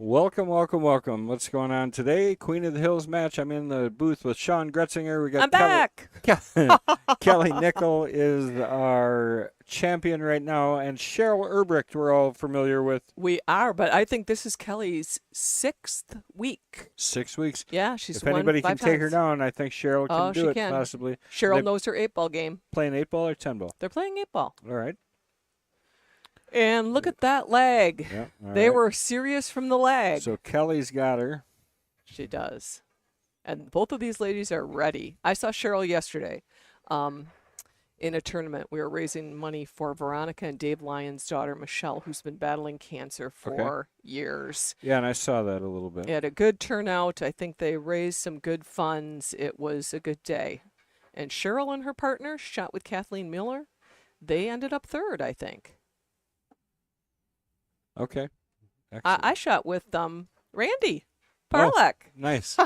Welcome, welcome, welcome. What's going on today? Queen of the Hills match. I'm in the booth with Sean Gretzinger. We got I'm back. Kelly Nickl is our champion right now, and Cheryl Erbrecht we're all familiar with. We are, but I think this is Kelly's 6th week. 6 weeks. Yeah, she's If won anybody can 5 take her times. down, I think Cheryl can Oh, do she it can. possibly. Cheryl They knows her 8-ball game. playing 8-ball or 10-ball? They're playing 8-ball. All right. And look at that leg. Yeah, all They right. were serious from the leg. So Kelly's got her. She does. And both of these ladies are ready. I saw Cheryl yesterday in a tournament. We were raising money for Veronica and Dave Lyons' daughter, Michelle, who's been battling cancer for years. Yeah, and I saw that a little bit. It had a good turnout. I think they raised some good funds. It was a good day. And Cheryl and her partner shot with Kathleen Miller. They ended up 3rd, I think. Okay. Excellent. I shot with Randy Parlek. Nice.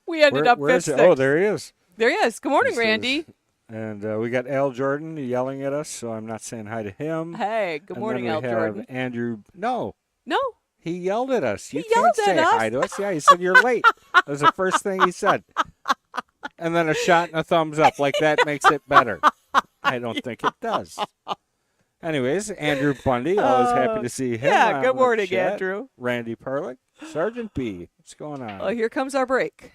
We ended up where is 5th. it? Oh, there he is. There he is. Good morning, This is- Randy. And we got Al Jordan yelling at us, so I'm not saying hi to him. Hey, good morning, Al And then we Jordan. have Andrew. No, No, he yelled at us. You He can't yelled say at us? hi to us. Yeah, he said you're late. That was the first thing he said. And then a shot and a thumbs up. Like that makes it better. I don't think it does. Anyways, Andrew Bundy. Always happy to see him. yeah, on good the morning, chat. Andrew. Randy Parlick. Sergeant B. What's going on? Oh, here comes our break.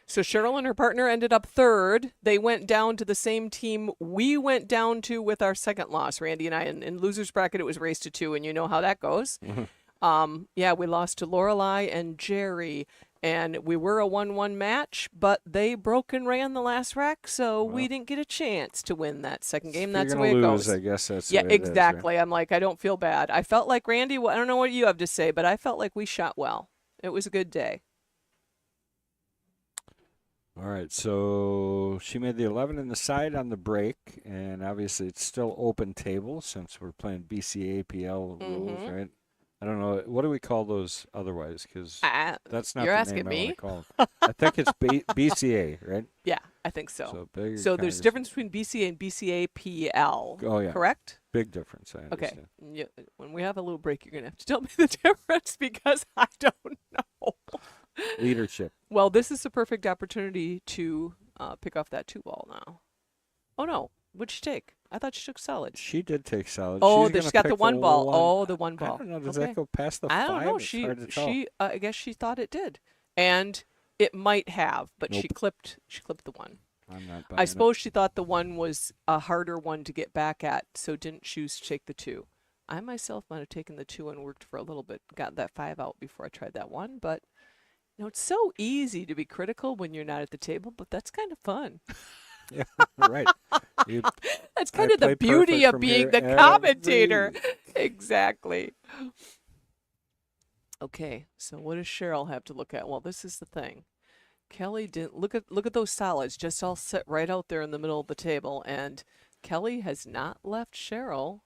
So Cheryl and her partner ended up 3rd. They went down to the same team we went down to with our second loss, Randy and I. In loser's bracket, it was race to 2, and you know how that goes. Yeah, we lost to Lorelei and Jerry, and we were a 1-1 match, but they broke and ran the last rack, so we didn't get a chance to win that second game. That's the You're way gonna it lose, goes. I guess that's Yeah, the way it is, right? exactly. I'm like, I don't feel bad. I felt like Randy, I don't know what you have to say, but I felt like we shot well. It was a good day. All right, so she made the 11 in the side on the break, and obviously it's still open table since we're playing BCAPL rules, right? I don't know. What do we call those otherwise? Because that's not You're the asking name I me? want to call them. I think it's BCA, right? Yeah, I think so. So, bigger So there's Congress- a difference between BCA and BCAPL. Oh, yeah. Correct? Big difference, I Okay. understand. Yeah, when we have a little break, you're going to have to tell me the difference because I don't know. Leadership. Well, this is a perfect opportunity to pick off that 2-ball now. Oh, no. What'd she take? I thought she took solid. She did take solid. Oh, She's she's gonna got the pick 1-ball. one. Oh, the 1-ball. I don't know. Does Okay. that go past the I 5? don't know. It's hard to tell. I guess she thought it did, and it might have, but she Nope. clipped the 1. I'm not buying I it. suppose she thought the 1 was a harder one to get back at, so didn't choose to take the 2. I myself might have taken the 2 and worked for a little bit, got that 5 out before I tried that 1, but you know it's so easy to be critical when you're not at the table, but that's kind of fun. Yeah, right. You- That's I kind of the play beauty perfect of from being here the every commentator. week. Exactly. Okay, so what does Cheryl have to look at? Well, this is the thing. Kelly didn't look at those solids just all set right out there in the middle of the table, and Kelly has not left Cheryl.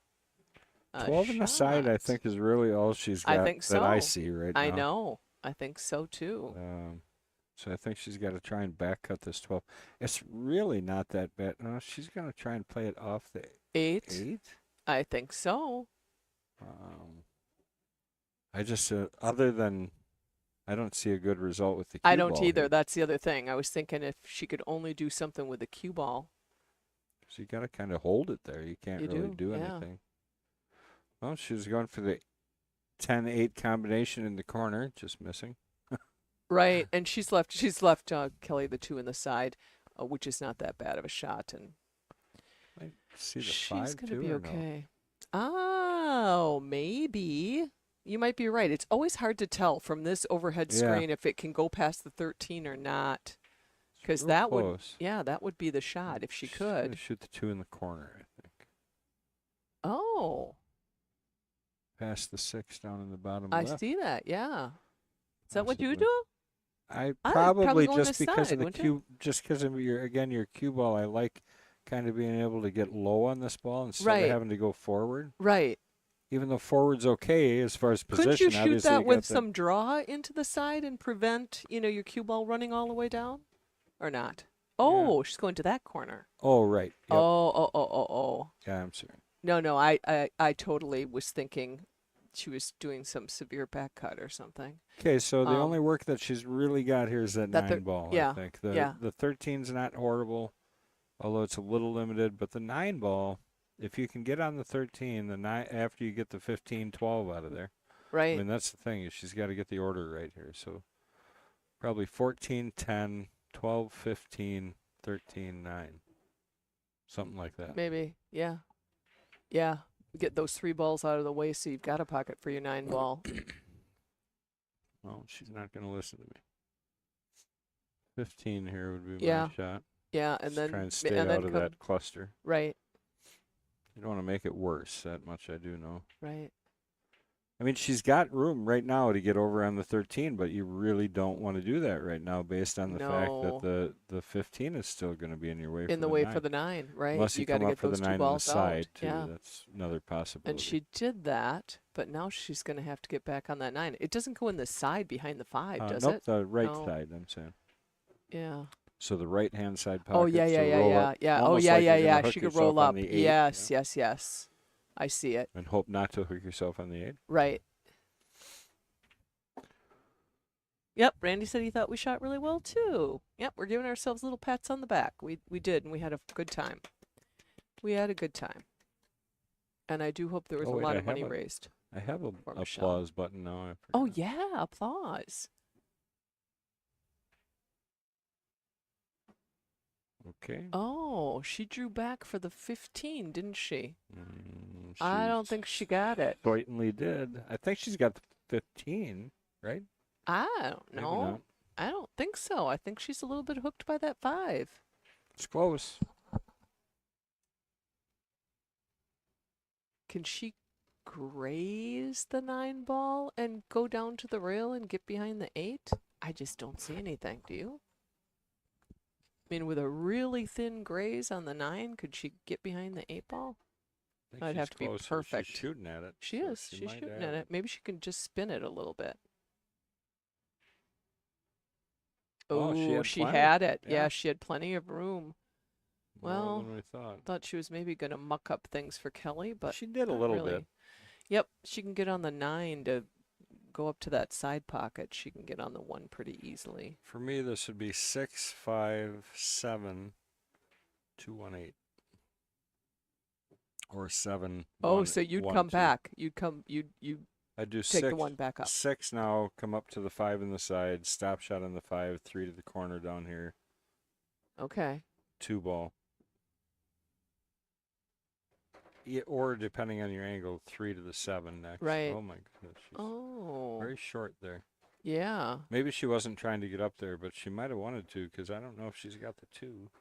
12 in the side, I shot. think, is really all she's got I think that I so. see right now. I know. I think so too. So I think she's got to try and back cut this 12. It's really not that bad. No, she's going to try and play it off the 8. 8. I think so. I just, other than, I don't see a good result with the cue I don't ball either. here. That's the other thing. I was thinking if she could only do something with the cue ball. So you got to kind of hold it there. You can't You really do, do yeah. anything. Well, she was going for the 10-8 combination in the corner, just missing. Right, and she's left Kelly the 2 in the side, which is not that bad of a shot, and I see the she's 5 gonna too, be or no? okay. Oh, maybe you might be right. It's always hard to tell from this overhead Yeah. screen if it can go past the 13 or not, because Real that would close. that would be the shot if she She's gonna could. shoot the 2 in the corner, I think. Oh, Past the 6 down in the bottom I left. see that. Yeah, is that what you Possibly. do? I I'd probably probably go on just the because side, of the wouldn't you? cue, just because of your cue ball. I like kind of being able to get low on this ball instead Right. of having to go forward. Right. Even though forward's okay as far as position. Couldn't you shoot obviously that you with got the- some draw into the side and prevent, your cue ball running all the way down? Or not? Oh, she's going to that corner. Oh, right. Yep. Oh. Yeah, I'm sorry. No, I totally was thinking she was doing some severe back cut or something. Okay, so the only work that she's really got here is that That 9 ball, yeah, I think. yeah. The 13's not horrible, although it's a little limited, but the 9 ball, if you can get on the 13, the 9 after you get the 15, 12 out of there. Right. I mean, that's the thing, is she's got to get the order right here. So probably 14, 10, 12, 15, 13, 9. Something like that. Maybe. Yeah. Yeah. Get those 3 balls out of the way so you've got a pocket for your 9 ball. Well, she's not going to listen to me. 15 here would be Yeah. my shot. Yeah, and Just then try and stay and then out of come, that cluster. right. You don't want to make it worse. That much I do know. Right. I mean, she's got room right now to get over on the 13, but you really don't want to do that right now based on the fact that the 15 is still going to be in your way. In the way for the 9, right? Unless you got to come get up for those the 2 9 on the balls side, out. too. Yeah. That's another possibility. And she did that, but now she's going to have to get back on that 9. It doesn't go in the side behind the 5, does nope, it? the right No. side, I'm saying. Yeah. So the right-hand side pocket. Oh, yeah, yeah, so yeah, roll yeah. up, Yeah. Oh, almost yeah, like yeah, you're gonna yeah. hook She could yourself roll on up. the 8, Yes, yeah. yes, yes. I see it. And hope not to hook yourself on the 8. Right. Yep, Randy said he thought we shot really well too. Yep, we're giving ourselves little pats on the back. We did, and we had a good time. We had a good time. And I do hope there was Oh, a wait, lot I of money have a- raised. I have a For Michelle. applause button now. I Oh, forgot. yeah, applause. Okay. Oh, she drew back for the 15, didn't she? Mm, I don't think she got it. certainly did. I think she's got the 15, right? I don't Maybe know. not. I don't think so. I think she's a little bit hooked by that 5. It's close. Can she graze the 9 ball and go down to the rail and get behind the 8? I just don't see anything. Do you? I mean, with a really thin graze on the 9, could she get behind the 8 ball? I think I'd she's have to be close. perfect. She's shooting at it. She so is. she She's might shooting have at it. Maybe she can just spin it a little bit. Oh, Oh, she had plenty. had it. Yeah. Yeah, she had plenty of room. More Well, than we thought. Thought she was maybe going to muck up things for Kelly, but She did a not little really. bit. Yep, she can get on the 9 to go up to that side pocket. She can get on the 1 pretty easily. For me, this would be 6, 5, 7, 2, 1, 8. Or 7. Oh, 1, so you'd 1, come 2. back. You'd I do take 6. the 1 back up. 6 now, come up to the 5 in the side, stop shot on the 5, 3 to the corner down here, Okay. 2 ball. Yeah, or depending on your angle, 3 to the 7 next. Right. Oh my goodness. She's Oh. very short there. Yeah. Maybe she wasn't trying to get up there, but she might have wanted to because I don't know if she's got the 2.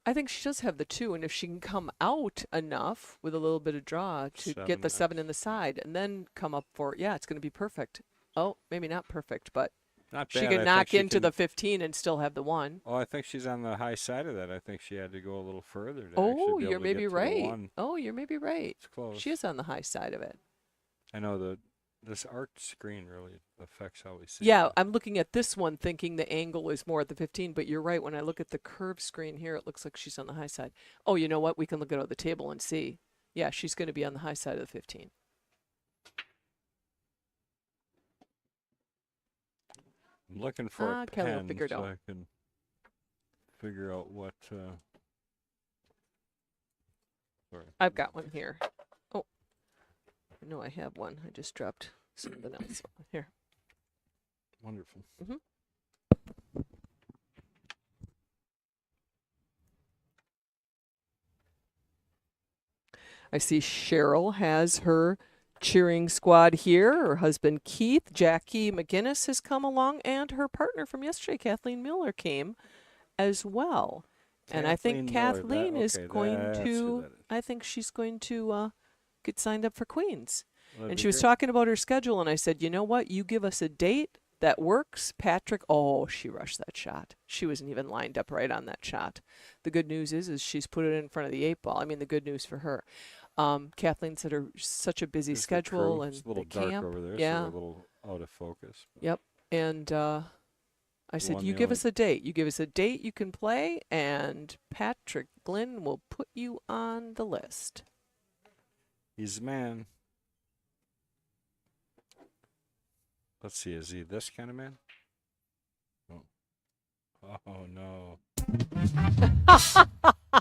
I think she does have the 2, and if she can come out enough with a little bit of draw to 7 get the next. 7 in the side and then come up for, yeah, it's going to be perfect. Oh, maybe not perfect, but Not she bad. I can think knock she into can- the 15 and still have the 1. Oh, I think she's on the high side of that. I think she had to go a little further to Oh, actually be you're able to maybe get to the right. 1. Oh, you're maybe right. It's close. She is on the high side of it. I know this arced screen really affects how we see. Yeah, it. I'm looking at this one thinking the angle is more at the 15, but you're right. When I look at the curved screen here, it looks like she's on the high side. Oh, you know what? We can look at the table and see. Yeah, she's going to be on the high side of the 15. I'm looking for a Kelly will pen figure it so out. I can figure out what. Sorry. I've got one here. Oh, I know I have one. I just dropped something else. Here. Wonderful. I see Cheryl has her cheering squad here. Her husband Keith, Jackie McGinnis has come along, and her partner from yesterday, Kathleen Miller, came as well. And I think Kathleen Miller, Kathleen is okay, going that's who to, that is. I think she's going to get signed up for Queens. That'd And be she was great. talking about her schedule, and I said, you know what? You give us a date that works. Patrick, oh, she rushed that shot. She wasn't even lined up right on that shot. The good news is she's put it in front of the 8 ball. I mean, the good news for her. Kathleen said her such a busy There's the schedule crew. and It's a little the dark camp. over there, Yeah. so we're a little out of focus. but Yep. And I said, One you the give only- us a date. You give us a date you can play, and Patrick Glynn will put you on the list. He's the man. Let's see. Is he this kind of man? Oh no. Well,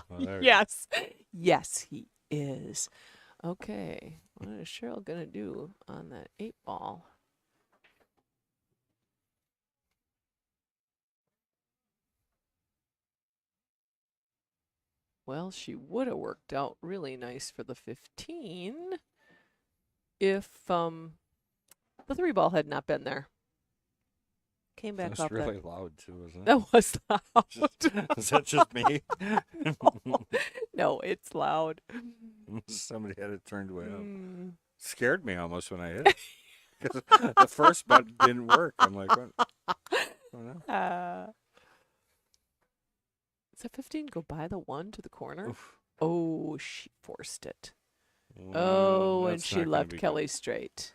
there we go. Yes. Yes, he is. Okay. What is Cheryl going to do on that 8-ball? Well, she would have worked out really nice for the 15 if the 3-ball had not been there. Came back That's off really that. loud too, isn't it? That was loud. Is that just me? No, it's loud. Somebody had it turned way up. Mm. Scared me almost when I hit it. 'Cause the first button didn't work. I'm like, what? Oh, no. Does that 15 go by the 1 to the corner? Oof. Oh, she forced it. Well, Oh, and that's she not gonna left be Kelly good. straight.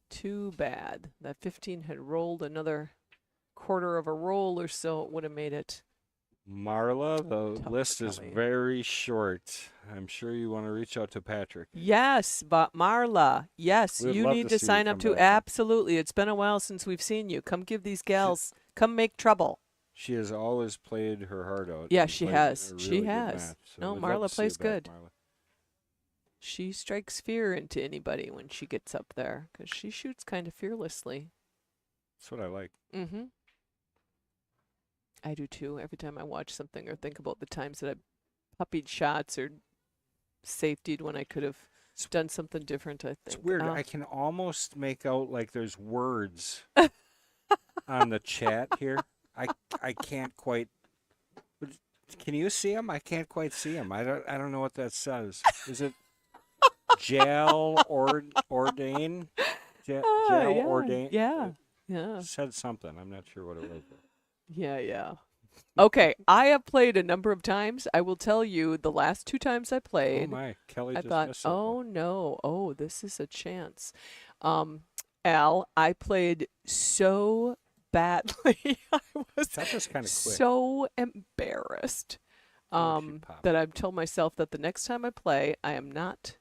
Too bad. That 15 had rolled another quarter of a roll or so. It would have made it. Marla, the Tough list for is Kelly. very short. I'm sure you want to reach out to Patrick. Yes, but Marla, yes, We'd you love need to to see you sign come up to. back. Absolutely. It's been a while since we've seen you. Come give these gals, come make trouble. She has always played her heart out. Yeah, and she played has. a She really good has. match. So No, we'd love Marla to see you plays back, good. Marla. She strikes fear into anybody when she gets up there because she shoots kind of fearlessly. That's what I like. Mm-hmm. I do too. Every time I watch something or think about the times that I puppied shots or safetied when I could have done something different, I think. It's weird. I can almost make out like there's words on the chat here. I can't quite. Can you see them? I can't quite see them. I don't know what that says. Is it gel ordain? Gel yeah, ordain? yeah, yeah, Said something. I'm not sure what it was. yeah. Okay, I have played a number of times. I will tell you, the last 2 times I Oh played, my, Kelly I just thought, missed something. oh no, oh, this is a chance. Al, I played so badly. I was That was kind of quick. so embarrassed Oh, she popped. that I've told myself that the next time I play, I am not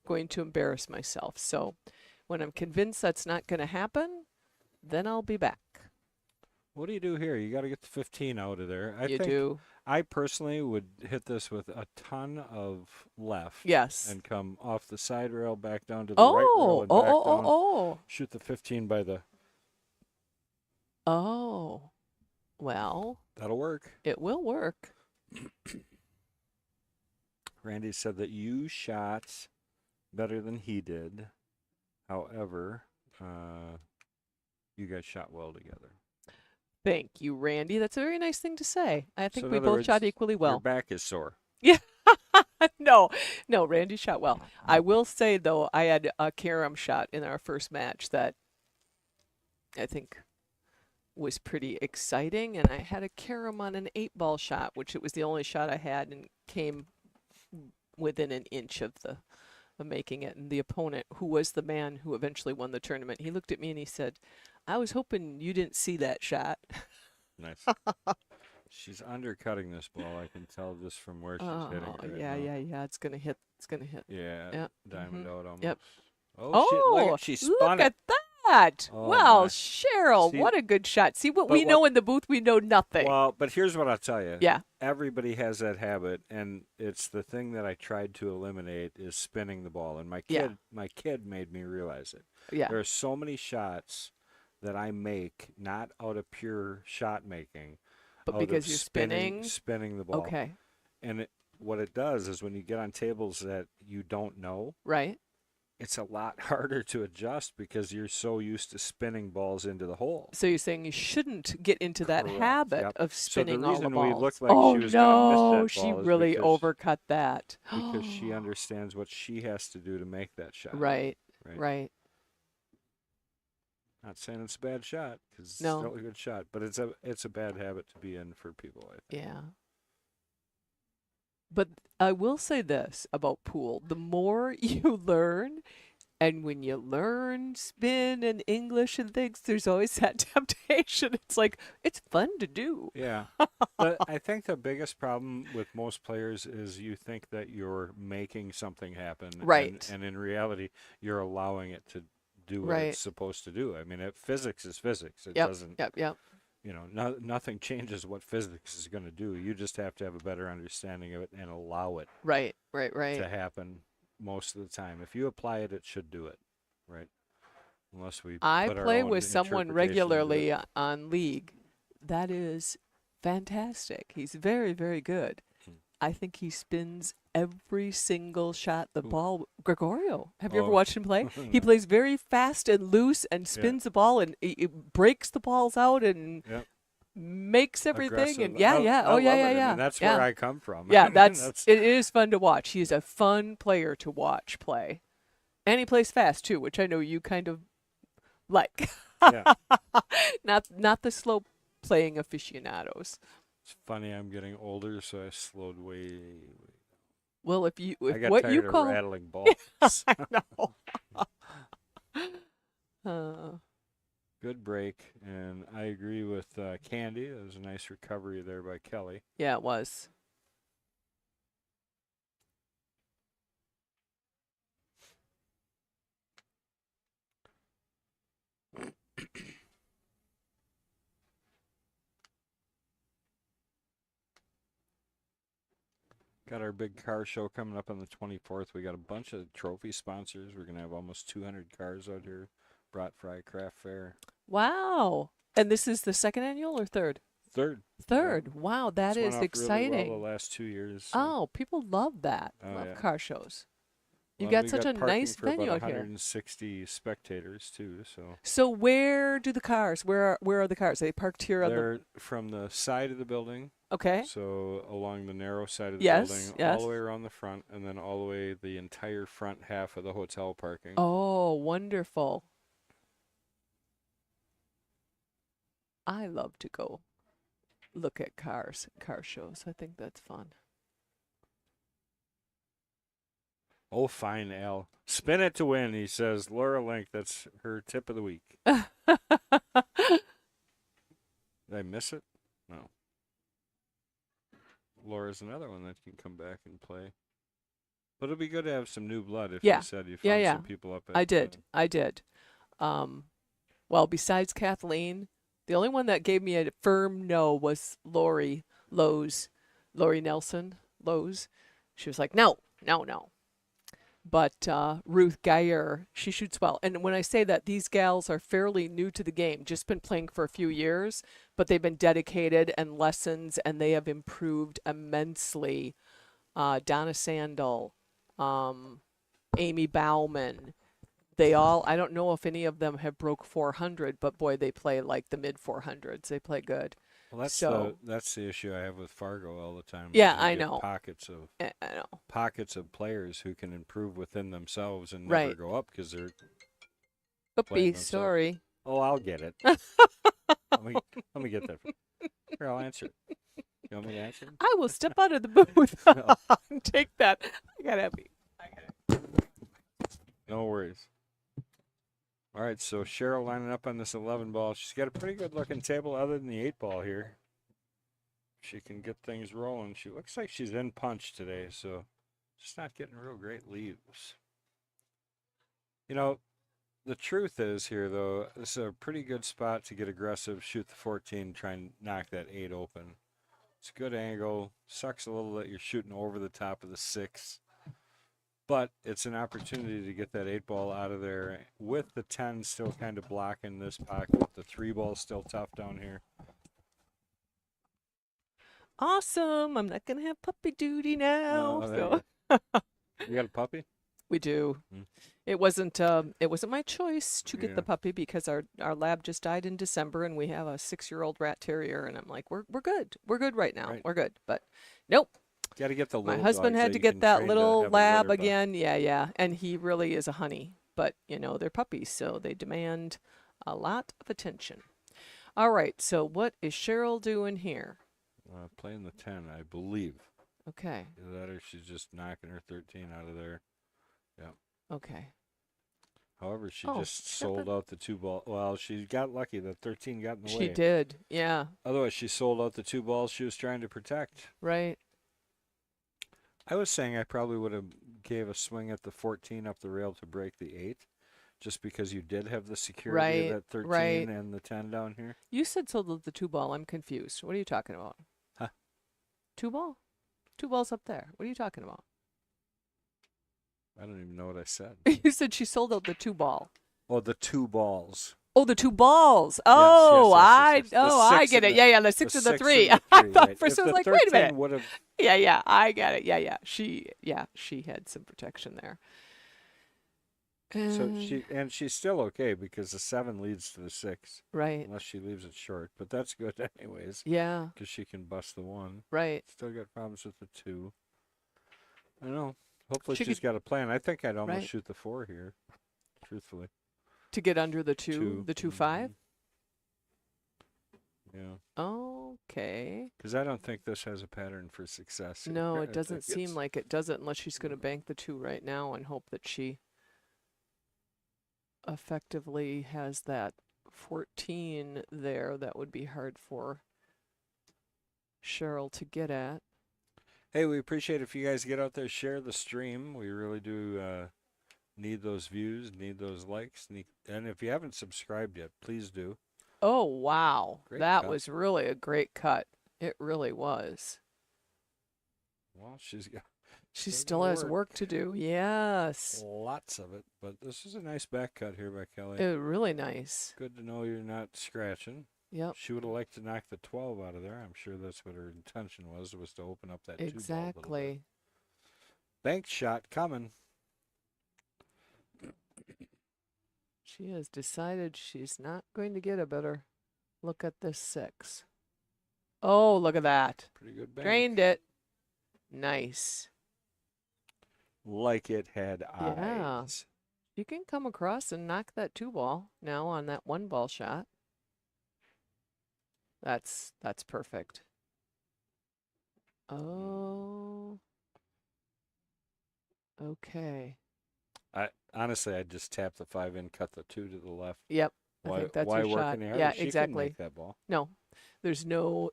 going to embarrass myself. So when I'm convinced that's not going to happen, then I'll be back. What do you do here? You got to get the 15 out of there. I You think do? I personally would hit this with a ton of left. Yes. And come off the side rail, back down to the right rail, and back down. Oh. Shoot the 15 by the. Oh. Well, That'll work. it will work. Randy said that you shot better than he did. However, you guys shot well together. Thank you, Randy. That's a very nice thing to say. I think So in we other both words, shot equally Your well. back is sore. Yeah. No, Randy shot well. I will say, though, I had a carom shot in our first match that I think was pretty exciting. And I had a carom on an 8-ball shot, which it was the only shot I had and came within an inch of making it. And the opponent, who was the man who eventually won the tournament, he looked at me and he said, I was hoping you didn't see that shot. Nice. She's undercutting this ball. I can tell just from where she's hitting it right now. Yeah. It's gonna hit. Yeah. Yep. Diamond out almost. Yep. Oh, shit. Look, she spun look it. at that. Oh, well, my. Cheryl, See- what a good shot. See what But we what- know in the booth, we know nothing. Well, but here's what I'll tell you. Yeah. Everybody has that habit, and it's the thing that I tried to eliminate is spinning the ball. And my kid made me realize it. Yeah. There are so many shots that I make not out of pure shot making, But out because of you're spinning the ball. Okay. And what it does is when you get on tables that you don't know, Right. it's a lot harder to adjust because you're so used to spinning balls into the hole. So you're saying you shouldn't get into that Correct. habit Yep. of spinning the all the reason balls. we looked like oh she was gonna miss no, that she ball is really because- overcut that. Because she understands what she has to do to make that shot. Right. Right. Right. Not saying it's a bad shot because it's No. still a good shot, but it's a bad habit to be in for people. I think. Yeah. But I will say this about pool. The more you learn, and when you learn spin and English and things, there's always that temptation. It's like, it's fun to do. Yeah. But I think the biggest problem with most players is you think that you're making something happen. Right. And in reality, you're allowing it to do what Right. it's supposed to do. I mean, physics is physics. It Yep. doesn't, Yep. nothing changes what physics is going to do. You just have to have a better understanding of it and allow it Right. to happen most of the time. If you apply it, it should do it, right? Unless we I put our play own with someone interpretation into regularly it. on League. That is fantastic. He's very, very good. I think he spins every single shot the ball. Gregorio, have you ever Oh. watched him play? He plays very fast and loose and spins the ball and he breaks the balls out and Yep. makes everything. Aggressive. And yeah. I Oh love yeah, it. yeah, I yeah. mean, that's yeah. where I come from. Yeah, That's it is fun to watch. He's a fun player to watch play. And he plays fast too, which I know you kind of like. yeah. Not the slow playing aficionados. It's funny. I'm getting older, so I slowed way. Well, I if got what tired you of call rattling balls. I know. Good break, and I agree with Candy. That was a nice recovery there by Kelly. Yeah, it was. Got our big car show coming up on the 24th. We got a bunch of trophy sponsors. We're going to have almost 200 cars out here. Brought Fry Craft Fair. Wow. And this is the second annual or third? Third. Third. Wow, that This went is off exciting. Really well the last 2 years. So. Oh, people love that. Oh, love yeah. car shows. You Well, got we such a parking nice for venue about out here. 160 spectators too. So So where do the cars? Where are the cars? Are they parked here on the? they're from the side of the building. Okay. So along the narrow side of the Yes, building, yes. all the way around the front, and then all the way the entire front half of the hotel parking. Oh, wonderful. I love to go look at car shows. I think that's fun. Oh, fine, Al. Spin it to win, he says. Laura Link, that's her tip of the week. Did I miss it? No. Laura's another one that can come back and play. But it'll be good to have some new blood if Yeah. you said you found some people up at I did. Well, besides Kathleen, the only one that gave me a firm no was Lori Nelson. She was like, no. But Ruth Geyer, she shoots well. And when I say that, these gals are fairly new to the game, just been playing for a few years, but they've been dedicated and lessons, and they have improved immensely. Donna Sandel, Amy Bauman, they all, I don't know if any of them have broke 400, but boy, they play like the mid 400s. They play good. Well, that's the issue I have with Fargo all the time. Yeah, is you I get know. I know. Pockets of players who can improve within themselves and never Right. go up because they're. Oopie, themselves. sorry. Oh, I'll get it. let me get that. Here, I'll answer. You want me to answer? I will step out of the booth No. and take that. I got happy. No worries. All right, so Cheryl lining up on this 11 ball. She's got a pretty good looking table other than the 8 ball here. She can get things rolling. She looks like she's in punch today, so just not getting real great leaves. You know, the truth is here, though, this is a pretty good spot to get aggressive, shoot the 14, try and knock that 8 open. It's a good angle. Sucks a little that you're shooting over the top of the 6. But it's an opportunity to get that 8 ball out of there with the 10 still kind of blocking this pocket. The 3 ball still tough down here. Awesome. I'm not going to have puppy duty now. Oh, you got a puppy? We do. Hmm. It wasn't my choice to get the puppy because our lab just died in December and we have a 6-year-old rat terrier and I'm like, we're good. We're good right now. Right. We're good. But nope. Got to get the little My husband dogs had to you get can that train to little have a lab litter box. again. Yeah. And he really is a honey. But, they're puppies, so they demand a lot of attention. All right. So what is Cheryl doing here? Playing the 10, I believe. Okay. Either that or she's just knocking her 13 out of there. Yeah. Okay. However, she Oh, just sold out the 2 ball. Well, she got lucky that 13 got in the way. She did. Yeah. Otherwise, she sold out the 2 balls she was trying to protect. Right. I was saying I probably would have gave a swing at the 14 up the rail to break the 8, just because you did have the security of that 13 right. and the 10 down here. You said sold the 2-ball. I'm confused. What are you talking about? Huh? 2-ball? 2 balls up there. What are you talking about? I don't even know what I said. You said she sold out the 2-ball. Oh, the 2 balls. Oh, the 2 balls. Oh, yes. The I six get and it. Yeah, the 6 the and the 6 3. and the I 3, thought right. for a If second, I the was like, wait a 13 minute. would have, Yeah, I get it. Yeah. She had some protection there. so she's still okay because the 7 leads to the 6, Right. unless she leaves it short. But that's good anyways, Yeah. because she can bust the 1. Right. Still got problems with the 2. I don't know. Hopefully She she's got a plan. I think I'd almost Right. shoot the 4 here, truthfully. To get under the 2, the 2-5. Yeah. Okay. Because I don't think this has a pattern for success here. No, I it doesn't think seem it's- like it does it unless she's going to bank the 2 right now and hope that she effectively has that 14 there. That would be hard for Cheryl to get at. Hey, we appreciate if you guys get out there, share the stream. We really do need those views, need those likes. And if you haven't subscribed yet, please do. Oh, wow. Great That cut. was really a great cut. It really was. Well, She still still got has work to do. Yes. lots of it. But this is a nice back cut here by Kelly. Really nice. Good to know you're not scratching. Yep. She would have liked to knock the 12 out of there. I'm sure that's what her intention was to open up that 2 ball a little bit. Exactly. Bank shot coming. She has decided she's not going to get a better look at this 6. Oh, look at that. Pretty good bank. Drained it. Nice. Like it had Yeah. eyes. You can come across and knock that 2-ball now on that 1-ball shot. That's perfect. Oh. Okay. Honestly, I'd just tap the 5 in, cut the 2 to the left. Yep. I Why, think that's why your work shot. any harder? Yeah, She can exactly. make that ball. No. There's no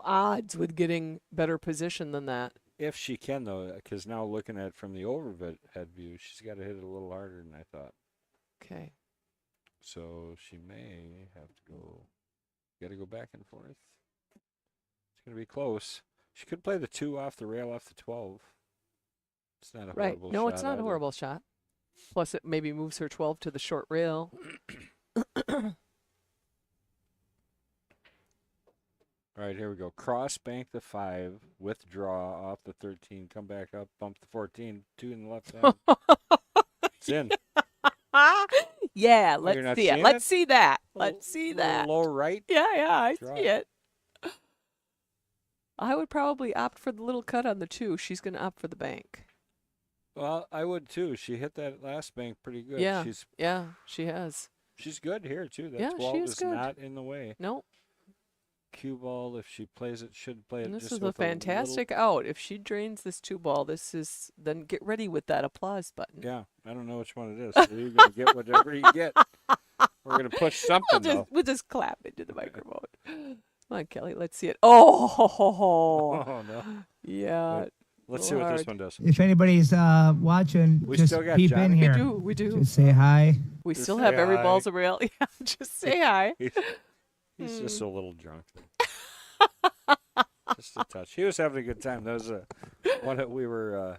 odds with getting better position than that. If she can, though, because now looking at it from the overhead view, she's got to hit it a little harder than I thought. Okay. So she may have to go. Got to go back and forth. It's going to be close. She could play the 2 off the rail off the 12. It's not a Right. horrible No, shot it's not either. a horrible shot. Plus, it maybe moves her 12 to the short rail. All right, here we go. Cross bank the 5, withdraw off the 13, come back up, bump the 14, 2 in the left hand. It's in. Yeah, you're not let's see it. seeing Let's it? see that. Let's see Little that. Low right. Yeah, I Draw see it. I would probably opt for the little cut on the 2. She's going to opt for the bank. Well, I would too. She hit that last bank pretty good. Yeah. Yeah, she has. She's good here too. That Yeah, she 12 is is good. not in the way. No, Cue ball, if she plays it, should play it. and this just is a with fantastic out. If she drains this 2-ball, then get ready with that applause button. Yeah, I don't know which one it is. So you're gonna get whatever you get. We're gonna push something though. We'll just clap into the microphone. Come on, Kelly. Let's see it. Oh, Oh no. yeah. Let's see what this Lord. one does. If anybody's watching, We just still got peep Johnny. in here. We do. Just say hi. We Just still say have every hi. ball's a rail. Yeah, just say hi. He's just a little drunk. Just a touch. He was having a good time. That was one that we were.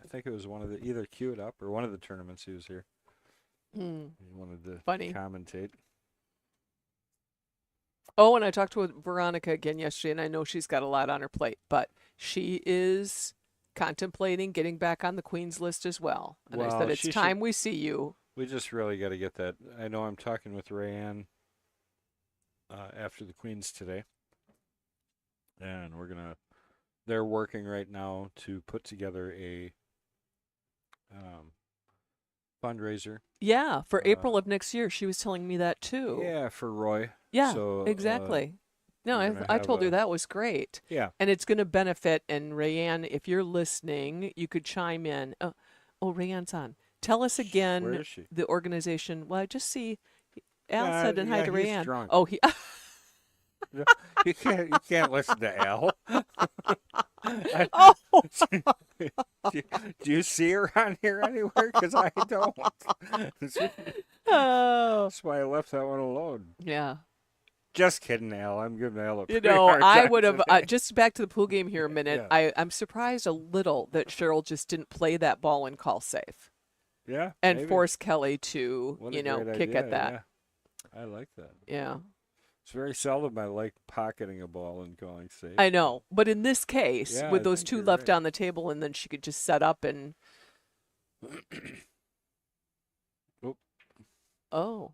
I think it was one of the either queued up or one of the tournaments he was here. Hmm. He wanted to Funny. commentate. Oh, and I talked with Veronica again yesterday, and I know she's got a lot on her plate, but she is contemplating getting back on the Queen's list as well. And I Well, said, it's she should- time we see you. We just really got to get that. I know I'm talking with Rayanne after the Queens today, and they're working right now to put together a fundraiser. Yeah, for April of next year. She was telling me that too. Yeah, for Roy. Yeah, So, exactly. No, we're gonna I have told her a- that was great. Yeah. And it's going to benefit. And Rayanne, if you're listening, you could chime in. Oh, Rayanne's on. Tell us again Where is she? the organization. Well, I just see Al said and hi yeah, to he's Rayanne. drunk. Oh, he. You can't listen to Al. Oh, Do you see her on here anywhere? Because I don't. Oh, That's why I left that one alone. yeah. Just kidding, Al. I'm giving Al a You pretty know, hard I time would have today. just back to the pool game here a minute. Yeah. I'm surprised a little that Cheryl just didn't play that ball and call safe Yeah, and maybe. force Kelly to, What a great kick idea, at that. Yeah. I like that. Yeah. It's very seldom I like pocketing a ball and going safe. I know, but in this case, Yeah, with I those think two you're left right. on the table, and then she could just set up and. Oop. Oh.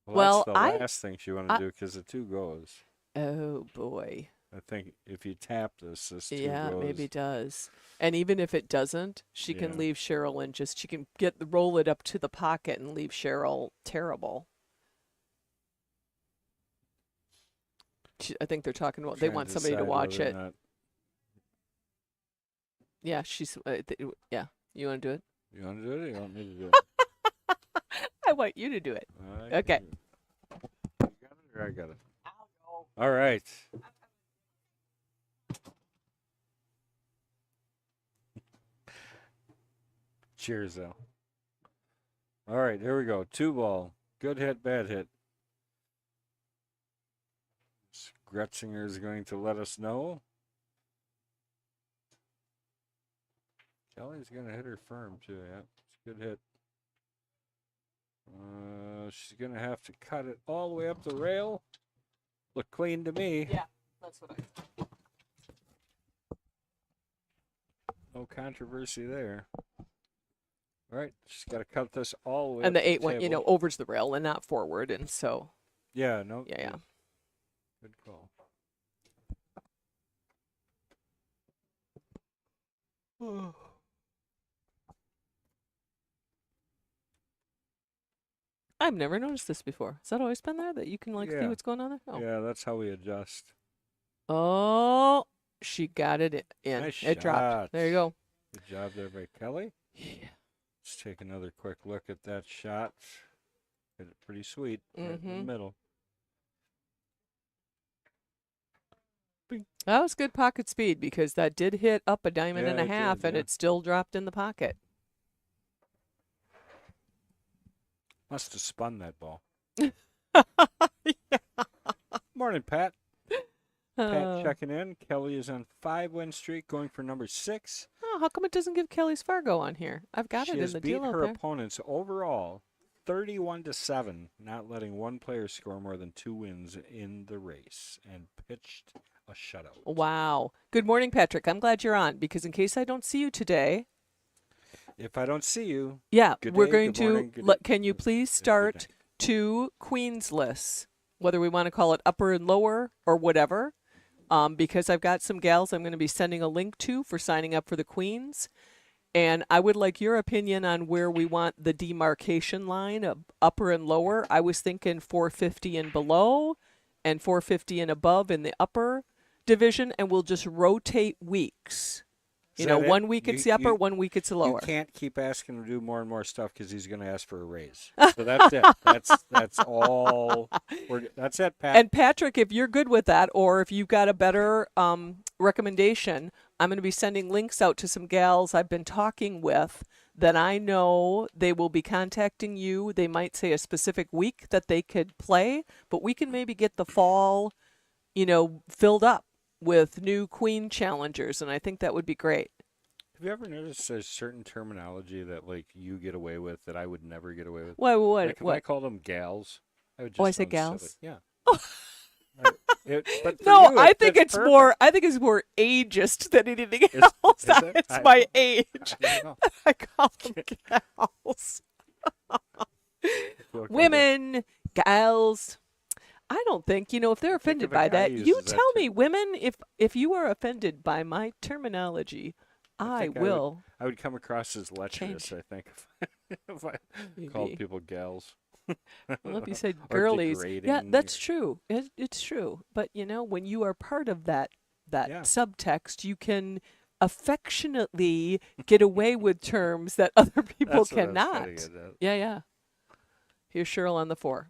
Well, Well, that's the last thing she wanted I- to do because the two goes. Oh boy. I think if you tap this two Yeah, goes. maybe does. And even if it doesn't, she can Yeah. leave Cheryl and she can roll it up to the pocket and leave Cheryl terrible. I think they're talking about they Trying want somebody to decide watch whether or it. not- Yeah, yeah. You want to do it? You want to do it or you want me to do it? I want you to do it. I can Okay. do it. You got it or I got it? All right. Cheers, Al. All right, here we go. 2-ball. Good hit, bad hit. Gretzinger is going to let us know. Kelly's going to hit her firm, too. Yeah, it's a good hit. She's going to have to cut it all the way up the rail. Look clean to me. Yeah, that's what I. No controversy there. All right, she's got to cut this all the way And up the 8 the went, table. overs the rail and not forward, and so Yeah, no. yeah. Good call. I've never noticed this before. Has that always been there that you can see Yeah. what's going on there? Oh. Yeah, that's how we adjust. Oh, she got it in. Nice It dropped. There you go. Good job there by Kelly. Yeah. Let's take another quick look at that shot. Hit it pretty sweet right in the Mhm. middle. That was good pocket speed because that did hit up a diamond and Yeah, a it half, did, and yeah. it still dropped in the pocket. Must have spun that ball. Yeah. Morning, Pat. Pat Oh. checking in. Kelly is on 5-win streak, going for number 6. Oh, how come it doesn't give Kelly's Fargo on here? I've got She it in has the beat deal out her there. opponents overall 31-7, not letting one player score more than 2 wins in the race, and pitched a shutout. Wow. Good morning, Patrick. I'm glad you're on because in case I don't see you today, If I don't see you, yeah, Good we're day, going good morning, to. good- Can you please good start night. 2 Queens lists, whether we want to call it upper and lower or whatever, because I've got some gals I'm going to be sending a link to for signing up for the Queens. And I would like your opinion on where we want the demarcation line of upper and lower. I was thinking 450 and below and 450 and above in the upper division, and we'll just rotate weeks. Is You know, that it? 1 week it's the upper, 1 week it's the You lower. can't keep asking him to do more and more stuff because he's going to ask for a raise. So that's it. That's all. That's it, Pat. And Patrick, if you're good with that, or if you've got a better recommendation, I'm going to be sending links out to some gals I've been talking with that I know they will be contacting you. They might say a specific week that they could play, but we can maybe get the fall, filled up with new queen challengers, and I think that would be great. Have you ever noticed there's certain terminology that like you get away with that I would never get away with? What? Like if I What? call them gals, I would just Oh, I say sound gals? silly. Yeah. But for No, you, I think fits it's more. I think it's more ageist than anything else. is it? It's I- my age. I don't know. I call them gals. Feel kinda- Women, gals. I don't think, if they're offended of a by guy that, uses you that tell me, term. women, if you are offended by my terminology, I think will. I would come across as lecherous, Change. I think, if I Maybe. called people gals. Well, if you said Or girlies, yeah, degrading that's or- true. It's true. But when you are part of that Yeah. subtext, you can affectionately get away with terms that other people That's what I was cannot. trying to get at. Yeah. Here's Cheryl on the 4.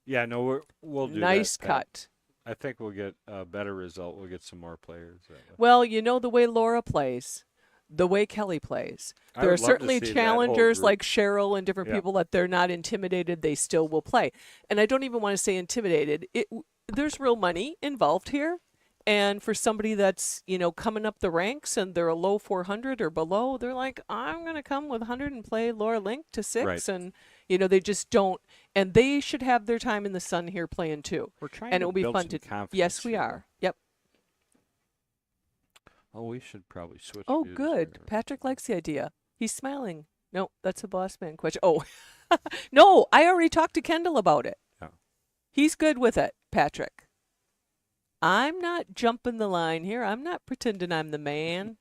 Yeah, no, we'll do Nice that. Pat. cut. I think we'll get a better result. We'll get some more players. That way. Well, the way Laura plays, the way Kelly plays. I There are would love to certainly see that whole challengers group. like Cheryl and different Yeah. people that they're not intimidated. They still will play. And I don't even want to say intimidated. There's real money involved here. And for somebody that's, coming up the ranks and they're a low 400 or below, they're like, I'm going to come with 100 and play Laura Link to 6. Right. And, they just don't. And they should have their time in the sun here playing too. We're trying And to it will be build fun some to. confidence Yes, we here. are. Yep. Oh, we should probably switch. Oh, views good. here. Patrick likes the idea. He's smiling. No, that's a boss man question. Oh, no, I already talked to Kendall about it. Yeah. He's good with it, Patrick. I'm not jumping the line here. I'm not pretending I'm the man.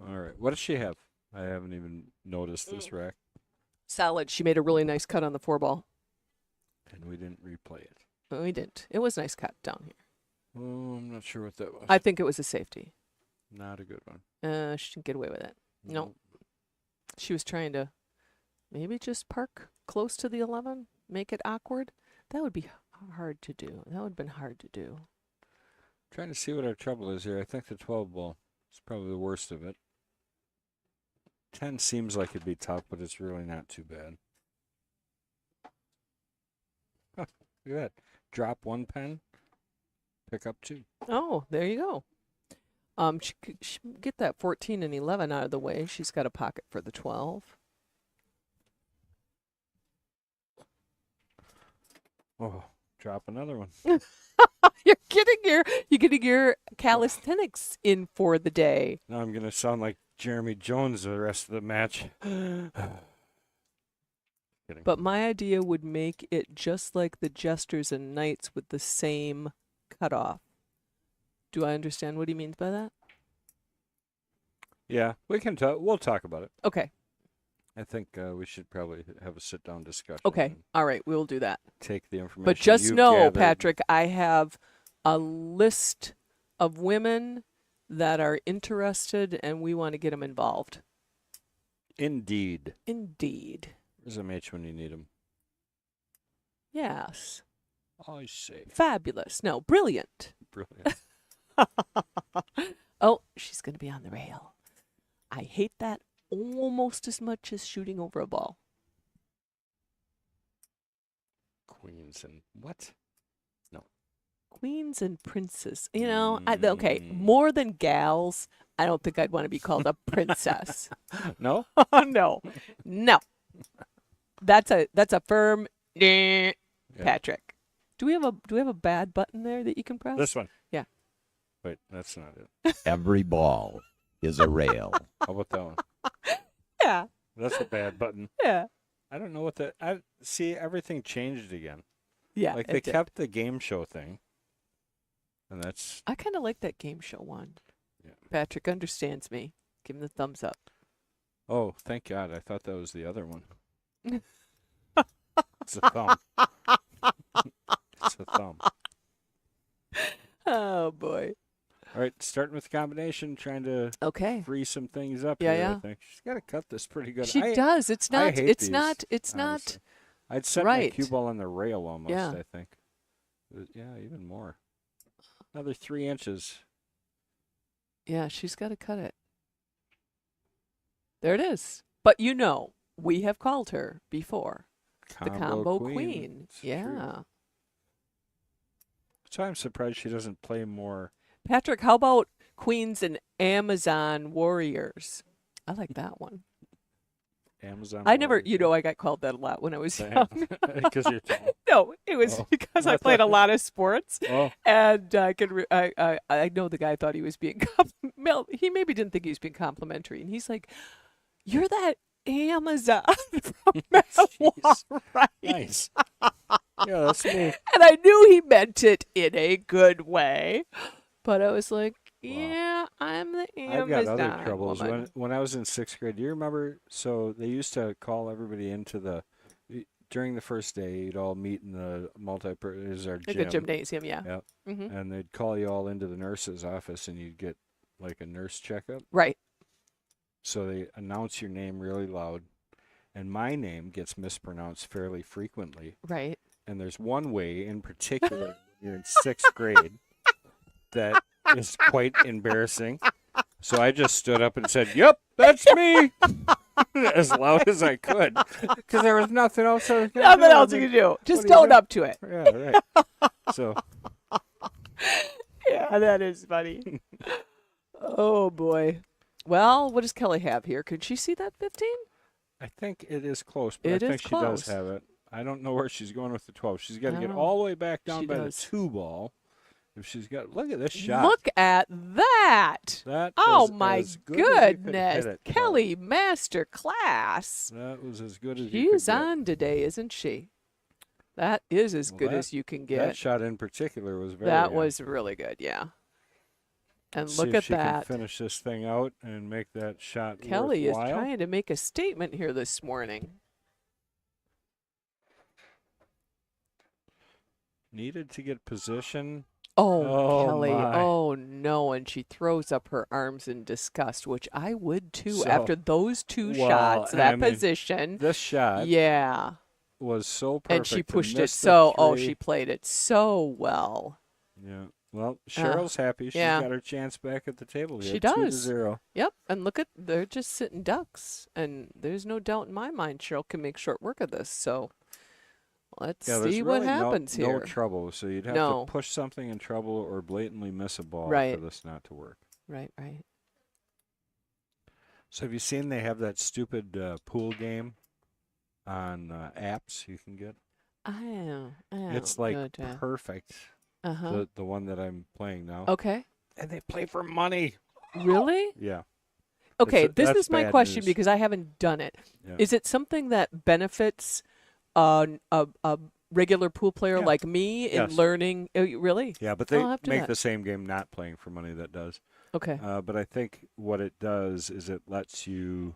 All right. What does she have? I haven't even noticed this rack, Solid. She made a really nice cut on the 4-ball. and we didn't replay it. Oh, we didn't. It was a nice cut down here. Oh, I'm not sure what that was. I think it was a safety. Not a good one. She didn't get away with it. No. Nope. She was trying to maybe just park close to the 11, make it awkward. That would be hard to do. That would have been hard to do. Trying to see what our trouble is here. I think the 12 ball is probably the worst of it. 10 seems like it'd be tough, but it's really not too bad. Huh, look at that. Drop 1 pen, pick up 2. Oh, there you go. She get that 14 and 11 out of the way. She's got a pocket for the 12. Oh, drop another one. You're getting your calisthenics in for the day. Now I'm going to sound like Jeremy Jones the rest of the match. Kidding. But my idea would make it just like the Jesters and Knights with the same cutoff. Do I understand what he means by that? Yeah, we can talk. We'll talk about it. Okay. I think we should probably have a sit-down discussion. Okay. and All right. We'll do that. Take the information. But just you've know, gathered. Patrick, I have a list of women that are interested, and we want to get them involved. Indeed. Indeed. There's a match when you need him. Yes. I say. Fabulous. No, brilliant. Brilliant. Oh, she's going to be on the rail. I hate that almost as much as shooting over a ball. Queens and what? Queens and princes. Okay, more than gals, I don't think I'd want to be called a princess. No? No. That's a firm Patrick. Do we have a bad button there that you can press? This one. Yeah. Wait, that's not it. Every ball is a rail. How about that one? Yeah. That's a bad button. Yeah. I don't know what the. I see everything changed again. Yeah. Like it they did. kept the game show thing, and that's I kind of like that game show one. Yeah. Patrick understands me. Give him the thumbs up. oh, thank God! I thought that was the other one. It's a thumb. It's a thumb. Oh boy. All right, starting with the combination, trying to Okay. free some things up Yeah, here. yeah. I think she's got to cut this pretty good. She does. It's I not. hate It's these, not. It's honestly. not. I'd set my right. cue ball on the rail almost. Yeah. I think. Yeah, even more. Another 3 inches. Yeah, she's got to cut it. There it is. But we have called her before. The combo queen. It's Yeah. true. So I'm surprised she doesn't play more. Patrick, how about queens and Amazon warriors? I like that one. Amazon. I never, Warriors. I got called that a lot when I was young. Because you're tall. No, it was Oh. because I played a lot of sports, Oh, and I know the guy thought he was being he maybe didn't think he was being complimentary, and he's like, "You're that Amazon from jeez. right?" nice. Yeah, that's me. And I knew he meant it in a good way, but I was like, "Yeah, I'm the I've Amazon got other troubles. woman." When I was in 6th grade, do you remember? So they used to call everybody into during the first day, you'd all meet in the is our Like gym. a gymnasium, yeah. Yep. Mm-hmm. And they'd call you all into the nurse's office, and you'd get like a nurse checkup. Right. So they announce your name really loud, and my name gets mispronounced fairly frequently. Right. And there's one way in particular You're in 6th grade. That is quite embarrassing. So I just stood up and said, "Yep, that's me," as loud as I could, because there was nothing else I was going to do. Nothing else you can do. Just do you own do? up to it. Yeah, right. So Yeah, that is funny. Oh, boy. Well, what does Kelly have here? Could she see that 15? I think it is close, but It I is think she close. does have it. I don't know where she's going with the 12. She's got to get No, all the way back down she by does. the 2 ball. If she's got, look at this shot. Look at that. That Oh, was my as good as you could hit goodness. it, Kelly, master class. That was as good as you She's could get. on today, isn't she? That is as Well, good that- as you can That get. shot in particular was very That good. was really good, yeah. And See look if at she that. can finish this thing out and make that shot Kelly is worthwhile. trying to make a statement here this morning. Needed to get position. Oh, Oh, Kelly. my. Oh, no. And she throws up her arms in disgust, which I would too So- after those 2 Well, shots, and that I mean, position. This shot Yeah. was so perfect. And she to pushed it miss the so, oh, 3. she played it so well. Yeah. Well, Cheryl's happy. She's yeah. got her chance back at the table here. She 2-0. does. Yep. And look at, they're just sitting ducks. And there's no doubt in my mind Cheryl can make short work of this. So let's Yeah, there's see what really happens no here. trouble. So you'd have No. to push something in trouble or blatantly miss a ball Right. for this not to work. Right, right. So have you seen they have that stupid pool game on apps you can get? It's like perfect. Uh-huh. The one that I'm playing now. Okay. And they play for money. Really? Yeah. Okay, this that's is my bad question news. because I haven't done it. Yeah. Is it something that benefits a regular pool player Yeah. like me in Yes. learning? Oh, really? Yeah, but they I'll have to do make that. the same game not playing for money that does. Okay. But I think what it does is it lets you,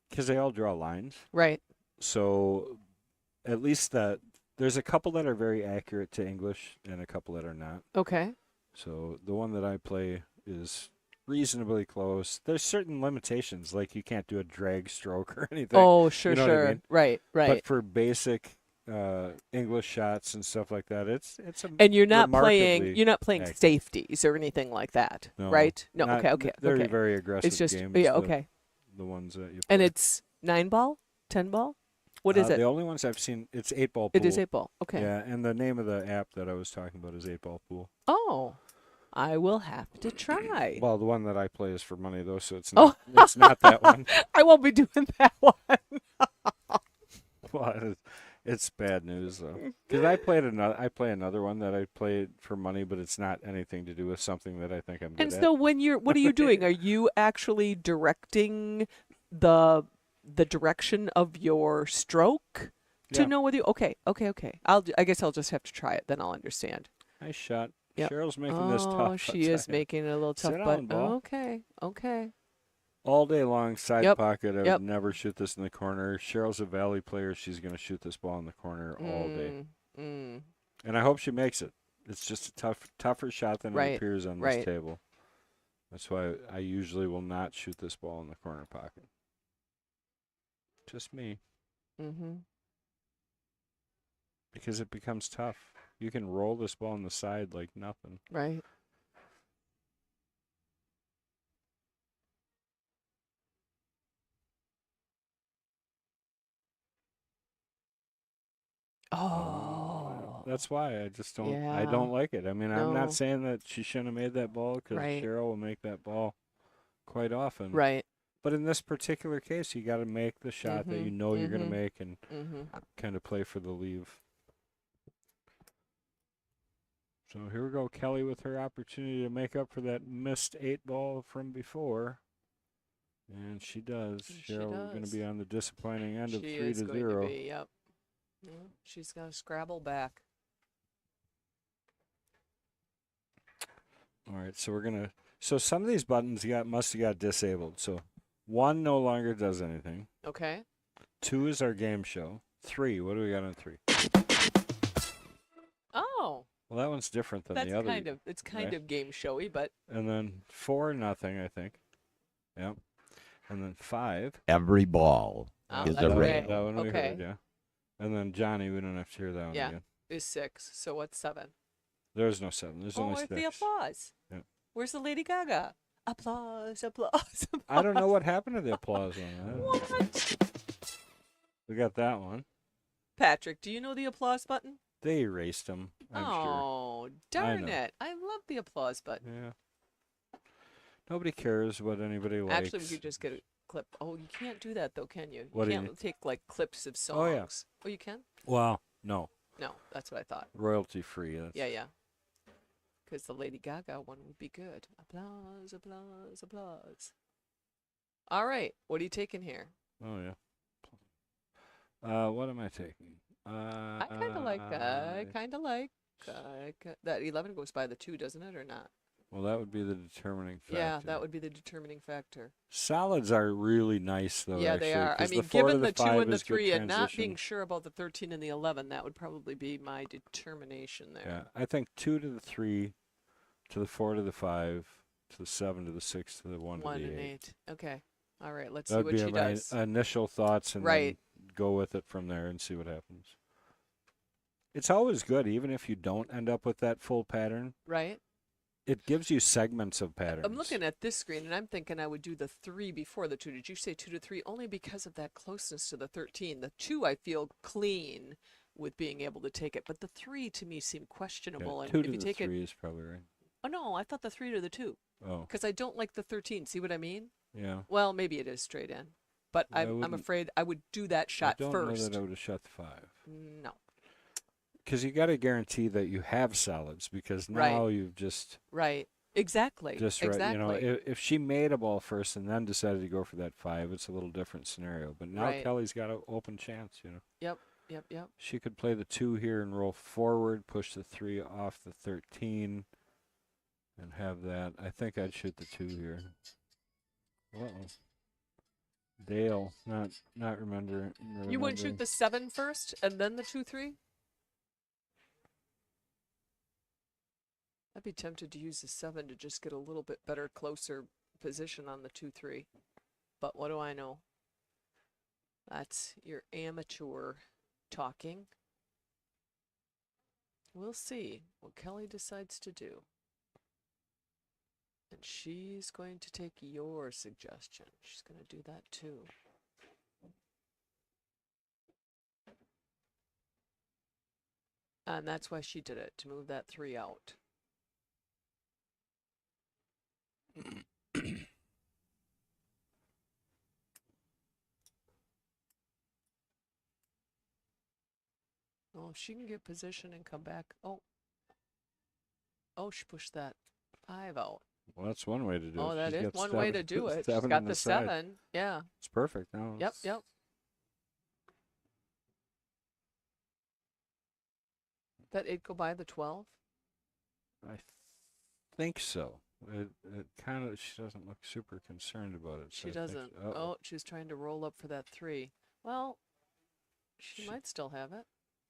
because they all draw lines. Right. So at least there's a couple that are very accurate to English and a couple that are not. Okay. So the one that I play is reasonably close. There's certain limitations, like you can't do a drag stroke or anything. Oh, sure, You know what I sure. mean? Right, right. But for basic English shots and stuff like that, it's a And you're not playing remarkably accurate. safeties or anything like that, No, right? No, not- okay. They're okay. very aggressive It's just games. yeah, the- okay. The ones that you play. And it's 9 ball, 10 ball. What is it? The only ones I've seen, it's 8-ball pool. It is 8 ball. Okay. Yeah, and the name of the app that I was talking about is 8-ball pool. Oh, I will have to try. Well, the one that I play is for money though, so it's Oh. not. It's not that one. I won't be doing that one. Well, it's bad news though, because I play another one that I played for money, but it's not anything to do with something that I think I'm good And at. so what are you doing? Are you actually directing the direction of your stroke to Yeah. know whether you okay. I guess I'll just have to try it, then I'll understand. Nice shot. Yep. Cheryl's making this tough. Oh, I'll she tell is you. making it a little tough, Sit but down, ball. okay. All day long, side Yep, pocket. I yep. would never shoot this in the corner. Cheryl's a Valley player. She's going to shoot this ball in the corner all day. Mm. And I hope she makes it. It's just a tougher shot than Right, it appears on this right. table. That's why I usually will not shoot this ball in the corner pocket. Just me. Mm-hmm. Because it becomes tough. You can roll this ball on the side like nothing. Right. Oh. That's why I just don't. I Yeah. don't like it. I mean, I'm No. not saying that she shouldn't have made that ball because Right. Cheryl will make that ball quite often. Right. But in this particular case, you got to make the shot that you know you're going to make and kind of play for the leave. So here we go, Kelly with her opportunity to make up for that missed 8-ball from before. And she does. She Cheryl going does. to be on the disappointing end of She 3 is to going 0. to be, yep. She's going to scrabble back. All right, so we're going to. So some of these buttons must have got disabled. So 1 no longer does anything. Okay. 2 is our game show. 3, what do we got on 3? Oh. Well, that one's different than That's the other. it's kind right? of game showy, but And then 4, nothing, I think. Yep. And then 5. Every ball Oh, is that's a okay. rail. That one we Okay. heard, yeah. And then Johnny, we don't have to hear that one Yeah. again. is 6. So what's 7? There's no 7. There's Oh, only where's 6. the applause? Yeah. Where's the Lady Gaga? Applause, applause, I don't know what happened to the applause on that. What? We got that one. Patrick, do you know the applause button? They erased them, I'm sure. Oh, darn know. it. I love the applause button. Yeah. Nobody cares what anybody likes. Actually, we could just get a clip. Oh, you can't do that, though, can you? What do You you can't take, like, clips of songs. Oh, yeah. Oh, you can? Well, no. No, that's what I thought. Royalty free. That's... Yeah. Because the Lady Gaga one would be good. Applause, applause, applause. All right. What are you taking here? Oh, yeah. What am I taking? I kind of like that 11 goes by the 2, doesn't it, or not? Well, that would be the determining factor. Yeah, that would be the determining factor. Salads are really nice, though. Yeah, actually, they are. I 'cause mean, the 4 to given the 2 5 and the is good 3 and not being transition. sure about the 13 and the 11, that would probably be my determination there. Yeah, I think 2 to the 3, to the 4 to the 5, to the 7 to the 6 to the 1 1 to the and 8. 8. Okay. All right, let's That see would what be she my does. initial thoughts, and Right. then go with it from there and see what happens. It's always good, even if you don't end up with that full pattern. Right? It gives you segments of patterns. I'm looking at this screen, and I'm thinking I would do the 3 before the 2. Did you say 2 to 3? Only because of that closeness to the 13. The 2, I feel clean with being able to take it, but the 3 to me seemed questionable. Yeah, And 2 if to you the take 3 it, is probably right. oh no, I thought the 3 to the 2 Oh, because I don't like the 13. See what I mean? yeah. Well, maybe it is straight in, but I I'm wouldn't- afraid I would do that shot I don't first. know that I would have shot the 5. No, Because you got to guarantee that you have salads, because now Right. you've just right? Exactly. right. exactly. You know, if she made a ball first and then decided to go for that 5, it's a little different scenario. But now Right. Kelly's got an open chance. You know, Yep. she could play the 2 here and roll forward, push the 3 off the 13, and have that. I think I'd shoot the 2 here. Uh-oh. Dale, not remember. You wouldn't shoot the 7 first and then the 2, 3? I'd be tempted to use the 7 to just get a little bit better, closer position on the 2, 3. But what do I know? That's your amateur talking. We'll see what Kelly decides to do. And she's going to take your suggestion. She's going to do that too. And that's why she did it, to move that 3 out. Oh, if she can get position and come back. Oh, she pushed that 5 out. Well, that's one way to do it. Oh, that She's is got one way to do it. She's 7 got on the side. 7. Yeah. It's perfect now. Yep. That 8 go by the 12? I think so. It kind of, she doesn't look super concerned about it. She so I think- doesn't. uh-oh. Oh, she's trying to roll up for that 3. Well, she might still have it.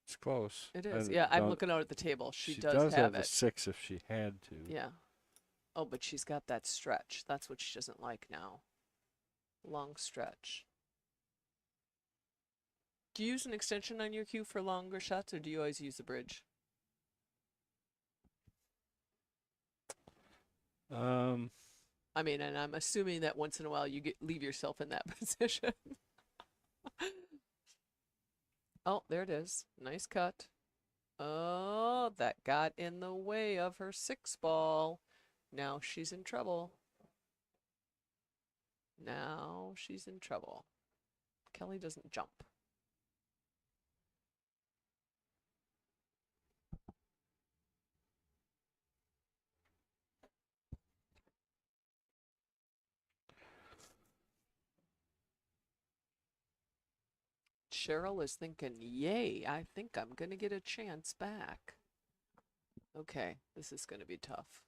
It's close. It is. I Yeah, I'm don't- looking out at the table. She She does have a it. 6 if she had to. Yeah. Oh, but she's got that stretch. That's what she doesn't like now. Long stretch. Do you use an extension on your cue for longer shots, or do you always use the bridge? I mean, and I'm assuming that once in a while you leave yourself in that position. Oh, there it is. Nice cut. Oh, that got in the way of her 6 ball. Now she's in trouble. Now she's in trouble. Kelly doesn't jump. Cheryl is thinking, yay, I think I'm going to get a chance back. Okay, this is going to be tough.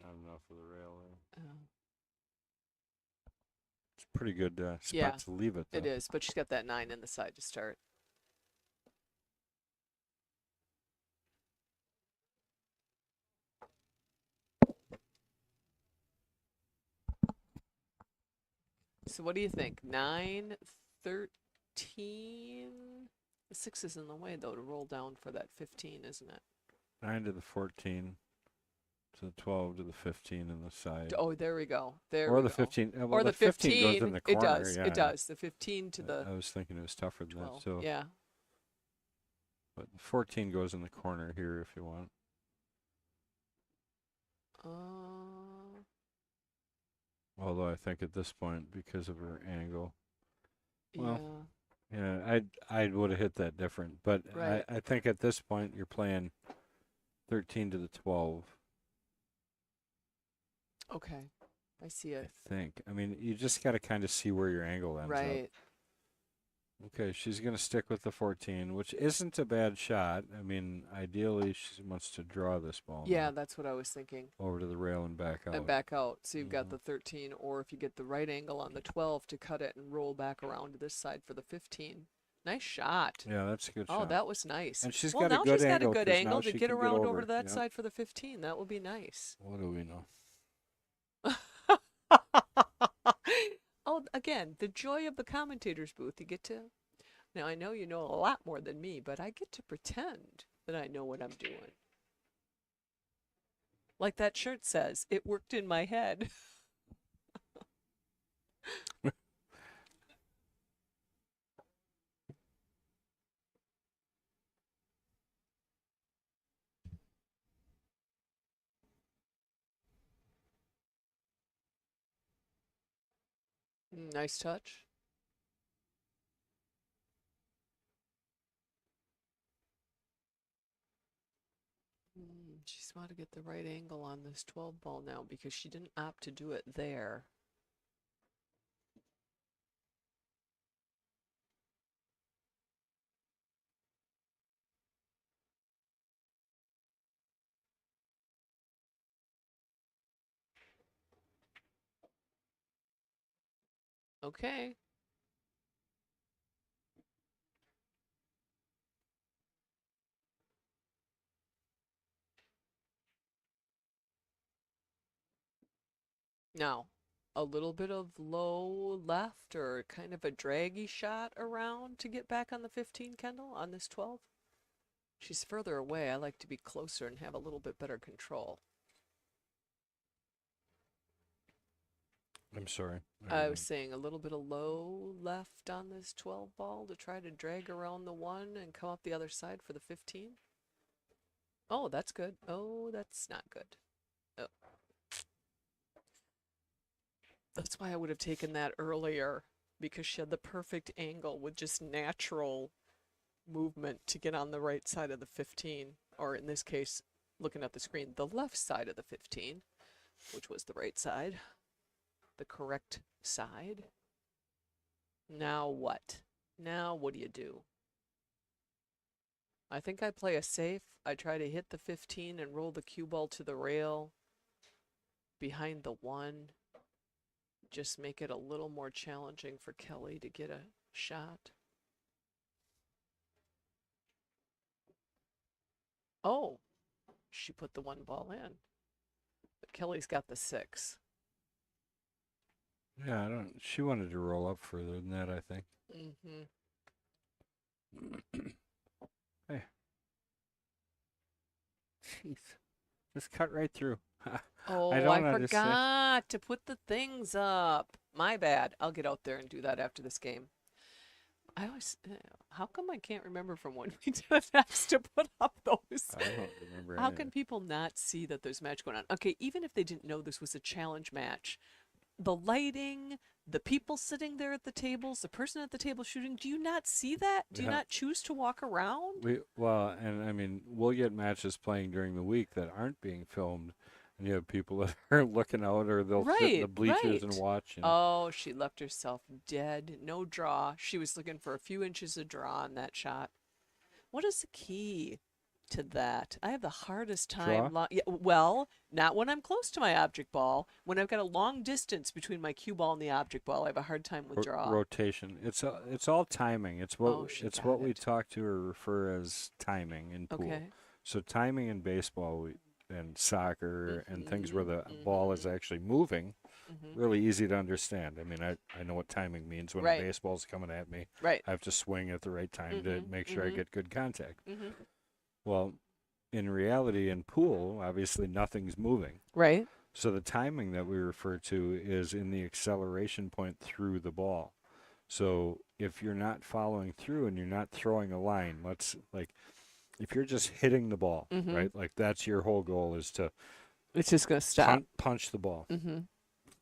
Not enough of the rail there. Oh. It's a pretty good spot Yeah, to leave it, though. It is, but she's got that 9 in the side to start. So what do you think? 9, 13? The 6 is in the way, though, to roll down for that 15, isn't it? 9 to the 14, to the 12, to the 15 in the side. Oh, there we go. There Or we the go. 15. Well, Or the 15 goes in the corner. It does. Yeah. It does. The 15 to the I was thinking it was tougher than 12. that. So, Yeah. but the 14 goes in the corner here if you want. Although I think at this point, because of her angle, well, yeah. I would have hit that different. But Right. I think at this point you're playing 13 to the 12. Okay. I see it. I think. I mean, you just got to kind of see where your angle ends up. Right. Okay, she's going to stick with the 14, which isn't a bad shot. I mean, ideally, she wants to draw this ball. Yeah, now that's what I was thinking. over to the rail and back out. And back out. So you've got Mhm. the 13, or if you get the right angle on the 12 to cut it and roll back around to this side for the 15. Nice shot. Yeah, that's a good Oh, shot. that was nice. And she's well, got a now good she's got angle, a good 'cause angle now to she get can get around over over. to that Yep. side for the 15. That would be nice. What do we know? Oh, again, the joy of the commentator's booth. You get to. Now, I know you know a lot more than me, but I get to pretend that I know what I'm doing. Like that shirt says, it worked in my head. Nice touch. She's want to get the right angle on this 12 ball now because she didn't opt to do it there. Okay. Now, a little bit of low left or kind of a draggy shot around to get back on the 15, Kendall, on this 12. She's further away. I like to be closer and have a little bit better control. I'm sorry. I was saying a little bit of low left on this 12 ball to try to drag around the 1 and come up the other side for the 15. Oh, that's good. Oh, that's not good. Oh. That's why I would have taken that earlier, because she had the perfect angle with just natural movement to get on the right side of the 15, or in this case, looking at the screen, the left side of the 15, which was the right side, the correct side. Now what? Now what do you do? I think I play a safe. I try to hit the 15 and roll the cue ball to the rail behind the 1. Just make it a little more challenging for Kelly to get a shot. Oh, she put the 1 ball in. But Kelly's got the 6. Yeah, I don't. She wanted to roll up further than that, I think. Mm-hmm. Hey. Jeez. Just cut right through. Oh, don't I understand. forgot to put the things up. My bad. I'll get out there and do that after this game. I always, how come I can't remember from when we did an X to put up those? I don't remember. How any can of people not see that there's a match going on? Okay, even if they didn't know this was a challenge match, the lighting, the people sitting there at the tables, the person at the table shooting, do you not see that? Do you Yeah. not choose to walk around? Well, and I mean, we'll get matches playing during the week that aren't being filmed, and you have people that are looking out, or they'll sit in the Right, bleachers and right. watch. And Oh, she left herself dead. No draw. She was looking for a few inches of draw on that shot. What is the key to that? I have the hardest time. Yeah, well, not when I'm close to my object ball. When I've got a long distance between my cue ball and the object ball, I have a hard time with draw. rotation. It's all timing. It's what Oh, she it's got what we it. talk to or refer as timing in pool. Okay. So timing in baseball and soccer and things where the Mhm, ball is actually moving, Mhm. really easy to understand. I mean, I know what timing means when Right. a baseball's coming at me. Right. I have to swing at the right time to Mhm, make sure I mhm. get good contact. Mhm. Well, in reality, in pool, obviously nothing's moving. Right. So the timing that we refer to is in the acceleration point through the ball. So if you're not following through and you're not throwing a line, if you're just hitting the ball, Mm-hmm. right? Like that's your whole goal is to It's just going to stop. punch the ball. Mm-hmm.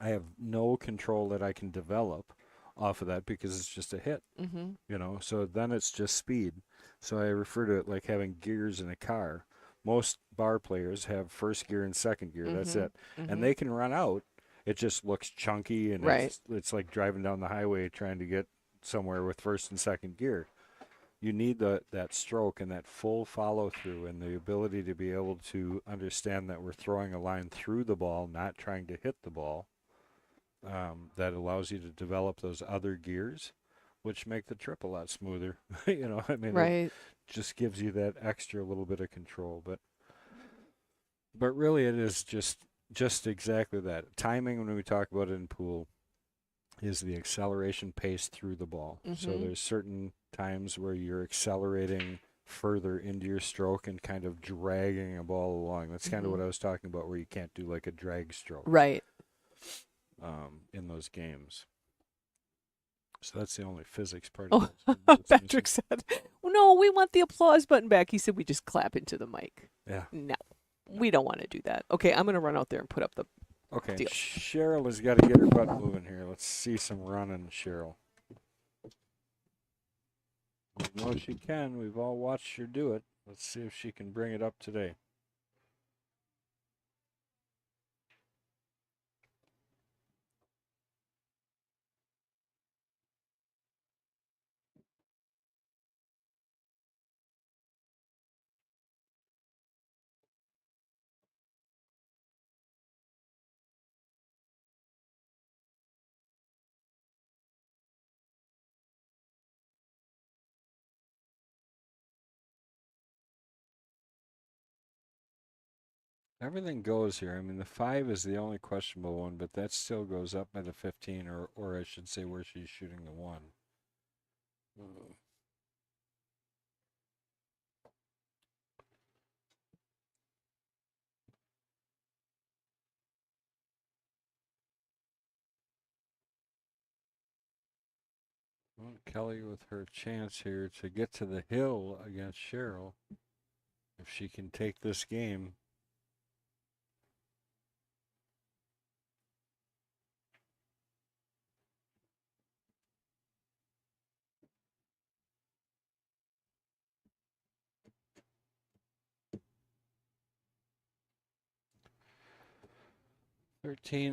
I have no control that I can develop off of that because it's just a hit, Mm-hmm. So then it's just speed. So I refer to it like having gears in a car. Most bar players have first gear and second gear. That's it. Mm-hmm. And they can run out. It just looks chunky and Right. it's like driving down the highway trying to get somewhere with first and second gear. You need that stroke and that full follow through and the ability to be able to understand that we're throwing a line through the ball, not trying to hit the ball. That allows you to develop those other gears, which make the trip a lot smoother. Right. It just gives you that extra little bit of control. But really, it is just exactly that. Timing, when we talk about it in pool, is the acceleration pace through the ball. So Mm-hmm. there's certain times where you're accelerating further into your stroke and kind of dragging a ball along. That's kind of what I was talking about, where you can't do like a drag stroke. Right. In those games. So that's the only physics part. Oh, of it. Patrick said, well, no, we want the applause button back. He said we just clap into the mic. Yeah. No, we don't want to do that. Okay, I'm going to run out there and put up the Okay. deal. Cheryl has got to get her butt moving here. Let's see some running, Cheryl. We know she can. We've all watched her do it. Let's see if she can bring it up today. Everything goes here. I mean, the 5 is the only questionable one, but that still goes up by the 15, or I should say where she's shooting the 1. Well, Kelly with her chance here to get to the hill against Cheryl. If she can take this game.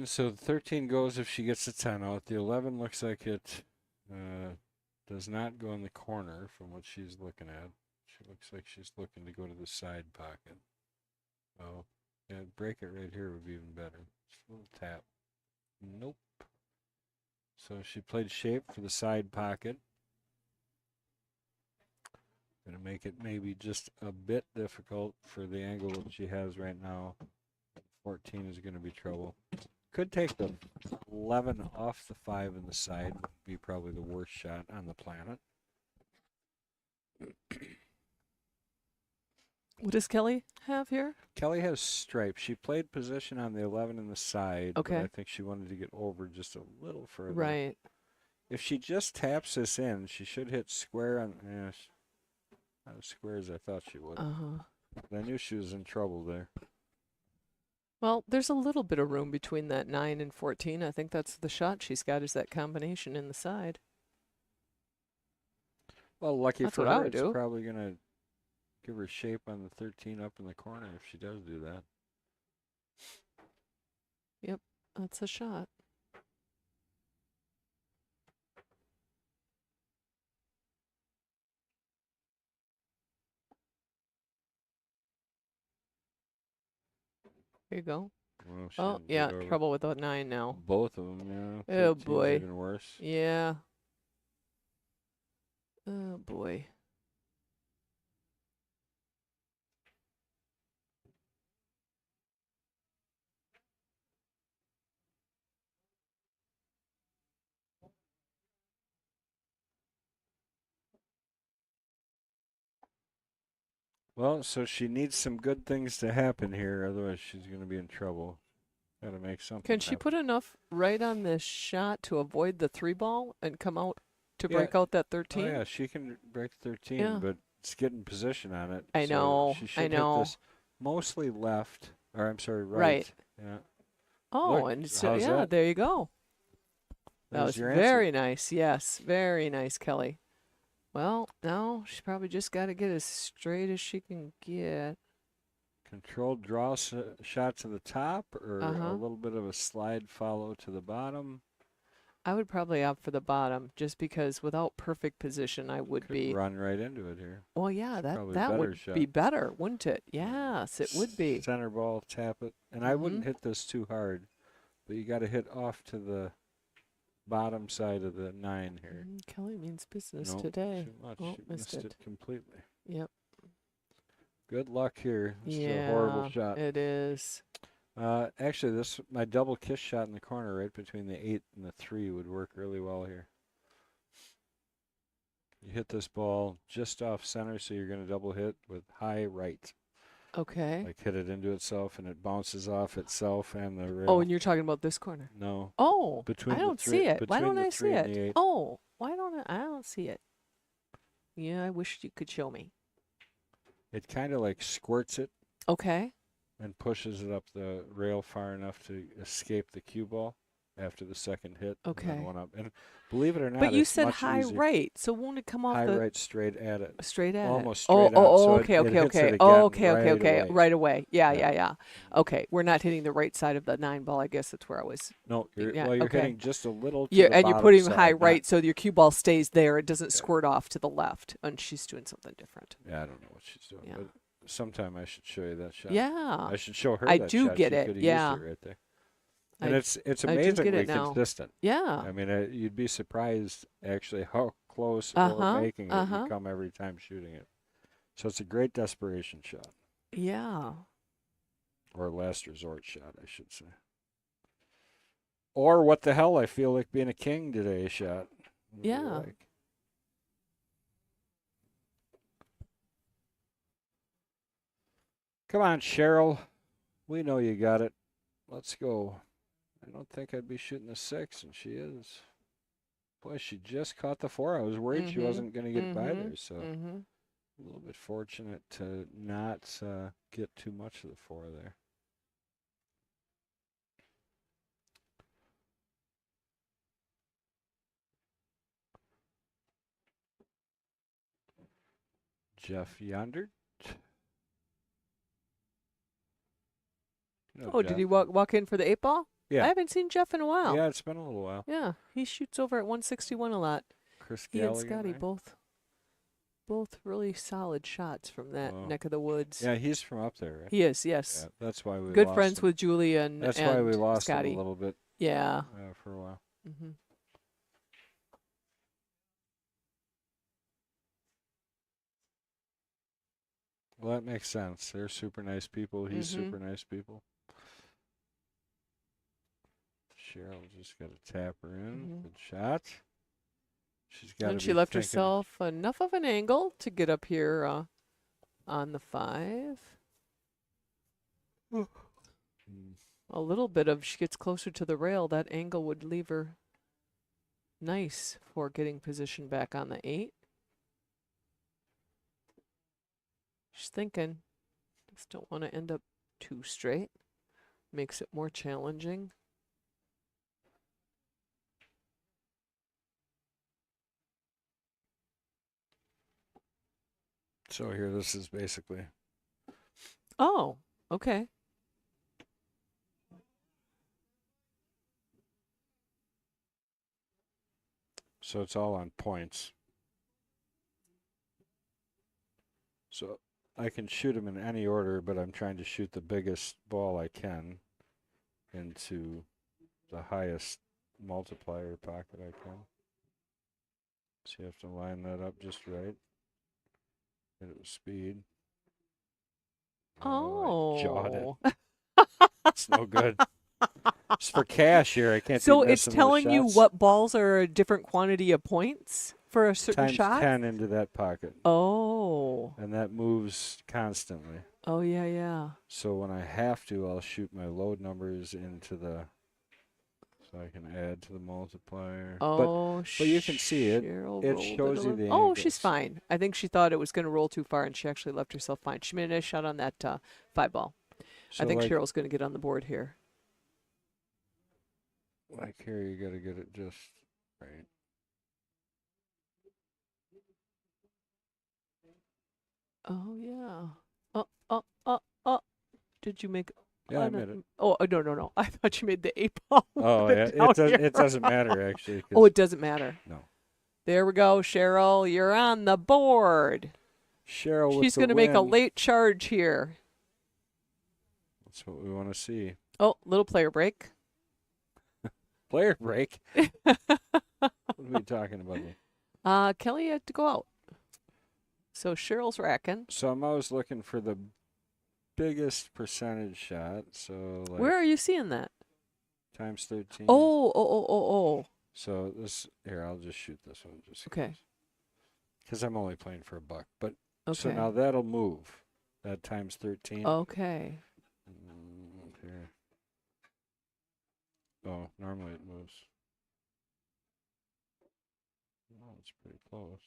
So 13 goes if she gets the 10 out. The 11 looks like it does not go in the corner from what she's looking at. She looks like she's looking to go to the side pocket. Oh, yeah, break it right here would be even better. Just a little tap. Nope. So she played shape for the side pocket. Going to make it maybe just a bit difficult for the angle that she has right now. 14 is going to be trouble. Could take the 11 off the 5 in the side. Would be probably the worst shot on the planet. What does Kelly have here? Kelly has stripes. She played position on the 11 in the side. Okay. But I think she wanted to get over just a little further. Right. If she just taps this in, she should hit square on. Yeah, not as square as I thought she would. But I knew she was in trouble there. Well, there's a little bit of room between that 9 and 14. I think that's the shot she's got, is that combination in the side. Well, lucky That's for what I her, would it's do. probably going to give her shape on the 13 up in the corner if she does do that. Yep, that's a shot. Here you go. Well, she Oh, didn't yeah, get over. trouble with the 9 now. Both of them, yeah. Oh, 13's boy. Even worse. Yeah. Oh, boy. Well, so she needs some good things to happen here, otherwise she's going to be in trouble. Got to make something Can she happen. put enough right on this shot to avoid the 3-ball and come out to Yeah. break out that Oh, 13? yeah, she can break 13, Yeah. but it's getting position on it. I so know, She I should know. hit this mostly left, or I'm sorry, right. Right. Yeah. Oh, Look, and so, how's yeah, that? there you go. That There's was your very answer. nice. Yes, very nice, Kelly. Well, now she's probably just got to get as straight as she can get. Controlled draw shot to the top, or a Uh-huh. little bit of a slide follow to the bottom. I would probably opt for the bottom just because without perfect position, I would Could be. run right into it here. Well, yeah, Probably that better would shot. be better, wouldn't it? Yes, it would be. Center ball, tap it. And I wouldn't hit this too hard, but you got to hit off to the bottom side of the 9 here. Kelly means business Nope, today. too much. Oh, She missed missed it. it completely. Yep. Good luck here. This is Yeah, a horrible shot. it is. Actually, my double kiss shot in the corner right between the 8 and the 3 would work really well here. You hit this ball just off center, so you're going to double hit with high right. Okay. Like hit it into itself, and it bounces off itself and the rail. Oh, and you're talking about this corner. No. Oh, Between I the don't three- see it. Why between don't the I see 3 and it? the 8. Oh, why don't I don't see it. Yeah, I wish you could show me. It kind of like squirts it Okay. and pushes it up the rail far enough to escape the cue ball after the second hit. And Okay. then one up. And believe it or not, But you it's said much high easier. right, so won't it come off High the right straight at it. straight at Almost it? straight on, oh, so okay, it okay, hits okay. it again Oh, okay, okay, right okay. away. Right away. Yeah, Yeah. yeah, yeah. Okay, we're not hitting the right side of the 9-ball. I guess that's where I was. No, you're Yeah, you're okay. hitting just a little to Yeah, the and you're bottom putting side, high not- right, so your cue ball stays there. It doesn't squirt off to the left, and she's doing something different. Yeah, I don't know what she's doing, Yeah. but sometime I should show you that shot. Yeah. I should show her I that do shot. get She it, coulda yeah. used it right there. And I- it's I do get amazingly it now. consistent. Yeah. I mean, you'd be surprised actually how close Uh-huh, or making it uh-huh. you come every time shooting it. So it's a great desperation shot, Yeah. or last resort shot, I should say. Or what the hell, I feel like being a king today shot. What do you Yeah. like? Come on, Cheryl. We know you got it. Let's go. I don't think I'd be shooting a 6, and she is. Boy, she just caught the 4. I was worried she Mhm, wasn't going to get by mhm, there, so Mm-hmm. a little bit fortunate to not get too much of the 4 there. Jeff Yondert. You know Oh, did Jeff. he walk in for the 8-ball? Yeah. I haven't seen Jeff in a while. Yeah, it's been a little while. Yeah, he shoots over at 161 a lot. Chris He Gallagher. and Scotty right? both really solid shots from that Wow. neck of the woods. Yeah, he's from up there, right? He is, yes. Yeah, that's why we Good lost friends him. with Julie and That's and why we lost Scotty. him a little bit Yeah. for a while. Mm-hmm. Well, that makes sense. They're super nice people. He's Mhm. super nice people. Cheryl just got to tap her in. Mhm. Good shot. She's got to And she left herself enough of an angle to get up here on the 5. A little bit of, she gets closer to the rail, that angle would leave her nice for getting position back on the 8. She's thinking, just don't want to end up too straight. Makes it more challenging. So here, this is basically. Oh, okay. So it's all on points. So I can shoot them in any order, but I'm trying to shoot the biggest ball I can into the highest multiplier pocket I can. So you have to line that up just right. Hit it with speed. I jawed it. Oh. It's no good. It's for cash here. I can't. So be it's missing those telling you shots. what balls are a different quantity of points for a certain times shot? 10 into that pocket. Oh. And that moves constantly. Oh, yeah, yeah. So when I have to, I'll shoot my load numbers into the, so I can add to the multiplier. Oh, but you can see it. Cheryl It rolled shows a you little- the Oh, she's angles. fine. I think she thought it was going to roll too far, and she actually left herself fine. She made a nice shot on that 5-ball. So I think like, Cheryl's going to get on the board here. like here, you got to get it just right. Oh, yeah. Did you make... Yeah, I made it. Oh, no. I thought you made the 8-ball. Oh, yeah. It doesn't matter, actually. 'cause- Oh, it doesn't matter. No. There we go, Cheryl. You're on the board. Cheryl with She's the going to make a win. late charge here. That's what we want to see. Oh, little player break. Player break. What are we talking about here? Kelly had to go out. So Cheryl's racking. So I'm always looking for the biggest percentage shot. So like Where are you seeing that? times 13. Oh. So this here, I'll just shoot this one just Okay. because I'm only playing for $1. But Okay. so now that'll move. That times 13. Okay. Here. Oh, normally it moves. Oh, it's pretty close.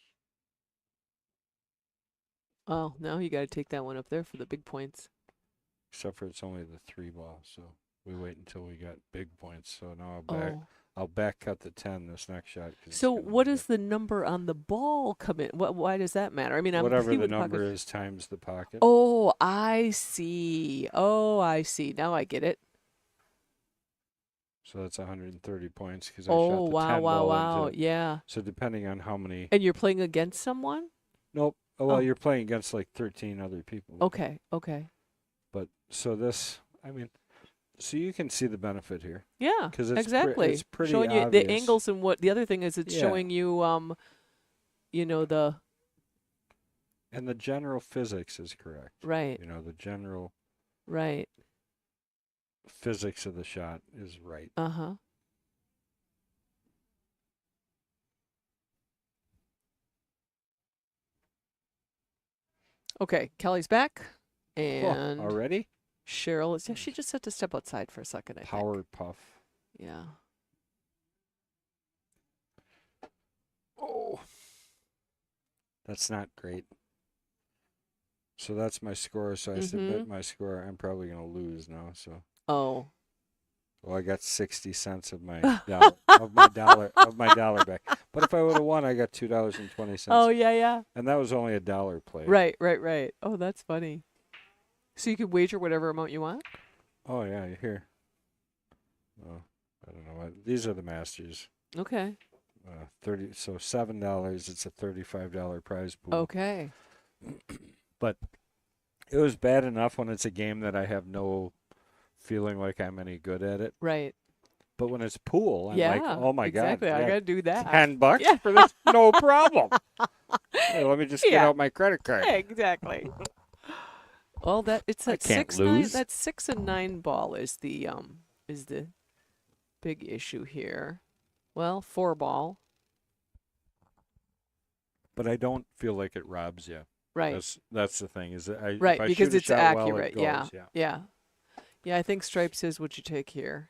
Oh, now you got to take that one up there for the big points. Except for it's only the 3-ball, so we wait until we got big points. So now Oh. I'll back cut the 10 this next shot. 'cause it's So gonna what be does the number on the ball come in? Why does that matter? I mean, I'm whatever he the would number pocket- is times the pocket. Oh, I see. Now I get it. So that's 130 points because I Oh, shot the 10 wow. ball into it. Yeah. So depending on how many. And you're playing against someone? Nope. Oh, well, Oh. you're playing against like 13 other people. Okay. But so this, I mean, so you can see the benefit here. Yeah, 'Cause it's exactly. it's pretty showing you the obvious. angles and what the other thing is it's Yeah. showing you the And the general physics is correct. right. You know, the general Right. physics of the shot is right. Uh-huh. Okay, Kelly's back and Already? Cheryl is she just had to step outside for a second, I think. Power puff. Yeah. Oh. That's not great. So that's my score. So I submit my score. I'm probably going to lose now. So, Oh. well, I got 60 cents of my dollar of my dollar back. But if I would have won, I got $2.20. Oh, yeah. And that was only $1 play. Right. Oh, that's funny. So you could wager whatever amount you want? Oh yeah, here. Oh, I don't know. These are the masters. Okay. 30. So $7. It's a $35 prize pool. Okay. But it was bad enough when it's a game that I have no feeling like I'm any good at it. Right. But when it's pool, I'm yeah. like, oh my exactly. God. I yeah, got to do that. $10 Yeah. for this? No problem. Hey, let me just get Yeah. out my credit card. Exactly. Well, it's I that can't 6-9. lose. That 6 and 9 ball is the big issue here. Well, 4 ball. But I don't feel like it robs you. Right. That's the thing. Is that if Right, I because shoot a it's shot well, it accurate. goes, Yeah. Yeah, I think stripes is what you take here.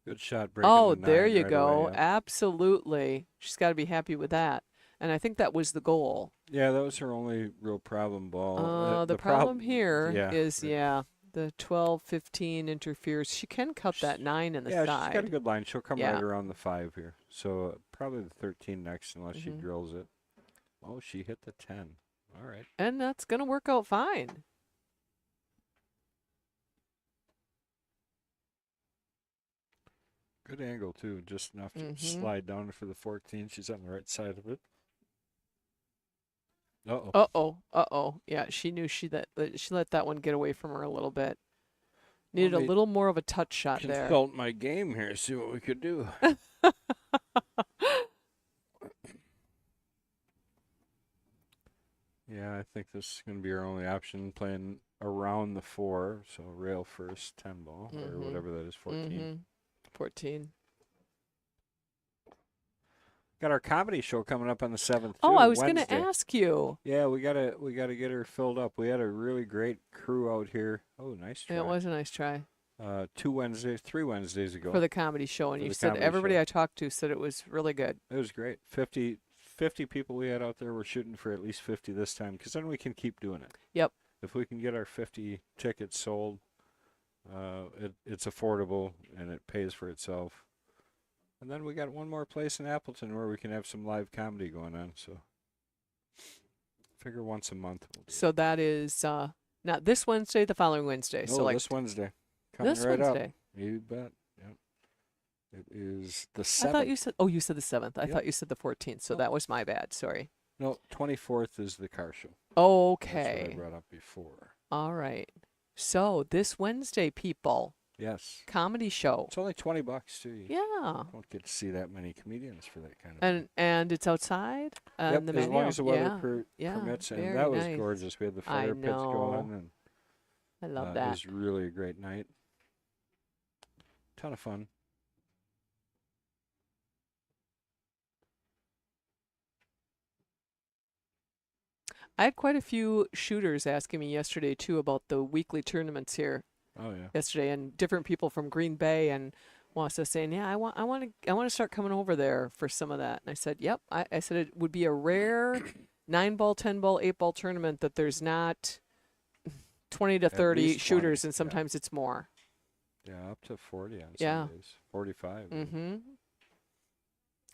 Good shot breaking. Oh, the there 9 you right go. away, yeah. Absolutely. She's got to be happy with that. And I think that was the goal. Yeah, that was her only real problem ball. The problem here is yeah. the 12-15 interferes. She can cut that 9 in the Yeah, side. she's got a good line. She'll come Yeah. right around the 5 here. So probably the 13 next unless she Mhm. drills it. Oh, she hit the 10. All right. And that's going to work out fine. Good angle, too. Just enough to Mhm. slide down for the 14. She's on the right side of it. Uh-oh. Uh-oh. Yeah, she knew she let that one get away from her a little bit. Needed a me little more of a touch shot there. Consult my game here, see what we could do. Yeah, I think this is going to be our only option, playing around the 4. So rail first, 10 ball, or whatever that is, 14. 14. Got our comedy show coming up on the 7th. Oh, too, I was going to Wednesday. ask you. Yeah, we gotta get her filled up. We had a really great crew out here. Oh, nice try. It was a nice try 3 Wednesdays ago. for the comedy show, and For you the said comedy everybody show. I talked to said it was really good. It was great. 50 people we had out there. We're shooting for at least 50 this time, because then we can keep doing it. Yep. If we can get our 50 tickets sold, it's affordable and it pays for itself. And then we got one more place in Appleton where we can have some live comedy going on. So figure once a month. We'll do So that is not this Wednesday, the following Wednesday. it. So like this Wednesday. Coming this right Wednesday. up. You bet. Yep. It is the I 7th. thought you said. Oh, you said the 7th. I Yep. thought you said the 14th. So Oh. that was my bad. Sorry. No, 24th is the car show. That's Okay. what I brought up before. All right. So this Wednesday, people, Yes. comedy show. It's only $20 too. You Yeah. don't get to see that many comedians for that kind of thing. And it's outside. Yep, The as long menu. as the weather Yeah. Yeah, permits. And very that was nice. gorgeous. We had the I fire pits know. going, and I love it that. was really a great night. Ton of fun. I had quite a few shooters asking me yesterday too about the weekly tournaments here Oh yeah. yesterday, and different people from Green Bay and Wausau saying, "Yeah, I want to start coming over there for some of that." And I said, "Yep." I said it would be a rare 9-ball, 10-ball, 8-ball tournament that there's not 20 to At 30 least 20, shooters, and yeah. sometimes it's more. Yeah, up to 40 on Yeah. some days. 45. Mm-hmm.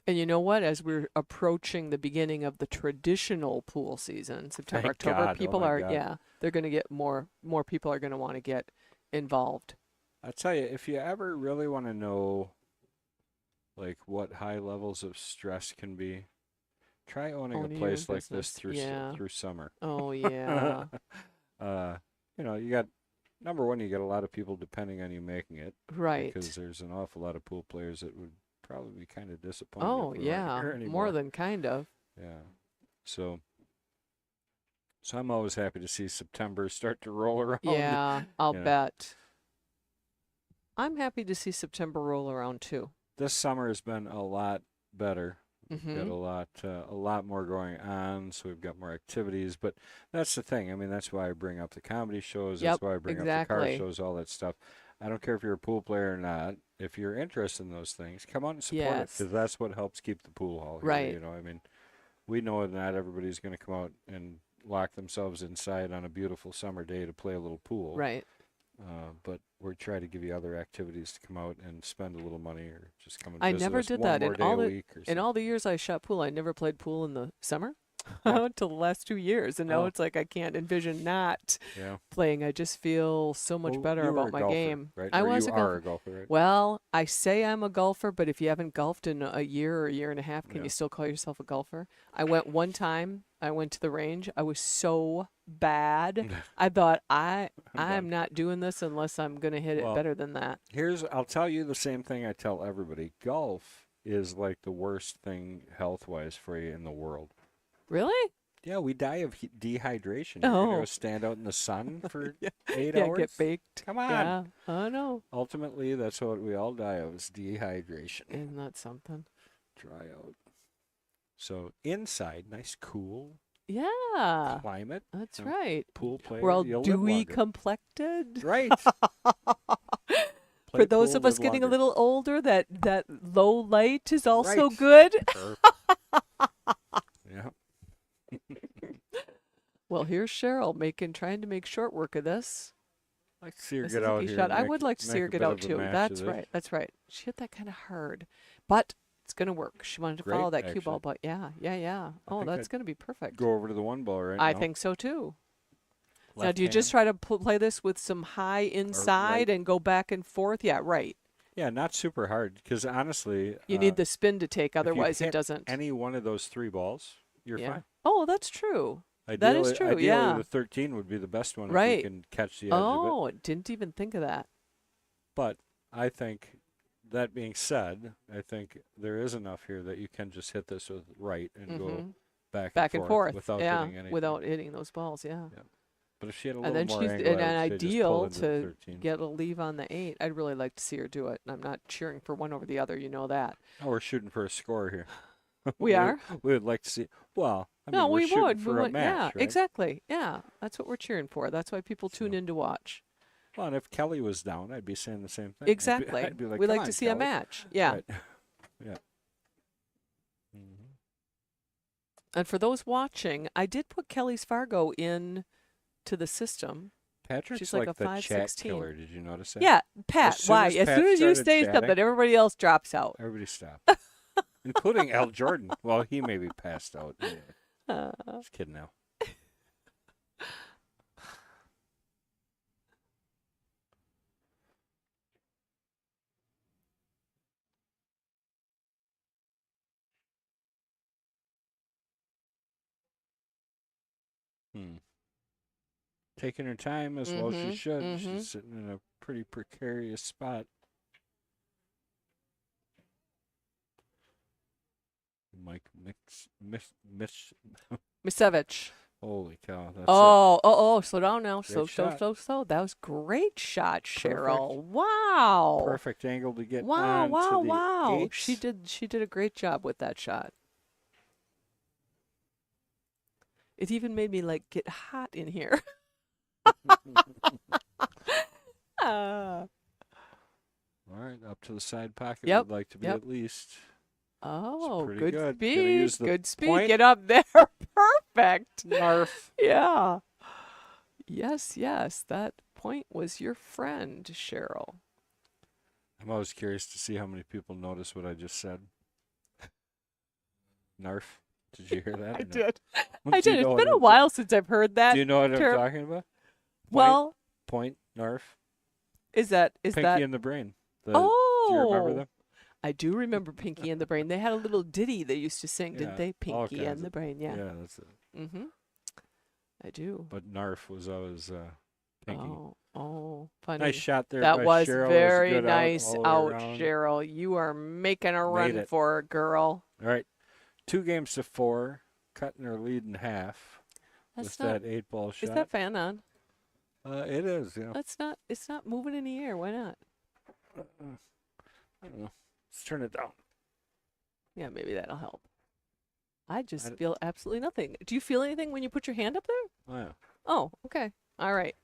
And you know what? As we're approaching the beginning of the traditional pool season, September, Thank October, God. Oh people my are God. they're going to get more people are going to want to get involved. I'll tell you, if you ever really want to know like what high levels of stress can be, try owning Owning a your own place like this business. Yeah. through summer. Oh yeah. You got number one, you got a lot of people depending on you making it, Right. because there's an awful lot of pool players that would probably be kind of disappointed. Oh if we weren't yeah. here anymore. More than kind of. Yeah. So I'm always happy to see September start to roll around. Yeah, I'll you know. bet. I'm happy to see September roll around too. This summer has been a lot better. We've got Mm-hmm. a lot more going on, so we've got more activities. But that's the thing. I mean, that's why I bring up the comedy shows. Yep, That's why I bring up the car exactly. shows, all that stuff. I don't care if you're a pool player or not. If you're interested in those things, come out and support it, Yes. because that's what helps keep the pool hall here. Right. You know, I mean, we know not everybody's going to come out and lock themselves inside on a beautiful summer day to play a little pool. Right. But we're trying to give you other activities to come out and spend a little money, or just come and I visit never us did one that more in day all a the week or in something. all the years I shot pool. I never played pool in the summer Yeah. until the last 2 years, and now Oh. it's like I can't envision not Yeah. playing. I just feel so much Well, better you were about a my golfer, game. right? I Or was you a are golfer. a golfer, right? Well, I say I'm a golfer, but if you haven't golfed in a year or a year and a half, can Yeah. you still call yourself a golfer? I went one time. I went to the range. I was so bad. I thought I'm not doing this unless I'm going to hit it Well, better than that. I'll tell you the same thing I tell everybody. Golf is like the worst thing health-wise for you in the world. Really? Yeah, we die of dehydration. You're going Oh. to go stand out in the sun for 8 Yeah, hours? get baked. Come on. Yeah, I know. Ultimately, that's what we all die of, is dehydration. Isn't that something? Dry out. So inside, nice cool Yeah, climate. that's you know, right. Pool player. We're all you'll live dewy longer. complected. Right. For those of us getting a little older, that low light is also Right. good. Yeah. Well, here's Cheryl trying to make short work of this. I'd like to see her This get is a out key here. shot. and I make- would like to see make her a get bit out of a too. match of That's this. right. That's right. She hit that kind of hard, but it's gonna work. She wanted to Great, follow that cue actually. ball, but yeah. Oh, think that's I'd gonna be perfect. Go over to the one ball right I now. think so too. Now, Left do you just hand. try to play this with some high inside right. and go back and forth? Yeah, right. Yeah, not super hard, because honestly, You need the spin to take, if you otherwise it hit doesn't. any one of those 3 balls, you're Yeah. fine. Oh, that's true. Ideally, That is true, Ideally, yeah. the 13 would be the best one if Right. we can catch the edge of it. Oh, didn't even think of that. But I think, that being said, I think there is enough here that you can just hit this with right and go Mhm. back and forth. without yeah, hitting anything. without hitting those balls. Yeah. But if she had a And little then more she's angle, an I would say just pull ideal into the to 13. get a leave on the 8. I'd really like to see her do it. And I'm not cheering for one over the other. You know that. Oh, we're shooting for a score here. We are? We would like to see. Well, I No, mean, we're we shooting would. for We a would. match, Yeah, right? exactly. Yeah, that's what we're cheering for. That's why people tune in to watch. Well, and if Kelly was down, I'd be saying the same thing. Exactly. I'd be like, We come like on, to see Kelly. a match. Yeah. Right. Yeah. Mm-hmm. And for those watching, I did put Kelly's Fargo in to the system. Patrick's She's like like a the chat 5'16". killer. Did you notice that? Yeah, Pat. As soon Why? as As Pat soon as you started say chatting- something, everybody else drops out. Everybody stopped, including Al Jordan. Well, he may be passed out. Anyway. Just kidding now. Taking her time as well as she should. She's sitting in a pretty precarious spot. Mike Misevich. Holy cow! That's it. Oh, slow down now. Great shot. Slow. That was great shot, Cheryl. Wow. Perfect angle to get Wow, on wow, to the wow. eights. She did a great job with that shot. It even made me like get hot in here. All right, up to the side pocket. Yep, Would like to be yep. at least. Oh, pretty good good. Gonna speed. use the Good speed. point. Get up there. Perfect. Narf. Yeah. Yes. That point was your friend, Cheryl. I'm always curious to see how many people notice what I just said. Narf. Did you hear that? I or no? did. Do I you did. know It's what been a it- while since I've heard that. Do you know what I'm term. talking about? Well, Point, Narf. is that Pinky in the Brain. Do you remember them? I do remember Pinky and the Brain. They had a little ditty they used to sing, Yeah, didn't they? all Pinky kinds and the of- Brain, yeah. Yeah, that's it. Mm-hmm. I do. But Narf was always Pinky. Oh, funny. Nice shot there That by was Cheryl. very Good nice all the out, way around. Cheryl. You are making a run it. for her, girl. All right. 2-4, cutting her lead in half That's with not. that 8-ball shot. Is that fan on? It is, yeah. That's not. It's not moving in the air. Why not? I don't know. Let's turn it down. Yeah, maybe that'll help. I just feel absolutely nothing. Do you feel anything when you put your hand up there? Oh, yeah. Oh, okay. All right.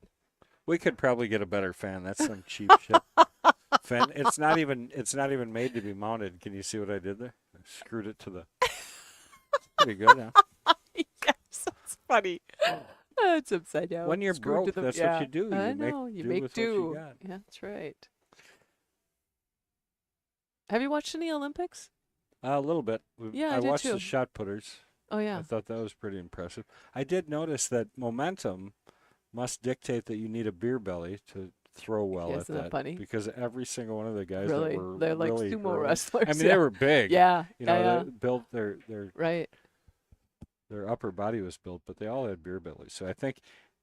We could probably get a better fan. That's some cheap shit. Fan. It's not even made to be mounted. Can you see what I did there? I screwed it to the. Pretty good, huh? Yes, that's funny. It's upside down. When you're Screwed to broke, that's what you do. I You make know. You do make with what do. you got. Yeah, that's right. Have you watched any Olympics? A little bit. Yeah, I I did watched too. the shot putters. Oh yeah. I thought that was pretty impressive. I did notice that momentum must dictate that you need a beer belly to throw well Yeah, at isn't that funny? because every single one of the guys Really? that were They're like really sumo hurling- wrestlers. I mean, yeah. they were big. Yeah. You know, yeah. they built their Right. upper body was built, but they all had beer bellies. So I think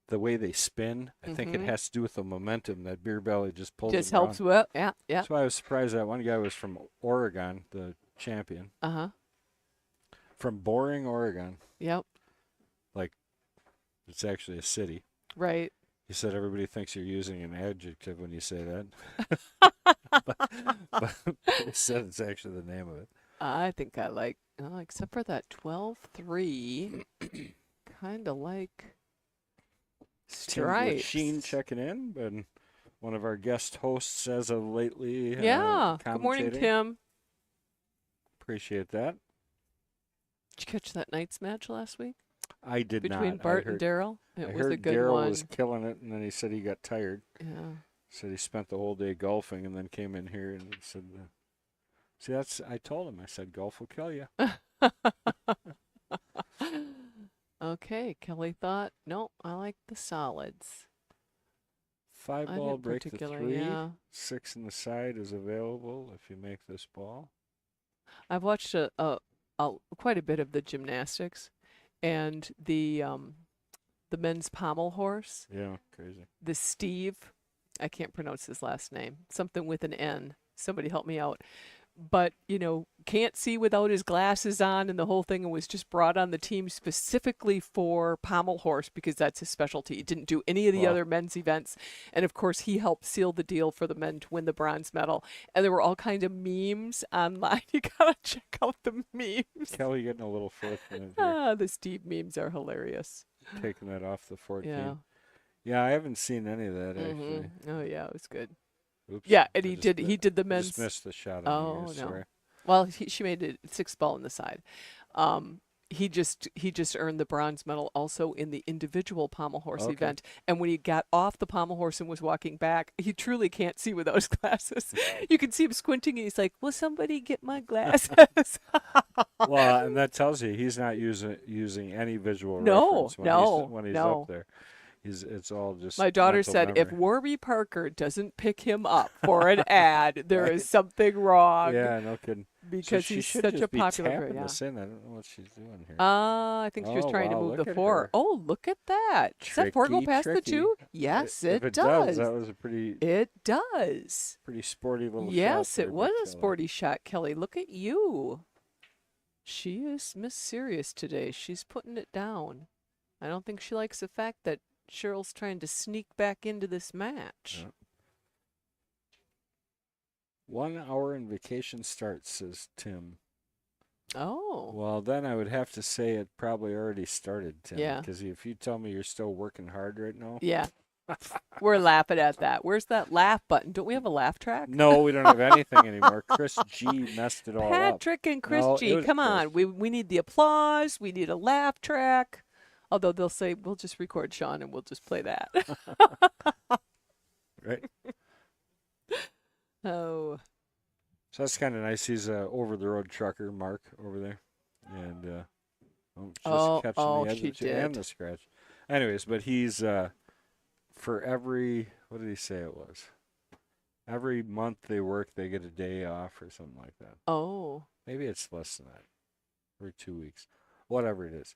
the way they spin, I think it Mhm. has to do with the momentum. That beer belly just pulls Just them helps around. with. Yeah. Yeah. That's why I was surprised that one guy was from Oregon, the champion, Uh-huh. from Boring, Oregon. Yep. Like, it's actually a city. Right. He said everybody thinks you're using an adjective when you say that. but he said it's actually the name of it. I think I like, except for that 12-3, kind of like Tim stripes. Sheen checking in, but one of our guest hosts as of lately. Yeah. Good morning, commentating. Tim. Appreciate that. Did you catch that Knights match last week I did between not. Barth I heard, and Daryl? It I was a heard good Daryl one. was killing it, and then he said he got tired. Yeah. Said he spent the whole day golfing, and then came in here and said, "See, that's." I told him. I said, "Golf will kill you." Okay. Kelly thought, no, I like the solids. I 5-ball didn't break the particularly, 3. yeah. 6 in the side is available if you make this ball. I've watched quite a bit of the gymnastics, and the men's pommel horse, Yeah, crazy. the Steve, I can't pronounce his last name, something with an N. Somebody help me out. but can't see without his glasses on and the whole thing, and was just brought on the team specifically for pommel horse because that's his specialty. He didn't do any of the Wow. other men's events, and of course he helped seal the deal for the men to win the bronze medal. And there were all kinds of memes online. You gotta check out the memes. Kelly getting a little fortunate here, The Steve memes are hilarious. taking that off the 14. Yeah. Yeah, I haven't seen any of that actually. Oh yeah, it was good. Oops. Yeah, and I he just did. mi- He did the I men's. just missed the shot on Oh, you. no. Sorry. Well, she made it 6 ball in the side. He just earned the bronze medal also in the individual pommel horse Okay. event. And when he got off the pommel horse and was walking back, he truly can't see with those glasses. You can see him squinting, and he's like, "Will somebody get my glasses?" Well, and that tells you he's not using any visual No, reference when he's no. up there. It's all just My daughter mental said, "If memory. Warby Parker doesn't pick him up for an ad, there Right. is something wrong." Yeah, no kidding. Because she he's should such just a be popular tapping yeah. this in. I don't know what she's doing here. I think she was Oh, trying to wow, move look the at 4. her. Oh, look at that. Does that 4 go Tricky, past the tricky. 2? Yes, If it does. does. That was a pretty It does. sporty little shot. Yes, there it by was a Kelly. sporty shot, Kelly. Look at you. She is Miss Serious today. She's putting it down. I don't think she likes the fact that Cheryl's trying to sneak back into this match. Yeah. 1 hour and vacation starts, says Tim. Oh. Well, then I would have to say it probably already started, Tim. Yeah. Because if you tell me you're still working hard right now. Yeah. We're laughing at that. Where's that laugh button? Don't we have a laugh track? No, we don't have anything anymore. Chris G messed it all up. Patrick and Chris No, G, it was come on. Chris. We need the applause. We need a laugh track. Although they'll say, we'll just record Sean and we'll just play that. Right? Oh. So that's kind of nice. He's a over-the-road trucker, Mark, over there. And just catching oh, the edge she of it, and did. the scratch. Anyways, but he's, for every, what did he say it was? Every month they work, they get a day off or something like that. Oh. Maybe it's less than that. Every 2 weeks. Whatever it is.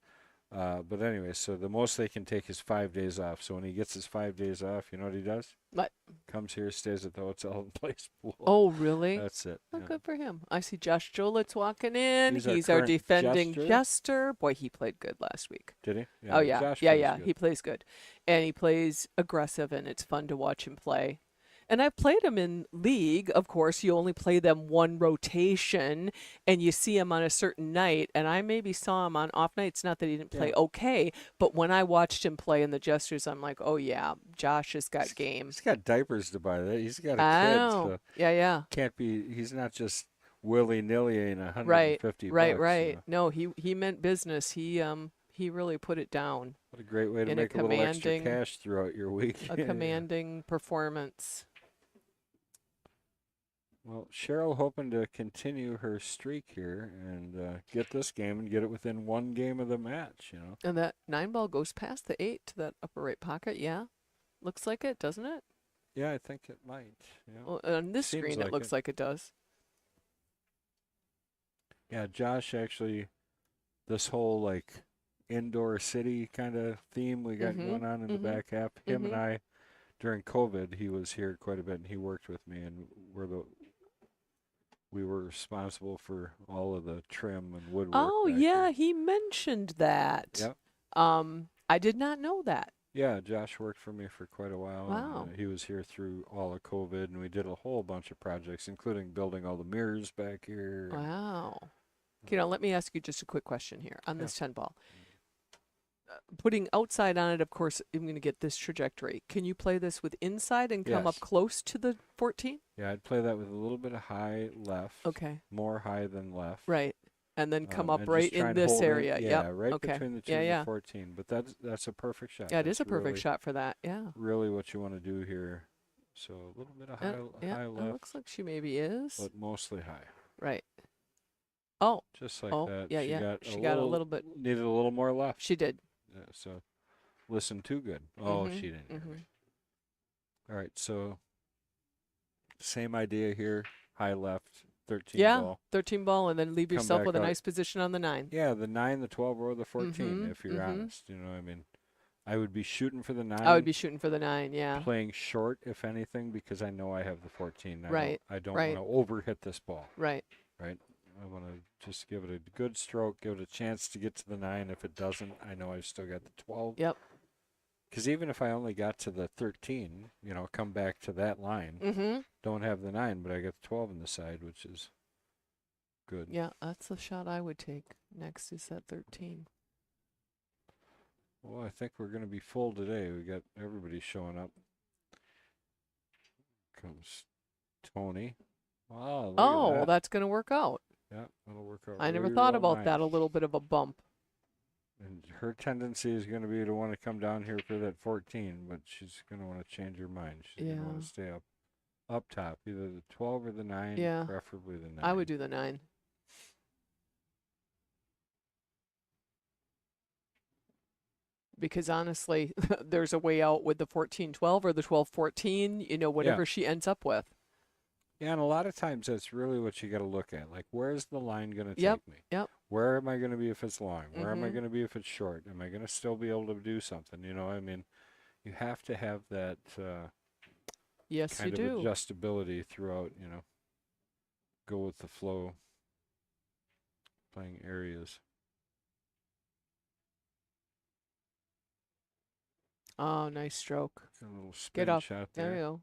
But anyway, so the most they can take is 5 days off. So when he gets his 5 days off, you know what he does? What? Comes here, stays at the hotel, and plays pool. Oh, really? That's it. Oh, yeah. good for him. I see Josh Jolitz walking in. He's He's our our current defending Jester. Jester. Boy, he played good last week. Did he? Oh, yeah. Josh yeah, plays yeah. good. He plays good. And he plays aggressive, and it's fun to watch him play. And I've played him in league. Of course, you only play them one rotation, and you see him on a certain night. And I maybe saw him on off nights. Not that he didn't play okay, but when I watched him play in the Jesters, I'm like, oh, yeah, Josh has got game. He's got diapers to buy. He's got a I kid. know. So Yeah. can't be. He's not just willy-nilly in Right. 150 Right. bucks. So No, he meant business. He really put it down. what a great way to In a make a little extra commanding- cash throughout your week. A commanding performance. Well, Cheryl hoping to continue her streak here and get this game and get it within one game of the match, you know. And that 9 ball goes past the 8 to that upper right pocket. Yeah. Looks like it, doesn't it? Yeah, I think it might. Yeah, Well, on this Seems screen, like it looks it. like it does. yeah, Josh actually, this whole like indoor city kind of theme we got Mhm, going on in the mhm, back half. Him mhm. and I, during COVID, he was here quite a bit and he worked with me and we were responsible for all of the trim and woodwork. Oh, back yeah. here. He mentioned that. Yep. I did not know that. Yeah, Josh worked for me for quite a while. Wow. And, he was here through all of COVID, and we did a whole bunch of projects, including building all the mirrors back here. Wow. Okay, now let me ask you just a quick question here on Yeah. this 10 ball. Putting outside on it, of course, I'm going to get this trajectory. Can you play this with inside and come up Yes. close to the 14? Yeah, I'd play that with a little bit of high left. Okay. More high than left. Right. And then come up and right just try in and this hold it, area. Yeah, Yep. right Okay. between the 2 Yeah, and yeah. the 14. But that's a perfect shot. Yeah, it is That's a perfect really, shot for that. Yeah. Really what you want to do here. So a little bit of high, Yeah, high it left, looks like she maybe is. but mostly high. Right. Oh, Just like Oh, that. yeah, she yeah. Got She got a little bit- Needed a little more left. she did. Yeah, so listen too good. Oh, Mhm, she didn't hear mhm. me. All right, so same idea here. High left, 13 Yeah, ball. 13 ball, and then leave Come yourself back with a out. nice position on the 9. Yeah, the 9, the 12, or the 14, Mhm, if you're mhm. honest. You know, I mean, I would be shooting for the 9. I would be shooting for the 9. Yeah. Playing short, if anything, because I know I have the 14. Right, I don't right. want to overhit this ball. Right. Right. I want to just give it a good stroke, give it a chance to get to the 9. If it doesn't, I know I've still got the 12. Yep. Because even if I only got to the 13, come back to that line, Mm-hmm. don't have the 9, but I got the 12 on the side, which is good. Yeah, that's the shot I would take. Next is that 13. Well, I think we're going to be full today. We got everybody showing up. Comes Tony. Wow. Look Oh, at that. that's going to work out. Yeah, that'll work out. I never really thought well. about that. A little bit of a bump. And her tendency is going to be to want to come down here for that 14, but she's going to want to change her mind. She's going to want Yeah. to stay up top, either the 12 or the 9, Yeah. preferably the 9. I would do the 9. Because honestly, there's a way out with the 14-12 or the 12-14, whatever she ends up with. Yeah, and a lot of times that's really what you got to look at. Like, where's the line going to Yep, take me? yep. Where am I going to be if it's long? Where am I Mhm. going to be if it's short? Am I going to still be able to do something? I mean, you have to have that Yes, kind you of do. adjustability throughout, go with the flow, playing areas. Oh, nice stroke. A little Get spin up. shot There there. you go.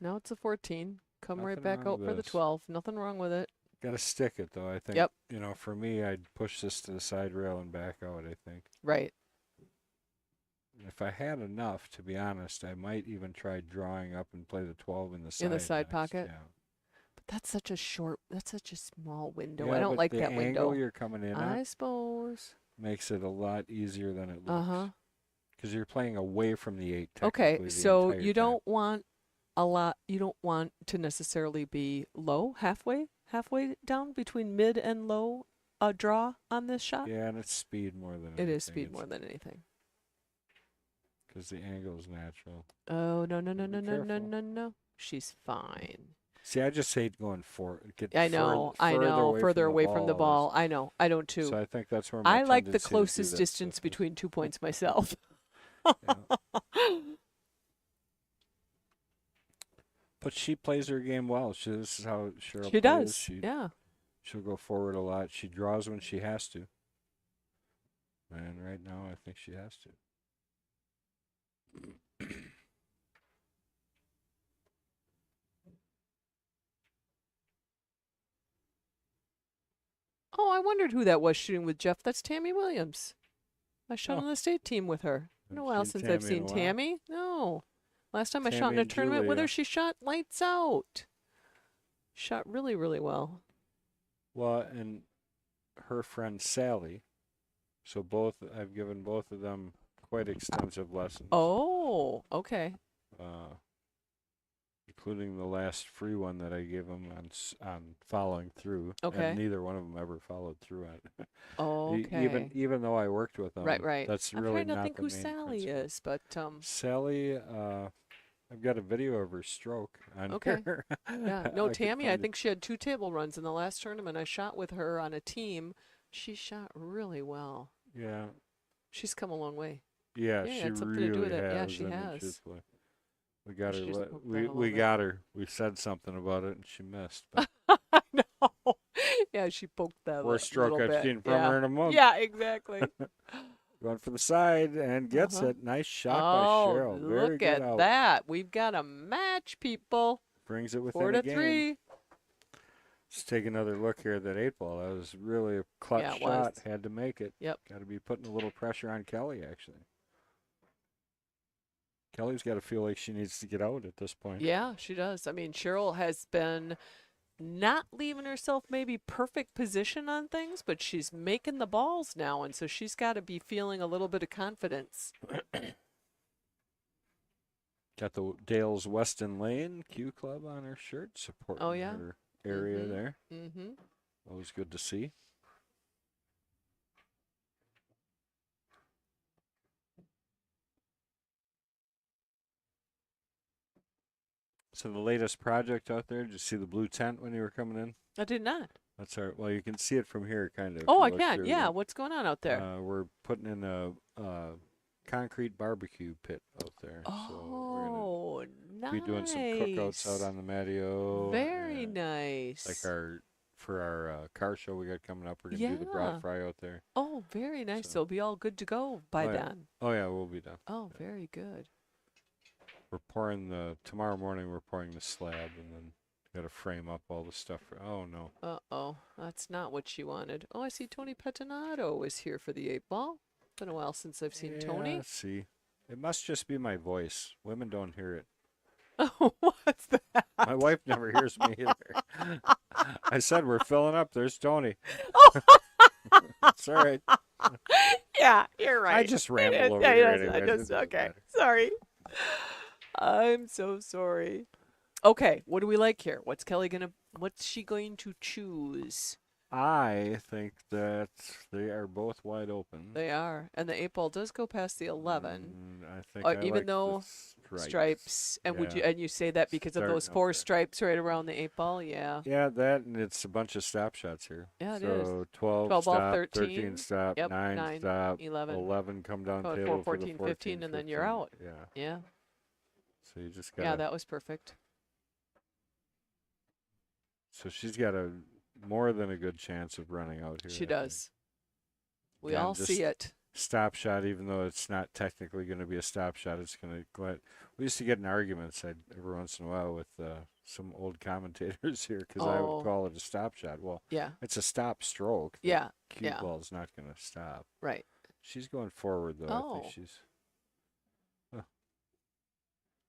Now it's a 14. Come right Nothing back wrong out with for the this. 12. Nothing wrong with it. Got to stick it, though, I think. Yep. For me, I'd push this to the side rail and back out, I think. Right. If I had enough, to be honest, I might even try drawing up and play the 12 in the side. In the side next. pocket? Yeah. But that's such a small window. Yeah, I don't but like the that angle window. you're coming in I at suppose. makes it a lot easier than it looks. Uh-huh. Because you're playing away from the 8, Okay, technically, the so entire you time. don't want you don't want to necessarily be low, halfway down between mid and low draw on this shot? Yeah, and it's speed more than It anything. is speed more than anything. Because the angle is natural. Oh, no. Be careful. No. She's fine. See, I just hate going for it. I know. Further away from the ball. I know. I don't too. So I think that's where my I like the tendency to do closest that distance stuff is. between 2 points myself. Yeah. But she plays her game well. This is how Cheryl She plays. does. Yeah. She'll go forward a lot. She draws when she has to. And right now, I think she has to. Oh, I wondered who that was shooting with Jeff. That's Tammy Williams. I shot Oh. on the state team with her. Been a Haven't while seen since I've Tammy in seen a while. Tammy. No. Last time I shot Tammy in a and tournament with Julia. her, she shot lights out. Shot really, really well. Well, and her friend Sally. So I've given both of them quite extensive lessons. Oh, okay. Including the last free one that I gave them on following through. Okay. And neither one of them ever followed through on it. Okay. Even though I worked with them. Right. That's I'm really trying to not think the who main Sally principle. is, but Sally, I've got a video of her stroke on Okay. here. yeah. No, could Tammy, I find it. think she had 2 table runs in the last tournament I shot with her on a team. She shot really well. Yeah. She's come a long way. Yeah, Yeah, she it's something really to do with it. Yeah, has. she I mean, has. truthfully. We got her. She just poked that a We little bit. got her. We said something about it, and she missed. But I know. Yeah, she poked that worst stroke little I've bit. seen from yeah. her in a month. Yeah, exactly. Going for the side and gets Uh-huh. it. Nice shot Oh, by Cheryl. Very look good at out. that. We've got a match, people. Brings it within 4 a to game. 3. Let's take another look here at that 8-ball. That was really a clutch Yeah, it shot. was. Had to make it. Yep. Got to be putting a little pressure on Kelly, actually. Kelly's got to feel like she needs to get out at this point. Yeah, she does. I mean, Cheryl has been not leaving herself maybe perfect position on things, but she's making the balls now, and so she's got to be feeling a little bit of confidence. Got the Dale's Weston Lane Q Club on her shirt, supporting Oh, yeah? her area Mhm. there. Mm-hmm. Always good to see. So the latest project out there, did you see the blue tent when you were coming in? I did not. That's our. Well, you can see it from here, kind of. if Oh, you I look can. through Yeah. the- What's going on out there? We're putting in a concrete barbecue pit out there. So we're gonna Oh, nice. be doing some cookouts out on the patio. Very and nice. Like our car show we got coming up. We're gonna do the Yeah. brat fry out there. Oh, very nice. So- So it'll be all good to go by Oh, yeah. then. Oh yeah, we'll be done. Oh, very good. We're pouring tomorrow morning. We're pouring the slab, and then got to frame up all the stuff. Oh no. Uh-oh. That's not what she wanted. Oh, I see Tony Pettinato is here for the 8-ball. Been a while since I've seen Tony. Yeah, see, it must just be my voice. Women don't hear it. Oh, what's that? My wife never hears me either. I said we're filling up. There's Tony. It's all right. Yeah, you're right. I just ramble over Yeah, here yes, I anyways. It just, doesn't okay. matter. Sorry. I'm so sorry. Okay, what do we like here? What's she going to choose? I think that they are both wide open. They are. And the 8-ball does go past the 11. I think I even like the though stripes. And Yeah. you say that because of those Starting up 4 there. stripes right around the 8-ball? Yeah. Yeah, that and it's a bunch of stop shots here. Yeah, it so is. 12 12 ball, stop, 13, stop, yep, 9 9, stop, 11, 11 come down go to table 4, for the 14, 15, and then you're 15. out. Yeah. Yeah. So you just got Yeah, that was perfect. So she's got a more than a good chance of running out here. She I think. does. We Yeah, all just see it. Stop shot, even though it's not technically going to be a stop shot, it's going to go ahead. We used to get in arguments every once in a while with some old commentators here because I Oh. would call it a stop shot. Well, Yeah. it's a stop stroke. The Yeah. cue Yeah. ball's not going to stop. Right. She's going forward, though. I Oh. think she's.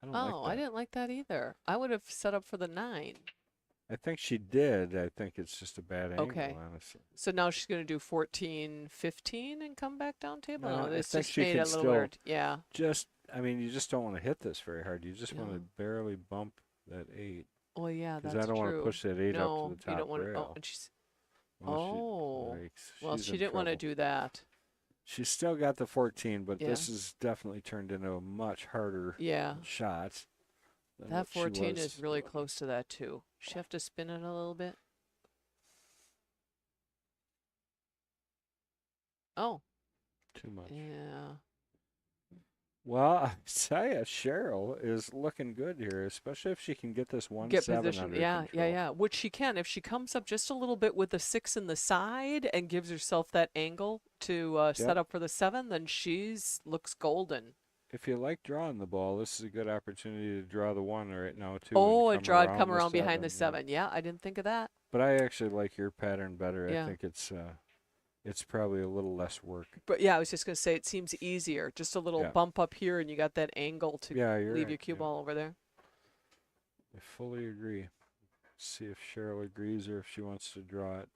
I don't Oh, like that. I didn't like that either. I would have set up for the 9. I think she did. I think it's just a bad angle, Okay. honestly. So now she's going to do 14, 15 and come back down table? No, I This think just she made can it a little still- weird. Yeah. You just don't want to hit this very hard. You just want to No. barely bump that 8. Well, yeah, Because that's I don't want to true. push that 8 No, up to the top you don't want to. rail. Oh, and she's. Well, Well, she's she in didn't want to trouble. do that. She's still got the 14, but Yeah. this has definitely turned into a much harder Yeah. shot. than That what she 14 was is really running. close to that, too. She have to spin it a little bit. Oh, Too much. yeah. Well, I tell you, Cheryl is looking good here, especially if she can get this 1-7 Get position. under Yeah, control. yeah. Which she can. If she comes up just a little bit with the 6 in the side and gives herself that angle to set Yep. up for the 7, then she's looks golden. If you like drawing the ball, this is a good opportunity to draw the 1 right now, too. Oh, and a draw come the around behind the 7. 7. Yeah, I didn't think of that. But I actually like your pattern better. Yeah. I think it's probably a little less work. But yeah, I was just going to say it seems easier. Just a little Yeah. bump up here, and you got that angle to Yeah, you're leave right, your cue yeah. ball over there. I fully agree. See if Cheryl agrees or if she wants to draw it.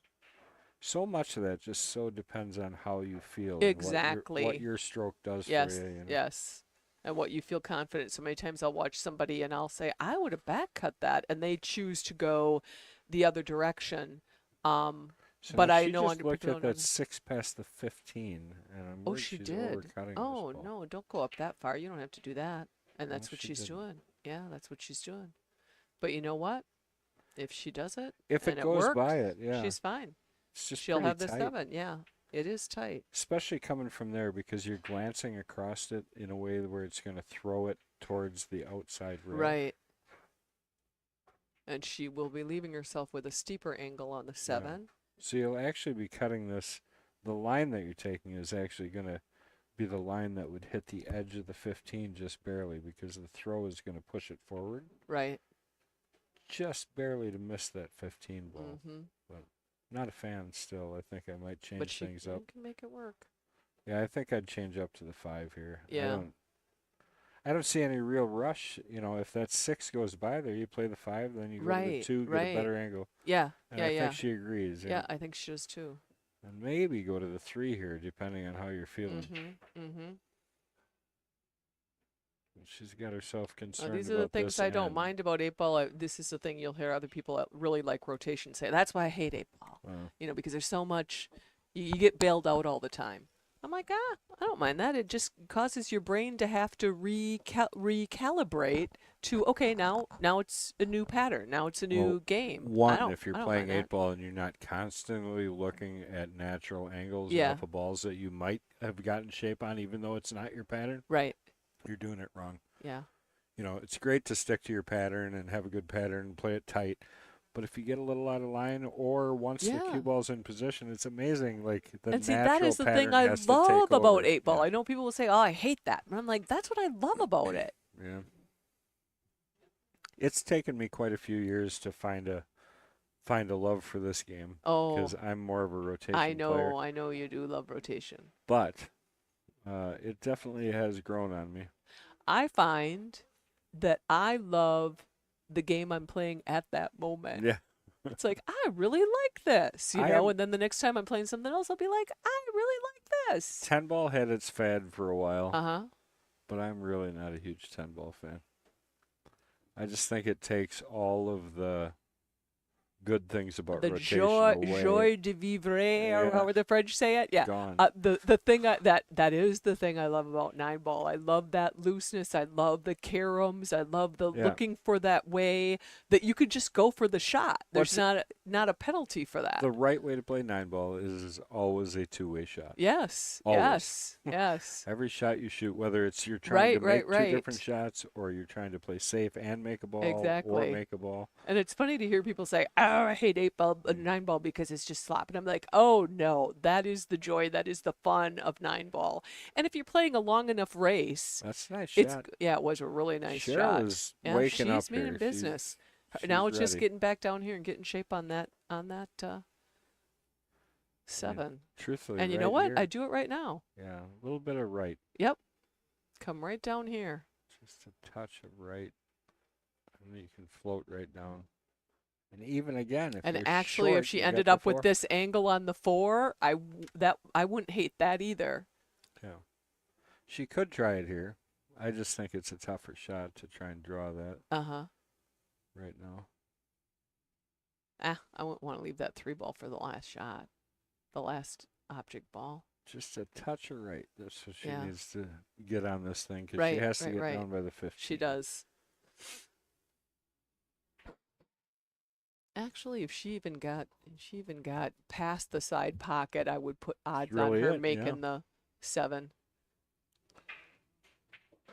So much of that just so depends on how you feel. and Exactly. what your stroke does Yes, for you. You know? yes. And what you feel confident. So many times I'll watch somebody and I'll say, I would have back cut that. And they choose to go the other direction. So But now I she know just under looked at particular- that 6 past the 15, and I'm Oh, worried she she's did. overcutting Oh, this ball. no, don't go up that far. You don't have to do that. And No, that's what she she's didn't. doing. Yeah, that's what she's doing. But you know what? If she does it, If and it goes worked, by it, yeah, she's fine. it's just She'll pretty have the tight. 7. Yeah, it is tight. Especially coming from there because you're glancing across it in a way where it's going to throw it towards the outside rail. Right. And she will be leaving herself with a steeper angle on the 7. So you'll actually be cutting this. The line that you're taking is actually going to be the line that would hit the edge of the 15 just barely because the throw is going to push it forward Right. just barely to miss that 15 ball. Mm-hmm. Not a fan still. I think I might change But she things up. can make it work. Yeah, I think I'd change up to the 5 here. Yeah. I don't see any real rush. You know, if that 6 goes by there, you play the 5, then you go to the Right, 2, get right. a better angle. Yeah, And yeah, I yeah. think she agrees. Yeah, I think she does too. And maybe go to the 3 here, depending on how you're feeling. Mm-hmm. Mm-hmm. She's got herself concerned These are the about things this I don't end. mind about 8-ball. This is the thing you'll hear other people that really like rotation say. That's why I hate 8-ball. Wow. You know, because there's so much, you get bailed out all the time. I'm like, I don't mind that. It just causes your brain to have to recalibrate to, okay, now it's a new pattern. Now it's a new Well, game. One, if you're I don't playing mind that. 8-ball and you're not constantly looking at natural angles Yeah. off of balls that you might have gotten shape on, even though it's not your pattern, Right. you're doing it wrong. Yeah. It's great to stick to your pattern and have a good pattern and play it tight. But if you get a little out of line, or once the cue ball's in position, it's amazing. Like the And see, natural that is the pattern thing I has to love take about over. 8-ball. Yeah. I know people will say, "Oh, I hate that," but I'm like, that's what I love about it. Yeah. It's taken me quite a few years to find a love for this game Oh, because I'm more of a rotation I know, player. I know you do love rotation. But it definitely has grown on me. I find that I love the game I'm playing at that moment. Yeah. It's like, I really like this, and then the next time I'm playing something else, I'll be like, I really like this. 10-ball had its fad for a while, Uh-huh. but I'm really not a huge 10-ball fan. I just think it takes all of the good things about The rotation away. joie de vivre, or Yeah. however the French say it. Yeah. Gone. The thing that is the thing I love about 9-ball. I love that looseness. I love the caroms. I love the Yeah. looking for that way that you could just go for the shot. There's What's not a penalty for that. The right way to play 9-ball is always a two-way shot. Yes. Always. Yes. Yes. Every shot you shoot, whether it's you're trying to make Right. two different shots or you're trying to play safe and make a ball Exactly. or make a ball. And it's funny to hear people say, "Oh, I hate 8-ball, 9-ball because it's just slop." And I'm like, "Oh no, that is the joy, that is the fun of 9-ball." And if you're playing a long enough race, That's a nice it's shot. it was a really nice Cheryl shot. is Yeah, waking up she's mean here. in business. She's Now it's just ready. getting back down here and getting shape on that 7. Truthfully, And you right know what? here. I do it right now. Yeah, a little bit of right. Yep. Come right down here. Just a touch of right. And then you can float right down. And even again, if And you're actually, short, if she you got ended the up with 4. this angle on the 4, I wouldn't hate that either. Yeah. She could try it here. I just think it's a tougher shot to try and draw that Uh-huh. right now. I wouldn't want to leave that 3-ball for the last shot. The last object ball. Just a touch of right. That's what she Yeah. needs to get on this thing because Right, she has to right, get right. down by the 15. She does. Actually, if she even got past the side pocket, I would put odds really on her it, making yeah. the 7.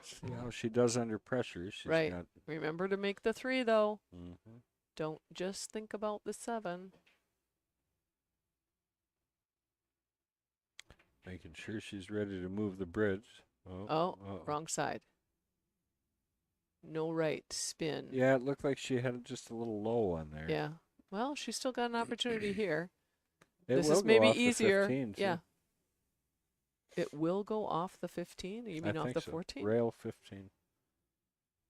See how she does under pressure. She's Right. got. Remember to make the 3 though. Mm-hmm. Don't just think about the 7. Making sure she's ready to move the bridge. Oh, wrong side. No right spin. Yeah, it looked like she had just a little low on there. Yeah. Well, she's still got an opportunity here. It This will is go maybe off the easier. 15 too. Yeah. It will go off the 15. You mean I off think the so. 14? Rail 15.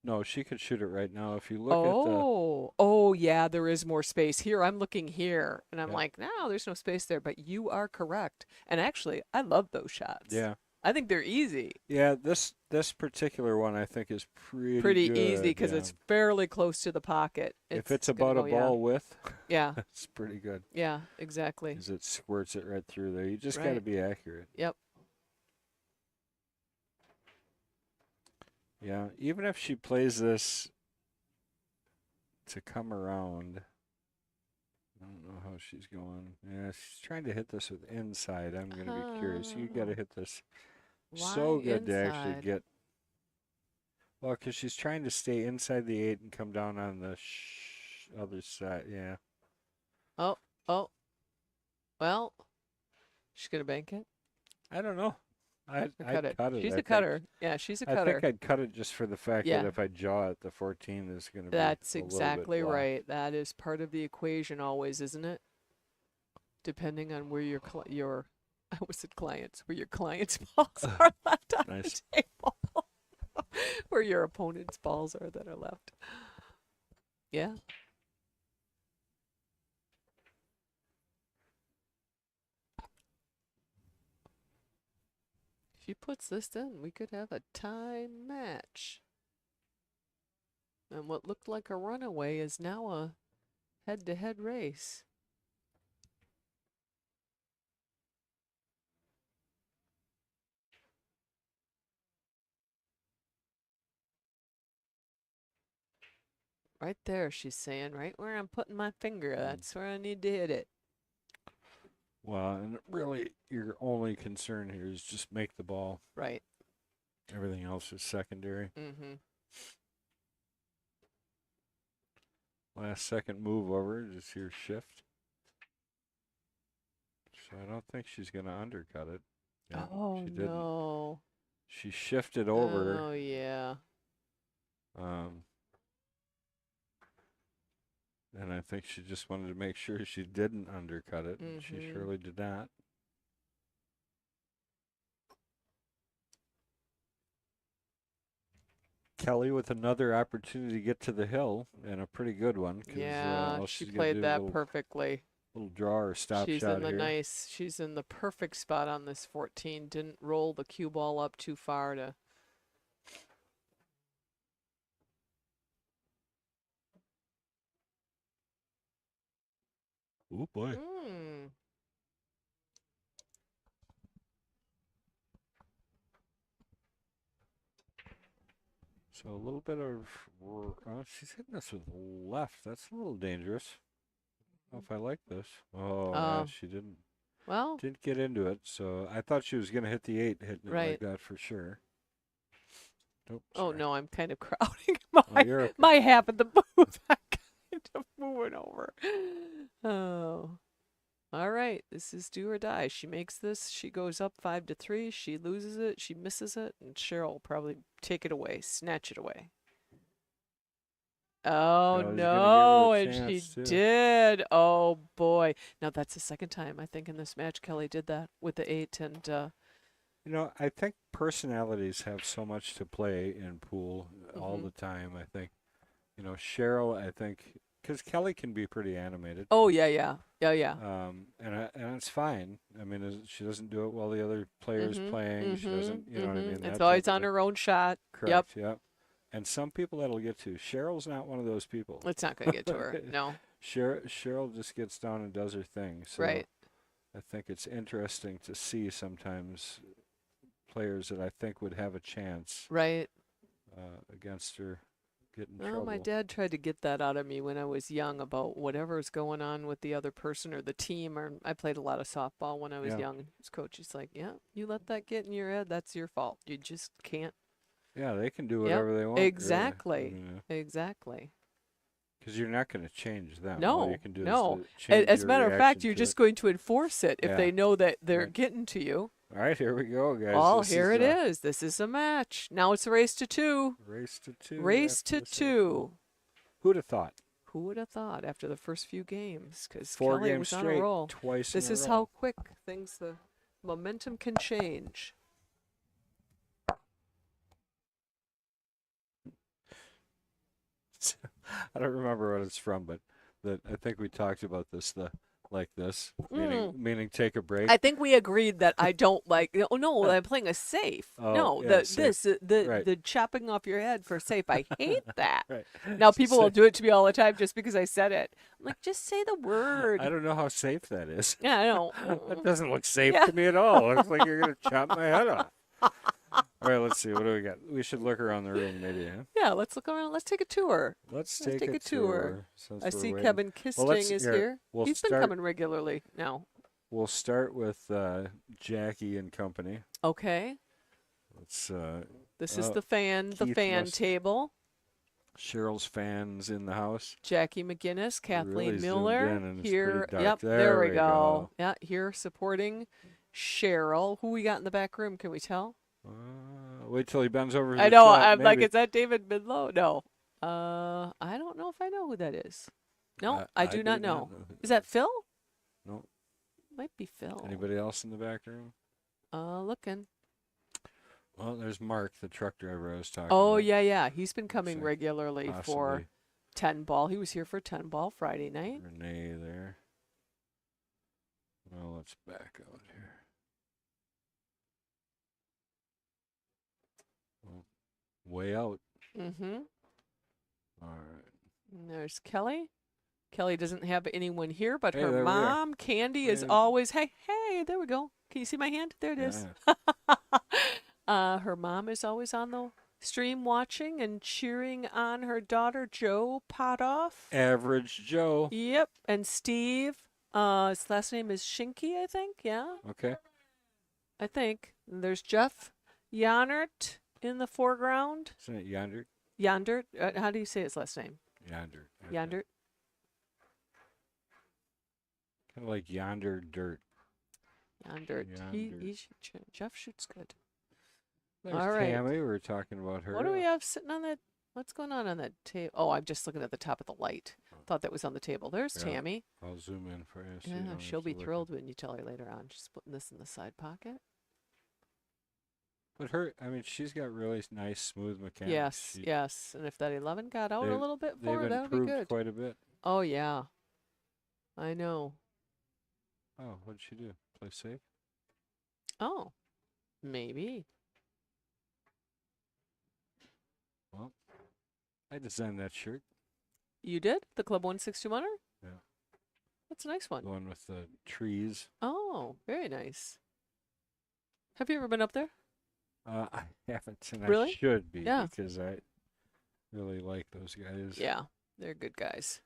No, she could shoot it right now. If you look Oh, yeah, there is more space here. I'm looking here, and I'm Yeah. like, no, there's no space there. But you are correct. And actually, I love those shots. Yeah. I think they're easy. Yeah, this particular one I think is Pretty good, easy because yeah. it's fairly close to the pocket. If it's gonna about a go, ball width, Yeah. it's pretty good. Yeah, exactly. Because it squirts it right through there. You just got to Right. be accurate. Yep. Yeah, even if she plays this to come around, I don't know how she's going. Yeah, she's trying to hit this with inside. I'm going to be curious. You got to hit this so Why good to actually inside? get. Well, because she's trying to stay inside the 8 and come down on the other side. Yeah. Oh. Well, she's gonna bank it. I don't know. I'd Cut it. cut it. She's I a think. cutter. Yeah, she's a I cutter. think I'd cut it just for the fact Yeah. that if I jaw it, the 14 is going to be. That's a little bit exactly blocked. right. That is part of the equation always, isn't it? Depending on where your I almost said clients, where your clients' balls are left on Nice. the table. Where your opponent's balls are that are left. Yeah. If she puts this in, we could have a tie match. And what looked like a runaway is now a head-to-head race. Right there, she's saying, right where I'm putting my finger. That's where I need to hit it. Well, and really, your only concern here is just make the ball. Right. Everything else is secondary. Mm-hmm. Last second move over, just here shift. So I don't think she's going to undercut it. Yeah, Oh, she didn't. no. She shifted over. Oh, yeah. And I think she just wanted to make sure she didn't undercut it. And she surely did not. Kelly with another opportunity to get to the hill, and a pretty good one. Yeah, all she she's gonna played do is that a perfectly. little draw or stop She's shot in the here. she's in the perfect spot on this 14. Didn't roll the cue ball up too far to. Oh boy. So a little bit of, she's hitting us with left. That's a little dangerous. I don't know if I like this. Oh, yeah, she didn't get into it. So I thought she was going to hit the 8, hitting it like that for sure. Nope, Oh sorry. no, I'm kind of crowding You're okay. my half of the booth. I'm kind of moving over. Oh. All right, this is do or die. She makes this. She goes up 5-3. She loses it. She misses it, and Cheryl will probably take it away, snatch it away. Oh no, and she did. Oh boy. Now that's the second time I think in this match Kelly did that with the 8, and you know, I think personalities have so much to play in pool all the time. I think, you know, Cheryl, I think, because Kelly can be pretty animated. Oh yeah. And it's fine. I mean, she doesn't do it while the other player's playing. She doesn't, you know what I mean? It's that always type of on thing. her own shot. Correct. Yep. And some people that'll get to. Cheryl's not one of those people. It's not going to get to her. No. Cheryl just gets down and does her thing. So right. I think it's interesting to see sometimes players that I think would have a chance right against her get in well, trouble. my dad tried to get that out of me when I was young about whatever's going on with the other person or the team. Or I played a lot of softball when I was young. His coach is like, yeah, you let that get in your head, that's your fault. You just can't. Yeah, they can do whatever they want. Exactly. Really. Exactly. Because you're not going to change them. No. All you can do no. is change As a your matter of fact, reaction you're to just it. going to enforce it if they know that they're getting to you. All right, here we go, guys. Oh, here it is. This is a match. Now it's a race to 2. Race to 2. Race to 2. Who'd have thought? Who would have thought after the first few games? Because 4 Kelly games was straight, on a roll. twice This in a is row. how quick the momentum can change. I don't remember what it's from, but I think we talked about this. Meaning take a break. I think we agreed that I don't like. Oh no, I'm playing a safe. Oh, no, yeah, the chopping off your head for safe. I hate that. Right. Now people will do it to me all the time just because I said it. I'm like, just say the word. I don't know how safe that is. Yeah, I know. That doesn't look safe to me at all. It looks like you're gonna chop my head off. All right, let's see. What do we got? We should look around the room, maybe. Huh? Yeah, let's look around. Let's take a tour. Let's take a tour. I see waiting. Kevin Kisting is here. We'll He's been coming regularly now. We'll start with Jackie and company. Okay. Let's. This is the fan table. Cheryl's fans in the house. Jackie McGinnis, Kathleen really Miller here. Yep, there we go. Yeah, here supporting Cheryl. Who we got in the back room? Can we tell? Wait till he bends over. I know. Shot, I'm maybe. like, is that David Midlow? No. I don't know if I know who that is. No, I do not know. Is that Phil? No. Might be Phil. Anybody else in the back room? Looking. Well, there's Mark, the truck driver I was talking Oh, about. yeah. He's been coming regularly for possibly 10 ball. He was here for 10 ball Friday night. Renee there. Well, let's back out here. Well, way out. Mm-hmm. All right. And there's Kelly. Kelly doesn't have anyone here, but Hey, her there we are. mom, Candy, is always, hey, there we go. Can you see my hand? There it is. Yeah. Her mom is always on the stream watching and cheering on her daughter Jo Potoff. Average Joe. Yep, and Steve. His last name is Shinky, I think. Yeah, Okay. I think. And there's Jeff Yonert in the foreground. Isn't it Yonder? Yondert. How do you say his last name? Yonder. Yondert. Kind of like Yonder Dirt. Yondert. Yondert. Jeff shoots good. There's All right. Tammy. We were talking about her. What do we have sitting on that? What's going on that table? Oh, I'm just looking at the top of the light. Thought that was on the table. There's Yeah. Tammy. I'll zoom in for you. So you Yeah, don't she'll have be to look thrilled when you tell her later on. She's putting this in the side pocket. But I mean, she's got really nice, smooth mechanics. Yes, yes. And if that 11 got out a They've- little bit They've for her, that would be improved good. quite a bit. Oh, yeah. I know. Oh, what did she do? Play safe? Oh, maybe. Well, I designed that shirt. You did? The Club 161er? Yeah. That's a nice The one. one with the trees. Oh, very nice. Have you ever been up there? I haven't, and I Really? should be Yeah. because I really like those guys. Yeah, they're good guys.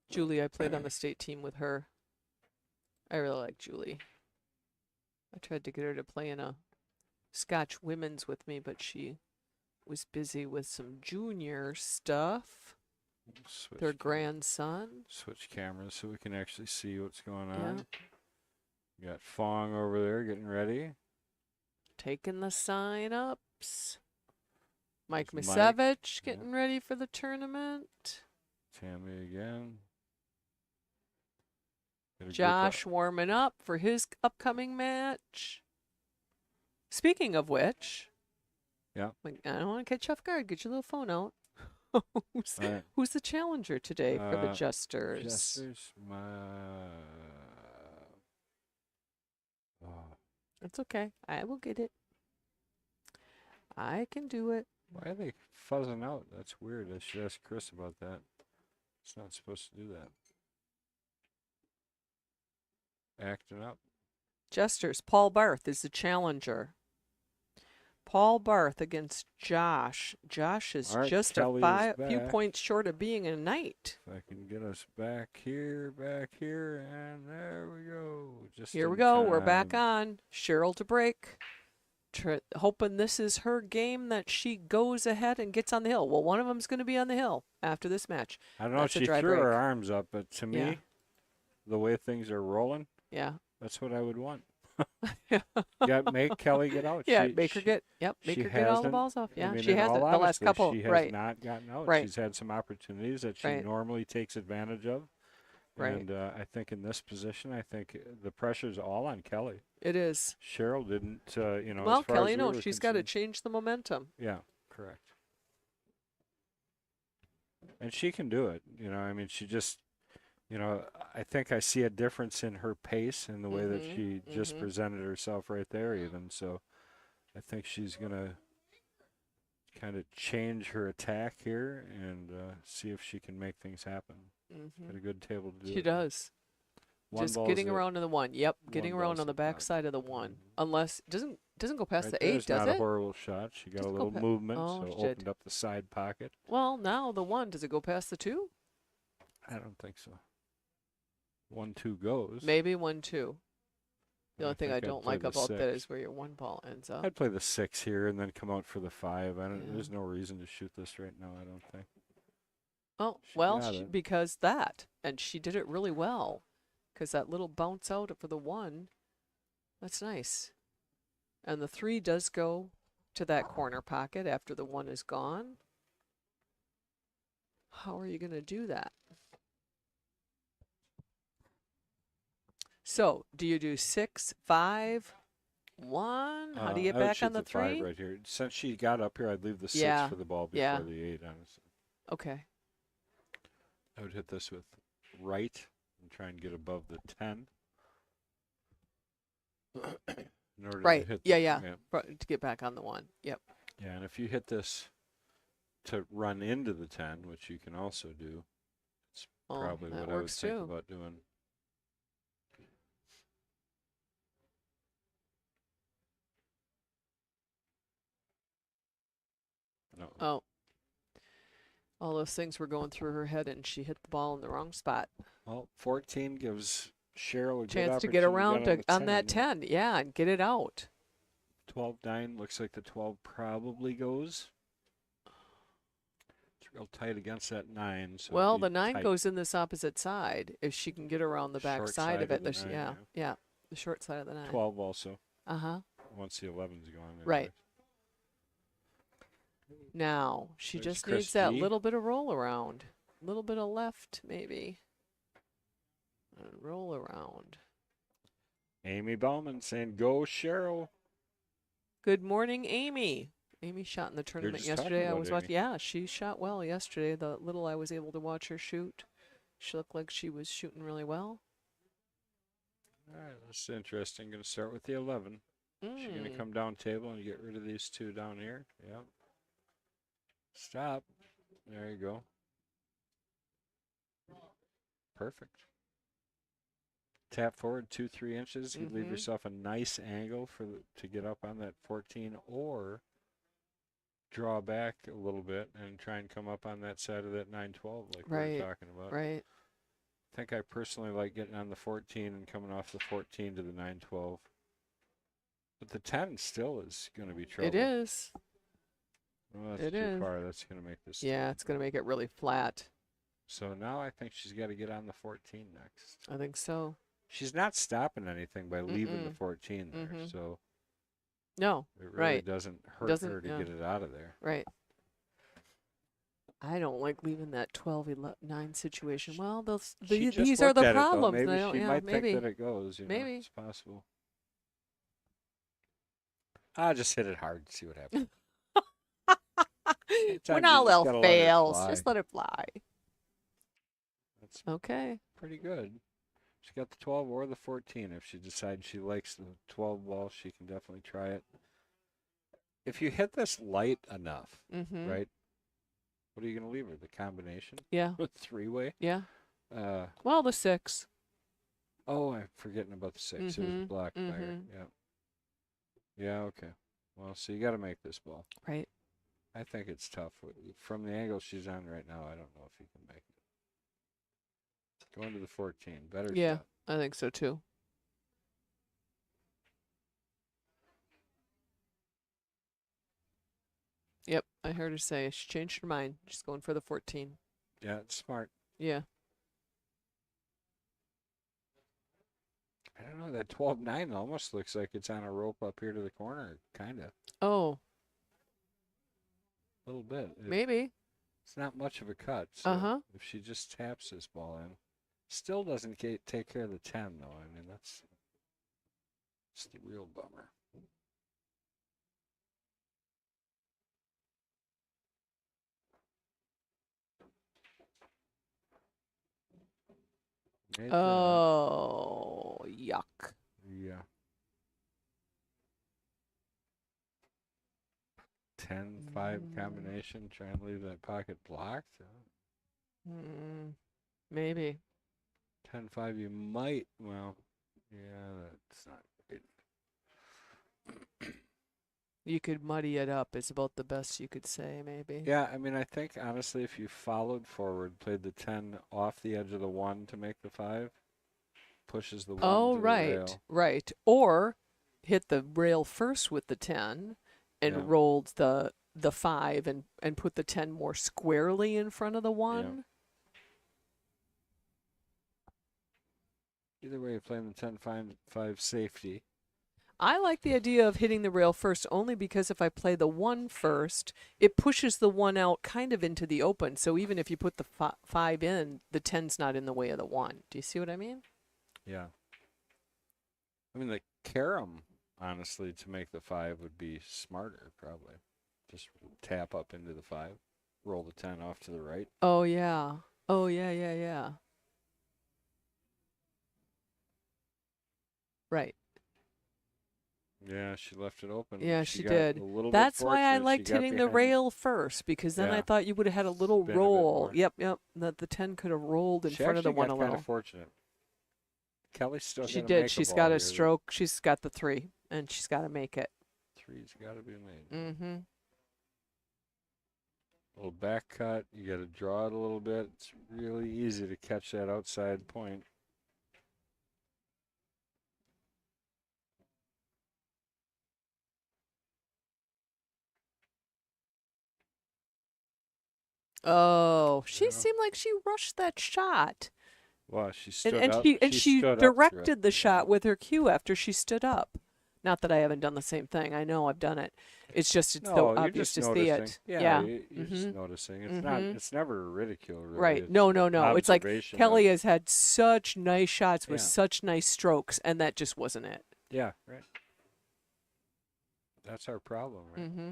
Julie, I played on the state team with her. I really like Julie. I tried to get her to play in a Scotch women's with me, but she was busy with some junior stuff. Switch Their cam- grandson. Switch cameras so we can actually see what's going Yeah. on. You got Fong over there getting ready. Taking the sign-ups. Mike There's Mike, Misevich yeah. getting ready for the tournament. Tammy again. Got a group of- Josh warming up for his upcoming match. Speaking of which, Yeah. I don't want to catch you off guard. Get your little phone out. who's, All right. who's the challenger today for the Uh, Jesters? Jester's oh, It's okay. I will get it. I can do it. why are they fuzzing out? That's weird. I should ask Chris about that. It's not supposed to do that. Acting up. Jesters. Paul Barth is the challenger. Paul Barth against Josh. Josh is All right, just Kelly a is few back. points short of being a knight. If I can get us back here, and there we go. Just Here we in go. We're back time. on. Cheryl to break. Hoping this is her game that she goes ahead and gets on the hill. Well, one of them's going to be on the hill after this match. I don't know. That's a She dry threw her break. arms up, but to me, Yeah. the way things are rolling, Yeah. that's what I would want. Yeah, make Kelly get out. Yeah, She- make her she- get. Yep, make she her get all the hasn't- balls off. I Yeah, mean, she in hasn't all the last honesty, couple. She Right. has not gotten out. Right. She's had some opportunities that she Right. normally takes advantage of. Right. And I think in this position, I think the pressure's all on Kelly. It is. Cheryl didn't, Well, as far Kelly, as we no, were she's got to concerned. change the momentum. Yeah, correct. And she can do it. I mean, she just, I think I see a difference in her pace and the way that she just presented herself right there even. So I think she's going to kind of change her attack here and see if she can make things happen. Got a good table to do She it. does. One Just ball's getting it. around to the one. Yep, getting One around ball's on the it. back side of the one. Unless doesn't go past Right the there's 8, does not it? a horrible shot. She got a Doesn't go little pa- movement, Oh, so she did. opened up the side pocket. Well, now the 1, does it go past the 2? I don't think so. 1-2 goes. Maybe 1, 2. The I only thing I think I'd don't play like the about that 6. is where your 1 ball ends up. I'd play the 6 here and then come out for the 5. Yeah. There's no reason to shoot this right now, I don't think. Oh, She well, got it. because that. And she did it really well. Because that little bounce out for the 1, that's nice. And the 3 does go to that corner pocket after the 1 is gone. How are you going to do that? So, do you do 6, 5, 1? How do you I get would back shoot on the 5 3? right here. Since she got up here, I'd leave the 6 Yeah, for the ball before yeah. the 8, honestly. Okay. I would hit this with right and try and get above the 10. In order Right. to hit Yeah, the, yeah. yeah. To get back on the 1. Yep. Yeah, and if you hit this to run into the 10, which you can also do, it's Oh, probably that what I would works think too. about doing. Oh. All those things were going through her head, and she hit the ball in the wrong spot. Well, 14 gives Cheryl a good Chance to get opportunity around to, on that 10. Yeah, and get it out. 12-9. Looks like the 12 probably goes. It's real tight against that 9. So Well, it'd the be 9 tight. goes in this opposite side. If she can get around the back Short side of side it. of the This, 9, yeah, yeah. yeah. The short side of the 9. 12 also, Uh-huh. once the 11's gone. Right. Now, she There's just Chris needs that G. little bit of roll around. A little bit of left, maybe. And roll around. Amy Bauman saying, go Cheryl. Good morning, Amy. Amy shot in the tournament just talking yesterday. I about was Amy. watching. Yeah, she shot well yesterday. The little I was able to watch her shoot, she looked like she was shooting really well. All right, that's interesting. Going to start with the 11. She's going to come down table and get rid of these 2 down here. Yep. Stop. There you go. Perfect. Tap forward 2-3 inches. You leave yourself a nice angle to get up on that 14, or draw back a little bit and try and come up on that side of that 9-12 like we were talking about. Right. I think I personally like getting on the 14 and coming off the 14 to the 9-12. But the 10 still is going to be trouble. It is. Well, that's It too is. far. That's going to make this. Yeah, it's going to make it really flat. So now I think she's got to get on the 14 next. I think so. She's not stopping anything by leaving the 14 there. So No. it really Right. doesn't hurt her to yeah. get it out of there. Right. I don't like leaving that 12-9 situation. Well, She just these are looked the at it, though. problems. Maybe They don't- she yeah, might maybe. think that it goes. You know, Maybe. it's possible. I'll just hit it hard and see what happens. When Sometimes all you just else gotta let it fails, fly. just let it fly. That's Okay. pretty good. She got the 12 or the 14. If she decides she likes the 12 ball, she can definitely try it. If you hit this light enough, right? What are you going to leave her? The combination? Yeah. 3-way? Yeah. Uh, Well, the 6. oh, I'm forgetting about the 6. It was blocked by her. Yeah. Yeah, okay. Well, so you got to make this ball. Right. I think it's tough. From the angle she's on right now, I don't know if you can make it. Going to the 14. Better Yeah, shot. I think so too. Yep, I heard her say she changed her mind. She's going for the 14. Yeah, it's smart. Yeah. I don't know. That 12-9 almost looks like it's on a rope up here to the corner. Kind of. Oh, A little bit. maybe. It's not much of a cut. So Uh-huh. if she just taps this ball in, still doesn't take care of the 10, though. I mean, that's the real bummer. Made that. Oh, yuck. Yeah. 10-5 combination. Try and leave that pocket blocked. Maybe. 10-5, you might. Well, yeah, that's not great. You could muddy it up. It's about the best you could say, maybe. Yeah, I mean, I think honestly, if you followed forward, played the 10 off the edge of the 1 to make the 5, pushes the 1 Oh, to the right, rail. right. Or hit the rail first with the 10 and Yeah. rolled the 5 and put the 10 more squarely in front of the 1. Either way, you're playing the 10-5 safety. I like the idea of hitting the rail first only because if I play the 1 first, it pushes the 1 out kind of into the open. So even if you put the 5 in, the 10's not in the way of the 1. Do you see what I mean? Yeah. I mean, the carom, honestly, to make the 5 would be smarter, probably. Just tap up into the 5, roll the 10 off to the right. Oh, yeah. Oh, yeah. Right. Yeah, she left it open. Yeah, she got did. a little bit That's why I fortunate. liked She got hitting the behind- rail first, because then I Yeah. thought you would have had a little Spin a bit roll. more. Yep. That the 10 could have rolled in She front of the actually 1 got a kind little. of fortunate. Kelly's still She gotta did. make She's ball got a here. stroke. She's got the 3, and she's got to make it. 3's got to be made. Mm-hmm. little back cut. You got to draw it a little bit. It's really easy to catch that outside point. Oh, she Yeah. seemed like she rushed that shot. Wow, she stood And up. she stood up to it. directed the Yeah. shot with her cue after she stood up. Not that I haven't done the same thing. I know I've done it. It's just it's No, so you're obvious just to see noticing. it. Yeah, Yeah. you're just noticing. It's not. It's never ridicule, really. Right. It's No, no, no. It's like observation Kelly of- has had such nice shots with Yeah. such nice strokes, and that just wasn't it. Yeah, right. That's our problem, right? Mm-hmm.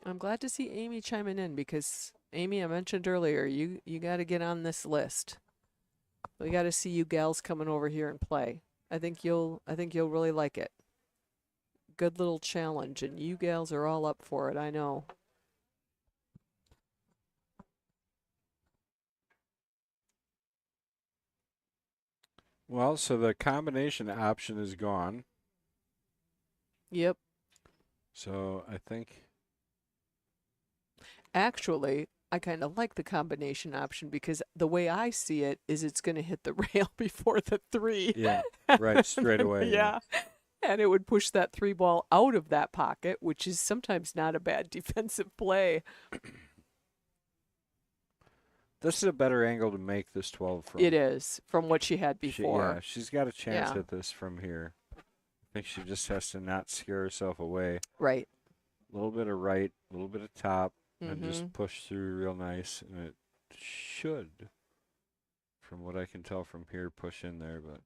I'm glad to see Amy chiming in because Amy, I mentioned earlier, you got to get on this list. We got to see you gals coming over here and play. I think you'll really like it. Good little challenge, and you gals are all up for it. I know. Well, so the combination option is gone. Yep. So I think Actually, I kind of like the combination option because the way I see it is it's going to hit the rail before the three. yeah, right, straight away. Yeah. And it would push that three ball out of that pocket, which is sometimes not a bad defensive play. This is a better angle to make this 12 from. It is from what she had before. Yeah, she's got a chance Yeah. at this from here. I think she just has to not scare herself away. Right. A little bit of right, a little bit of top, and Mm-hmm. just push through real nice. And it should, from what I can tell from here, push in there. But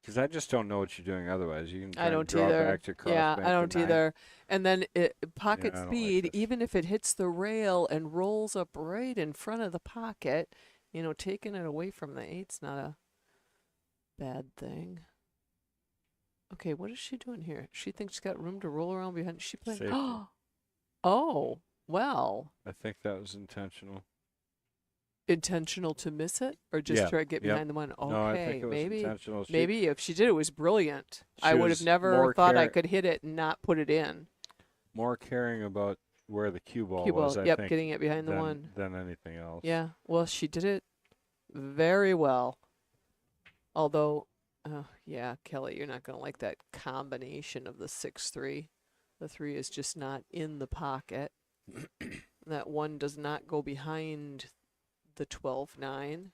because I just don't know what you're doing otherwise. You can try I and don't draw either. back to cross Yeah, bank I to don't 9. either. And then pocket Yeah, I don't like speed, this. even if it hits the rail and rolls up right in front of the pocket, taking it away from the eight's not a bad thing. Okay, what is she doing here? She thinks she's got room to roll around behind. She playing. Safety. Oh, well, I think that was intentional. intentional to miss it, or just Yeah, try to get yep. behind the one. Okay, No, I think it was maybe. intentional. Maybe if she did, it was brilliant. I She would have was never more thought I care- could hit it and not put it in. More caring about where the cue ball Cue was, ball, I yep, think, getting it behind the than, one. than anything else. Yeah, well, she did it very well. Although, yeah, Kelly, you're not going to like that combination of the 6-3. The 3 is just not in the pocket. That 1 does not go behind the 12-9.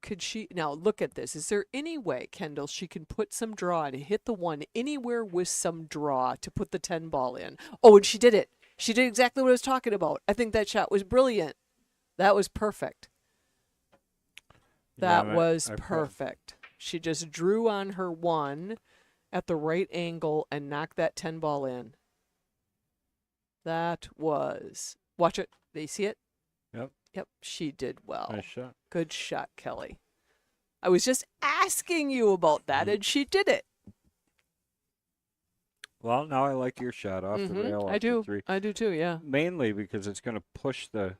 Could she now look at this? Is there any way, Kendall, she can put some draw and hit the 1 anywhere with some draw to put the 10 ball in? Oh, and she did it. She did exactly what I was talking about. I think that shot was brilliant. That was perfect. That Yeah, was I perfect. She just drew on her 1 at the right angle and knocked that 10 ball in. That was. Watch it. They see it? Yep. Yep, she did well. Nice shot. Good shot, Kelly. I was just asking you about that, and she did it. Well, now I like your shot off the rail. I off do. The 3. I do too, yeah. Mainly because it's going to push the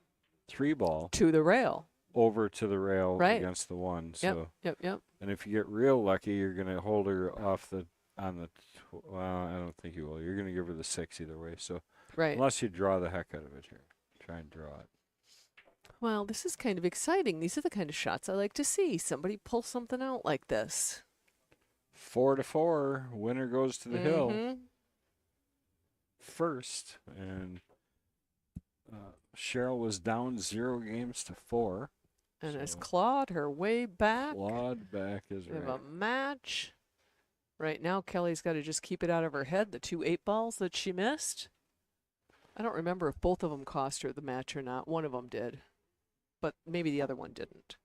3 ball To the rail. over to the rail Right. against the 1. Yep, So, yep. and if you get real lucky, you're going to hold her off well, I don't think you will. You're going to give her the 6 either way. So, Right. unless you draw the heck out of it here, try and draw it. Well, this is kind of exciting. These are the kind of shots I like to see. Somebody pull something out like this. 4-4, winner goes to the hill Mhm. first, and Cheryl was down 0 games to 4. And has So- clawed her way back. Clawed back is We have right. a match. Right now, Kelly's got to just keep it out of her head, the 2 8-balls that she missed. I don't remember if both of them cost her the match or not. One of them did, but maybe the other one didn't.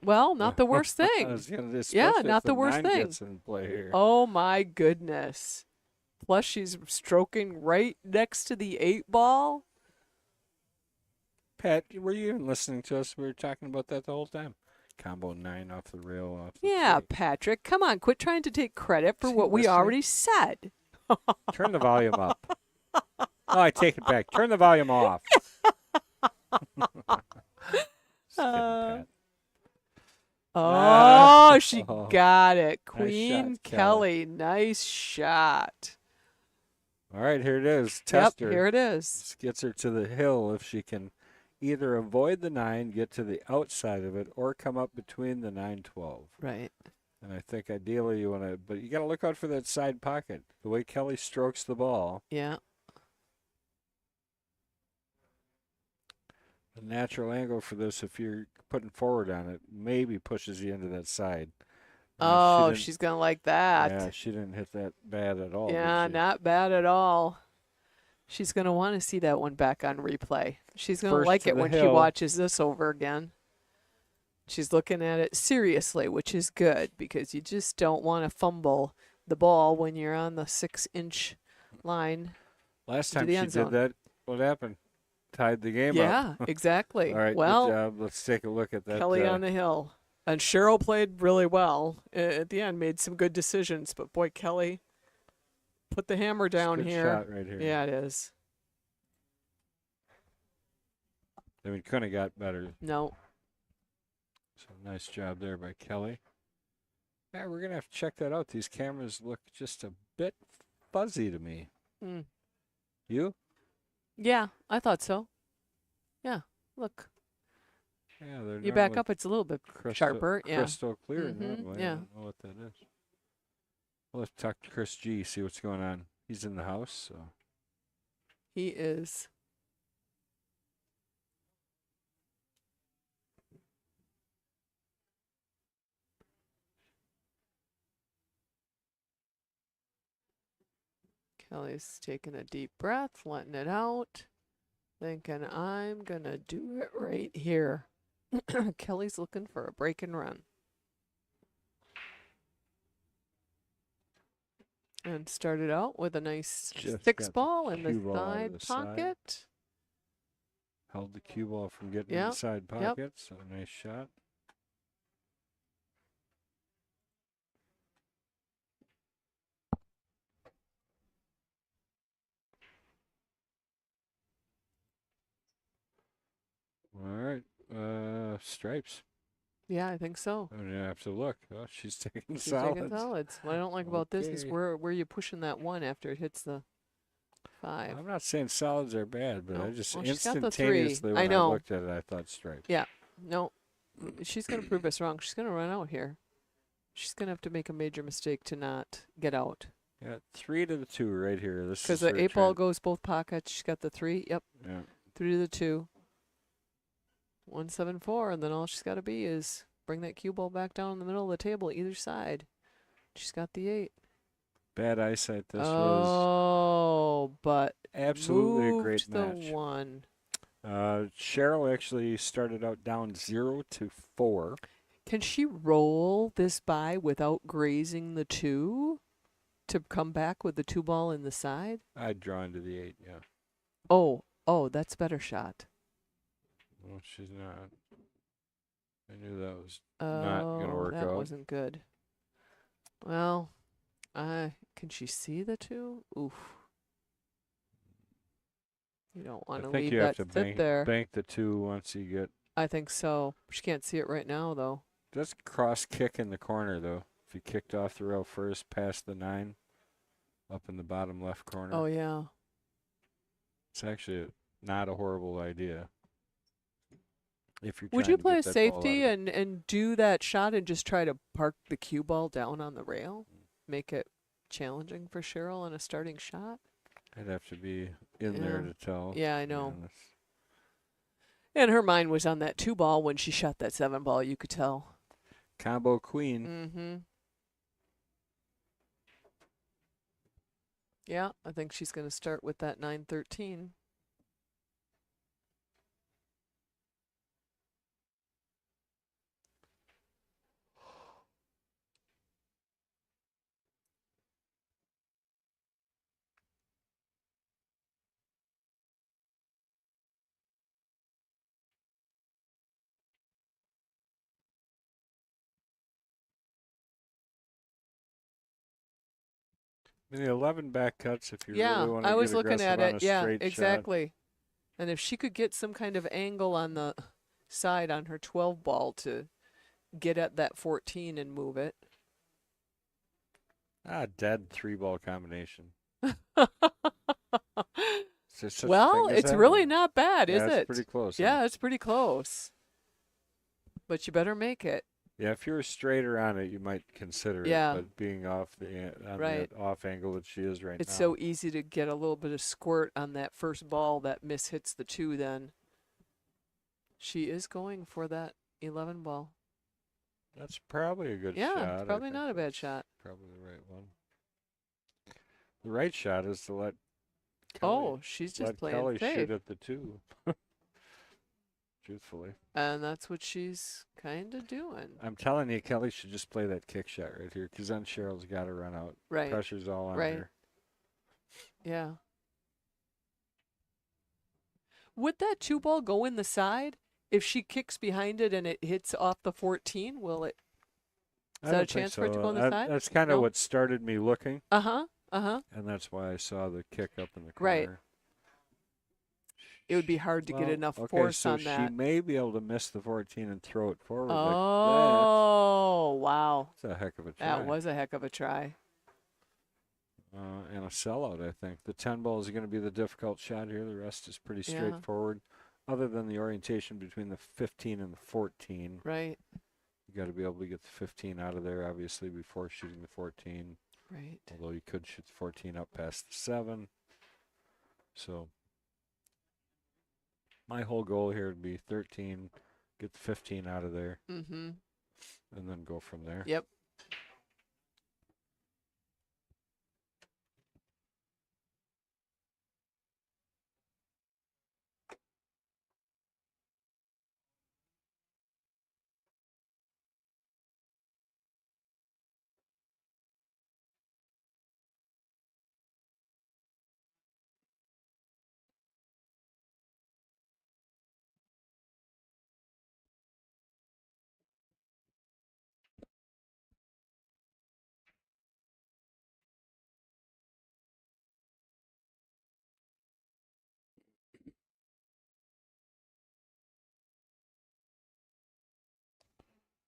Well, not the worst I thing. was gonna- Yeah, especially if not the worst 9 thing. gets in play here. Oh my goodness. Plus she's stroking right next to the 8-ball. Pat, were you even listening to us? We were talking about that the whole time. combo 9 off the rail. Off the Yeah, tee. Patrick, come on, quit trying to take credit for Is he what we listening? already said. Turn the volume up. Oh, I take it back. Turn the volume off. Just kidding, Pat. Oh, she Oh. got it. Nice Queen shot, Kelly. Kelly, nice shot. All right, here it is. Yep, Tester. here it is. This gets her to the hill if she can either avoid the 9, get to the outside of it, or come up between the 9-12. Right. And I think ideally you want to, but you got to look out for that side pocket. The way Kelly strokes the ball, Yeah. the natural angle for this, if you're putting forward on it, maybe pushes you into that side. Oh, she's going to like that. Yeah, she didn't hit that bad at all. did Yeah, she? not bad at all. She's going to want to see that one back on replay. She's going to First like to it the when she hill. watches this over again. She's looking at it seriously, which is good because you just don't want to fumble the ball when you're on the 6-inch line. Last into time the she end did zone. that, what happened? Tied the game up. Yeah, exactly. All right, Well, good job. Let's take a look at that. Kelly on the hill. And Cheryl played really well at the end, made some good decisions. But boy, Kelly put the hammer down good here. shot right here. Yeah, it is. I mean, couldn't have got better. No. So nice job there by Kelly. Yeah, we're going to have to check that out. These cameras look just a bit fuzzy to me. Mm. You? Yeah, I thought so. Yeah, look. Yeah, they're You back normally up, it's a little bit crystal, sharper. Yeah. crystal clear. Mhm, Normally. yeah. I don't know what that is. Well, let's talk to Chris G, see what's going on. He's in the house, so. He is. Kelly's taking a deep breath, letting it out, thinking, I'm going to do it right here. Kelly's looking for a break and run. And started out with a nice Just 6 got the ball in the cue ball out of side the side. pocket. Held the cue ball from getting in Yep, the side yep. pocket, so nice shot. All right, stripes. Yeah, I think so. I mean, I have to look. Oh, she's taking She's solids. taking solids. What I don't like about this is Okay. where you pushing that one after it hits the 5. I'm not saying solids are bad, but No. I just Well, she's got the instantaneously 3. when I know. looked at it, I thought stripes. Yeah. No, she's going to prove us wrong. She's going to run out here. She's going to have to make a major mistake to not get out. Yeah, 3 to the 2 right here. This Because is the her 8 ball tran- goes both pockets. She's got the 3. Yep. Yeah. 3 to the 2. 174. And then all she's got to be is bring that cue ball back down in the middle of the table, either side. She's got the 8. Bad eyesight. This was Oh, but absolutely a moved great the match. 1. Cheryl actually started out down 0-4. Can she roll this by without grazing the 2 to come back with the 2 ball in the side? I'd draw into the 8, yeah. Oh, that's a better shot. Well, she's not. I knew that was not going to work that out. wasn't good. Well, can she see the 2? Oof. You don't want I to think leave you that have to sit there. bank the 2 once you get. I think so. She can't see it right now, though. Just cross kick in the corner, though. If you kicked off the rail first, past the 9, up in the bottom left corner. Oh, yeah. It's actually not a horrible idea. If you're Would trying you to play get a that ball out safety of it. and do that shot and just try to park the cue ball down on the rail? Make it challenging for Cheryl on a starting shot? I'd have to be in there Yeah. to tell. Yeah, I to be know. honest. And her mind was on that 2 ball when she shot that 7 ball, you could tell. Combo queen. Mm-hmm. Yeah, I think she's going to start with that 9-13. The 11 back cuts if you Yeah, really want to I was get looking aggressive at on it. a Yeah, straight shot. exactly. And if she could get some kind of angle on the side on her 12 ball to get at that 14 and move it. Dead 3-ball combination. Is there such a Well, thing as it's that, really or- not bad, Yeah, is it's it? pretty close. Yeah, it's pretty close. But you better make it. Yeah, if you were straighter on it, you might consider Yeah. it. But being off the Right. that off angle that she is right It's now, so easy to get a little bit of squirt on that first ball that mishits the 2 then. She is going for that 11 ball. that's probably a good Yeah, shot. it's I probably think not a bad that's shot. Probably the right one. The right shot is to let Oh, she's just let playing Kelly safe. shoot at the 2. Truthfully, And that's what she's kind of doing. I'm telling you, Kelly should just play that kick shot right here, because then Cheryl's got to run out. Right. Pressure's all on Right. her. Yeah. Would that 2 ball go in the side? If she kicks behind it and it hits off the 14, will it? I Is that a don't think chance for it to so. go on the That- side? That's kind of No? what started me looking, Uh-huh. Uh-huh. and that's why I saw the kick up in the corner. Right. It would be hard to get Well, enough okay, force so on that. she may be able to miss the 14 and throw it forward. Oh, wow. That's a heck of a try. That was a heck of a try. And a sellout, I think. The 10 ball is going to be the difficult shot here. The rest is pretty Yeah. straightforward. Other than the orientation between the 15 and the 14. Right. You got to be able to get the 15 out of there, obviously, before shooting the 14. Right. Although you could shoot the 14 up past the 7. So my whole goal here would be 13, get the 15 out of there, Mm-hmm. and then go from there. Yep.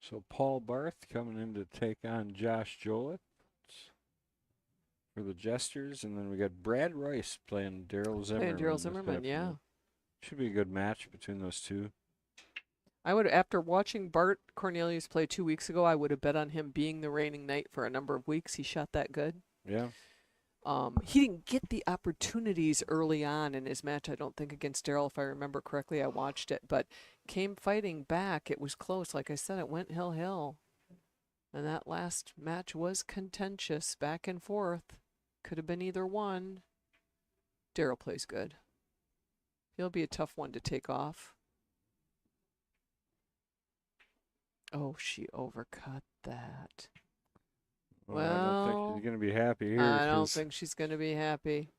So Paul Barth coming in to take on Josh Jolitz for the Jesters, and then we got Brad Royce playing Daryl Zimmerman. Daryl this Zimmerman, yeah. afternoon. Should be a good match between those two. I would, after watching Bart Cornelius play 2 weeks ago, I would have bet on him being the reigning knight for a number of weeks. He shot that good. Yeah. He didn't get the opportunities early on in his match, I don't think, against Daryl, if I remember correctly. I watched it, but came fighting back. It was close. Like I said, it went hill. And that last match was contentious, back and forth. Could have been either one. Daryl plays good. He'll be a tough one to take off. Oh, she overcut that. I don't think Well, she's going to be happy here. I don't 'cause think she's going to be happy.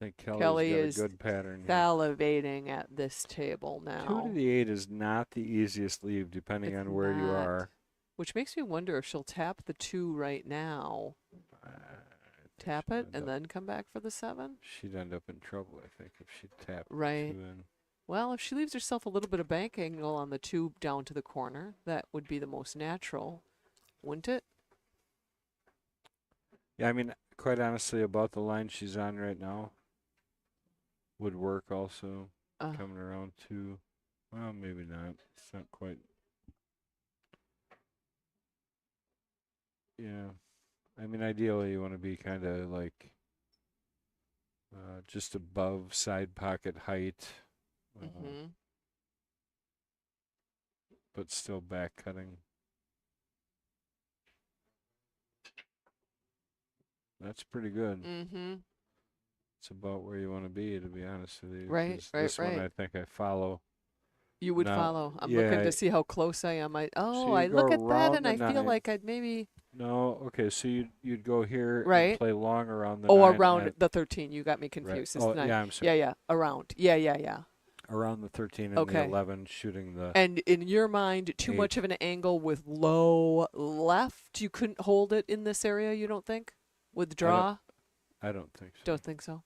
I think Kelly's Kelly got is a good pattern here. Salivating at this table 2 now. to the 8 is not the easiest leave, depending It's on where you not. are. Which makes me wonder if she'll tap the 2 right now. I think Tap she'd it end and up- then come back for the 7? She'd end up in trouble, I think, if she tapped Right. 2 in. Well, if she leaves herself a little bit of bank angle on the 2 down to the corner, that would be the most natural, wouldn't it? Yeah, I mean, quite honestly, about the line she's on right now would work also. Coming around 2. Well, maybe not. It's not quite. Yeah. I mean, ideally, you want to be kind of like just above side pocket height, Mm-hmm. but still back cutting. That's pretty good. Mm-hmm. It's about where you want to be to be honest with you. Right, 'cause right, this one, right. I think I follow. You would No, follow. I'm yeah, looking to see how close I am. I you I go look at that around and the I feel 9. like I'd maybe No, okay, so you'd go here Right. and play long around the 9 around and- the 13. You got me right. confused. It's Oh, 9. yeah, I'm sorry. Yeah, around. Yeah. Around the 13 and Okay. the 11, shooting the. And in your mind, too 8. much of an angle with low left. You couldn't hold it in this area, you don't think? With draw? I don't think so. Don't think so.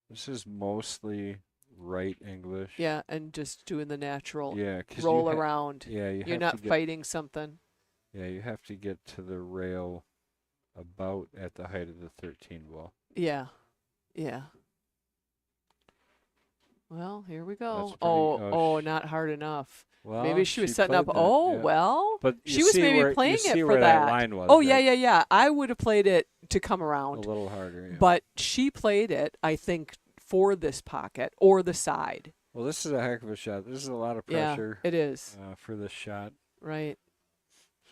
This is mostly right English. Yeah, and just doing the natural Yeah, 'cause roll you around. Yeah, you You're have not to get, fighting something. Yeah, you have to get to the rail about at the height of the 13 ball. Yeah. Yeah. Well, here we go. That's pretty- Oh, not hard enough. Well, Maybe she was setting played up. that, Oh, yeah. well. But She you was see maybe where, playing you it see for where that. line was. Oh, yeah, right? yeah, yeah. I would have played it to come A around. little harder. Yeah. But she played it, I think, for this pocket or the side. Well, this is a heck of a shot. This is a lot of Yeah, pressure it is. for this shot. Right.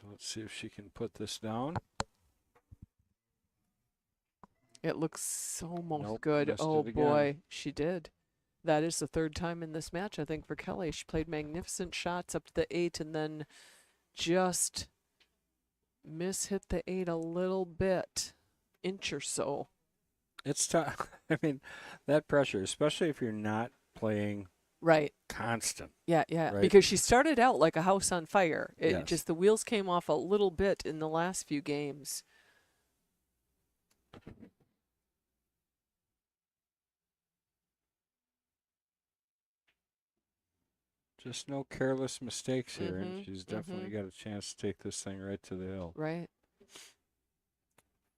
So let's see if she can put this down. It looks so most Nope, good. missed Oh, it again. boy. She did. That is the third time in this match, I think, for Kelly. She played magnificent shots up to the 8 and then just hit the 8 a little bit, inch or so. It's tough. I mean, that pressure, especially if you're not playing Right. constant. Yeah, yeah. Right. Because she started out like a house on fire. It Yes. just the wheels came off a little bit in the last few games. Just no careless mistakes here, and Mhm, she's definitely got a chance to take this thing right to the hill. Right.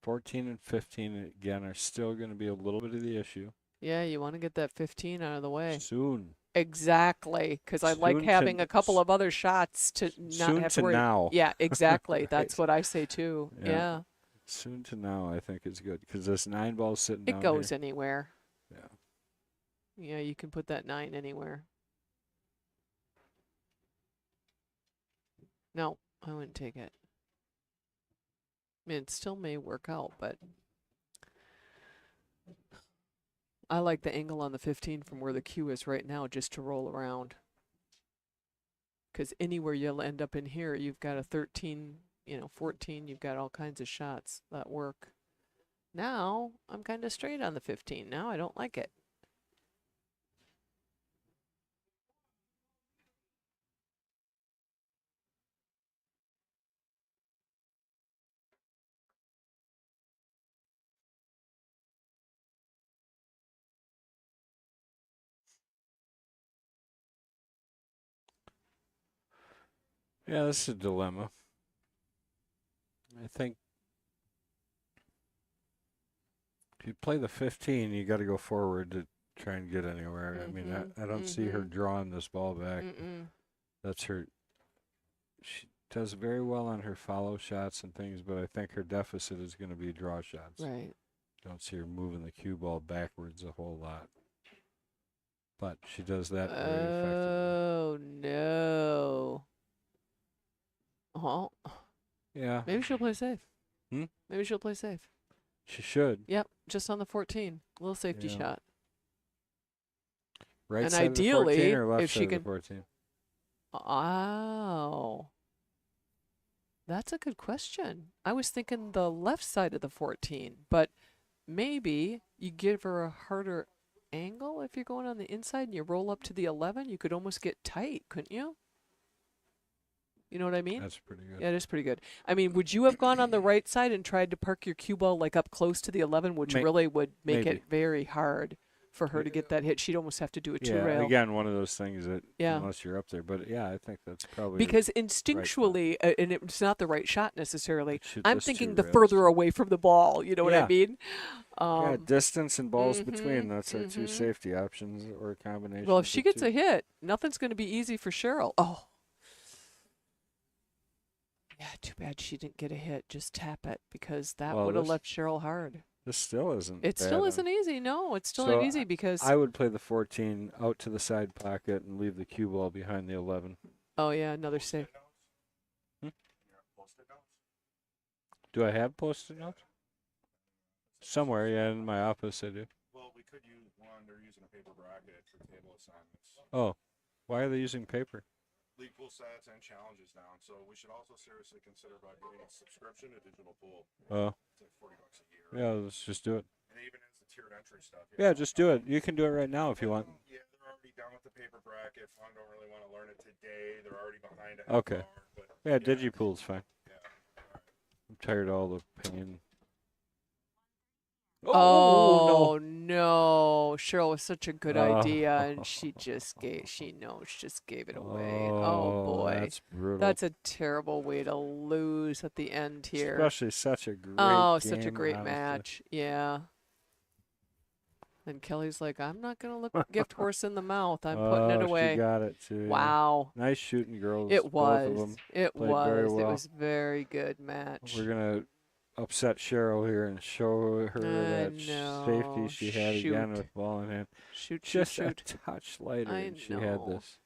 14 and 15, again, are still going to be a little bit of the issue. Yeah, you want to get that 15 out of the way. Soon. Exactly, because I like Soon to- having a couple of other shots to not Soon have to to worry. now. Yeah, exactly. Right. That's what I say too. Yeah. Yeah, Soon to now, I think is good, because this 9 ball's sitting it down goes here. anywhere. Yeah. Yeah, you can put that 9 anywhere. No, I wouldn't take it. I mean, it still may work out, but I like the angle on the 15 from where the cue is right now just to roll around. Because anywhere you'll end up in here, you've got a 13, 14, you've got all kinds of shots that work. Now, I'm kind of straight on the 15. Now I don't like it. Yeah, this is a dilemma. I think if you play the 15, you got to go forward to try and get anywhere. I mean, I don't see her drawing this ball back. That's her. She does very well on her follow shots and things, but I think her deficit is going to be draw shots. Right. Don't see her moving the cue ball backwards a whole lot. But she does that very effectively. Oh, no. Oh, Yeah, maybe she'll play safe. Hmm? Maybe she'll play safe. she should. Yep, just on the 14. Little safety Yeah. shot. Right And side of the 14 ideally, or left if side she of the can- 14? Oh. That's a good question. I was thinking the left side of the 14, but maybe you give her a harder angle if you're going on the inside and you roll up to the 11. You could almost get tight, couldn't you? You know what I mean? That's pretty good. Yeah, it is pretty good. I mean, would you have gone on the right side and tried to park your cue ball like up close to the 11, which really would make maybe. it very hard for her to get that hit? She'd almost have to do a Yeah, two-rail. again, one of those things that Yeah. unless you're up there. But yeah, I think that's probably Because instinctually, and it's not the right shot necessarily, shoot I'm this thinking two the rails. further away from the ball. You know what I Yeah. mean? yeah, distance and balls mhm, between. That's our two mhm. safety options or combinations. Well, if she of gets two. a hit, nothing's going to be easy for Cheryl. Oh. Yeah, too bad she didn't get a hit. Just tap it because that Well, would have this- left Cheryl hard. This still isn't. It still bad. isn't easy. No, it's still So not easy because. I would play the 14 out to the side pocket and leave the cue ball behind the 11. Oh, yeah, another save. Do I have post-it notes? Somewhere, yeah, in my office I do. Well, we could use one. They're using a paper bracket for table assignments. Oh, why are they using paper? League pool sets and challenges down. So we should also seriously consider about getting a subscription to digital pool. Oh, It's like $40 a year. yeah, let's just do it. And even as the tiered entry stuff. Yeah, just do it. You can do it right now if you want. Yeah, they're already done with the paper bracket. Fun don't really want to learn it today. They're already behind a half Okay. hour, but Yeah, DigiPool's fine. yeah. All right. tired of all the pain. Oh, no. Cheryl was such a good Oh. idea, and she just gave it away. Oh, boy. That's brutal. That's a terrible way to lose at the end here. Especially such a great Oh, game, such a great honestly. match. Yeah. And Kelly's like, I'm not going to look gift horse in the mouth. I'm putting it away. She got it too. yeah. Wow. Nice shooting, girls. It Both of was. them. It played very was. It well. was very good match. We're gonna upset Cheryl here and show her that know. safety she had again Shoot. with ball in hand. Shoot, Just shoot. a touch lighter, I and she had know. this.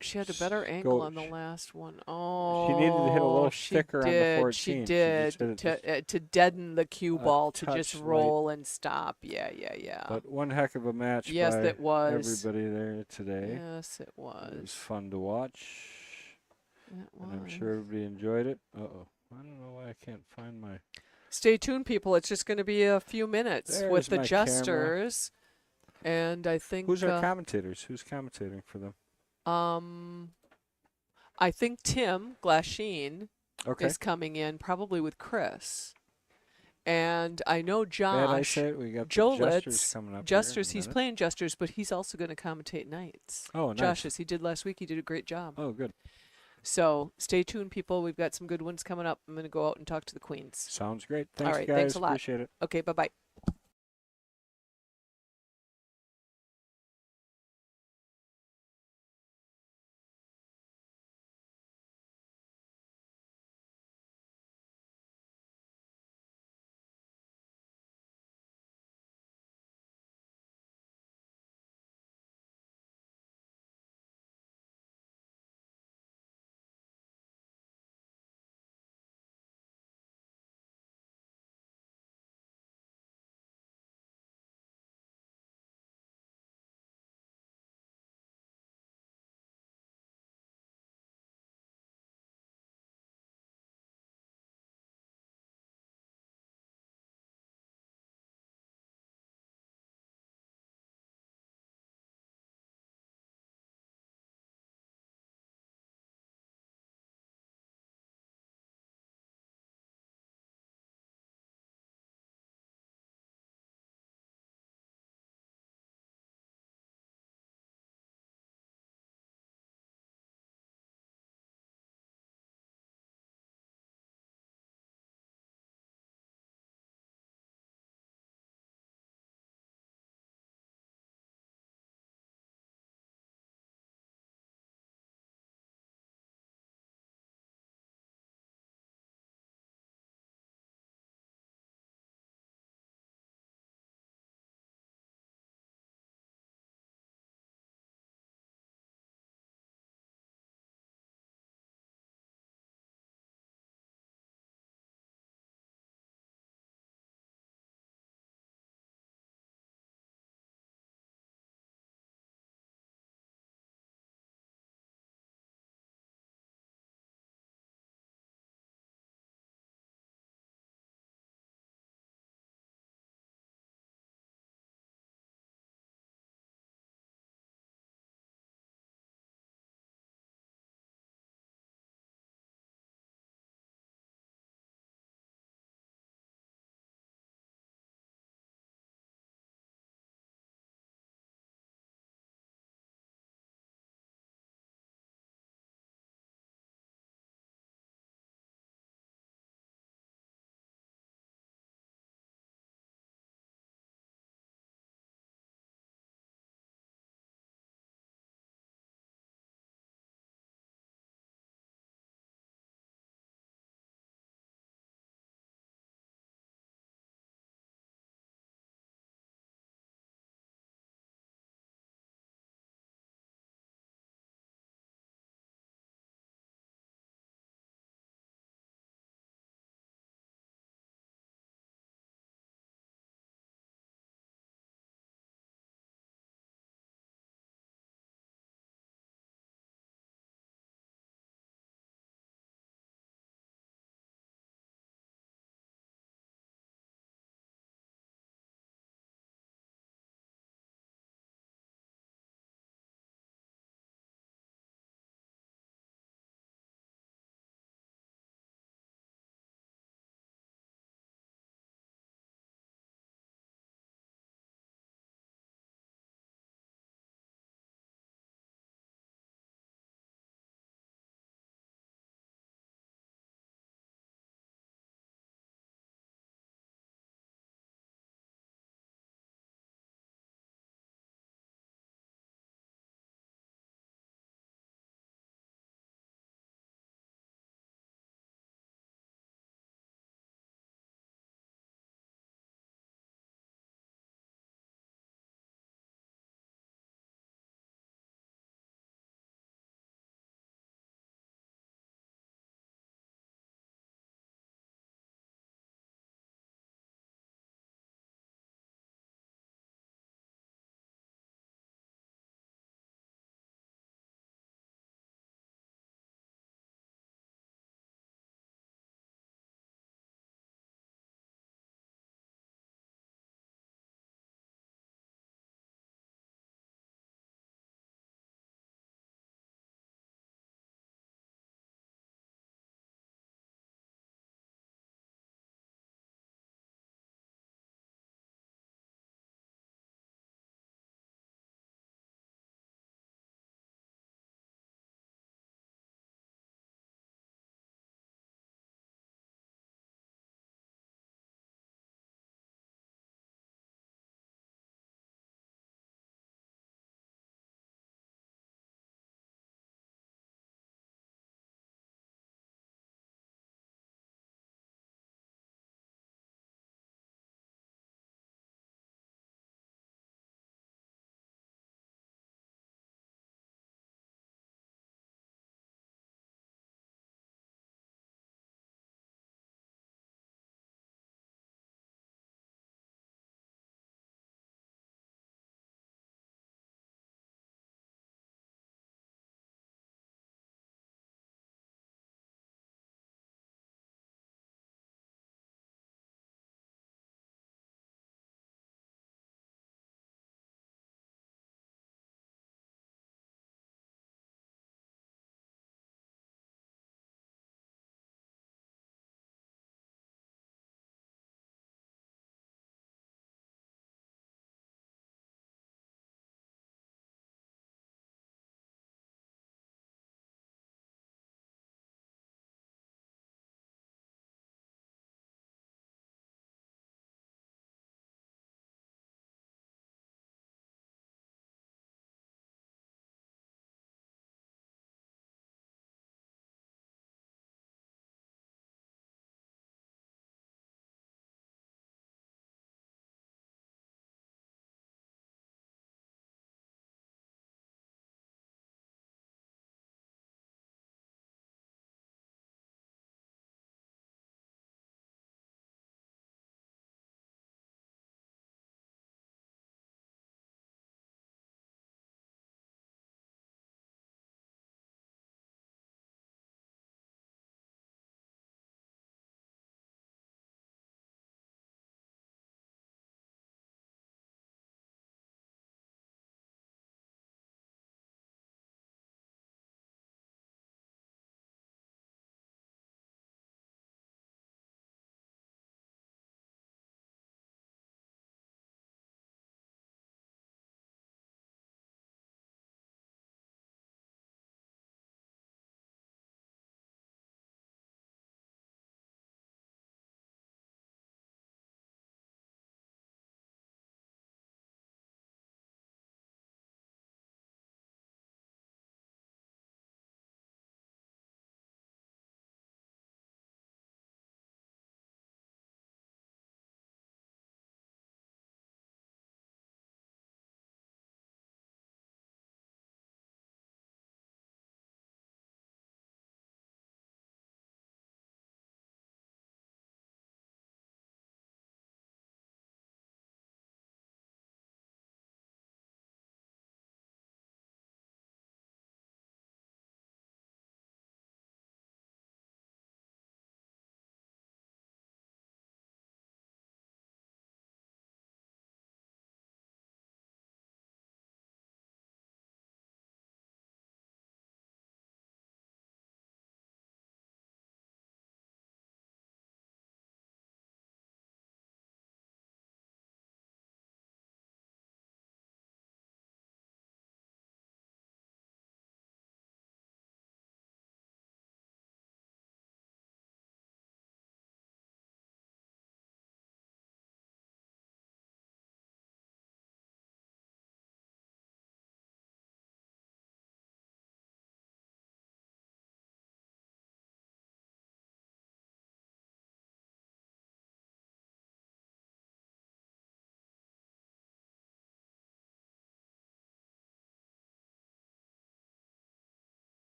She had a better angle on the last one. Oh, She needed to hit a little she thicker on the 14. She She did just hit it to deaden the cue a ball to just touch roll and stop. Yeah. But one heck of a match Yes, by it was. everybody there today. Yes, it was. It was fun to watch, It and I'm was. sure everybody enjoyed it. Uh-oh. I don't know why I can't find my... Stay tuned, people. It's just going to be a few minutes with There's the my camera. Jesters, and I think Who's our commentators? Who's commentating for them? I think Tim Glasheen Okay. is coming in, probably with Chris. And I know Bad I Josh, say it, we got the Jolitz, Jesters coming up. Jesters, here in a he's minute. playing Jesters, but he's also going to commentate nights. Oh, nice. Josh, as he did last week, he did a great job. Oh, good. So stay tuned, people. We've got some good ones coming up. I'm going to go out and talk to the Queens. Sounds great. Thanks, right, guys. thanks a lot. Appreciate it. Okay, bye-bye.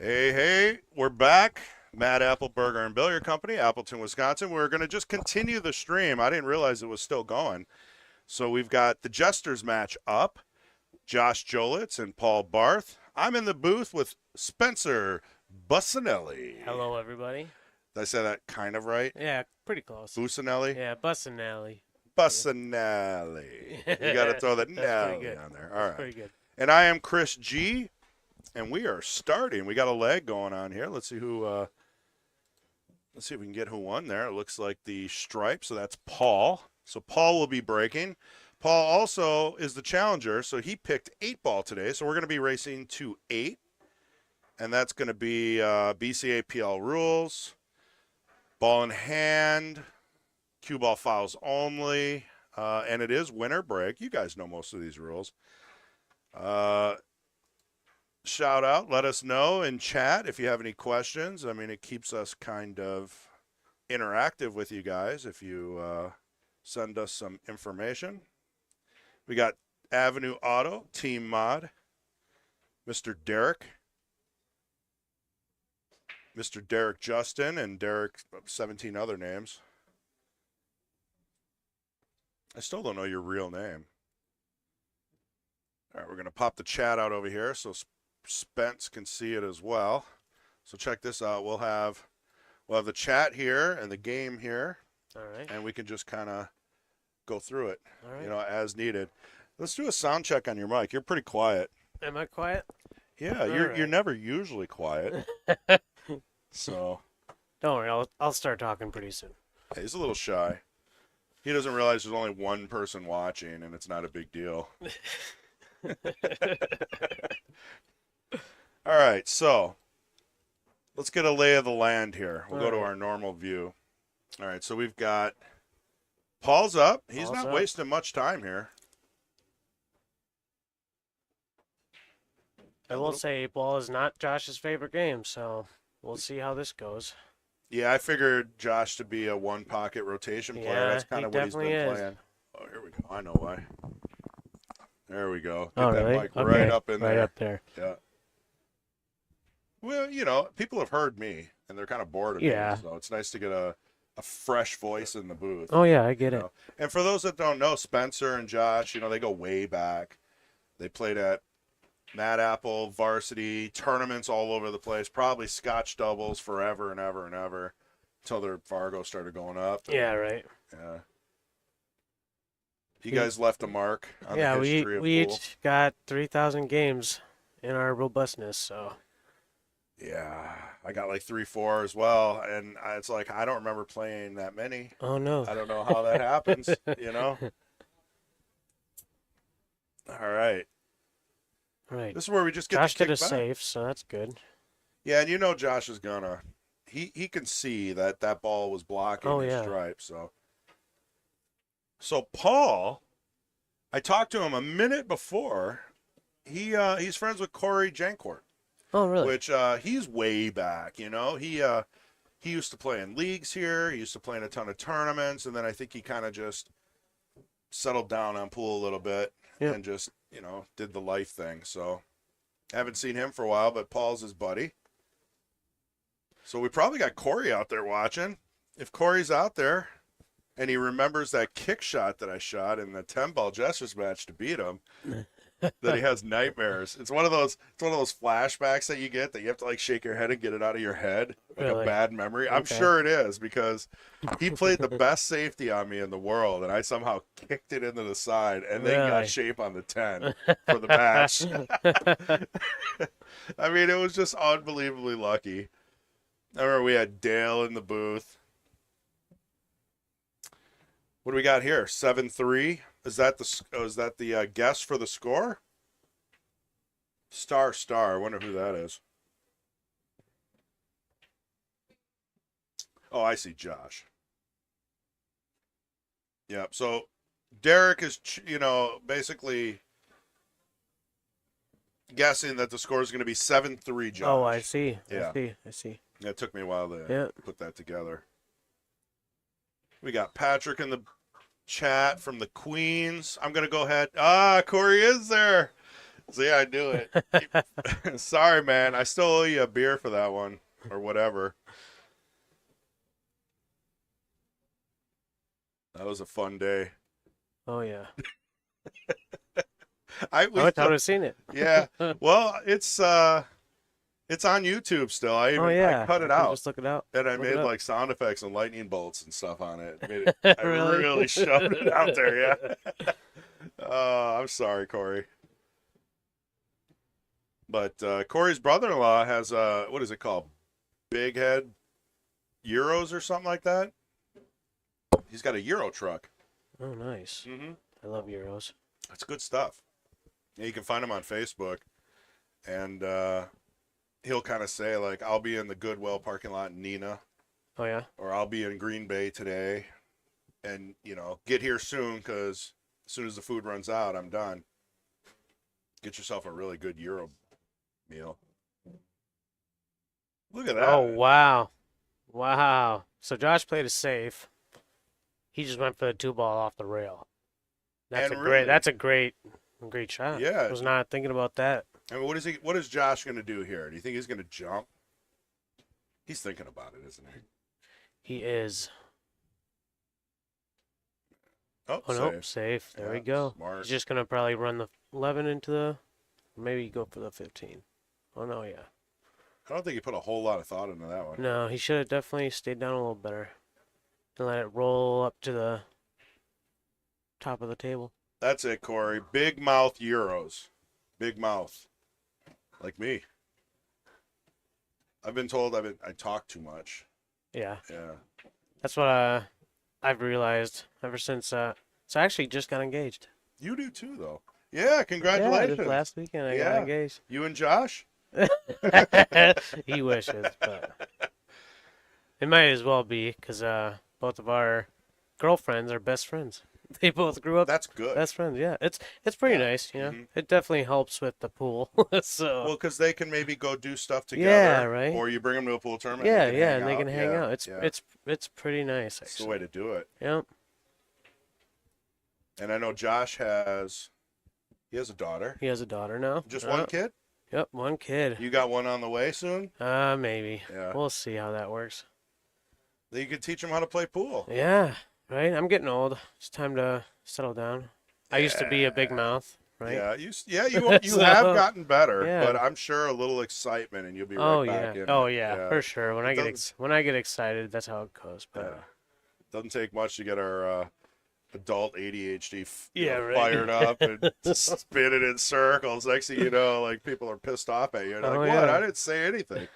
Hey, we're back. Matt Appleberger and Billiard Company, Appleton, Wisconsin. We're going to just continue the stream. I didn't realize it was still going. So we've got the Jesters match up. Josh Jolitz and Paul Barth. I'm in the booth with Spencer Bussinelli. Hello, everybody. Did I say that kind of right? Yeah, pretty close. Businelli? Yeah, Bussinelli. Bussinelli. You got to throw that That's pretty Nelly good. on there. All That's right. pretty good. And I am Chris G. And we are starting. We got a leg going on here. Let's see who. Let's see if we can get who won there. It looks like the stripe. So that's Paul. So Paul will be breaking. Paul also is the challenger. So he picked 8-ball today. So we're going to be racing to 8. And that's going to be BCAPL rules. Ball in hand. Cue ball fouls only. And it is winner break. You guys know most of these rules. Shout out, let us know in chat if you have any questions. I mean, it keeps us kind of interactive with you guys if you send us some information. We got Avenue Auto, Team Mod, Mr. Derek Justin, and Derek 17 other names. I still don't know your real name. All right, we're going to pop the chat out over here so Spence can see it as well. So check this out. We'll have the chat here and the game here. All right. And we can just kind of go through it, All right. you know, as needed. Let's do a sound check on your mic. You're pretty quiet. Am I quiet? Yeah, All you're right. never usually quiet. So Don't worry. I'll start talking pretty soon. he's a little shy. He doesn't realize there's only one person watching and it's not a big deal. All right, so let's get a lay of the land here. We'll go to our normal view. All right, so we've got Paul's up. He's Paul's not up. wasting much time here. I will say ball is not Josh's favorite game, so we'll see how this goes. Yeah, I figured Josh to be a one-pocket rotation player. Yeah, That's kind he of what he's been definitely is. playing. Oh, here we go. I know why. There we go. Get Oh, that really? mic Okay, right up in right there. up there. Yeah. Well, you know, people have heard me, and they're kind of bored of Yeah. me, so it's nice to get a fresh voice in the booth. Oh yeah, I get you it. know. And for those that don't know, Spencer and Josh, you know, they go way back. They played at Mad Apple, varsity, tournaments all over the place, probably Scotch doubles forever and ever and ever until their Fargo started going up. Yeah, right. Yeah. You guys left a mark on Yeah, the we history of we pool. each got 3,000 games in our robustness, so Yeah, I got like 3-4 as well, and it's like I don't remember playing that many. oh no. I don't know how that happens, you know. All right, Right. this is where we just get Josh to did a kick back. safe, so that's good. Yeah, and you know Josh is gonna. He can see that ball was blocking Oh, his yeah. stripe. So Paul, I talked to him a minute before. He's friends with Corey Jancourt. Oh really? Which he's way back, you know. He used to play in leagues here. He used to play in a ton of tournaments, and then I think he kind of just settled down on pool a little bit Yeah. and just, you know, did the life thing. So haven't seen him for a while, but Paul's his buddy. So we probably got Corey out there watching. If Corey's out there and he remembers that kick shot that I shot in the 10-ball Jesters match to beat him, that he has nightmares. It's one of those flashbacks that you get that you have to like shake your head and get it out of your head, like a Really? bad memory. I'm Okay. sure it is because he played the best safety on me in the world, and I somehow kicked it into the side and then got Really? shape on the 10 for the match. I mean, it was just unbelievably lucky. I remember we had Dale in the booth. What do we got here? 7-3. Is that the guess for the score? Star. I wonder who that is. Oh, I see Josh. Yep. So Derek is, you know, basically guessing that the score is going to be 7-3, Josh. Oh, I see. Yeah. I see. It took me a while to Yeah. put that together. We got Patrick in the chat from the Queens. I'm going to go ahead. Corey is there. See, I knew it. Sorry, man. I still owe you a beer for that one, or whatever. That was a fun day. Oh yeah. I I would have seen it. Yeah. Well, it's on YouTube still. I cut it I can out. Just look it out. And I Look made it up. like sound effects and lightning bolts and stuff on it. I Really? really shoved it out there, yeah. I'm sorry, Corey. But Corey's brother-in-law has what is it called? Big Head Euros or something like that. He's got a Euro truck. Oh, nice. Mm-hmm. I love Euros. That's good stuff. Yeah, you can find him on Facebook, and he'll kind of say like, "I'll be in the Goodwill parking lot in Neenah." Oh yeah. Or I'll be in Green Bay today, and get here soon because as soon as the food runs out, I'm done. Get yourself a really good Euro meal. Look at that. Oh wow. Wow. So Josh played it safe. He just went for the 2-ball off the rail. That's And a great. really- That's a great shot. Yeah. I was not thinking about that. I mean, what is Josh going to do here? Do you think he's going to jump? He's thinking about it, isn't he? He is. Oh, Oh no, safe. There we Yeah, go. smart. He's just gonna probably run the 11 into the. Maybe go for the 15. Oh no, yeah. I don't think he put a whole lot of thought into that one. No, he should have definitely stayed down a little better. And let it roll up to the top of the table. That's it, Corey. Big mouth Euros. Big mouth. Like me. I've been told I talk too much. Yeah, Yeah. that's what I've realized ever since. So I actually just got engaged. You do too, though. Yeah, congratulations. Yeah, this last weekend I Yeah. got engaged. You and Josh? He wishes, but it might as well be because both of our girlfriends are best friends. They both grew up That's good. best friends. Yeah, it's pretty Yeah. nice. You know, Mhm. it definitely helps with the pool. So Well, because they can maybe go do stuff together. Yeah, right. Or you bring them to a pool tournament. yeah, and yeah, and they can hang Yeah, out. yeah. It's pretty nice It's the actually. way to do it. Yep. And I know Josh has a daughter. He has a daughter now. Just one kid? Yep, one kid. You got one on the way soon? Maybe. Yeah. We'll see how that works. Then you could teach him how to play pool. Yeah, right. I'm getting old. It's time to settle down. I used to be a big mouth, right? Yeah, you So, have gotten better, yeah. but I'm sure a little excitement and you'll be right Oh back yeah. in Oh it. yeah, for sure. When I get doesn't- when I get excited, that's how it goes. But Yeah. Doesn't take much to get our adult ADHD Yeah, right. fired up and spin it in circles. Next thing you know, like people are pissed off at you. And Oh, like, what? yeah. I didn't say anything.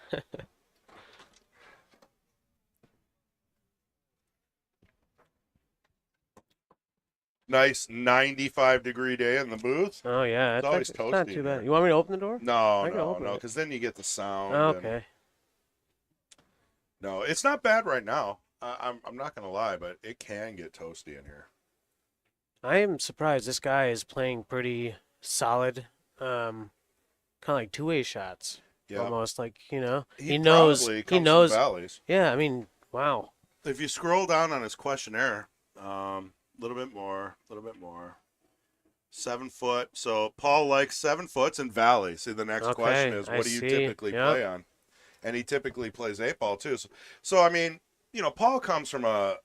Nice 95-degree day in the booth. oh yeah, It's always it's not toasty too in bad. here. You want me to open the door? No, I can no, open no, it. because then you get the sound. Oh, and- okay. No, it's not bad right now. I'm not gonna lie, but it can get toasty in here. I am surprised this guy is playing pretty solid, kind of like two-way shots. Yeah, Almost like, you know, he he knows. probably He comes from knows. valleys. Yeah, I mean, wow. If you scroll down on his questionnaire, little bit more. 7 foot. So Paul likes 7 foots and valleys. See, the next Okay, question is, I what do you see. typically Yep. play on? And he typically plays 8-ball too. So I mean, Paul comes from a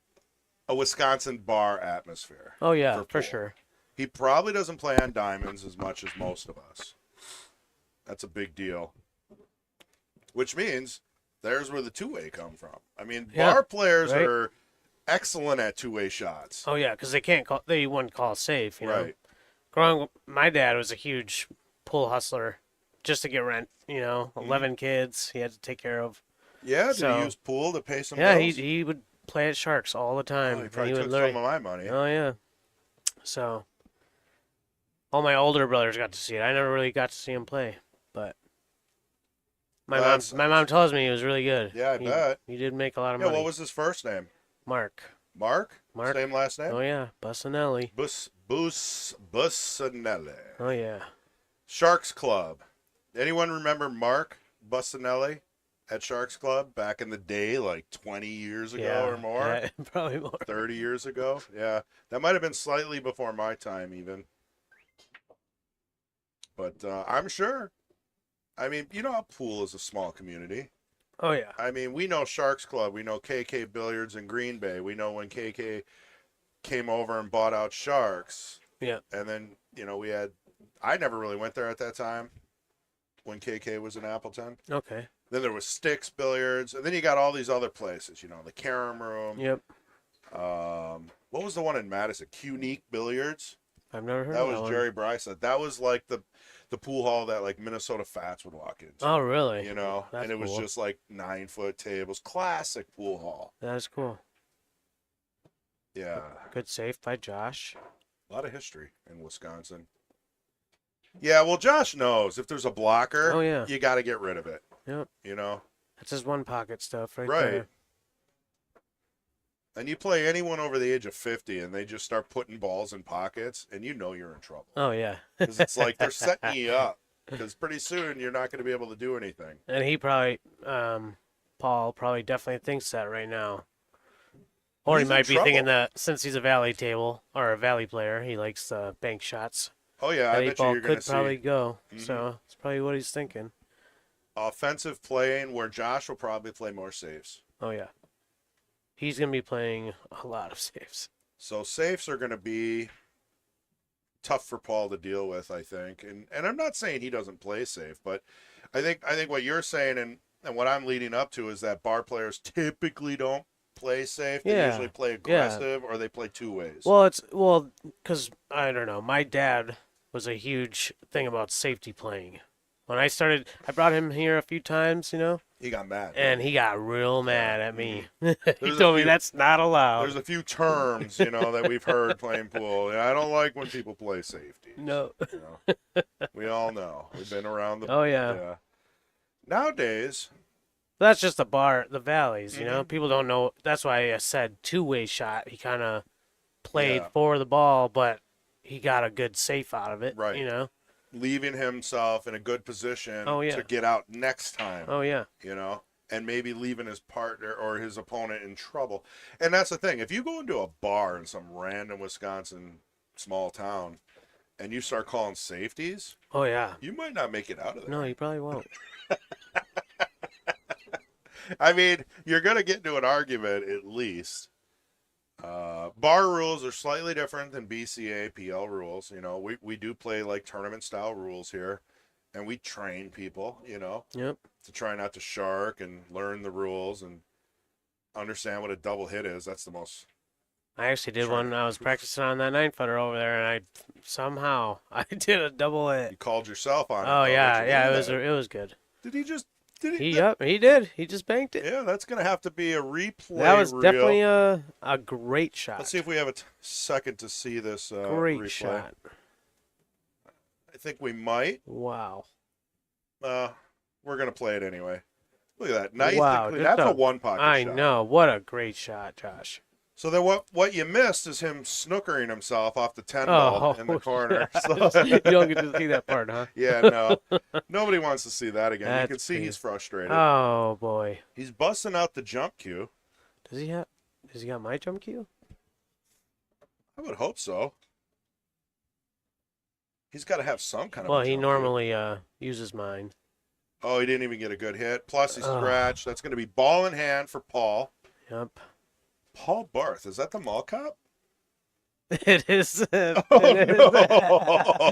Wisconsin bar atmosphere. Oh yeah, For for pool. sure. He probably doesn't play on diamonds as much as most of us. That's a big deal. Which means there's where the two-way come from. I mean, Yeah, bar players right. are excellent at two-way shots. Oh yeah, because they wouldn't call safe. You know? Right. Growing up, my dad was a huge pool hustler, just to get rent. Mm-hmm. 11 kids he had to take care of. Yeah, did So- he use pool to pay some Yeah, bills? he would play at Sharks all the time. Oh, he and probably would took literally- some of my money. Oh yeah. So all my older brothers got to see it. I never really got to see him play, but my Well, mom tells me he was really good. Yeah, I He- bet. He did make a lot of Yeah, money. what was his first name? Mark? Mark? Mark. Same last name? Oh yeah, Bussinelli. Bussinelli. Oh yeah. Sharks Club. Anyone remember Mark Bussinelli at Sharks Club back in the day, like 20 years ago Yeah, or more? yeah, probably more. 30 years ago? Yeah. That might have been slightly before my time, even. But I'm sure. I mean, you know how pool is a small community. Oh yeah. I mean, we know Sharks Club. We know KK Billiards in Green Bay. We know when KK came over and bought out Sharks. Yeah. And then, you know, I never really went there at that time when KK was in Appleton. Okay. Then there was Sticks Billiards. And then you got all these other places, you know, the Carom Room. Yep. What was the one in Madison? Unique Billiards. I've never heard That of that was one. Jerry Bryce. That was like the pool hall that like Minnesota Fats would walk into. Oh really? You know, That's and it was cool. just like 9-foot tables, classic pool hall. That is cool. Yeah, Good save by Josh. a lot of history in Wisconsin. Yeah, well, Josh knows if there's a blocker, Oh, yeah. you got to get rid of it. Yep. You know, That's his one pocket stuff right right? there. And you play anyone over the age of 50, and they just start putting balls in pockets, and you know you're in trouble Oh yeah. because it's like they're setting you up. Because pretty soon you're not going to be able to do anything. And he probably, Paul probably definitely thinks that right now. Or He's he in might be trouble. thinking that since he's a Valley table or a Valley player, he likes bank shots. Oh yeah, That I eight bet you ball you're going could to probably see go. Mhm. So it's probably what he's thinking. offensive playing where Josh will probably play more saves. Oh yeah. He's gonna be playing a lot of saves. So safes are going to be tough for Paul to deal with, I think. And I'm not saying he doesn't play safe, but I think what you're saying and what I'm leading up to is that bar players typically don't play safe. They Yeah. usually play aggressive or they play two ways. Well, because I don't know. My dad was a huge thing about safety playing. When I started, I brought him here a few times, you know, he got mad. and he got real mad at me. he There's a told me few- that's not allowed. There's a few terms, you know, that we've heard playing pool. I don't like when people play safety. No. You know? We all know. We've been around the Oh yeah. Nowadays, That's just the valleys, you Mm-hmm. know. People don't know. That's why I said two-way shot. He kind of played Yeah. for the ball, but he got a good safe out of it. Right. You know. leaving himself in a good position Oh, yeah. to get out next time. Oh yeah. You know, and maybe leaving his partner or his opponent in trouble. And that's the thing. If you go into a bar in some random Wisconsin small town and you start calling safeties, Oh yeah. you might not make it out of there. No, he probably won't. I mean, you're going to get into an argument at least. Bar rules are slightly different than BCA PL rules. You know, we do play like tournament style rules here, and we train people, you know, Yep. to try not to shark and learn the rules and understand what a double hit is. That's the most. I actually did Sure. one. I was practicing on that 9-footer over there, and I did a double You hit. called yourself on it. Oh though, yeah, didn't you? yeah. Look It at was that. it was good. Did he just? Did he? He did. He just banked it. Yeah, that's gonna have to be a replay. That was reel. definitely a great shot. Let's see if we have a second to see this Great replay. shot. I think we might. Wow. We're gonna play it anyway. Look at that, nice. Wow, and clean. just That's a a- one pocket I shot. know. What a great shot, Josh. So then, what you missed is him snookering himself off the 10 Oh, ball in the corner. So, you don't get to see that part, huh? yeah, no, nobody wants to see that again. You That's can see crazy. he's frustrated. Oh boy. He's busting out the jump cue. Does he got my jump cue? I would hope so. He's got to have some kind of. Well, a he jump cue. normally uses mine. Oh, he didn't even get a good hit. Plus, he Ugh. scratched. That's going to be ball in hand for Paul. Yep. Paul Barth. Is that the mall cop? It is. Oh, it is. no.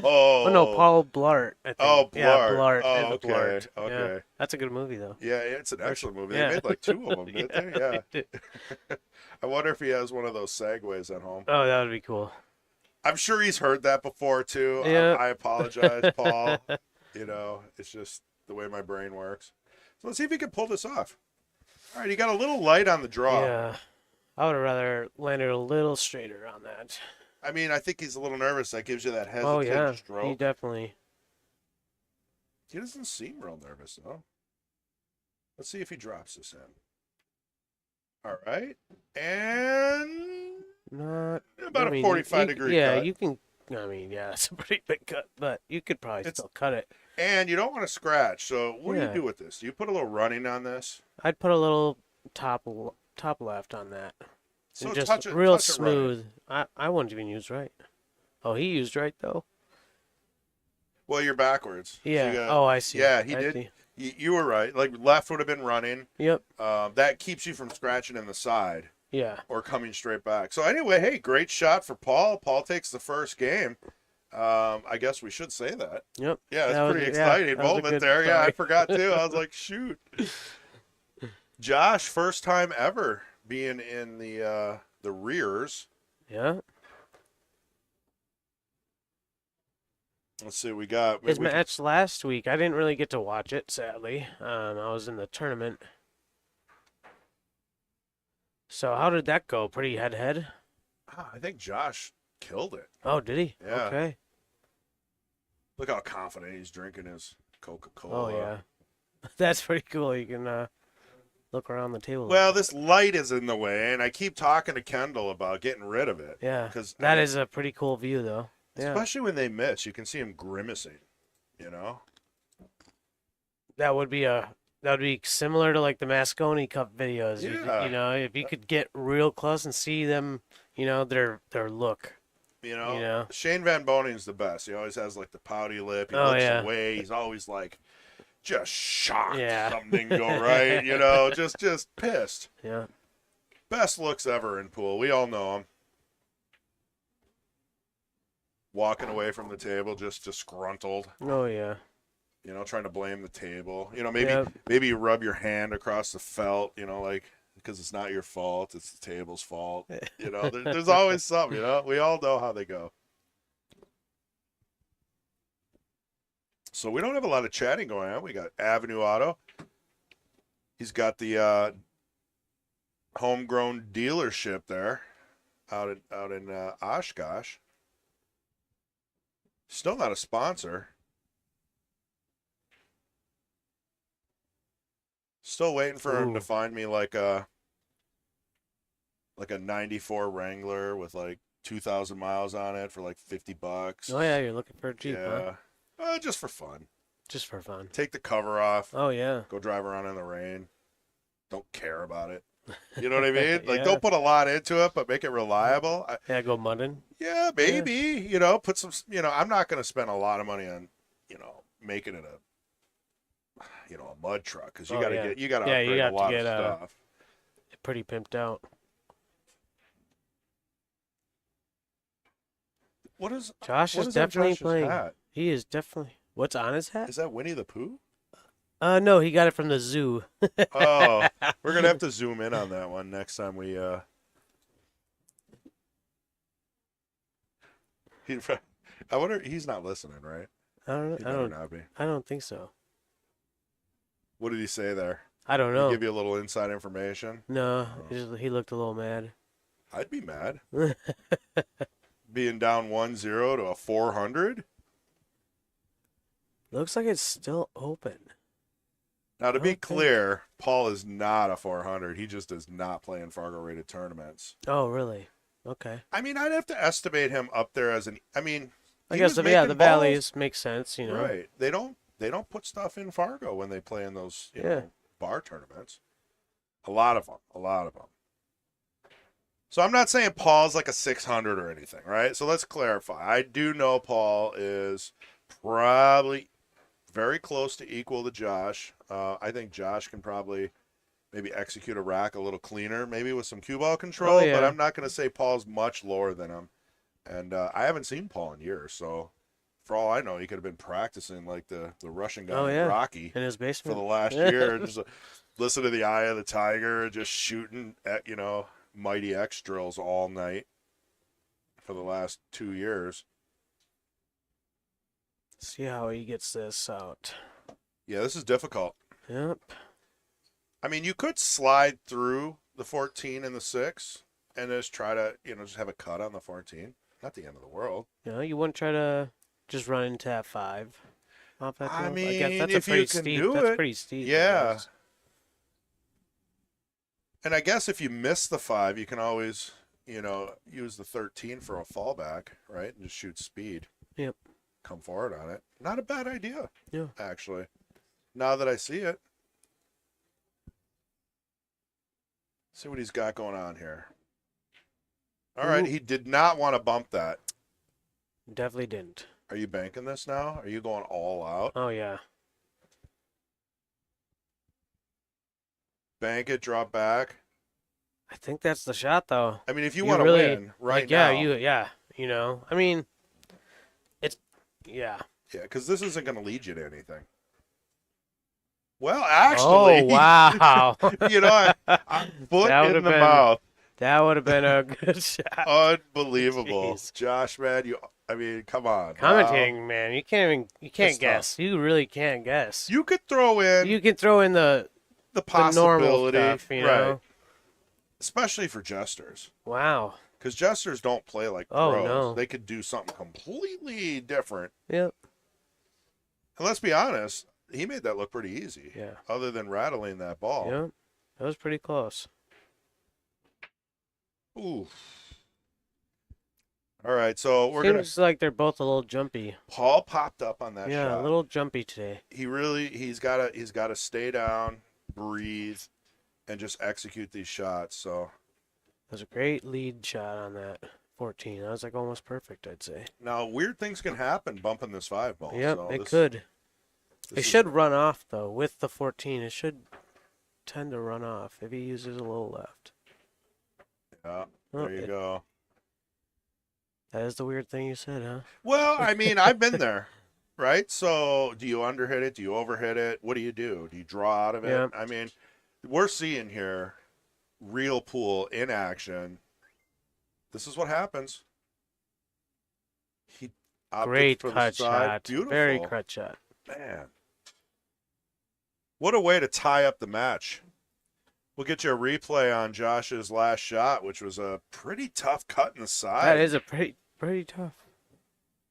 Oh no, Paul Blart. I think. Oh, Yeah, Blart. Blart. Oh, and okay, Blart. okay. Yeah. That's a good movie though. Yeah, it's an excellent movie. Yeah. They made like 2 of them, didn't they? Yeah. they did. I wonder if he has one of those segways at home. Oh, that would be cool. I'm sure he's heard that before too. Yeah. I apologize, Paul. You know, it's just the way my brain works. So let's see if he can pull this off. All right, he got a little light on the draw. Yeah. I would have rather landed a little straighter on that. I mean, I think he's a little nervous. That gives you that hesitant Oh yeah. He stroke. definitely. He doesn't seem real nervous though. Let's see if he drops this in. All right, and Not about I mean, a 45 you- degree Yeah, cut. you can. I mean, yeah, it's a pretty big cut, but you could probably It's- still cut it. And you don't want to scratch. So what do Yeah. you do with this? Do you put a little running on this? I'd put a little top left on that. So And just touch it, real touch it running. smooth. I wouldn't even use right. Oh, he used right though. Well, you're backwards. So Yeah. you got- Oh, I see. Yeah, he I did. see. You were right. Like left would have been running. Yep. That keeps you from scratching in the side Yeah. or coming straight back. So anyway, hey, great shot for Paul. Paul takes the first game. I guess we should say that. Yep. Yeah, That it's was pretty a- yeah, exciting that was a moment good there. Yeah, I story. forgot too. I was like, shoot. Josh, first time ever being in the rears. Yeah. Let's see what we got. His match last week, I didn't really get to watch it, sadly. I was in the tournament. So how did that go? Pretty head-to-head? I think Josh killed it. Oh, did he? Yeah. Okay. Look how confident he's drinking his Coca-Cola. Oh, yeah. That's pretty cool. You can look around the table. Well, this light is in the way, and I keep talking to Kendall about getting rid of it. Yeah. 'Cause, That is a pretty cool view, though. Yeah. especially when they miss, you can see him grimacing. You know. That would be similar to like the Mosconi Cup videos. Yeah. You know, if you could get real close and see them, you know, their look. You know. You know. Shane Van Boning's the best. He always has like the pouty lip. He Oh, looks yeah. away. He's always like just shocked Yeah. something didn't go right. You know, just pissed. Yeah. Best looks ever in pool. We all know him. Walking away from the table, just disgruntled. Oh yeah. You know, trying to blame the table. You know, maybe Yep. maybe you rub your hand across the felt. You know, like because it's not your fault, it's the table's fault. You know, there's always something. You know, we all know how they go. So we don't have a lot of chatting going on. We got Avenue Auto. He's got the homegrown dealership there, out in Oshkosh. Still not a sponsor. Still waiting for him to Ooh. find me like a 94 Wrangler with like 2,000 miles on it for like $50. Oh yeah, you're looking for a Jeep, huh? Yeah, just for fun. Just for fun. Take the cover off. Oh yeah. Go drive around in the rain. Don't care about it. You know what I mean? Like, Yeah. don't put a lot into it, but make it reliable. Yeah, go mudding. Yeah, maybe. You know, put some. You know, I'm not going to spend a lot of money on, you know, making it a mud truck because you Oh, got to yeah. get you got to Yeah, upgrade you a have to lot get, of stuff. Pretty pimped out. What is Josh what is is on definitely Josh's playing. hat? He is definitely. What's on his hat? Is that Winnie the Pooh? No, he got it from the zoo. Oh, we're gonna have to zoom in on that one next time we. I wonder. He's not listening, right? I don't. He I better don't. not be. I don't think so. What did he say there? I don't Did he know. give you a little inside information? No, he looked a little mad. I'd be mad. Being down 1-0 to a 400. Looks like it's still open. Now, to be Okay. clear, Paul is not a 400. He just does not play in Fargo-rated tournaments. Oh, really? Okay. I mean, I'd have to estimate him up there as an. I mean, I he guess was the making balls. valleys make sense, you know. Right. They don't put stuff in Fargo when they play in those know, bar tournaments. A lot of them. So I'm not saying Paul's like a 600 or anything, right? So let's clarify. I do know Paul is probably very close to equal to Josh. I think Josh can probably maybe execute a rack a little cleaner, maybe with some cue ball control, Oh, yeah. but I'm not going to say Paul's much lower than him. And I haven't seen Paul in years, so for all I know, he could have been practicing like the Russian guy Oh, yeah. Rocky In his for basement. the last year. Just listen to the Eye of the Tiger, just shooting at, Mighty X drills all night for the last 2 years. See how he gets this out. Yeah, this is difficult. Yep. I mean, you could slide through the 14 and the 6 and just try to, just have a cut on the 14. Not the end of the world. You know, you wouldn't try to just run into that 5 off that I club? mean, guess that's if a pretty you can steep. do That's it, pretty steep. I yeah. guess. And I guess if you miss the 5, you can always, use the 13 for a fallback, right? And just shoot speed. Yep. Come forward on it. Not a bad idea. Yeah. Actually. Now that I see it. See what he's got going on here. All right, Ooh. he did not want to bump that. Definitely didn't. Are you banking this now? Are you going all out? Oh yeah. Bank it, drop back. I think that's the shot though. I mean, if you You want to really- win right Like, yeah, now. you know. I mean, it's yeah. Yeah, because this isn't going to lead you to anything. Well, actually, Oh wow. you know, foot That in would've the been- mouth. That would have been a good shot. Unbelievable. Jeez. Josh, man, I mean, come on. Commentating, man, you can't It's guess. You really can't guess. You could throw in You can throw in the normal possibility, stuff, you right? know. Especially for jesters, Wow. because jesters don't play like Oh, pros. no. They could do something completely different. Yep. And let's be honest, he made that look pretty easy. Yeah. Other than rattling that ball. Yep. That was pretty close. Ooh. All right, so we're gonna. Seems like they're both a little jumpy. Paul popped up on that Yeah, shot. a little jumpy today. He's gotta stay down, breathe, and just execute these shots. So That was a great lead shot on that 14. That was like almost perfect, I'd say. now weird things can happen bumping this 5 ball. Yep, so it this- could. this It is- should run off though with the 14. It should tend to run off if he uses a little left. Yeah, Oh, there you go. That is the weird thing you said, huh? Well, I mean, I've been there, right? So, do you underhit it? Do you overhit it? What do? Do you draw out of it? Yeah. I mean, we're seeing here real pool in action. This is what happens. He opted Great for the cut side. shot. Beautiful. Very cut shot. Man. What a way to tie up the match. We'll get you a replay on Josh's last shot, which was a pretty tough cut in the side. That is a pretty tough.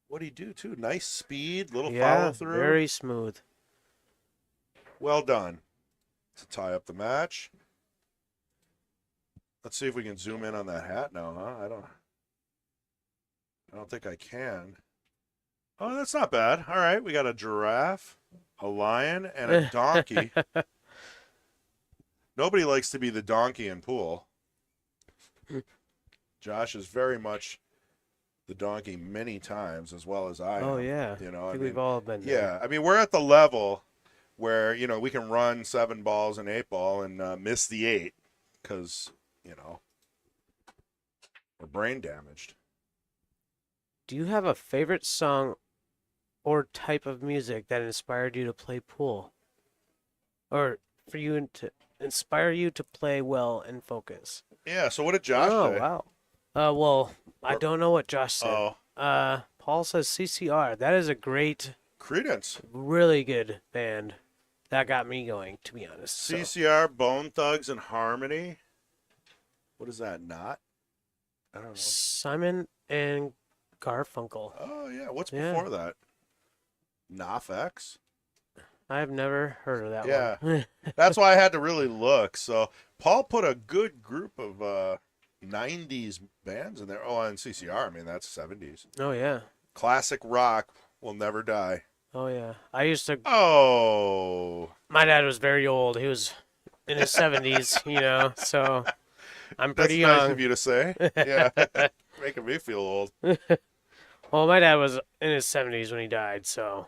What do you do, too? Nice speed, little Yeah, follow through. very smooth. Well done to tie up the match. Let's see if we can zoom in on that hat now, huh? I don't think I can. Oh, that's not bad. All right, we got a giraffe, a lion, and a donkey. Nobody likes to be the donkey in pool. Josh is very much the donkey many times, as well as I am. Oh yeah. You know, I I think mean, we've all been there. yeah, I mean, we're at the level where, you know, we can run 7 balls and 8 ball and miss the 8 because, you know, we're brain damaged. Do you have a favorite song or type of music that inspired you to play pool? Or for you to inspire you to play well and focus? Yeah, so what did Josh Oh, say? wow. Well, I don't know what Josh said. Oh, Paul says CCR. That is a great, Credence. really good band. That got me going, to be honest. So, CCR, Bone Thugs, and Harmony. What is that, not? I don't know. Simon and Garfunkel. Oh, yeah, what's Yeah. before that? Nofx? I've never heard of that Yeah. one. That's why I had to really look. So Paul put a good group of 90s bands in there. Oh, and CCR, I mean, that's 70s. Oh, yeah. Classic rock will never die. Oh, yeah. I used to. Oh, My dad was very old. He was in his 70s, you know, so I'm that's pretty nice young. of you to say. Yeah, making me feel old. Well, my dad was in his 70s when he died, so.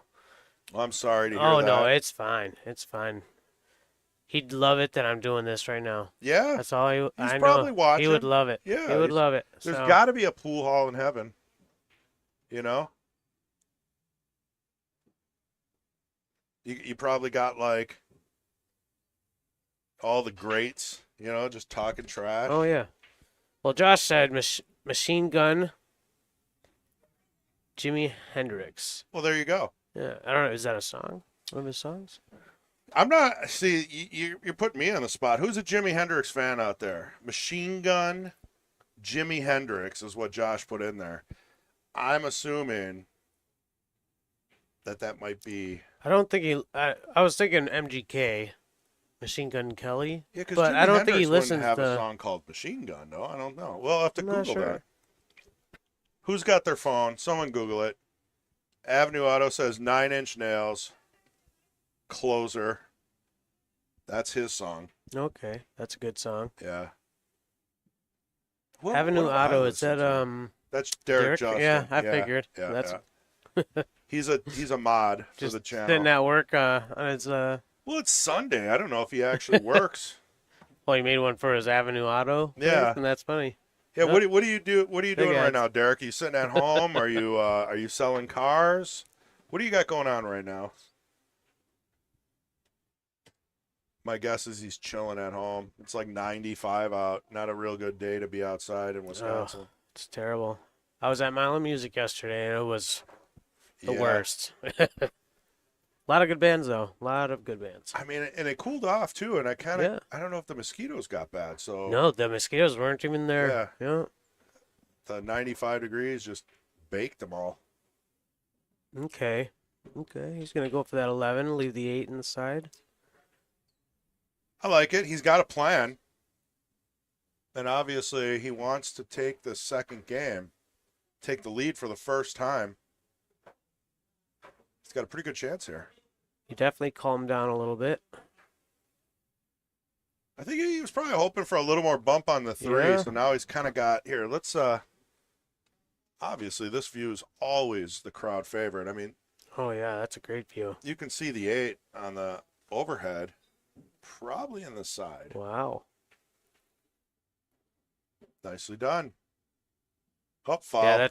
Well, I'm sorry to hear Oh, that. no, it's fine. It's fine. He'd love it that I'm doing this right now. Yeah, That's all I He's know. probably watching. He would love it. Yeah, He would he's- love it. there's so. got to be a pool hall in heaven. You know? You probably got, like, all the greats, you know, just talking trash. Oh, yeah. Well, Josh said Machine Gun, Jimi Hendrix. Well, there you go. Yeah, I don't know. Is that a song? One of his songs? I'm not. See, you're putting me on the spot. Who's a Jimi Hendrix fan out there? Machine Gun, Jimi Hendrix is what Josh put in there. I'm assuming that might be. I don't think he. I was thinking MGK, Machine Gun Kelly. Yeah, because But Jimi I don't Hendrix think he wouldn't listens have to. a song called Machine Gun. No, I don't know. We'll have to I'm not Google sure. that. Who's got their phone? Someone Google it. Avenue Auto says 9 Inch Nails. Closer. That's his song. Okay, that's a good song. Yeah. Avenue what do I Auto. Is listen that to? That's Derek Justin. Yeah, I figured. Yeah, That's yeah. He's a mod for Just the channel. sitting at work on his. Well, it's Sunday. I don't know if he actually works. Well, he made one for his Avenue Auto. Yeah. place, and that's funny. Yeah. Yep. What do you do? What are you doing right ads. now, Derek? Are you sitting at home? Are you selling cars? What do you got going on right now? My guess is he's chilling at home. It's like 95 out. Not a real good day to be outside in Wisconsin. It's terrible. I was at Mile of Music yesterday, and it was the Yeah. worst. A lot of good bands, though. A lot of good bands. I mean, and it cooled off too. And I kind of, Yeah. I don't know if the mosquitoes got bad. So No, the mosquitoes weren't even there. Yeah. the 95 degrees just baked them all. Okay. He's gonna go for that 11. Leave the 8 inside. I like it. He's got a plan. And obviously, he wants to take the second game, take the lead for the first time. He's got a pretty good chance here. You definitely calmed down a little bit. I think he was probably hoping for a little more bump on the 3, Yeah. so now he's kind of got here. Let's obviously this view is always the crowd favorite. I mean, Oh yeah, that's a great view. you can see the 8 on the overhead, probably in the side. Wow. Nicely done. Oh, foul. Yeah,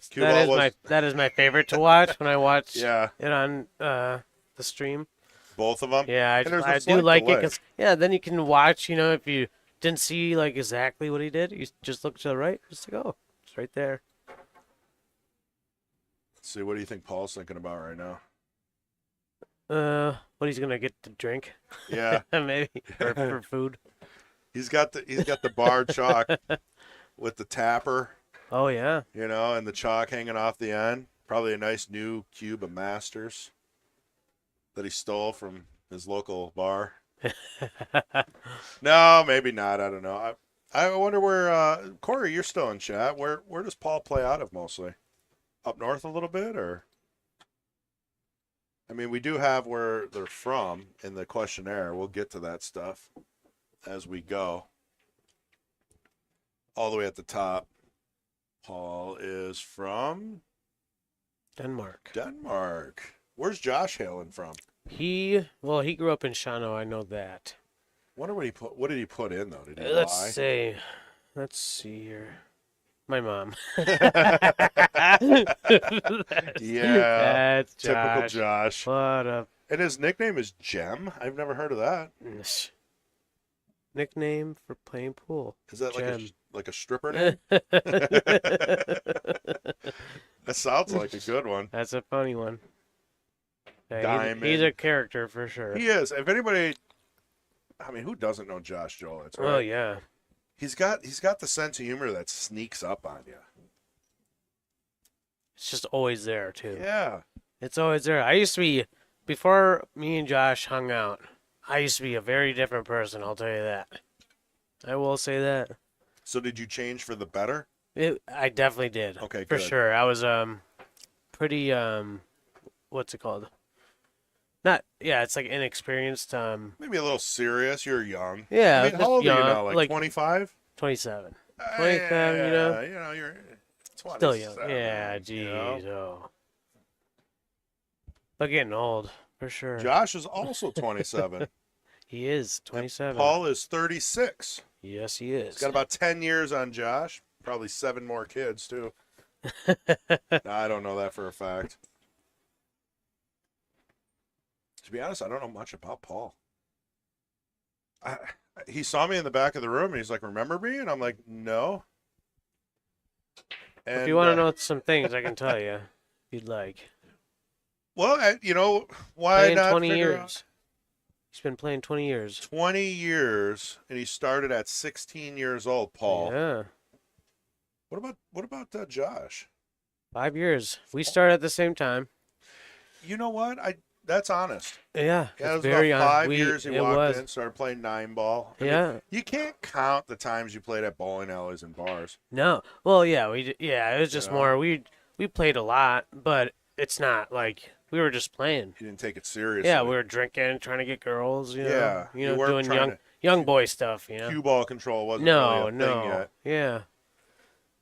that is my favorite to watch when I watch Yeah, it on the stream. both of them. Yeah, And there's a I do slight like it delay. because then you can watch. If you didn't see like exactly what he did, you just look to the right, just like it's right there. Let's see, what do you think Paul's thinking about right now? What he's gonna get to drink? Yeah, Maybe or for food. he's got the bar chalk with the tapper, Oh yeah. and the chalk hanging off the end. Probably a nice new cube of Masters that he stole from his local bar. No, maybe not. I don't know. I wonder where Corey. You're still in chat. Where does Paul play out of mostly? Up north a little bit, or? I mean, we do have where they're from in the questionnaire. We'll get to that stuff as we go. All the way at the top, Paul is from Denmark. Denmark. Where's Josh hailing from? He grew up in Shano. I know that. Wonder what he put. What did he put in though? Did he Let's lie? see. Let's see here. My mom. Yeah, That's typical Josh. Josh. What a And his nickname is Gem. I've never heard of that. nickname for playing pool. Is that Gem. like a stripper name? That sounds like a good one. That's a funny one. Yeah, Diamond. he's a character for sure. He is. If anybody, I mean, who doesn't know Josh Jolitz? Right? Oh yeah. He's got the sense of humor that sneaks up on you. It's just always there too. Yeah. It's always there. I used to be, before me and Josh hung out, I used to be a very different person, I'll tell you that. I will say that. So did you change for the better? I definitely did. Okay, For good. sure. I was pretty what's it called? It's like inexperienced. Maybe a little serious. You're young. Yeah, I mean, just how old are you young, now? Like like 25? 27. 27, you know? You know, you're 27. Still young. Yeah, you geez. know? Oh. But getting old, for sure. Josh is also 27. He is 27. Paul is 36. Yes, he is. He's got about 10 years on Josh. Probably 7 more kids, too. I don't know that for a fact. To be honest, I don't know much about Paul. He saw me in the back of the room, and he's like, "Remember me?" And I'm like, "No." And, If you want to know some things, I can tell you. If you'd like. well, why Playing not 20 figure years. out- He's been playing 20 years. 20 years, and he started at 16 years old. Paul. Yeah. What about Josh? 5 years. We started at the same time. You know what? That's honest. Yeah. Yeah, it it's was very about honest. 5 years he it walked was. in, started playing 9-ball. I mean, Yeah. you can't count the times you played at bowling alleys and bars. No. Well, yeah, it was just Yeah. more we played a lot, but it's not like we were just playing. You didn't take it seriously. Yeah, we were drinking, trying to get girls, Yeah, you weren't doing trying young boy stuff, Cue ball control wasn't No, really a no. thing yet. Yeah.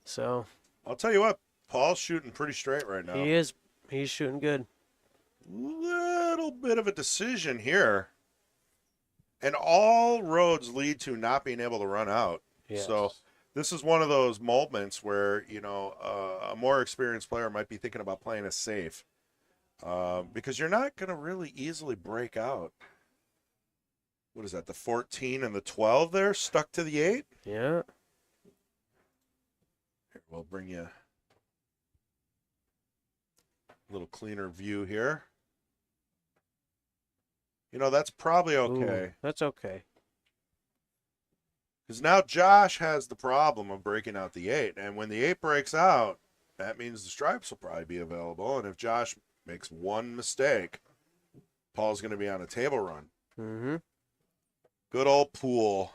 So, I'll tell you what, Paul's shooting pretty straight right now. he is he's shooting good. Little bit of a decision here. And all roads lead to not being able to run out. Yes. So this is one of those moments where, a more experienced player might be thinking about playing a safe. Because you're not going to really easily break out. What is that, the 14 and the 12 there, stuck to the 8? Yeah. Here, we'll bring you a little cleaner view here. That's probably okay. Ooh, that's okay. Because now Josh has the problem of breaking out the 8. And when the 8 breaks out, that means the stripes will probably be available. And if Josh makes one mistake, Paul's going to be on a table run. Mm-hmm. Good old pool.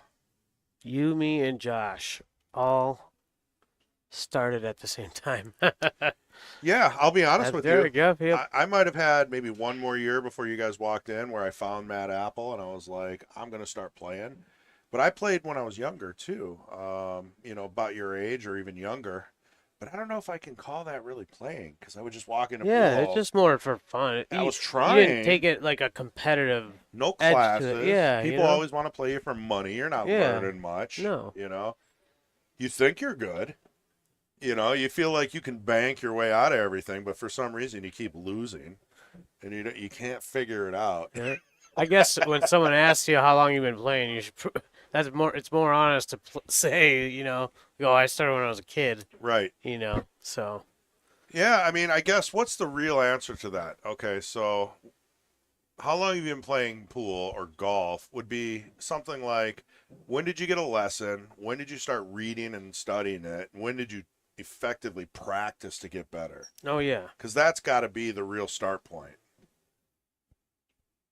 You, me, and Josh all started at the same time. Yeah, I'll be honest with there you. we go. Yep. I might have had maybe one more year before you guys walked in where I found Matt Apple and I was like, I'm going to start playing. But I played when I was younger too, about your age or even younger. But I don't know if I can call that really playing because I would just walk in a Yeah, pool. it's just more for fun. I was You trying. didn't take it like a competitive. No edge to it. classes. Yeah, People always want to play you for money. You're not Yeah. learning much. No. You think you're good. You feel like you can bank your way out of everything, but for some reason you keep losing, and you can't figure it out. Yeah. I guess when someone asks you how long you've been playing, you should. It's more honest to say, I started when I was a kid. Right. So. Yeah, I mean, I guess what's the real answer to that? Okay, so how long have you been playing pool or golf would be something like, when did you get a lesson? When did you start reading and studying it? When did you effectively practice to get better? Oh yeah. Because that's got to be the real start point.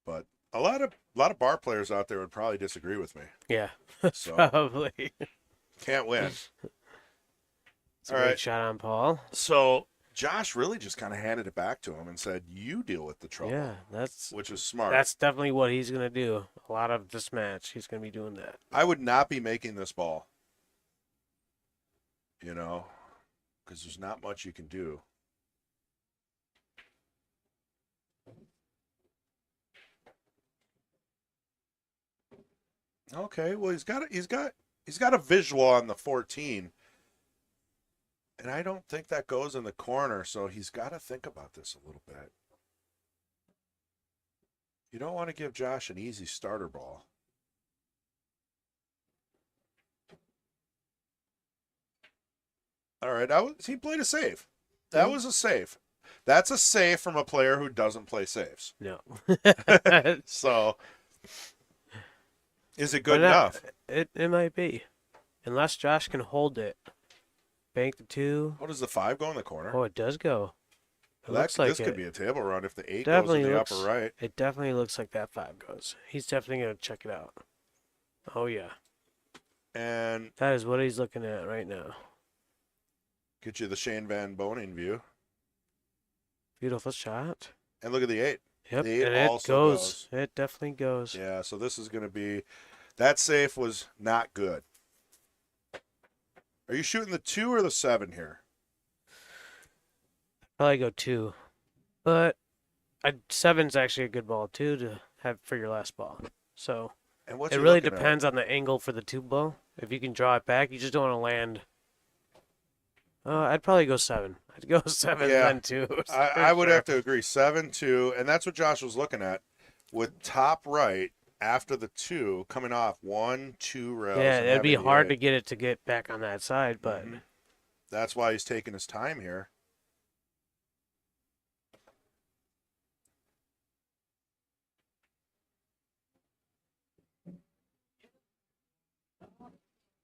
But a lot of bar players out there would probably disagree with me. Yeah. So Probably. can't win. It's a All great right. shot on Paul. So Josh really just kind of handed it back to him and said, "You deal with the trouble." Yeah, which is smart. that's definitely what he's gonna do. A lot of this match, he's gonna be doing that. I would not be making this ball. Because there's not much you can do. Okay, well he's got a visual on the 14. And I don't think that goes in the corner, so he's got to think about this a little bit. You don't want to give Josh an easy starter ball. All right, he played a save. That was a save. That's a save from a player who doesn't play saves. No. So, is it good enough? It might be, unless Josh can hold it. Bank the 2. What does the 5 go in the corner? Oh, it does go. It Well, looks like this it. could be a table run if the 8 Definitely goes in the looks, upper right. It definitely looks like that 5 goes. He's definitely gonna check it out. Oh yeah. And That is what he's looking at right now. get you the Shane Van Boning view. Beautiful shot. And look at the 8. Yep, The 8 and it also goes. It definitely goes. Yeah, so this is going to be, that safe was not good. Are you shooting the 2 or the 7 here? Probably go 2, but 7's actually a good ball too to have for your last ball. So And what's it he really looking at? depends on the angle for the 2 ball. If you can draw it back, you just don't want to land. I'd probably go 7. I'd go 7 Yeah. then 2. I would have to agree. 7, 2, and that's what Josh was looking at. With top right, after the 2, coming off 1, 2 rails. Yeah, and it'd be having the hard 8. to get it to get back on that side, but Mhm. That's why he's taking his time here.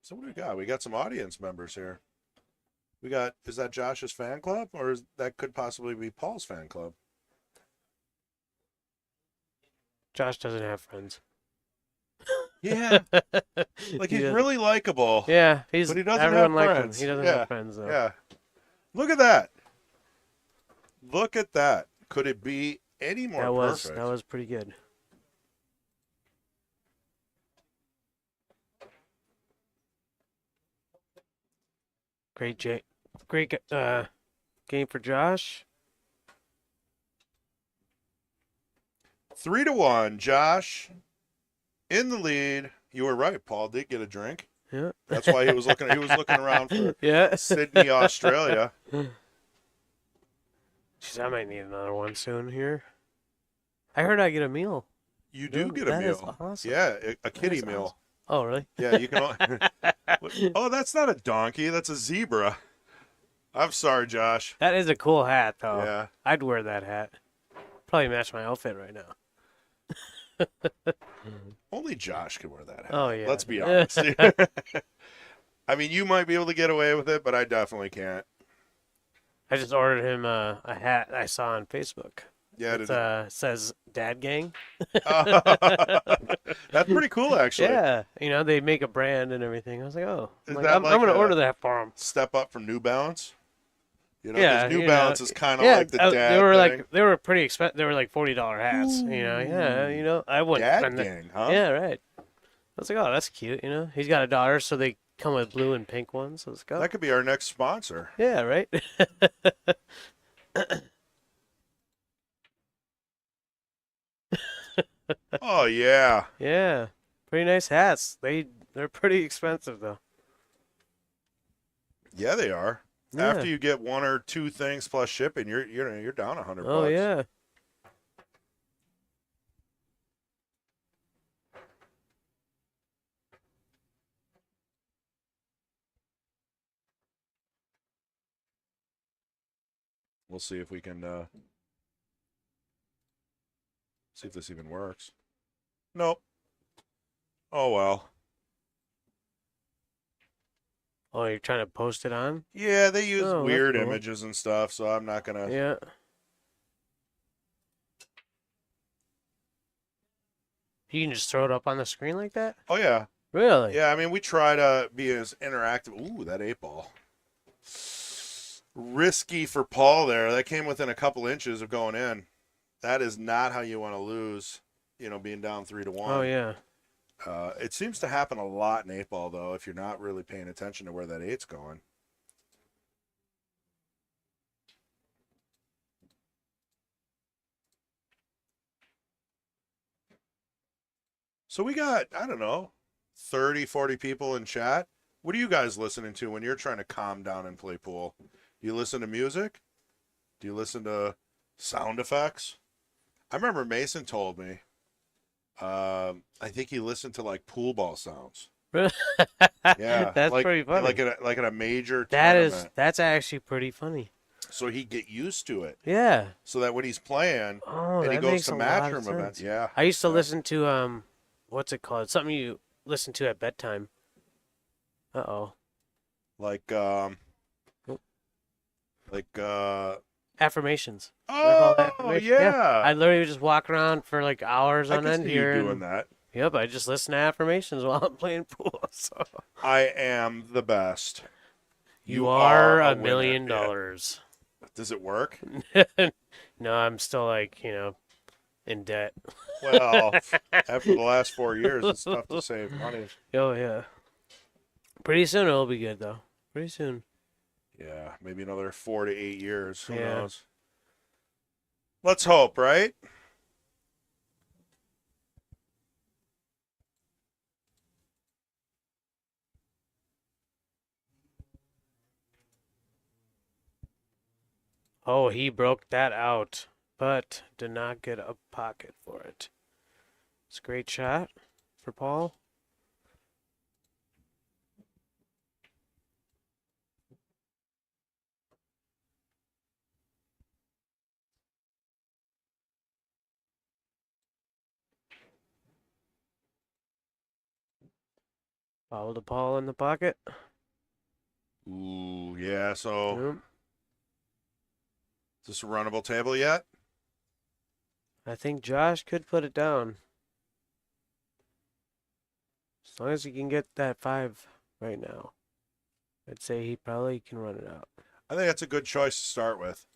So what do we got? We got some audience members here. Is that Josh's fan club, or that could possibly be Paul's fan club? Josh doesn't have friends. Yeah, like He he's doesn't- really likable. Yeah, but he doesn't everyone have likes friends. him. He doesn't Yeah, have friends though. Yeah, look at that. Look at that. Could it be any more perfect? That was pretty good. Great game for Josh. 3-1. Josh in the lead. You were right. Paul did get a drink. Yeah. That's why he was looking around for Yeah. Sydney, Australia. Jeez, I might need another one soon here. I heard I get a meal. You do Ooh, get a that is meal. awesome. Yeah, a kitty is meal. awesome. Oh, really? Yeah, you can. Oh, that's not a donkey. That's a zebra. I'm sorry, Josh. That is a cool hat, though. Yeah. I'd wear that hat. Probably match my outfit right now. Only Josh can wear that hat. Oh, yeah. Let's be honest. I mean, you might be able to get away with it, but I definitely can't. I just ordered him a hat I saw on Facebook. Yeah, It says Dad Gang. that's pretty cool, actually. Yeah. You know, they make a brand and everything. I was like, oh. Is I'm that I'm like going to a- order that for him. Step up from New Balance. You know, Yeah, 'cause New you Balance know, is kind of yeah, like the dad they were thing. they were pretty expensive. They were like $40 hats. You know, yeah, you know, I wouldn't Dad spend that. gang, huh? Yeah, right. I was like, oh, that's cute. You know, he's got a daughter, so they come with blue and pink ones. So let's go. That could be our next sponsor. Yeah, right. Oh yeah. Yeah, pretty nice hats. They're pretty expensive though. Yeah, they are. Yeah. After you get one or two things plus shipping, you're down $100. Oh yeah. We'll see if we can see if this even works. Nope. Oh well. Oh, you're trying to post it on? Yeah, they use Oh, that's weird cool. images and stuff, so I'm not gonna. Yeah. You can just throw it up on the screen like that? Oh yeah, Really? yeah. I mean, we try to be as interactive. Ooh, that 8-ball. Risky for Paul there. That came within a couple inches of going in. That is not how you want to lose. You know, being down 3-1. Oh yeah. It seems to happen a lot in 8-ball though, if you're not really paying attention to where that 8's going. So we got, I don't know, 30, 40 people in chat. What are you guys listening to when you're trying to calm down and play pool? Do you listen to music? Do you listen to sound effects? I remember Mason told me, I think he listened to like pool ball sounds. Yeah. That's like, pretty funny. Like at a major That's tournament. actually pretty funny. So he'd get used to it. Yeah. So that when he's playing Oh, and he that goes makes to a lot match of room events. sense. Yeah. I used to Yeah. listen to what's it called? Something you listen to at bedtime. Uh-oh. Like Affirmations. They're called oh affirmations. yeah. I literally would just walk around for like hours I on can end see here. you doing and- that. Yep, I just listen to affirmations while I'm playing pool. So I am the best. you are a a winner. million Yeah. dollars. Does it work? No, I'm still like, in debt. Well, after the last 4 years, it's tough to save money. Oh yeah. Pretty soon it'll be good though. Pretty soon. Yeah, maybe another 4 to 8 years. Who Yeah. knows? Let's hope, right? Oh, he broke that out, but did not get a pocket for it. It's a great shot for Paul. Follow the Paul in the pocket. Ooh, yeah. So, Yep. is this a runnable table yet? I think Josh could put it down. As long as he can get that 5 right now. I'd say he probably can run it out. I think that's a good choice to start with.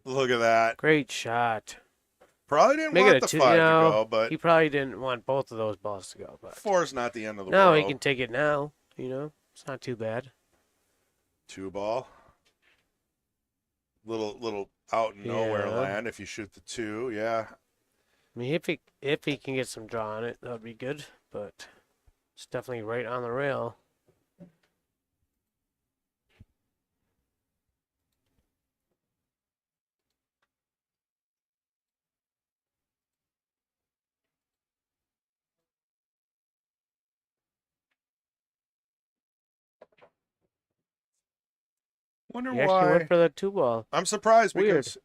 Look at that. Great shot. Probably didn't Make want it a the 2, 5 to go, but he probably didn't want both of those balls to go. But 4 is not the end of the no, world. he can take it now. It's not too bad. 2 ball. little out in nowhere Yeah. land if you shoot the 2. Yeah. I mean, if he can get some draw on it, that would be good. But it's definitely right on the rail. Wonder He actually why. went for the 2-ball. I'm surprised Weird. because,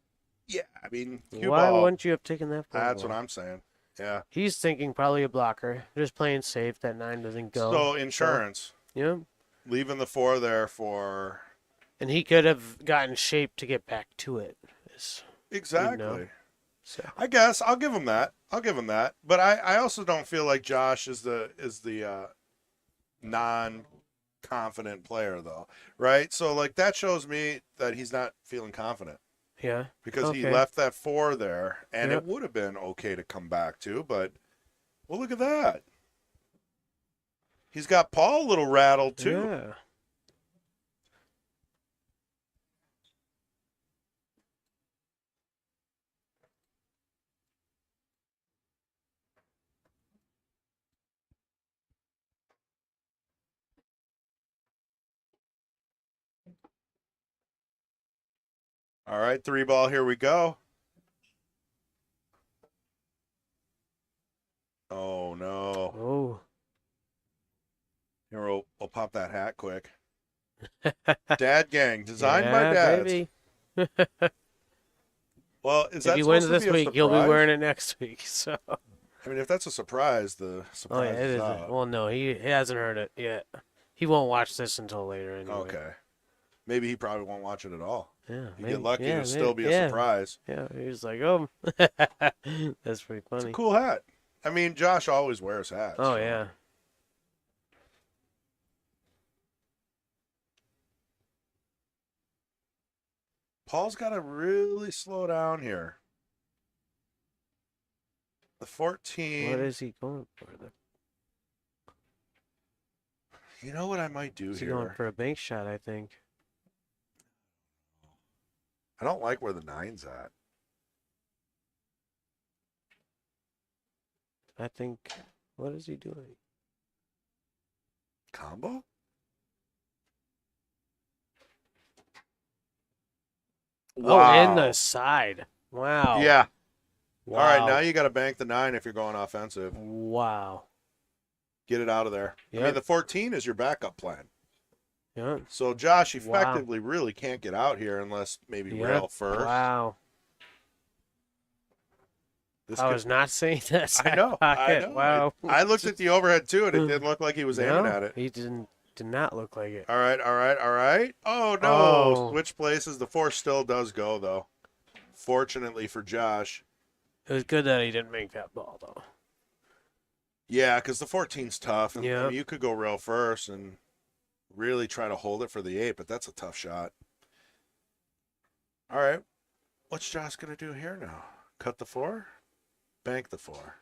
yeah, I mean, cue Why ball. wouldn't you have taken that 4-ball? That's what I'm saying. Yeah. He's thinking probably a blocker, just playing safe. That 9 doesn't go. So insurance, Yeah. leaving the 4 there for And he could have gotten shape to get back to it. exactly. So I guess I'll give him that. But I also don't feel like Josh is the non-confident player though, right? So like that shows me that he's not feeling confident yeah. because he Okay. left that 4 there, and Yep. it would have been okay to come back to. But well, look at that. He's got Paul a little rattled too. Yeah. All right, 3 ball. Here we go. Oh no! Oh. Here we'll pop that hat quick. Dad gang, designed by Yeah, dads. baby. Well, is If that he supposed wins to this be a week, he'll be surprise? wearing it next week. So. I mean, if that's a surprise, the Oh surprise yeah, it is is. out. Well, no, he hasn't heard it yet. He won't watch this until later anyway. Okay. Maybe he probably won't watch it at all. Yeah. You get lucky, it'll still be a yeah, surprise. Yeah. He was like, oh, that's pretty It's a funny. cool hat. I mean, Josh always wears hats. Oh so- yeah. Paul's got to really slow down here. The 14. What is he going for? You know what I might do Is he going here? for a bank shot? I think. I don't like where the 9's at. I think. What is he doing? Combo? Oh, in the side. Wow. Yeah. Wow. All right, now you got to bank the 9 if you're going offensive. Wow. Get it out of there. I mean, Yep. the 14 is your backup plan. Yeah. So Josh Wow. effectively really can't get out here unless maybe Yep. rail first. Wow. This I could- was not saying that. I Side know. I pocket. know. Wow. I looked at the overhead too, and it didn't look like he was aiming No, at it. He did not look like it. All right, all right, all right. Oh no! Oh. Switch places. The 4 still does go though. Fortunately for Josh. It was good that he didn't make that ball though. Yeah, because the 14's tough. And, I Yeah. mean, you could go rail first and really try to hold it for the 8, but that's a tough shot. All right. What's Josh going to do here now? Cut the 4? Bank the 4.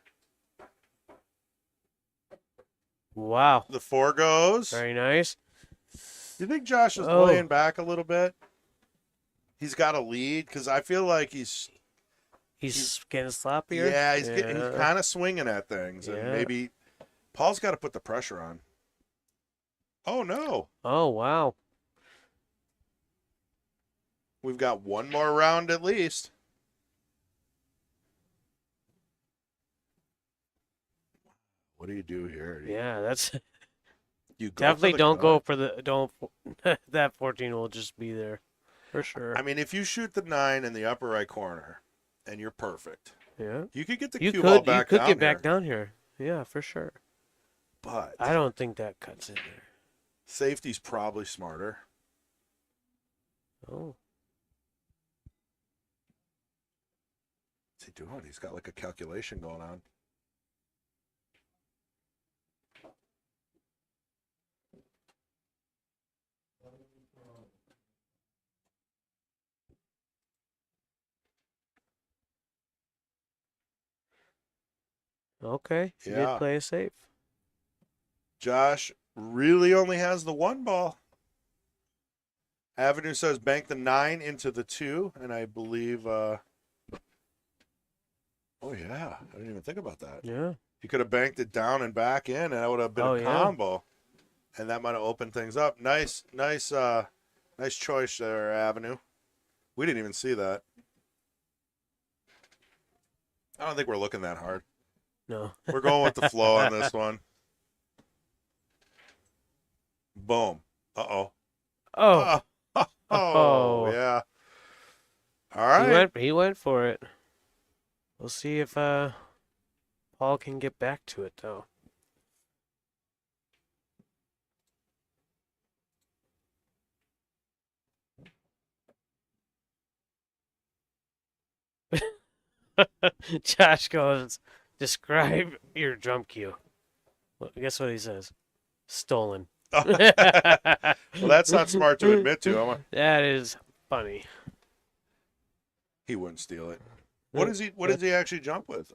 Wow. The 4 goes. Very nice. You think Josh is Oh. laying back a little bit? He's got a lead because I feel like he's Getting sloppier. yeah, he's kind of swinging at things, and Yeah. maybe Paul's got to put the pressure on. Oh no, Oh wow. we've got one more round at least. What do you do here? Yeah, that's You go for definitely the don't cut. go for the don't. That 14 will just be there, for sure. I mean, if you shoot the 9 in the upper right corner, and you're perfect, Yeah. you could get the You cue ball could back get down back here. down here. Yeah, for sure. But I don't think that cuts in there. safety's probably smarter. Oh. What's he doing? He's got like a calculation going on. Okay. He Yeah. did play it safe. Josh really only has the 1 ball. Avenue says bank the 9 into the 2, and I believe. Oh yeah, I didn't even think about that. Yeah. You could have banked it down and back in, and that would have been a combo, and that might have opened things up. Nice choice there, Avenue. We didn't even see that. I don't think we're looking that hard. No. We're going with the flow on this one. Boom. Uh-oh. Oh. Oh, yeah. All right. He went for it. We'll see if Paul can get back to it, though. Josh goes, describe your drum cue. Well, guess what he says? Stolen. Well, that's not smart to admit to. That is funny. He wouldn't steal it. What does he actually jump with?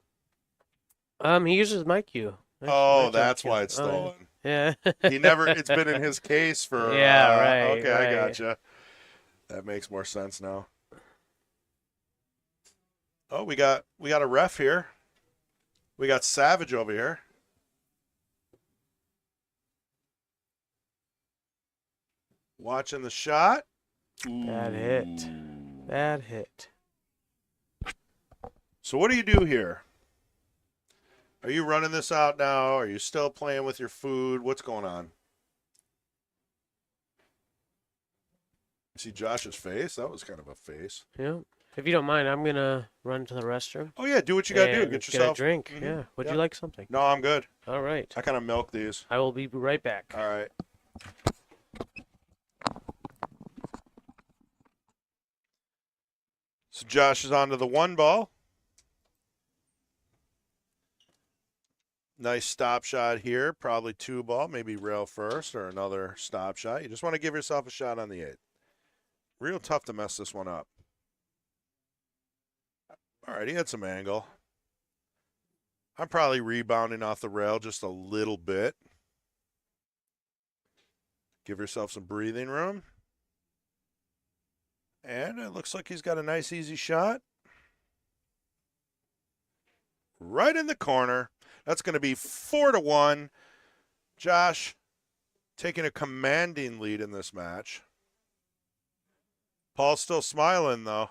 He uses my cue. Oh, that's why it's stolen. Yeah. It's been in his case for Yeah, right. Okay, right. I gotcha. That makes more sense now. Oh, we got a ref here. We got Savage over here. Watching the shot. Bad hit. Bad hit. So what do you do here? Are you running this out now? Are you still playing with your food? What's going on? See Josh's face? That was kind of a face. Yeah. If you don't mind, I'm gonna run to the restroom. Oh yeah, do what you gotta do. and Get yourself a drink. Mhm. Yeah. Would Yeah. you like something? No, I'm good. All right. I kind of milk these. I will be right back. All right. So Josh is on to the 1 ball. Nice stop shot here. Probably 2 ball, maybe rail first or another stop shot. You just want to give yourself a shot on the 8. Real tough to mess this one up. All right, he had some angle. I'm probably rebounding off the rail just a little bit. Give yourself some breathing room. And it looks like he's got a nice, easy shot. Right in the corner. That's going to be 4-1. Josh taking a commanding lead in this match. Paul's still smiling, though.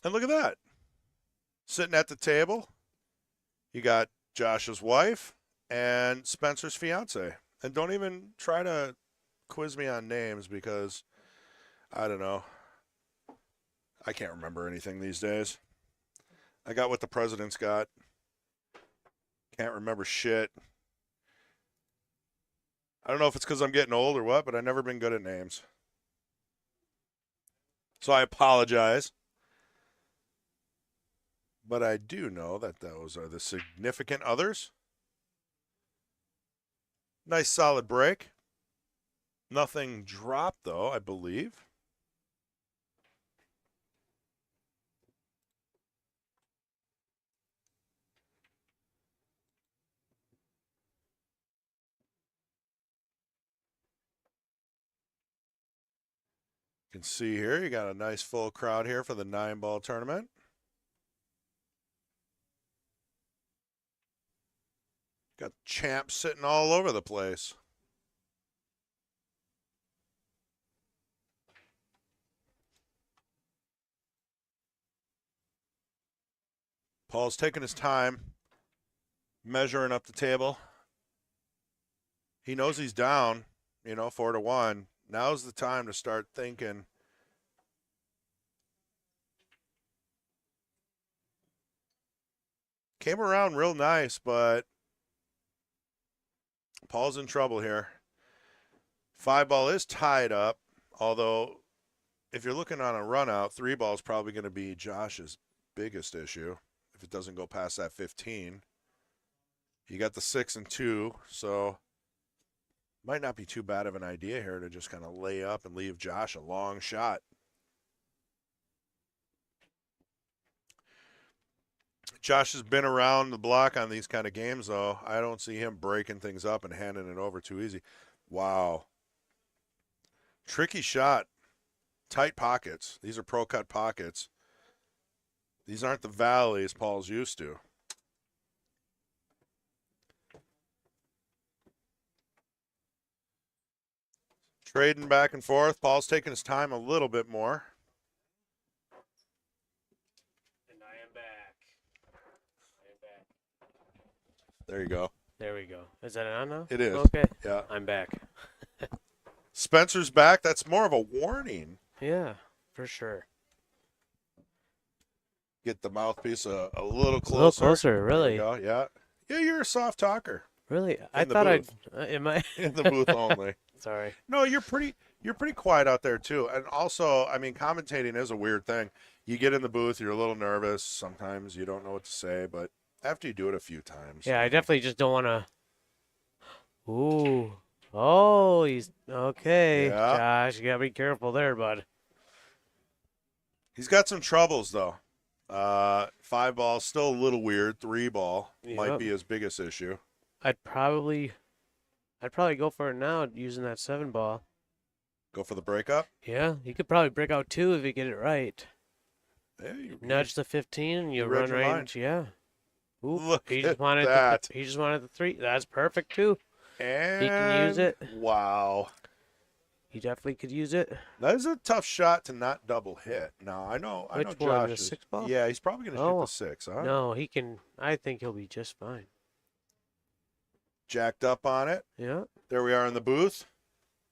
And look at that. Sitting at the table, you got Josh's wife and Spencer's fiance. And don't even try to quiz me on names because, I don't know. I can't remember anything these days. I got what the president's got. Can't remember shit. I don't know if it's because I'm getting old or what, but I've never been good at names. So I apologize. But I do know that those are the significant others. Nice solid break. Nothing dropped, though, I believe. You can see here, you got a nice full crowd here for the 9-ball tournament. Got champs sitting all over the place. Paul's taking his time, measuring up the table. He knows he's down, 4-1. Now's the time to start thinking. Came around real nice, but Paul's in trouble here. 5-ball is tied up, although if you're looking on a run out, 3-ball is probably going to be Josh's biggest issue if it doesn't go past that 15. You got the 6 and 2, so might not be too bad of an idea here to just kind of lay up and leave Josh a long shot. Josh has been around the block on these kind of games, though. I don't see him breaking things up and handing it over too easy. Wow. Tricky shot. Tight pockets. These are pro cut pockets. These aren't the valleys Paul's used to. Trading back and forth. Paul's taking his time a little bit more. And I am back. There you go. There we go. Is that on now? It is. Okay. Yeah. I'm back. Spencer's back. That's more of a warning. Yeah, for sure. Get the mouthpiece a little A little closer. closer, There really. you go. Yeah. Yeah, you're a soft talker. Really? I the thought I'd. booth. Am I? In the booth only. Sorry. No, you're pretty quiet out there too. And also, I mean, commentating is a weird thing. You get in the booth, you're a little nervous. Sometimes you don't know what to say, but after you do it a few times. Yeah, I definitely just don't want to. Ooh. Oh, he's okay. Yeah. Josh, you gotta be careful there, bud. He's got some troubles though. 5 ball still a little weird. 3 ball might Yep. be his biggest issue. I'd probably go for it now using that 7 ball. Go for the breakup. Yeah, you could probably break out 2 if you get it right. Yeah, you Nudge the 15 and you You read run your right mind. into, yeah. Ooh, Look he at just wanted that. he just wanted the 3. That's perfect too. And can use it. Wow. He definitely could use it. That is a tough shot to not double hit. Now I know Which Josh one, the is- 6 ball? Yeah, he's probably gonna shoot Oh. the 6, huh? No, he can. I think he'll be just fine. Jacked up on it. Yeah. There we are in the booth.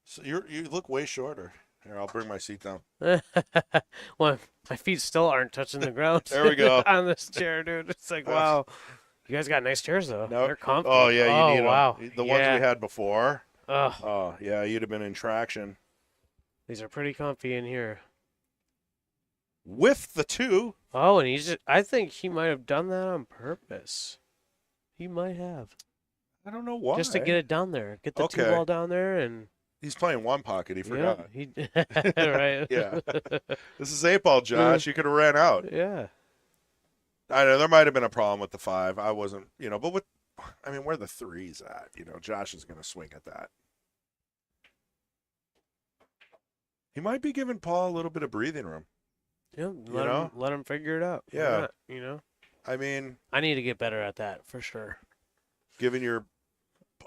So you look way shorter. Here, I'll bring my seat down. Well, my feet still aren't touching the ground. There we go. On this chair, dude. It's like, wow. You guys got nice chairs, though. No, They're comfy. oh yeah, you need 'em. wow. The ones we had before. Ugh, Oh yeah, you'd have been in traction these are pretty comfy in here. with the 2. Oh, and I think he might have done that on purpose. He might have. I don't know why. Just to get it down there. Get the 2 Okay. ball down there and. He's playing one pocket. He forgot. Yeah, right. Yeah. This is 8 ball, Josh. You could have ran out. Yeah. I know there might have been a problem with the 5. I wasn't, but where the 3's at? Josh is going to swing at that. He might be giving Paul a little bit of breathing room. Yeah, know? let him figure it out. Why Yeah. not, I mean, I need to get better at that for sure. giving your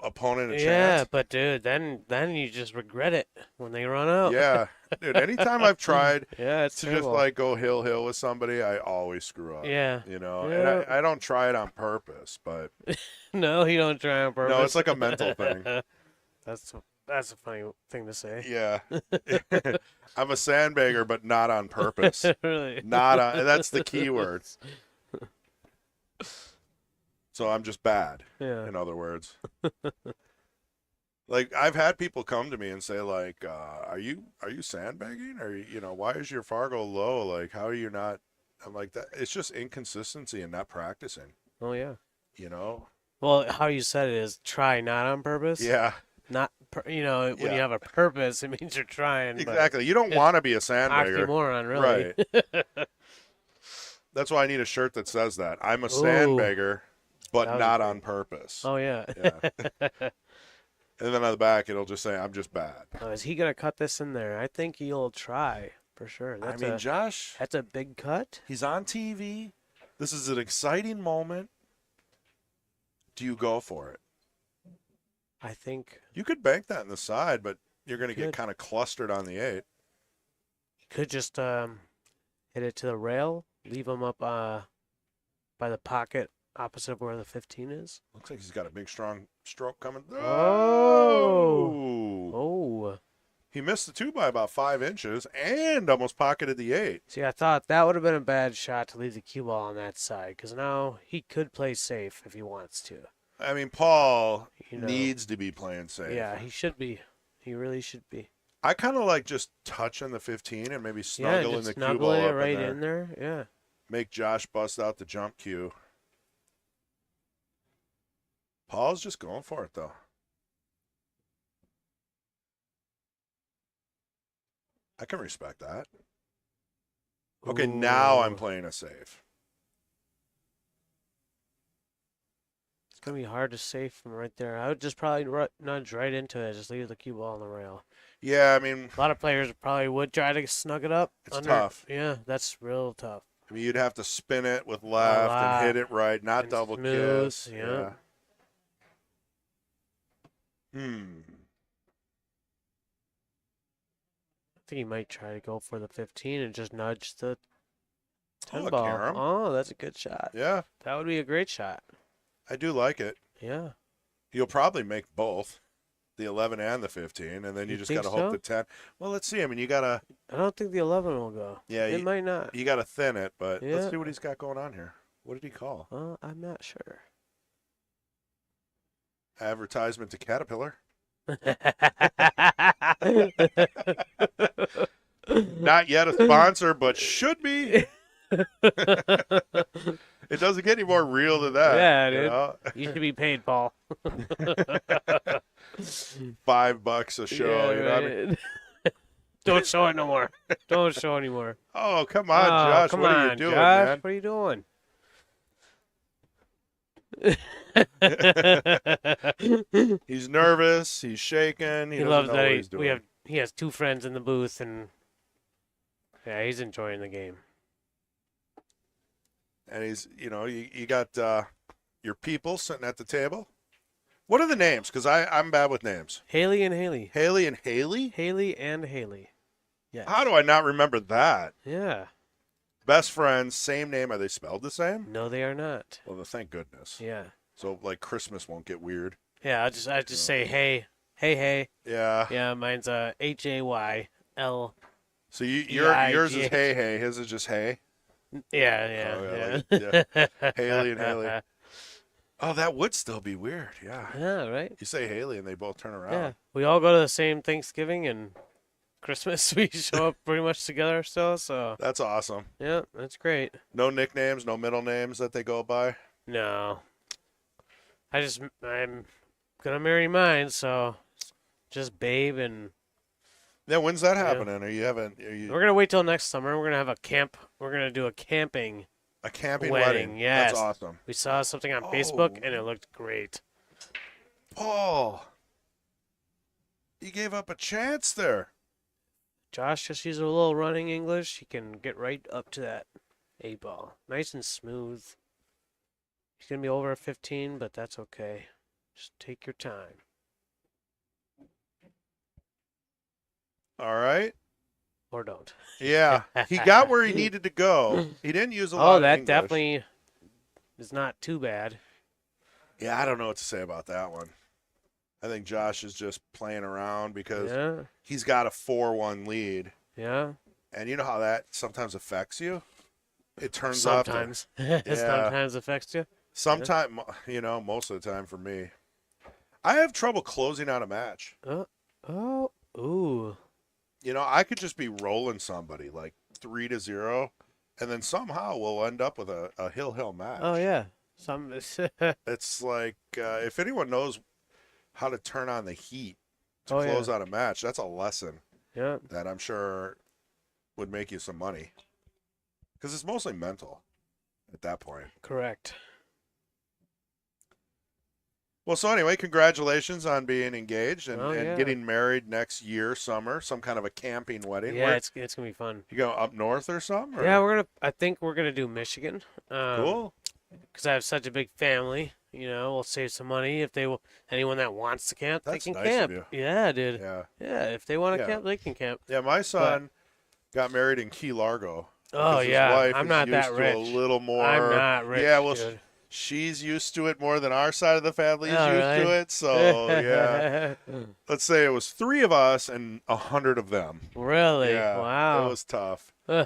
opponent a Yeah, chance. but dude, then you just regret it when they run out. Yeah. Dude, anytime I've tried Yeah, it's to terrible. just like go hill with somebody, I always screw up. Yeah. And Yeah. I don't try it on purpose, but No, you don't try on purpose. no, it's like a mental thing. That's a funny thing to say. Yeah. I'm a sandbagger, but not on purpose. Really. Not on, that's the key word. So I'm just bad, Yeah. in other words. Like I've had people come to me and say like, are you sandbagging? Or why is your Fargo low? Like how are you not? I'm like that. It's just inconsistency and not practicing. Oh yeah. Well, how you said it is try not on purpose. yeah, Not when Yeah. you have a purpose, it means you're trying. exactly. You don't want to be a But sandbagger. oxymoron, really. Right. That's why I need a shirt that says that. I'm a sandbagger, but That would not be on purpose. Oh yeah. Yeah. And then on the back, it'll just say, I'm just bad. Oh, is he gonna cut this in there? I think he'll try for sure. Josh, That's a big cut. he's on TV. This is an exciting moment. Do you go for it? I think You could bank that in the side, but you're going to get Good. kind of clustered on the 8. he could just hit it to the rail, leave him up by the pocket opposite of where the 15 is. Looks like he's got a big, strong stroke coming. Oh. Oh. He missed the 2 by about 5 inches and almost pocketed the 8. See, I thought that would have been a bad shot to leave the cue ball on that side because now he could play safe if he wants to. I mean, Paul You know. needs to be playing safe. Yeah, he should be. He really should be. I kind of like just touching the 15 and maybe Yeah, snuggle in just the cue snuggle ball it up right in there. Yeah. Make Josh bust out the jump cue. Paul's just going for it, though. I can respect that. Okay, now I'm Ooh. playing a safe. gonna be hard to save from right there. I would just probably nudge right into it. Just leave the cue ball on the rail. Yeah, I mean, A lot of players probably would try to snug it up. It's tough. Yeah, that's real tough. you'd have to spin it with left and hit it right, not And double smooth, kiss. yeah. I think he might try to go for the 15 and just nudge the 10 ball. carom. Oh, that's a good shot. Yeah, That would be a great shot. I do like it. Yeah. You'll probably make both, the 11 and the 15, and then you You just think got to hope so? the 10. Well, let's see. I mean, you gotta I don't think the 11 will go. Yeah, It might not. you gotta thin it, but let's Yeah. see what he's got going on here. What did he call? I'm not sure. Advertisement to Caterpillar. Not yet a sponsor, but should be. It doesn't get any more real than that. Yeah, you dude. know? You should be paid, Paul. $5 a show. You know what I mean? right. Don't show it no more. Don't show anymore. Oh, come on, Oh, Josh. come What are on, you doing, Josh. man? What are you doing? He's nervous. He's shaking. He, He doesn't loves know that what he's doing. he has two friends in the booth, and yeah, he's enjoying the game. And he's, you got your people sitting at the table. What are the names? Because I'm bad with names. Haley and Haley. Haley and Haley? Haley and Haley. Yes. How do I not remember that? Yeah. Best friends, same name. Are they spelled the same? No, they are not. Well, thank goodness. Yeah. So, like, Christmas won't get weird. Yeah. I just say hey. Yeah. Yeah. Mine's HAYL. So yours is EIGH. hey. His is just hey. Yeah. Oh, Yeah. yeah, Haley and Haley. Oh, that would still be weird. Yeah. Yeah. Right. You say Haley and they both turn around. Yeah. We all go to the same Thanksgiving and Christmas. We show up pretty much together still. So That's awesome. yeah, that's great. No nicknames, no middle names that they go by. No. I'm gonna marry mine, so just Babe, and Yeah, when's that Yeah. happening? we're gonna wait till next summer. We're gonna have a camp. We're gonna do a camping. a camping wedding, wedding? yes. That's awesome. We saw something on Facebook, Oh. and it looked great. Paul, you gave up a chance there. Josh just used a little running English. He can get right up to that 8-ball, nice and smooth. He's gonna be over a 15, but that's okay. Just take your time. All right. Or don't. Yeah, he got where he needed to go. He didn't use a lot Oh, of that English. definitely is not too bad. Yeah, I don't know what to say about that one. I think Josh is just playing around because Yeah, he's got a 4-1 lead. yeah. And you know how that sometimes affects you? It turns off. Sometimes. It sometimes affects you. Sometimes, most of the time for me. I have trouble closing out a match. Oh, ooh. I could just be rolling somebody like 3-0, and then somehow we'll end up with a hill match. Oh, yeah. It's like if anyone knows how to turn on the heat to Oh, yeah. close out a match, that's a lesson Yeah. that I'm sure would make you some money. Because it's mostly mental at that point. Correct. Well, so anyway, congratulations on being engaged and, Oh, and yeah. getting married next year, summer, some kind of a camping wedding. Yeah, Where- it's gonna be fun. you go up north or something? Or? Yeah, I think we're gonna do Michigan. Cool. Because I have such a big family. We'll save some money if anyone that wants to camp, That's they can nice of camp. you. Yeah, dude. Yeah. Yeah, if they want to Yeah. camp, they can camp. Yeah, my son got married in Key Largo. Oh because his yeah, wife I'm is not used that to rich. A little more. I'm not rich. Yeah, well, dude. she's used to it more than our side of the family is Oh, used to really? it. So yeah, let's say it was 3 of us and 100 of them. Really? Yeah, Wow. it was tough, I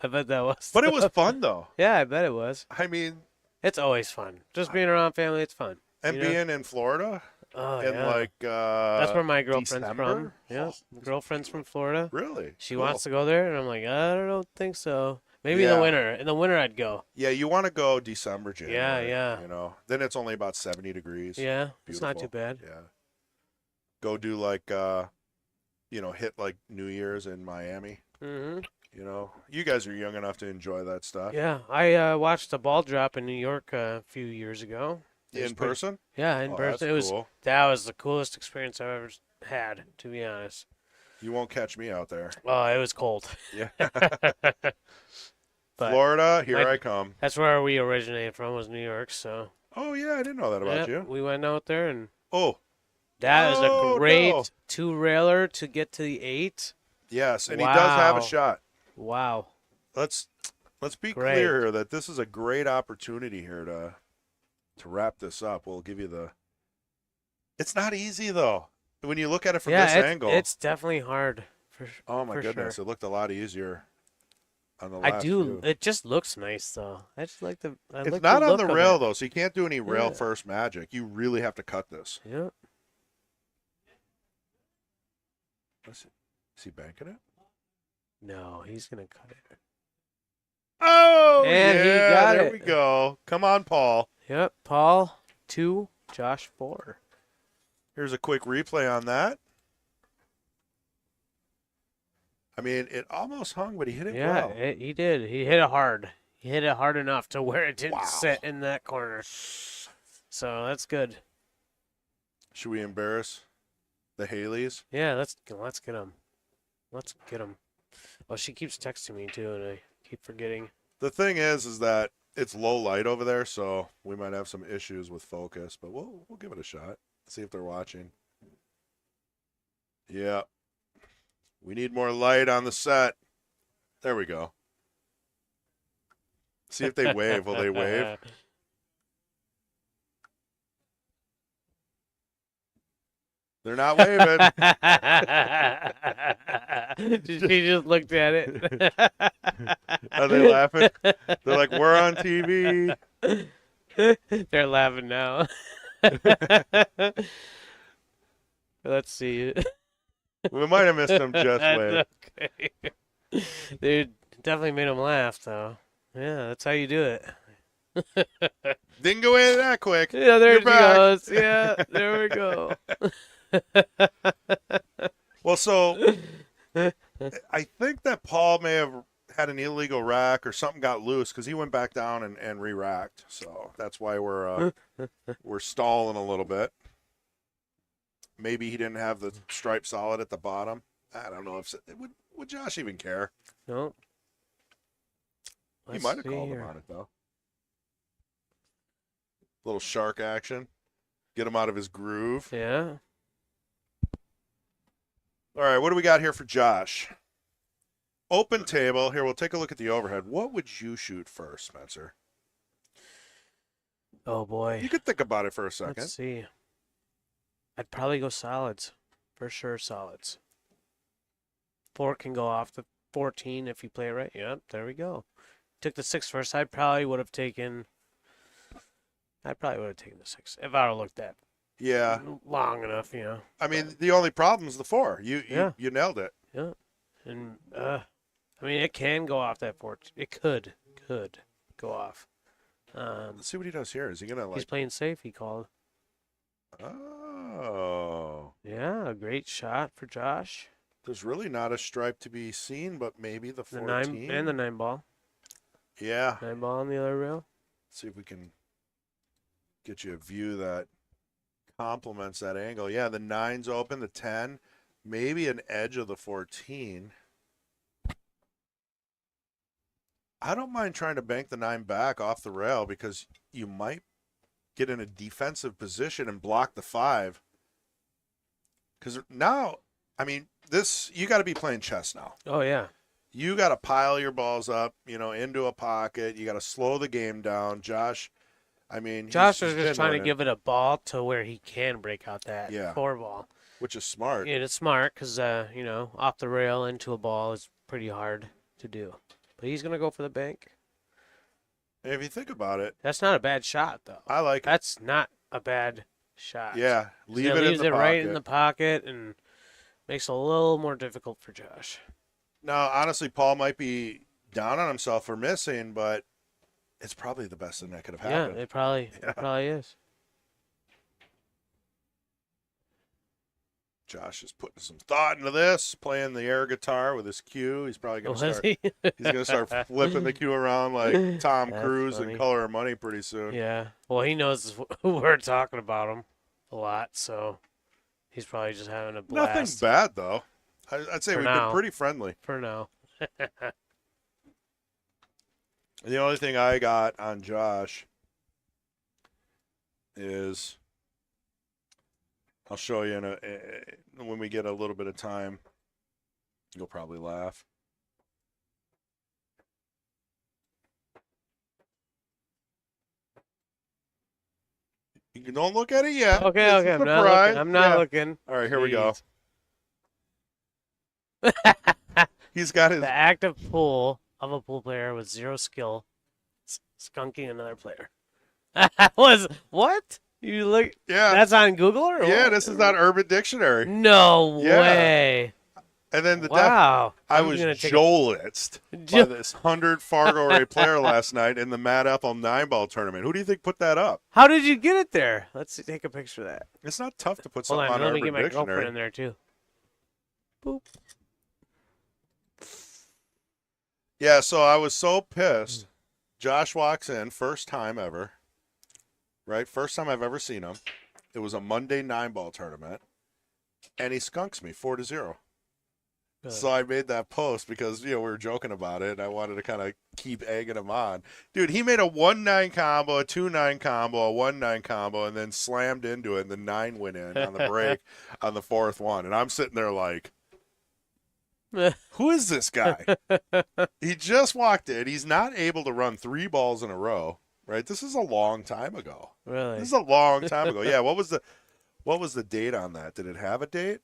bet that was. but it was fun though. Yeah, I bet it was. I mean, It's always fun. Just being around family, it's fun. and You know? being in Florida Oh and yeah. like That's where my girlfriend's from. December? Yeah, girlfriend's from Florida. Really, She Cool. wants to go there, and I'm like, I don't think so. Maybe in Yeah. the winter. In the winter, I'd go. Yeah, you want to go December, January. yeah. Then it's only about 70 degrees. Yeah, it's not too Beautiful. bad. Yeah. Go do like, hit like New Year's in Miami. Hmm. You guys are young enough to enjoy that stuff. Yeah, I watched a ball drop in New York a few years ago. In person? Yeah, in Oh, person. that's It cool. that was the coolest experience I've ever had, to be honest. You won't catch me out there. Oh, it was cold. Yeah. But Florida, here my- I come. that's where we originated from, was New York. So Oh, yeah, I didn't know that about you. we went out there, and Oh, that is Oh, a great no. two-railer to get to the 8. yes, and he does have a Wow. shot. Wow. Let's be Great. clear here that this is a great opportunity here to wrap this up. We'll give you the. It's not easy though when you look at it from this angle. It's definitely hard. Oh my for goodness, sure. it looked a lot easier on the I last do. few. It just looks nice, though. I just like the. It's like not the on look the of rail it. though, so you can't do any rail Yeah. first magic. You really have to cut this. Yeah. Is he banking it? No, he's gonna cut it. Oh, And he yeah, got there it. we go. Come on, Paul. Yep. Paul 2, Josh 4. Here's a quick replay on that. I mean, it almost hung, but he hit it Yeah, well. he did. He hit it hard. He hit it hard enough to where it didn't Wow. sit in that corner. So that's good. Should we embarrass the Haleys? Yeah, let's get him. Let's get him. Oh, she keeps texting me too, and I keep forgetting. The thing is that it's low light over there, so we might have some issues with focus, but we'll give it a shot. See if they're watching. Yeah. We need more light on the set. There we go. See if they wave. Will they wave? They're not waving. She just looked at it. Are they laughing? They're like, we're on TV. They're laughing now. Let's see. We might have missed them just wave. Okay. They definitely made him laugh, though. Yeah, that's how you do it. Didn't go in that quick. Yeah, there You're she back. goes. Yeah, there we go. Well, so I think that Paul may have had an illegal rack or something got loose because he went back down and re-racked. So that's why we're stalling a little bit. Maybe he didn't have the stripe solid at the bottom. I don't know if would Josh even care. No. He might have called him on it though. Little shark action, get him out of his groove. Yeah. All right, what do we got here for Josh? Open table. Here, we'll take a look at the overhead. What would you shoot first, Spencer? Oh, boy. You could think about it for a second. Let's see. I'd probably go solids. For sure, solids. 4 can go off the 14 if you play it right. Yep, there we go. Took the 6 first. I probably would have taken the 6 if I would have looked at Yeah. long enough, you know. I mean, the only problem is the 4. You nailed it. Yeah. And, I mean, it can go off that 14. It could go off. Let's see what he does here. Is he going to He's playing safe, he called. Oh. Yeah, a great shot for Josh. There's really not a stripe to be seen, but maybe the The 14. 9 and the 9 ball. Yeah. 9 ball on the other rail. See if we can get you a view that complements that angle. Yeah, the 9's open, the 10, maybe an edge of the 14. I don't mind trying to bank the 9 back off the rail because you might get in a defensive position and block the 5. Because now, I mean, you got to be playing chess now. Oh, yeah. You got to pile your balls up, into a pocket. You got to slow the game down. Josh, I mean, Josh he's was just been trying to winning, give it a ball to where he can break out that Yeah. 4 ball. which is smart. And it's smart because, off the rail into a ball is pretty hard to do. But he's going to go for the bank. And if you think about it, That's not a bad shot, though. I like it. That's not a bad shot. Yeah, leave it leaves in the it pocket. right in the pocket and makes it a little more difficult for Josh. Now, honestly, Paul might be down on himself for missing, but it's probably the best thing that could have happened. Yeah, it probably is. Josh is putting some thought into this, playing the air guitar with his cue. He's probably going to Was start. he? He's going to start flipping the cue around like Tom That's Cruise funny. in Color of Money pretty soon. Yeah. Well, he knows we're talking about him a lot, so he's probably just having a blast. Nothing bad though. I'd say For we've now. been pretty friendly. For now. The only thing I got on Josh is I'll show you when we get a little bit of time. You'll probably laugh. You don't look at it yet. Okay, It's okay. a I'm not surprise. looking. I'm not Yeah. looking. All right, here we go. Jeez. He's got his. The active pull of a pool player with 0 skill, skunking another player. Was what? You look? Yeah. That's on Google or Yeah, what? this is on Urban Dictionary. No Yeah. way. And then the Wow. I I'm was gonna take Jolitzed by this 100 Fargo Ray player last night in the Matt Apple 9-ball tournament. Who do you think put that up? How did you get it there? Let's take a picture of that. It's not tough to put Hold something on, on let me Urban get my girlfriend Dictionary. in there too. Boop. Yeah, so I was so pissed. Josh walks in, first time ever, right? First time I've ever seen him. It was a Monday 9-ball tournament, and he skunks me 4-0. Good. So I made that post because, we were joking about it, and I wanted to kind of keep egging him on. Dude, he made a 1-9 combo, a 2-9 combo, a 1-9 combo, and then slammed into it, and the 9 went in on the break on the 4th one. And I'm sitting there like, who is this guy? He just walked in. He's not able to run 3 balls in a row, right? This is a long time ago. Really? This is a long time ago. Yeah, what was the date on that? Did it have a date?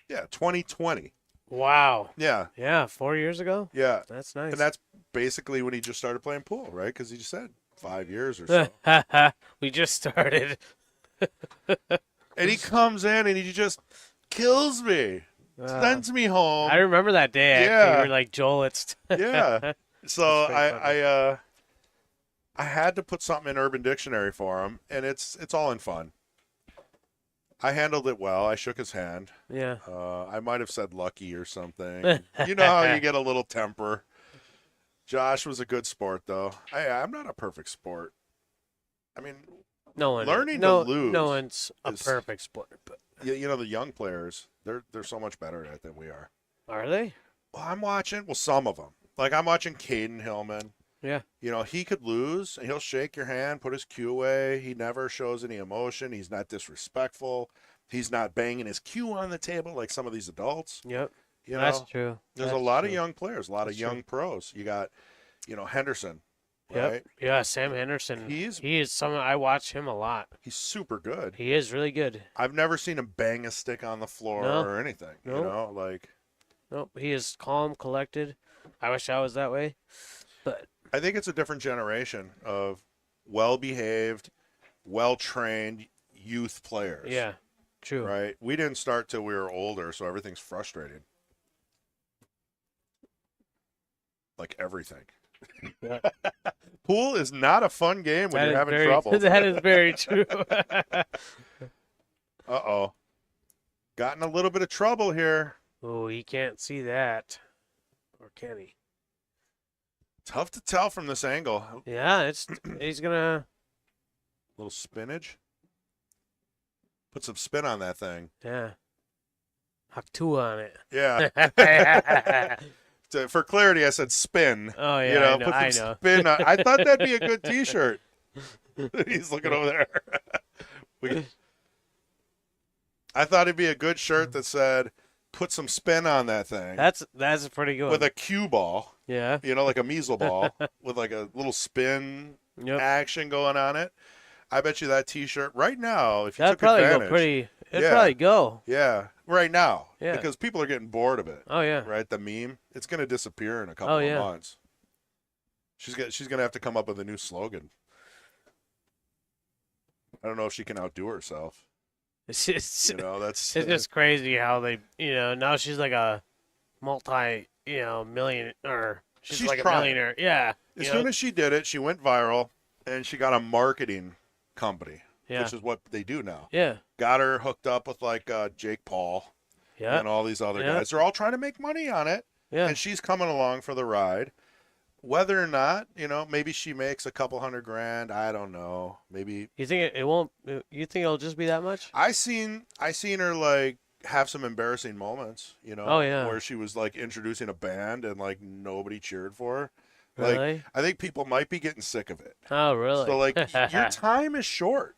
Yeah, 2020. Wow. Yeah, Yeah, 4 years ago. yeah. That's nice. And that's basically when he just started playing pool, right? Because he just said 5 years or so. We just started. And he comes in and he just kills me, sends me home. I remember that day. Actually, Yeah. we were like Jolitz. Yeah. So That's pretty I had to put something in Urban Dictionary for him, and it's all in fun. I handled it well. I shook his hand. Yeah. I might have said lucky or something. You know how you get a little temper. Josh was a good sport, though. I'm not a perfect sport. I mean, No one. Learning no, to lose No one's a is- perfect sport, but the young players, they're so much better at it than we are. are they? Well, I'm watching, some of them. Like, I'm watching Caden Hillman. Yeah. He could lose, and he'll shake your hand, put his cue away. He never shows any emotion. He's not disrespectful. He's not banging his cue on the table like some of these adults. Yep. You That's know, true. there's That's a lot of true. young players, a lot That's of young pros. You got, Henderson, Yep. right? Yeah, Sam Henderson. He is someone I watch him a lot. He's super good. He is really good. I've never seen him bang a stick on the floor No. or anything. No. Like, Nope. He is calm, collected. I wish I was that way, but I think it's a different generation of well-behaved, well-trained youth players. yeah, true. Right? We didn't start till we were older, so everything's frustrating. Like everything. Yeah. Pool is not a fun game when That you're is having very, trouble. That is very true. Uh-oh. Got in a little bit of trouble here. Oh, he can't see that, or can he? Tough to tell from this angle. Yeah, he's gonna. Little spinach. Put some spin on that thing. Yeah. Hock two on it. Yeah. For clarity, I said spin. Oh yeah, Put I some know. spin on. I thought that'd be a good T-shirt. He's looking over there. I thought it'd be a good shirt that said, "Put some spin on that thing." That's a pretty good with one. a cue ball, Yeah. like a measle ball, with like a little spin Yep. action going on it. I bet you that T-shirt right now, if you That'd took probably advantage, go pretty. It'd Yeah. probably go. yeah, right now, Yeah. because people are getting bored of it. Oh yeah. Right, the meme, it's going to disappear in a couple Oh, of yeah. months. She's going to have to come up with a new slogan. I don't know if she can outdo herself. It's just, That's it's just crazy how they, now she's like a multi, million, or she's like trying. a millionaire. Yeah. As soon as she did it, she went viral, and she got a marketing company, Yeah. which is what they do now. Yeah. Got her hooked up with like Jake Paul Yeah. and all these other Yeah. guys. They're all trying to make money on it, Yeah. and she's coming along for the ride. Whether or not, maybe she makes a couple $100,000. I don't know. Maybe You think it won't? You think it'll just be that much? I seen her like have some embarrassing moments, Oh, yeah. where she was like introducing a band and like nobody cheered for her. Really? Like I think people might be getting sick of it. Oh, really? So like your time is short.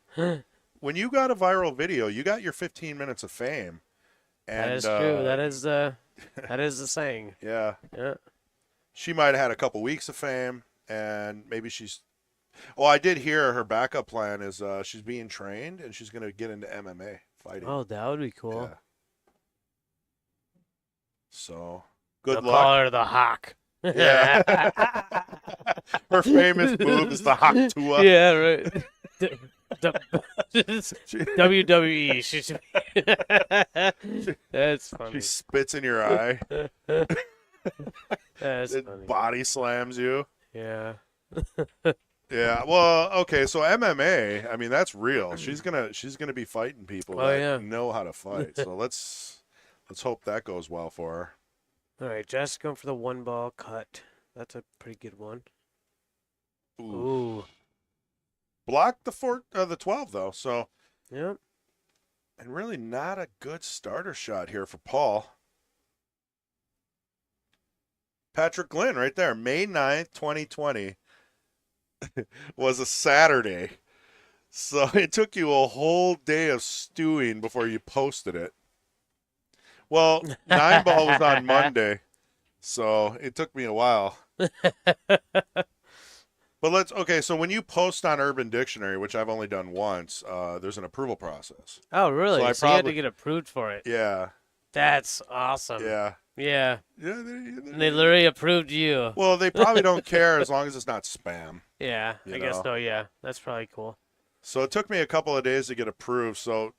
When you got a viral video, you got your 15 minutes of fame. And that is true. That is the saying. Yeah. Yeah. She might have had a couple weeks of fame, and maybe she's. Oh, I did hear her backup plan is she's being trained and she's going to get into MMA fighting. Oh, that would be cool. Yeah. So good They'll luck. call her the Hawk. Yeah. Her famous move is the Hawk Tua. Yeah, right. WWE. That's funny. She spits in your eye. That's It funny. body slams you. Yeah. Yeah. Well, okay. So MMA, I mean, that's real. She's gonna be fighting people Oh, that yeah. know how to fight. So let's hope that goes well for her. All right, Jess going for the 1-ball cut. That's a pretty good one. Ooh. Blocked the 12 though. So Yep. and really not a good starter shot here for Paul. Patrick Glynn right there, May 9th, 2020 was a Saturday. So it took you a whole day of stewing before you posted it. Well, 9-ball was on Monday, so it took me a while. But so when you post on Urban Dictionary, which I've only done once, there's an approval process. Oh, really? So I So you had to probably- get approved for it. Yeah, That's awesome. yeah. Yeah. Yeah, And they literally approved you. well, they probably don't care as long as it's not spam. Yeah, You I guess know. so. Yeah, that's probably cool. So it took me a couple of days to get approved. So,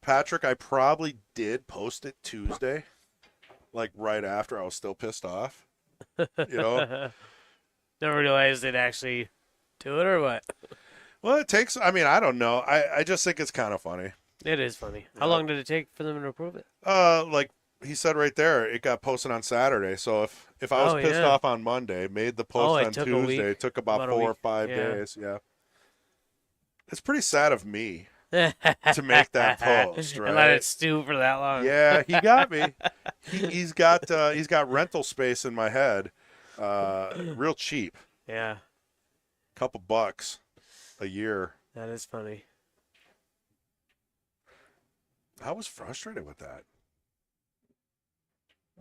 Patrick, I probably did post it Tuesday, like right after I was still pissed off. Never realized they'd actually do it or what? Well, it takes, I mean, I don't know. I just think it's kind of funny. It is funny. How Yeah. long did it take for them to approve it? Like he said right there, it got posted on Saturday. So if I was Oh, pissed yeah. off on Monday, made the post it on took a Tuesday, week. it took about About a 4 or week. 5 Yeah. days. Yeah. It's pretty sad of me to make that post, And let right? it stew for that long. Yeah, he got me. He's got rental space in my head, real cheap, Yeah, couple bucks a year. that is funny. I was frustrated with that.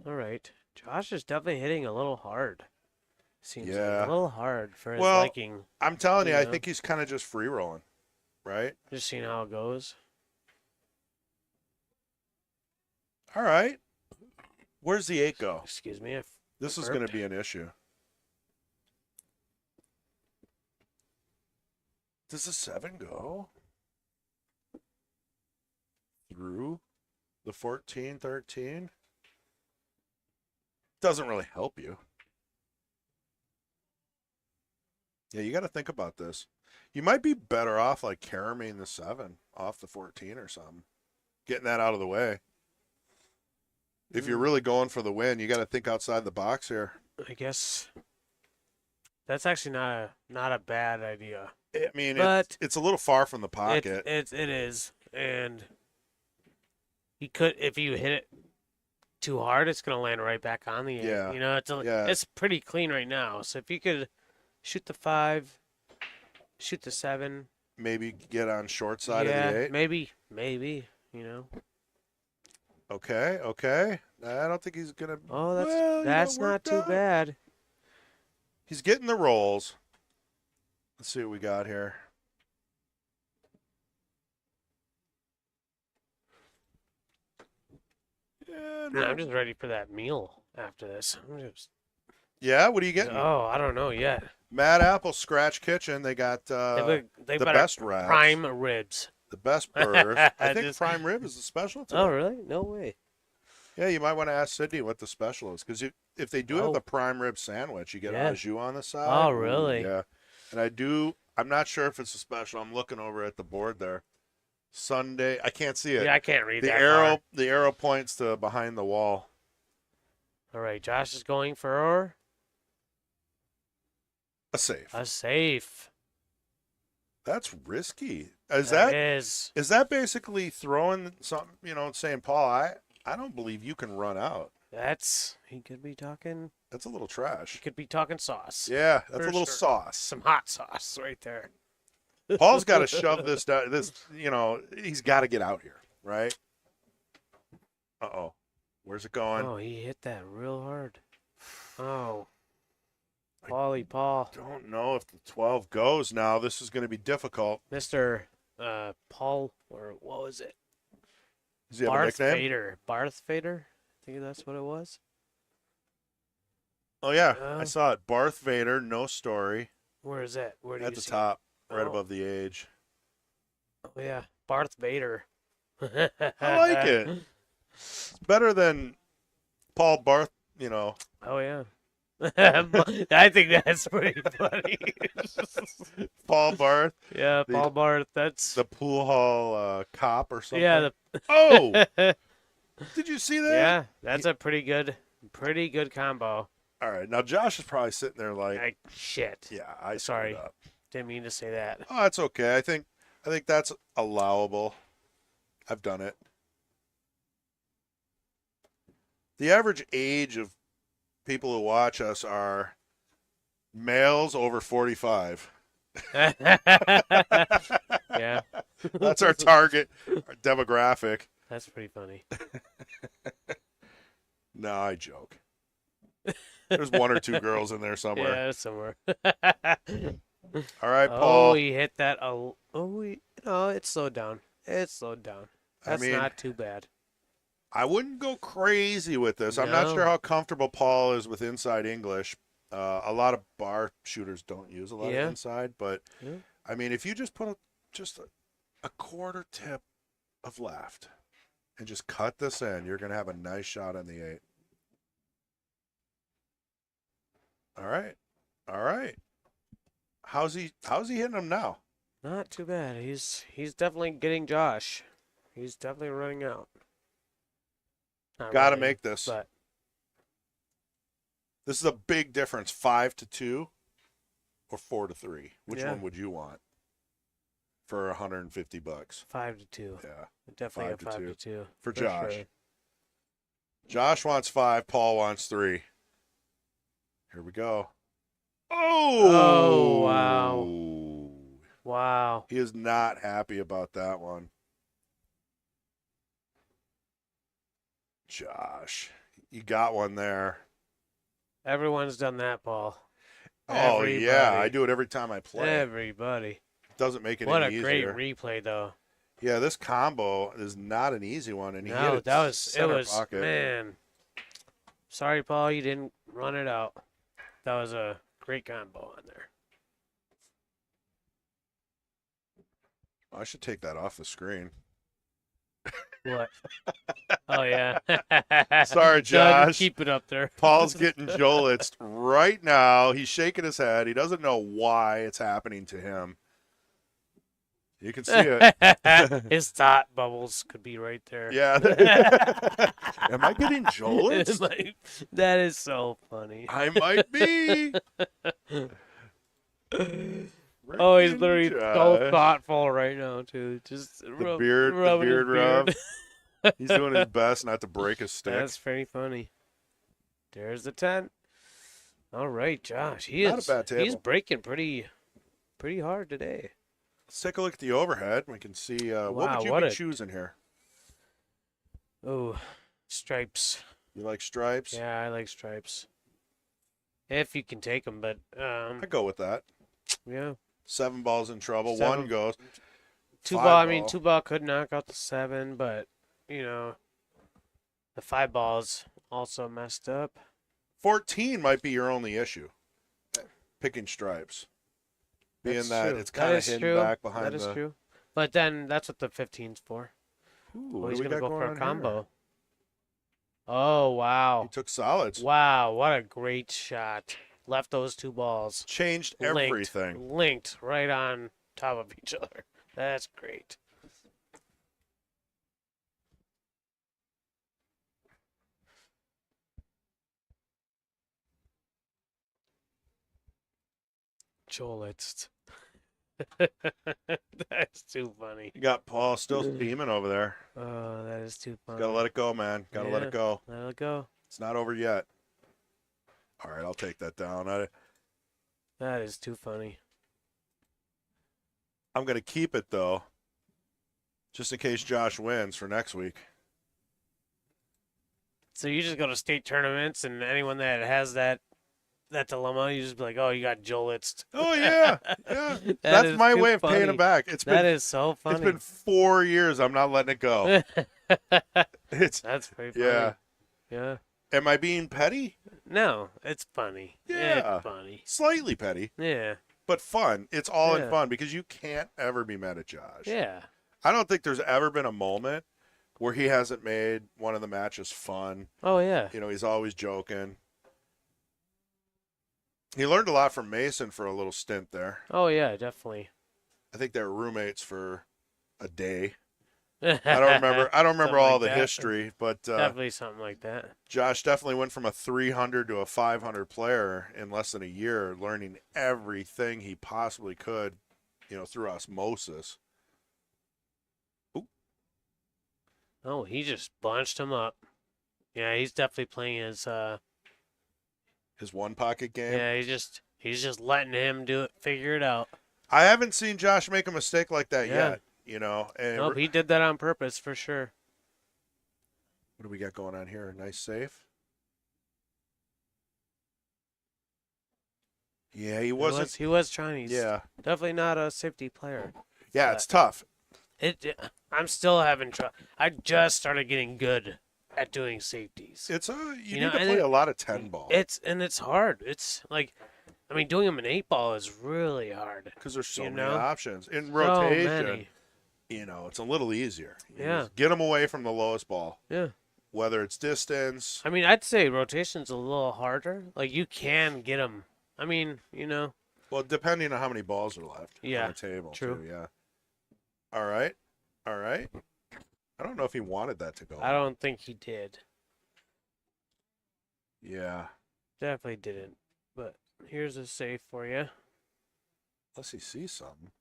All right. Josh is definitely hitting a little hard. Seems Yeah. like a little hard for his Well, liking. I'm telling you, I Yeah. think he's kind of just free rolling, right? Just seeing how it goes. All right. Where's the 8 go? Excuse me. This is going to be an issue. Does the 7 go through the 14, 13? Doesn't really help you. Yeah, you got to think about this. You might be better off like caroming the 7 off the 14 or something. Getting that out of the way. If you're really going for the win, you got to think outside the box here. I guess that's actually not a bad idea. I mean, But it's a little far from the pocket. It is, and he could if you hit it too hard, it's gonna land right back on the 8. Yeah. You know, it's pretty clean right now. So if you could shoot the 5, shoot the 7, Maybe get on short side yeah, of the 8. maybe. You know. Okay. I don't think he's gonna. Oh, Well, that's it not worked too out. bad. He's getting the rolls. Let's see what we got here. Yeah, Man, I'm just ready for that meal after this. Yeah, what are you getting? Oh, I don't know yet. Mad Apple Scratch Kitchen. They got They've the got best wraps, prime ribs. the best burgers. I think Just- prime rib is the special today. Oh, really? No way. Yeah, you might want to ask Sydney what the special is, because if they do have Oh. the prime rib sandwich, you get Yeah. au jus on the side. Oh, Ooh, really? Yeah, and I'm not sure if it's a special. I'm looking over at the board there. Sunday. I can't see it. Yeah, I can't read the that arrow. far. The arrow points to behind the wall. All right, Josh is going for A safe. a safe. That's risky. Is That that is. is that basically throwing something? Saying, Paul, I don't believe you can run out. He could be talking. That's a little He trash. could be talking sauce. Yeah, that's For a little sure. sauce. Some hot sauce right there. Paul's got to shove this down. He's got to get out here, right? Uh-oh. Where's it going? Oh, he hit that real hard. Oh. Paul. Don't know if the 12 goes now. This is going to be difficult. Mr. Paul, or what was it? Does he have a Barth nickname? Fader. Barth Fader? I think that's what it was. Oh, yeah. Oh. I saw it. Barth Vader, no story. Where is that? Where do At you the see top, right Oh. above the age. it? Oh, yeah. Barth Vader. I like it. It's better than Paul Barth, Oh, yeah. I think that's pretty funny. Paul Barth, Yeah, The- Paul Barth. That's. the pool hall cop or something. Yeah, Oh! Did you see that? yeah, that's a pretty good combo. All right. Now, Josh is probably sitting there like, Shit. yeah, I Sorry. screwed up. Didn't mean to say that. Oh, that's okay. I think that's allowable. I've done it. The average age of people who watch us are males over 45. Yeah, That's our target, our demographic. that's pretty funny. No, I joke. There's one or two girls in there somewhere. Yeah, somewhere. All right, Oh, Paul. he hit that. It slowed down. It slowed down. That's mean, not too bad. I wouldn't go crazy with this. I'm not No. sure how comfortable Paul is with inside English. A lot of bar shooters don't use a lot Yeah. of inside, but Yeah. I mean, if you just put a quarter tip of left and just cut this in, you're going to have a nice shot on the 8. All right. All right. How's he hitting him now? Not too bad. He's definitely getting Josh. He's definitely running out. Not Got to really, make this. But This is a big difference, 5-2 or 4-3. Which Yeah. one would you want for $150? 5-2. Yeah, Definitely 5 a to 2. 5-2 for Josh. Sure. Josh wants 5. Paul wants 3. Here we go. Oh! Oh, Wow. He is not happy about that one. Josh, you got one there. Everyone's done that, Paul. Oh, yeah. I Everybody. do it every time I play. Everybody. Doesn't make it What a any great easier. replay, though. Yeah, this combo is not an easy one, and he hit No, it that was center pocket. man. Sorry, Paul, you didn't run it out. That was a great combo on there. I should take that off the screen. What? Oh yeah. Sorry, Doug, Josh. keep it up there. Paul's getting Jolitzed right now. He's shaking his head. He doesn't know why it's happening to him. You can see it. His thought bubbles could be right there. Yeah. Am I getting Jolitzed? Like, that is so funny. I might be. Oh, he's Freaking literally Josh. so thoughtful right now too. Just The rub, beard rubbing his rub. beard. He's doing his best not to break his stick. That's very funny. There's the 10. All right, Josh. Not a bad table. He's breaking pretty hard today. Let's take a look at the overhead. We can see what Wow, would you what be a- choosing here? Oh, stripes. You like stripes? Yeah, I like stripes. If you can take them, but I go with that. yeah. 7 balls in trouble. 7. 1 goes. 2 5 ball. I mean, ball. 2 ball could knock out the 7, but the 5 balls also messed up. 14 might be your only issue. Picking stripes. Being That's that true. it's That kind of is hidden true. back behind That is the. true. But then that's what the 15's for. Ooh, Oh, what he's do we gonna got go going for a on here? combo. Oh wow! He took solids. Wow, what a great shot! Left those 2 balls Changed linked, everything. linked right on top of each other. That's great. Jolitz. That's too funny. You got Paul still steaming over there. Oh, that is too funny. Gotta let it go, man. Gotta let Yeah. it go. Let it go. It's not over yet. All right, I'll take that down. That is too funny. I'm gonna keep it though, just in case Josh wins for next week. So you just go to state tournaments, and anyone that has that dilemma, you just be like, "Oh, you got Jolitzed." Oh yeah, yeah. That That's is my too way of paying funny. him back. That is so funny. It's been 4 years. I'm not letting it go. It's That's pretty funny. yeah. Yeah. Am I being petty? No, it's funny. Yeah. It's funny. Slightly petty, Yeah. but fun. It's all in Yeah. fun because you can't ever be mad at Josh. Yeah. I don't think there's ever been a moment where he hasn't made one of the matches fun. Oh, yeah. You know, he's always joking. He learned a lot from Mason for a little stint there. Oh, yeah, definitely. I think they were roommates for a day. I don't remember all like the that. history, but Definitely something like that. Josh definitely went from a 300 to a 500 player in less than a year, learning everything he possibly could, you know, through osmosis. Oh, he just bunched him up. Yeah, he's definitely playing His one pocket game. yeah, he's just letting him do it, figure it out. I haven't seen Josh make a mistake like that Yeah. yet, you know. And Nope, he did that on purpose for sure. what do we got going on here? A nice save. Yeah, he wasn't. He was trying. He's Yeah, definitely not a safety player. yeah, it's tough. I'm still having trouble. I just started getting good at doing safeties. It's you You need know, to and play it- a lot of 10 ball It's hard. It's like, I mean, doing them in 8-ball is really hard. because there's so you many know? options in So rotation. many. You know, it's a little easier. You Yeah. just get them away from the lowest ball, Yeah. whether it's distance. I mean, I'd say rotation's a little harder. Like, you can get them. I mean, you know. Well, depending on how many balls are left Yeah, on the table. true. Too, yeah. All right. All right. I don't know if he wanted that to go. I don't think he did. Yeah. Definitely didn't. But here's a save for you. Unless he sees something.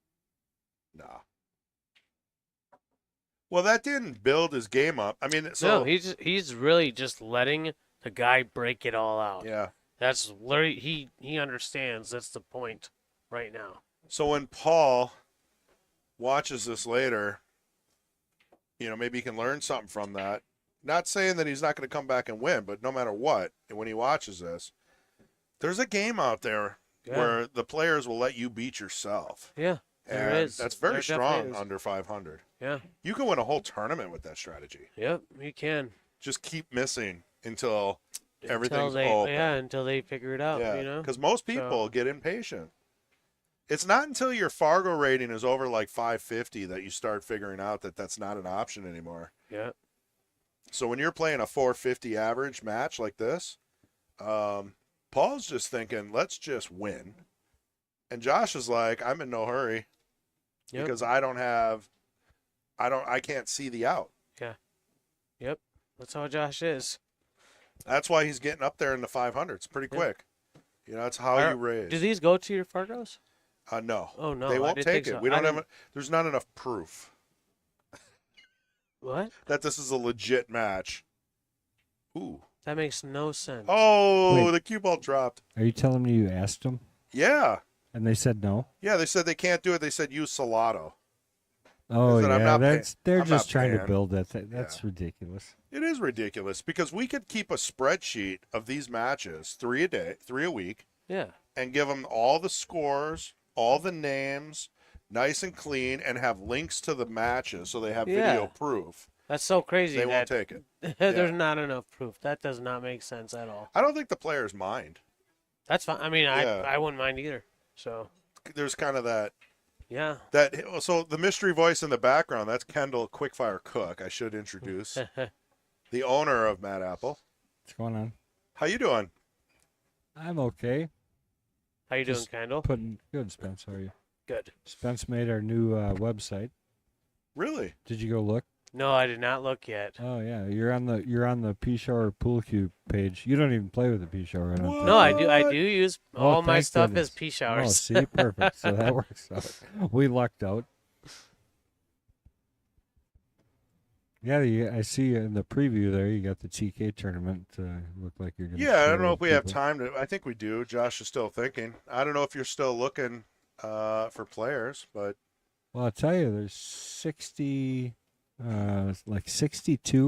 Nah. Well, that didn't build his game up. I mean, so No, he's really just letting the guy break it all out. yeah. That's literally he understands. That's the point right now. So when Paul watches this later, you know, maybe he can learn something from that. Not saying that he's not going to come back and win, but no matter what, when he watches this, there's a game out there Yeah. where the players will let you beat yourself. Yeah, there And is. that's very There definitely strong is. under 500. Yeah. You can win a whole tournament with that strategy. Yep. You can. Just keep missing until everything's until they, open. Yeah, until they figure it out. Yeah, You know. because most people So- get impatient. It's not until your Fargo rating is over like 550 that you start figuring out that that's not an option anymore. Yeah. So when you're playing a 450 average match like this, Paul's just thinking, let's just win. And Josh is like, I'm in no hurry Yep. because I can't see the out. Yep. That's how Josh is. That's why he's getting up there in the 500s pretty quick. You know, that's how you raise. Do these go to your Fargos? No. Oh no, They I won't didn't take think it. so. We I don't have. didn't- There's not enough proof What? that this is a legit match. Ooh. That makes no sense. Oh, Wait. the cue ball dropped. Are you telling me you asked them Yeah. and they said no? Yeah, they said they can't do it. They said use Salado. Oh said, "I'm yeah, not pay- they're I'm just not trying to paying." build that. That's Yeah. ridiculous. It is ridiculous because we could keep a spreadsheet of these matches, 3 a week, Yeah. and give them all the scores, all the names, nice and clean, and have links to the matches so they have video Yeah. proof. That's so crazy. They won't that take it. there's not enough proof. That does not make sense at all. I don't think the players mind. That's fine. I mean, Yeah. I wouldn't mind either. So There's kind of that. yeah. So the mystery voice in the background, that's Kendall Quickfire Cook. I should introduce the owner of Mad Apple. What's going on? How you doing? I'm okay. How you doing, Just Kendall? Putting good, Spence. How are you? Good. Spence made our new website. Really? Did you go look? No, I did not look yet. Oh yeah, you're on the P Shower Pool Cube page. You don't even play with the P Shower. I don't think. No, I do use Oh, all my thank stuff goodness. as pea Oh, showers. see, perfect. So that works out. We lucked out. Yeah, I see in the preview there you got the TK tournament. Look like you're going to. Yeah, I don't know if we have time to. I think we do. Josh is still thinking. I don't know if you're still looking for players, but Well, I'll tell you, there's 62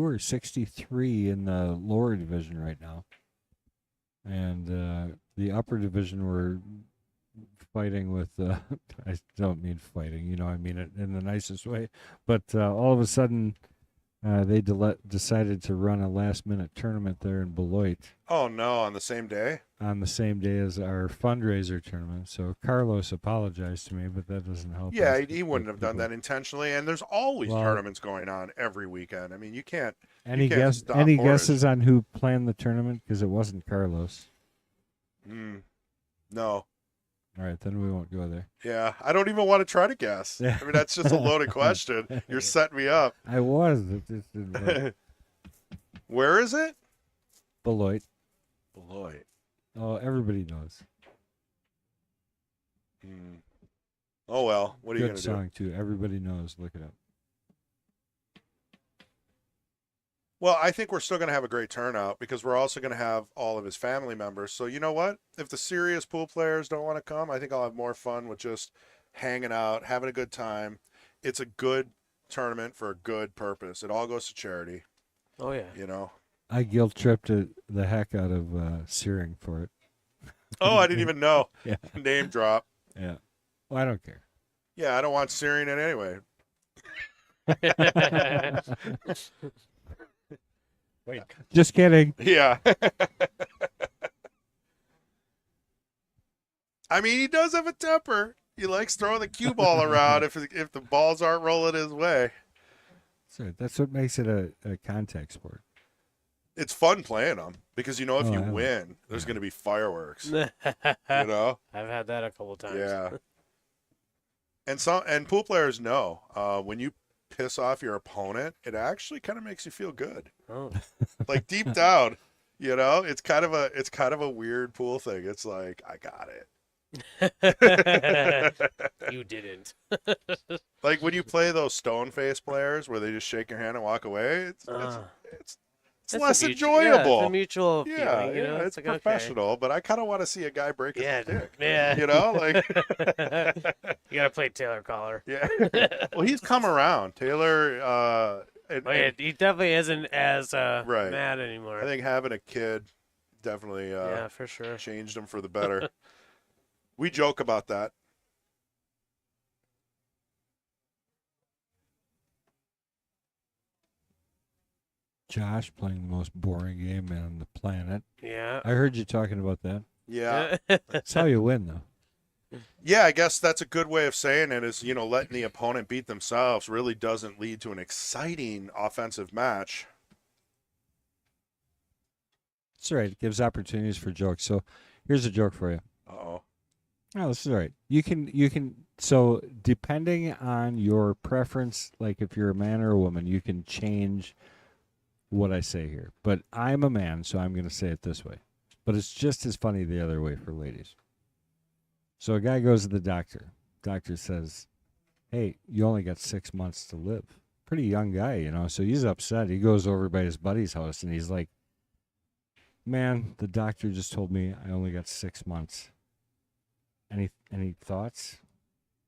or 63 in the lower division right now, and the upper division we're fighting with. I don't mean fighting, I mean it in the nicest way, but all of a sudden. They decided to run a last-minute tournament there in Beloit oh no, on the same day. on the same day as our fundraiser tournament. So Carlos apologized to me, but that doesn't help. Yeah, us he wouldn't have done that intentionally. And there's always Well- tournaments going on every weekend. I mean, you can't. Any can't stop Any orders. guesses on who planned the tournament? Because it wasn't Carlos. No. All right, then we won't go there. Yeah, I don't even want to try to guess. I mean, that's just a loaded question. You're setting me up. I was. It just didn't work. Where is it? Beloit. Beloit. Oh, everybody knows. Oh well, what are you Good gonna song too. Everybody knows. Look it up. Well, I think we're still going to have a great turnout because we're also going to have all of his family members. So you know what? If the serious pool players don't want to come, I think I'll have more fun with just hanging out, having a good time. It's a good tournament for a good purpose. It all goes to charity, Oh yeah. you know. I guilt tripped the heck out of Searing for it. Oh, I didn't even know. Yeah. Name drop. Yeah. Well, I don't care. Yeah, I don't want Syrian in anyway. Wait. Just kidding. Yeah. I mean, he does have a temper. He likes throwing the cue ball around if the balls aren't rolling his way. So that's what makes it a contact sport. It's fun playing them because if Oh, you I know. win, there's Yeah. going to be fireworks. You know? I've had that a couple times. Yeah. And pool players know when you piss off your opponent, it actually kind of makes you feel good. Oh. Like deep down, it's kind of a weird pool thing. It's like, I got it. You didn't. Like when you play those stone face players where they just shake your hand and walk away, it's That's less a enjoyable. Yeah, it's a mutual Yeah, feeling, yeah, it's like, okay. professional, but I kind of want to see a guy break his Yeah, dick. yeah. Like You gotta play Taylor Collar. yeah. Well, he's come around, Taylor. And, Oh yeah, he definitely isn't as Right. mad anymore. I think having a kid definitely yeah, for sure. changed him for the better. We joke about that. Josh playing the most boring game on the planet. Yeah. I heard you talking about that. Yeah. That's how you win, though. Yeah, I guess that's a good way of saying it is, letting the opponent beat themselves really doesn't lead to an exciting offensive match. It's all right. It gives opportunities for jokes. So here's a joke for you. Uh-oh. Oh, this is all right. You can. So depending on your preference, like if you're a man or a woman, you can change what I say here. But I'm a man, so I'm going to say it this way. But it's just as funny the other way for ladies. So a guy goes to the doctor. Doctor says, "Hey, you only got 6 months to live." Pretty young guy, So he's upset. He goes over by his buddy's house and he's like, "Man, the doctor just told me I only got 6 months. Any thoughts?"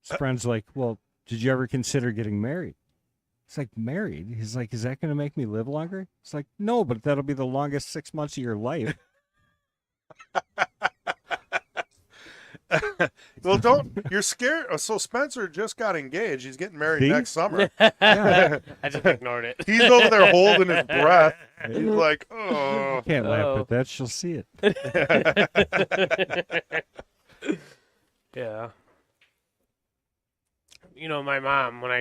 His friend's like, "Well, did you ever consider getting married?" It's like, "Married?" He's like, "Is that going to make me live longer?" It's like, "No, but that'll be the longest 6 months of your life." Well, you're scared. So Spencer just got engaged. He's getting married See? next summer. Yeah. I just ignored it. He's over there holding his breath. He's like, oh. Can't laugh Oh. at that. She'll see it. Yeah. My mom, when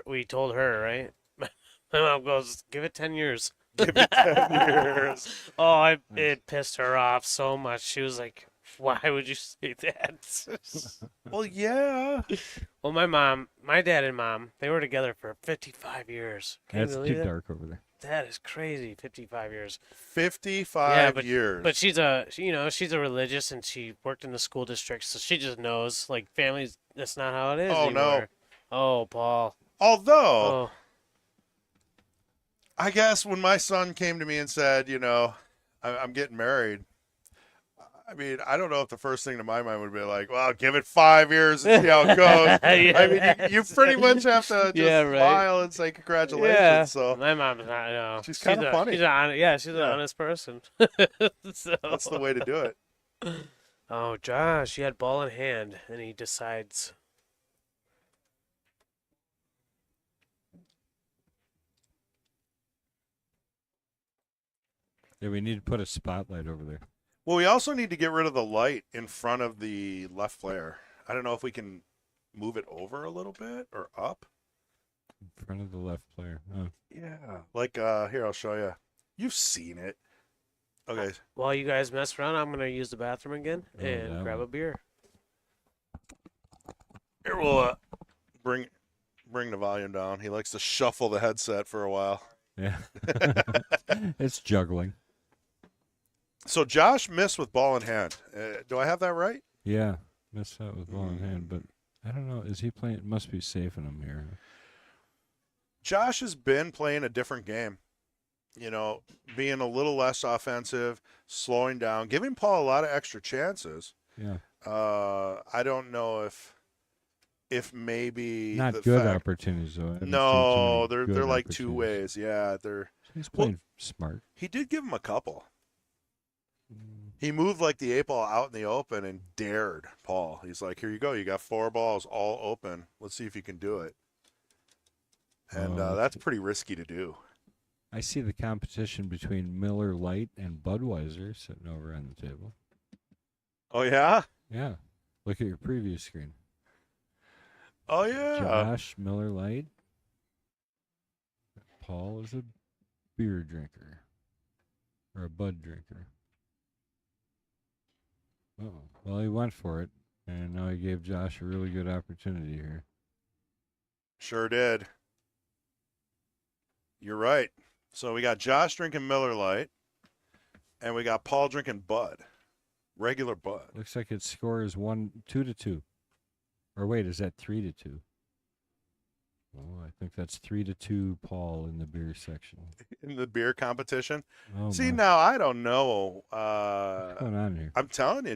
we told her, right? My mom goes, "Give it 10 years." Give it 10 years. Oh, it pissed her off so much. She was like, Why would you say that? Well, yeah. Well, my dad and mom, they were together for 55 years. Can you That's believe too that? dark over there. That is crazy. 55 years. 55 years. But she's she's a religious, and she worked in the school district, so she just knows, like, families, that's not how it is Oh, no. anymore. Oh, Paul. Although, Oh. I guess when my son came to me and said, I'm getting married, I mean, I don't know if the first thing to my mind would be like, well, give it 5 years and see how it goes. I mean, you pretty much have to just Yeah, right. smile and say congratulations. Yeah. So My mom's not, no. She's kinda funny. She's an honest person. So. that's the way to do it. Oh, Josh, he had ball in hand, and he decides. Yeah, we need to put a spotlight over there. Well, we also need to get rid of the light in front of the left player. I don't know if we can move it over a little bit or up. In front of the left player. Oh. Yeah. Like, here, I'll show you. You've seen it. Okay. While you guys mess around, I'm gonna use the bathroom again Oh, and that grab a one. beer. Here, we'll bring the volume down. He likes to shuffle the headset for a while. Yeah. It's juggling. So Josh missed with ball in hand. Do I have that right? Yeah. Missed out with ball in hand, but I don't know. Is he playing? It must be safe in him here. Josh has been playing a different game. Being a little less offensive, slowing down, giving Paul a lot of extra chances. Yeah. I don't know if maybe Not the good fact- opportunities though. I haven't seen No, too many they're good like two opportunities. ways. Yeah, He's Well- playing smart. he did give him a couple. He moved like the 8-ball out in the open and dared Paul. He's like, here you go. You got 4 balls all open. Let's see if you can do it. And Oh, that's pretty risky to do. I see the competition between Miller Lite and Budweiser sitting over on the table. Oh, yeah? Yeah. Look at your preview screen. Oh, yeah. Josh, Miller Lite. Paul is a beer drinker. Or a Bud drinker. Oh, well, he went for it. And now he gave Josh a really good opportunity here. Sure did. You're right. So we got Josh drinking Miller Lite, and we got Paul drinking Bud. Regular Bud. Looks like its score is 2-2. Or wait, is that 3-2? Oh, I think that's 3-2 Paul in the beer section. In the beer competition. Oh, See, my. now I don't know. What's going on here? I'm telling you,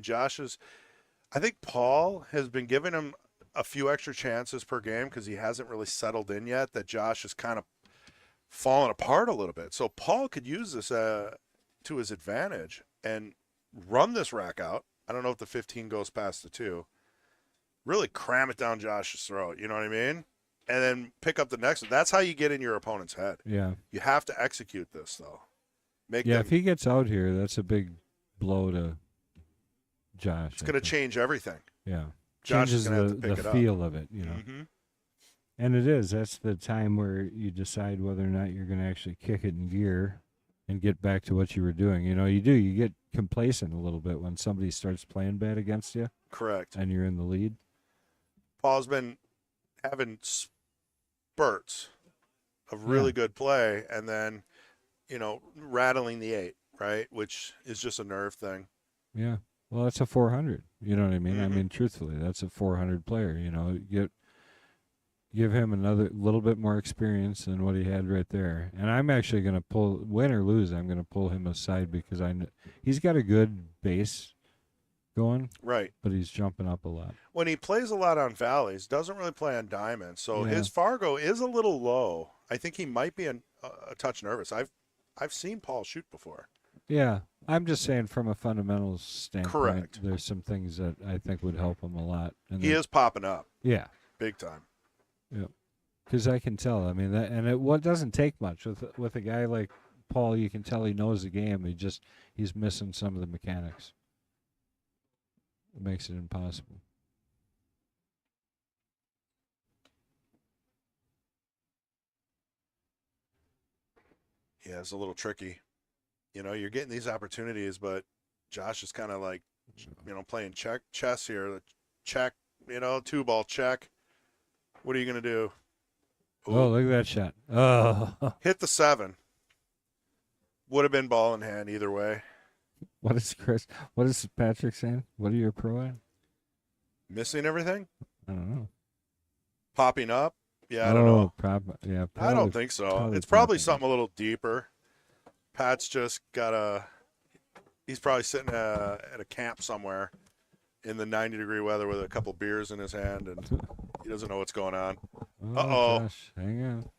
I think Paul has been giving him a few extra chances per game because he hasn't really settled in yet, that Josh is kind of fallen apart a little bit. So Paul could use this to his advantage and run this rack out. I don't know if the 15 goes past the 2. Really cram it down Josh's throat. You know what I mean? And then pick up the next one. That's how you get in your opponent's head. Yeah. You have to execute this, though. Yeah, if he gets out here, that's a big blow to Josh. It's going to change everything. Yeah. Josh is Changes gonna have to the pick it up. feel of it, you know. Mm-hmm. And it is. That's the time where you decide whether or not you're going to actually kick it in gear and get back to what you were doing. You know, you do. You get complacent a little bit when somebody starts playing bad against you. Correct. And you're in the lead. Paul's been having spurts of really good play and then, rattling the 8, right? Which is just a nerve thing. Yeah. Well, that's a 400. You know what I mean? I Mhm. mean, truthfully, that's a 400 player. You know, give him another little bit more experience than what he had right there. And I'm actually going to pull, win or lose, I'm going to pull him aside because he's got a good base going, Right. but he's jumping up a lot. When he plays a lot on valleys, doesn't really play on diamonds. So Yeah. his Fargo is a little low. I think he might be a touch nervous. I've seen Paul shoot before. Yeah. I'm just saying from a fundamentals standpoint, Correct. there's some things that I think would help him a lot. And He is popping up Yeah. big time. Because I can tell. I mean, what doesn't take much with a guy like Paul. You can tell he knows the game. He's missing some of the mechanics. It makes it impossible. Yeah, it's a little tricky. You're getting these opportunities, but Josh is kind of like playing chess here. The check, 2-ball check. What are you going to do? Oh, look at that shot. Oh, Hit the 7. Would have been ball in hand either way. what is Patrick saying? What are your pro at? Missing everything? I don't know. Popping up? Yeah, I don't know. I I don't think so. It's probably something a little deeper. Pat's just he's probably sitting at a camp somewhere in the 90-degree weather with a couple beers in his hand, and he doesn't know what's going on. Uh-oh. Gosh, hang on.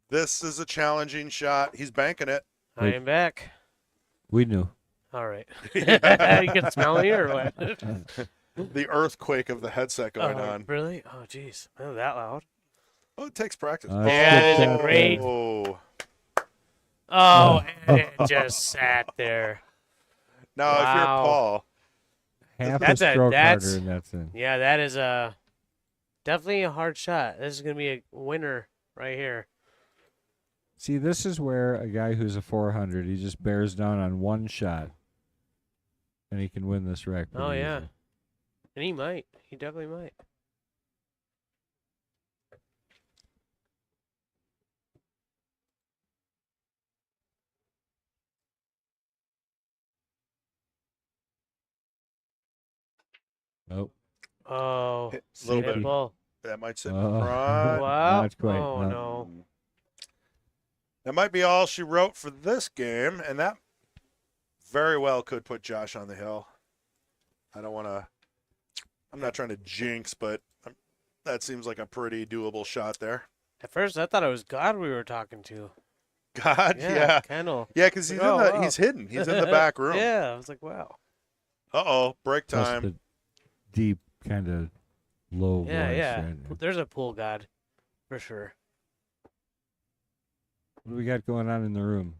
This is a challenging shot. He's banking it. I am back. We knew. All right. You can smell me or what? The earthquake of the headset going on. Really? Oh, jeez. Oh, that loud? Oh, it takes practice. Yeah, it is a great. Oh. Oh, and it just sat there. Now, if you're Wow. Paul, Half That's a a- stroke that's- harder, and that's it. Yeah, that is definitely a hard shot. This is going to be a winner right here. See, this is where a guy who's a 400, he just bears down on one shot, and he can win this wreck. Oh, yeah. And he might. He definitely might. Oh, Oh, a little Safety. bit. ball. That might sit in Oh. front. Wow. Not quite, Oh, no. no. That might be all she wrote for this game, and that very well could put Josh on the hill. I'm not trying to jinx, but that seems like a pretty doable shot there. At first, I thought it was God we were talking to. God, yeah. Kind of. Yeah, because he's Oh, wow. he's hidden. He's in the back room. Yeah, I was like, wow. Uh-oh, break plus time. the deep kind of low Yeah, voice. yeah. Right? There's a pool God, for sure. What do we got going on in the room?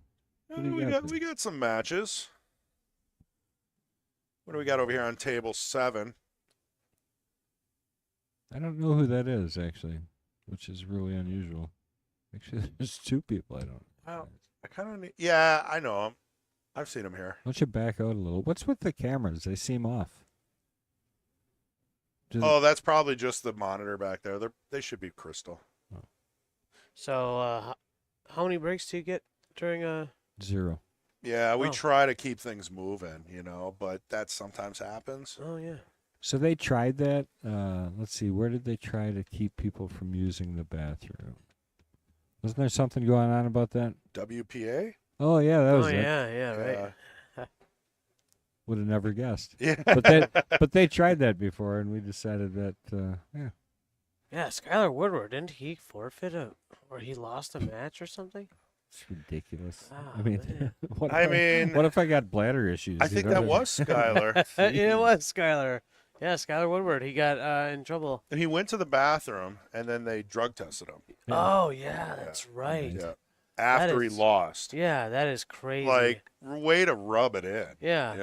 What do you got We got some matches. What do we got over here on table 7? I don't know who that is, actually, which is really unusual. Actually, there's 2 people I don't. Well, I kind of need. Yeah, I know him. I've seen him here. Why don't you back out a little? What's with the cameras? They seem off. Oh, that's probably just the monitor back there. They should be crystal. So, how many breaks do you get during a... 0. Yeah, we Oh. try to keep things moving, but that sometimes happens. Oh, yeah. So they tried that. Let's see. Where did they try to keep people from using the bathroom? Wasn't there something going on about that? WPA? Oh yeah, that was Oh, it. yeah, right. Would have never guessed. Yeah. But they tried that before, and we decided that yeah. Yeah, Skylar Woodward, didn't he forfeit or he lost a match or something? It's ridiculous. Ah, I mean, man. what I if mean, what if I got bladder issues? I You think know? that was Skylar. It was Skylar. Yeah, Skylar Woodward. He got in trouble. And he went to the bathroom, and then they drug tested him. Yeah. Oh, yeah, that's right. Yeah. After he is- lost. Yeah, that is crazy. Like, way to rub it in. yeah.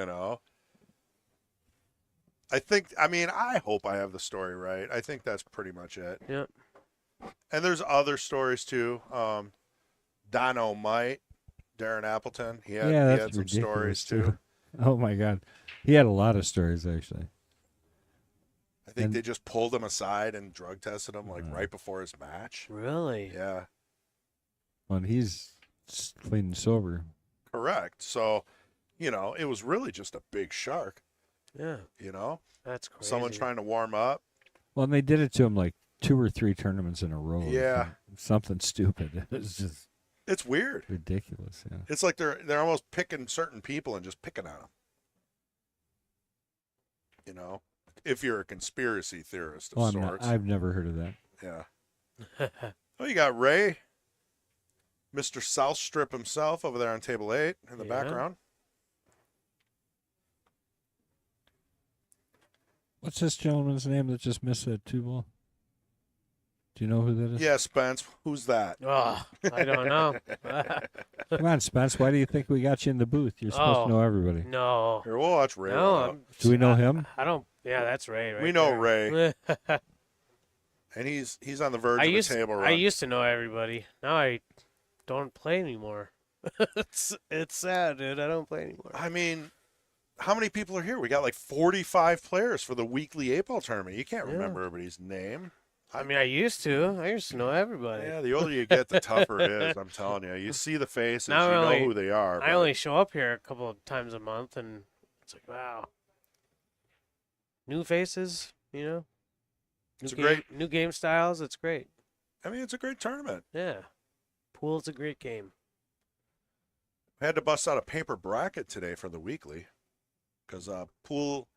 I hope I have the story right. I think that's pretty much it. Yep. And there's other stories too. Dono Might, Darren Appleton. He had that's some ridiculous stories too. Oh my God, he had a lot of stories actually. I think And- they just pulled him aside and drug tested him right before his match. Really? Yeah, Well, he's clean and sober. correct. So, it was really just a big shark. Yeah. That's crazy. Someone trying to warm up. Well, and they did it to him like 2 or 3 tournaments in a row. Yeah. Something stupid. It was just It's weird. ridiculous. Yeah. It's like they're almost picking certain people and just picking on them. If you're a conspiracy theorist of Oh, sorts. I've never heard of that. Yeah. Oh, you got Ray, Mr. South Strip himself over there on table 8 in the Yeah. background. What's this gentleman's name that just missed that 2-ball? Do you know who that is? Yeah, Spence. Who's that? Oh, I don't know. Come on, Spence. Why do you think we got you in the booth? You're supposed Oh. to know everybody. No. Here, we'll watch Ray. No. roll out. Do we know him? I don't. Yeah, that's Ray. Right We know there. And he's on the verge I of used a table run. I used to know everybody. Now I don't play anymore. it's sad, dude. I don't play anymore. I mean, how many people are here? We got like 45 players for the weekly 8-ball tournament. You can't Yeah. remember everybody's name. I mean, I used to. I used to know everybody. Yeah, the older you get, the tougher it is. I'm telling you. You see the faces, Not you really. know who they are. I but- only show up here a couple of times a month, and it's like, wow. New faces, you know? It's a New game styles. It's great. I mean, it's a great tournament. Yeah. Pool's a great game. I had to bust out a paper bracket today for the weekly because pool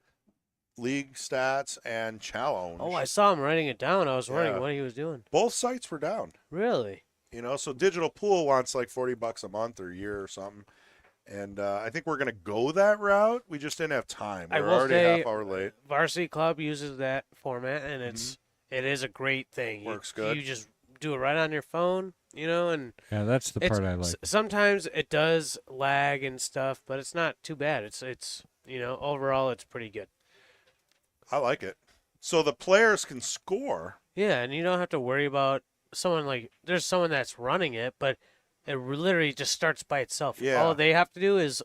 league stats and challenge. Oh, I saw him writing it down. I was Yeah. wondering what he was doing. Both sites were down. Really? You know, so Digital Pool wants like $40 a month or a year or something. And I think we're going to go that route. We just didn't have time. I We're will already say, half hour late. Varsity Club uses that format, and it is a great thing. Works good. You just do it right on your phone, you know, and Yeah, that's the it's, part I like. sometimes it does lag and stuff, but it's not too bad. It's you know, overall it's pretty good. I like it. So the players can score. Yeah, and you don't have to worry about someone like there's someone that's running it, but it literally just starts by itself. Yeah. All they have to do is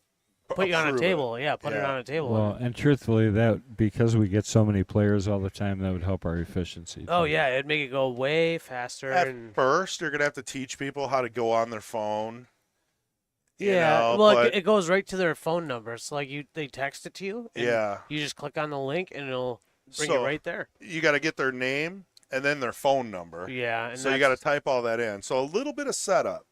put you on a Approve it. table. Yeah, put it Yeah. on a table. Well, and truthfully, that because we get so many players all the time, that would help our efficiency. Oh too. yeah, it'd make it go way faster. At and first, you're going to have to teach people how to go on their phone. you yeah, know, well, but- it goes right to their phone number. So like they text it to you. And Yeah. You just click on the link and it'll bring So it right there. you got to get their name and then their phone number. Yeah, and So you got to that's- type all that in. So a little bit of setup,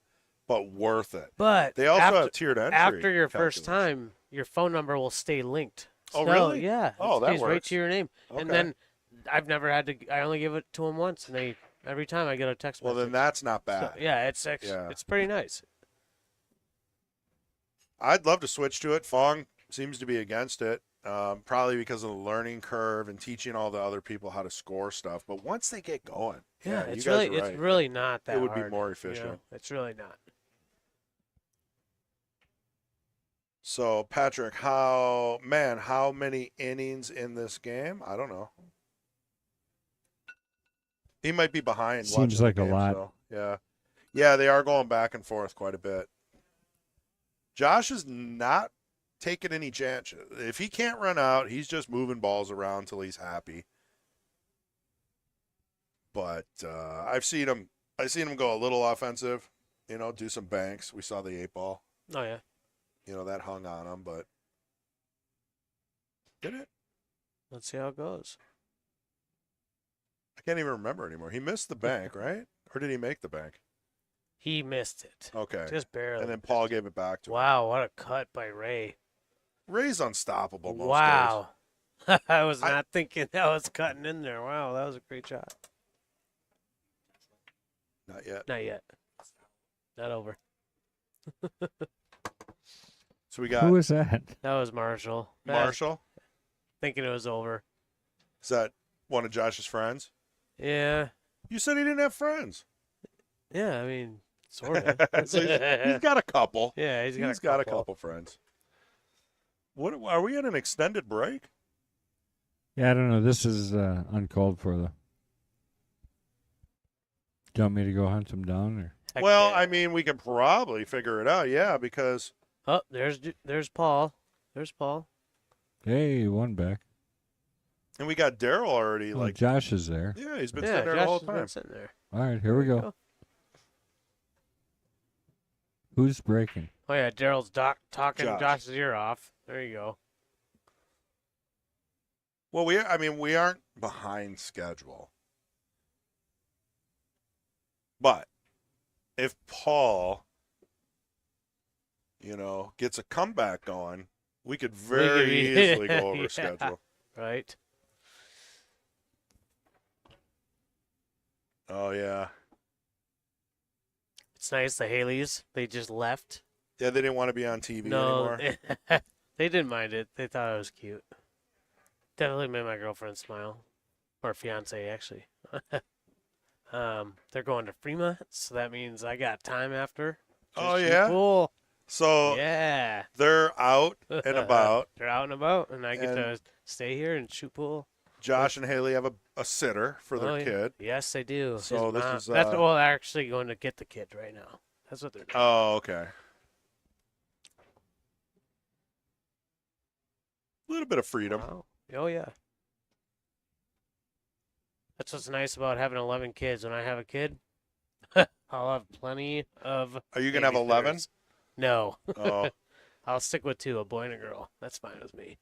but worth it. But They also after, have tiered entry. after your first calculation. time, your phone number will stay linked. Oh, So, really? Yeah. Oh, it that stays right works. to your name. Okay. And then I've never had to. I only give it to them once, and every time I get a text Well, message. then that's not So, bad. yeah, it's pretty nice. I'd love to switch to it. Fong seems to be against it, probably because of the learning curve and teaching all the other people how to score stuff. But once they get going, Yeah, you it's guys really are right. it's really not that It would be hard, more you know? efficient. It's really not. So Patrick, how many innings in this game? I don't know. He might be behind. Seems watching the like a game, lot. so, yeah, they are going back and forth quite a bit. Josh is not taking any chances. If he can't run out, he's just moving balls around till he's happy. But I've seen him go a little offensive. You know, do some banks. We saw the 8-ball. Oh yeah. You know, that hung on him, but did it? Let's see how it goes. I can't even remember anymore. He missed the bank, right? Or did he make the bank? He missed it. Okay. Just barely. And then Paul gave it back to him. Wow, what a cut by Ray. Ray's unstoppable most days. Wow. I was not thinking that was cutting in there. Wow, that was a great shot. Not yet. Not yet. Not over. So we got Who is that? That was Marshall. Marshall. Thinking it was over. Is that one of Josh's friends? Yeah. You said he didn't have friends. Yeah, I mean, sort of. So he's got a couple. Yeah, He's got a couple friends. What are we at an extended break? Yeah, I don't know. This is uncalled for, though. Do you want me to go hunt them down? Or? Heck Well, yeah. I mean, we can probably figure it out. Yeah, because Oh, there's Paul. There's Paul. Hey, one back. and we got Daryl already. Well, Like, Josh is there. yeah, he's been Yeah, sitting there Josh the whole has been time. sitting there. All right, here we There you go. Who's breaking? Oh yeah, Daryl's talking Josh. Josh's ear off. There you go. Well, we aren't behind schedule. But if Paul, gets a comeback going, we could very easily go over Yeah. schedule. Right. Oh, yeah. It's nice. The Haleys, they just left. Yeah, they didn't want to be on TV No, anymore. they didn't mind it. They thought it was cute. Definitely made my girlfriend smile, or fiance actually. They're going to Fremont, so that means I got time after. to Oh, shoot yeah? pool. So Yeah. they're out and about. They're out and about, and I get And- to stay here and shoot pool. Josh and Haley have a sitter for their Oh, yeah. kid. Yes, they do. So His this mom- is, that's well, they're actually going to get the kid right now. That's what they're doing. Oh, okay. A little bit of freedom. Wow. Oh yeah. That's what's nice about having 11 kids. When I have a kid, I'll have plenty of. Are you gonna have 11? babysitters. No. Oh, I'll stick with 2, a boy and a girl. That's fine with me.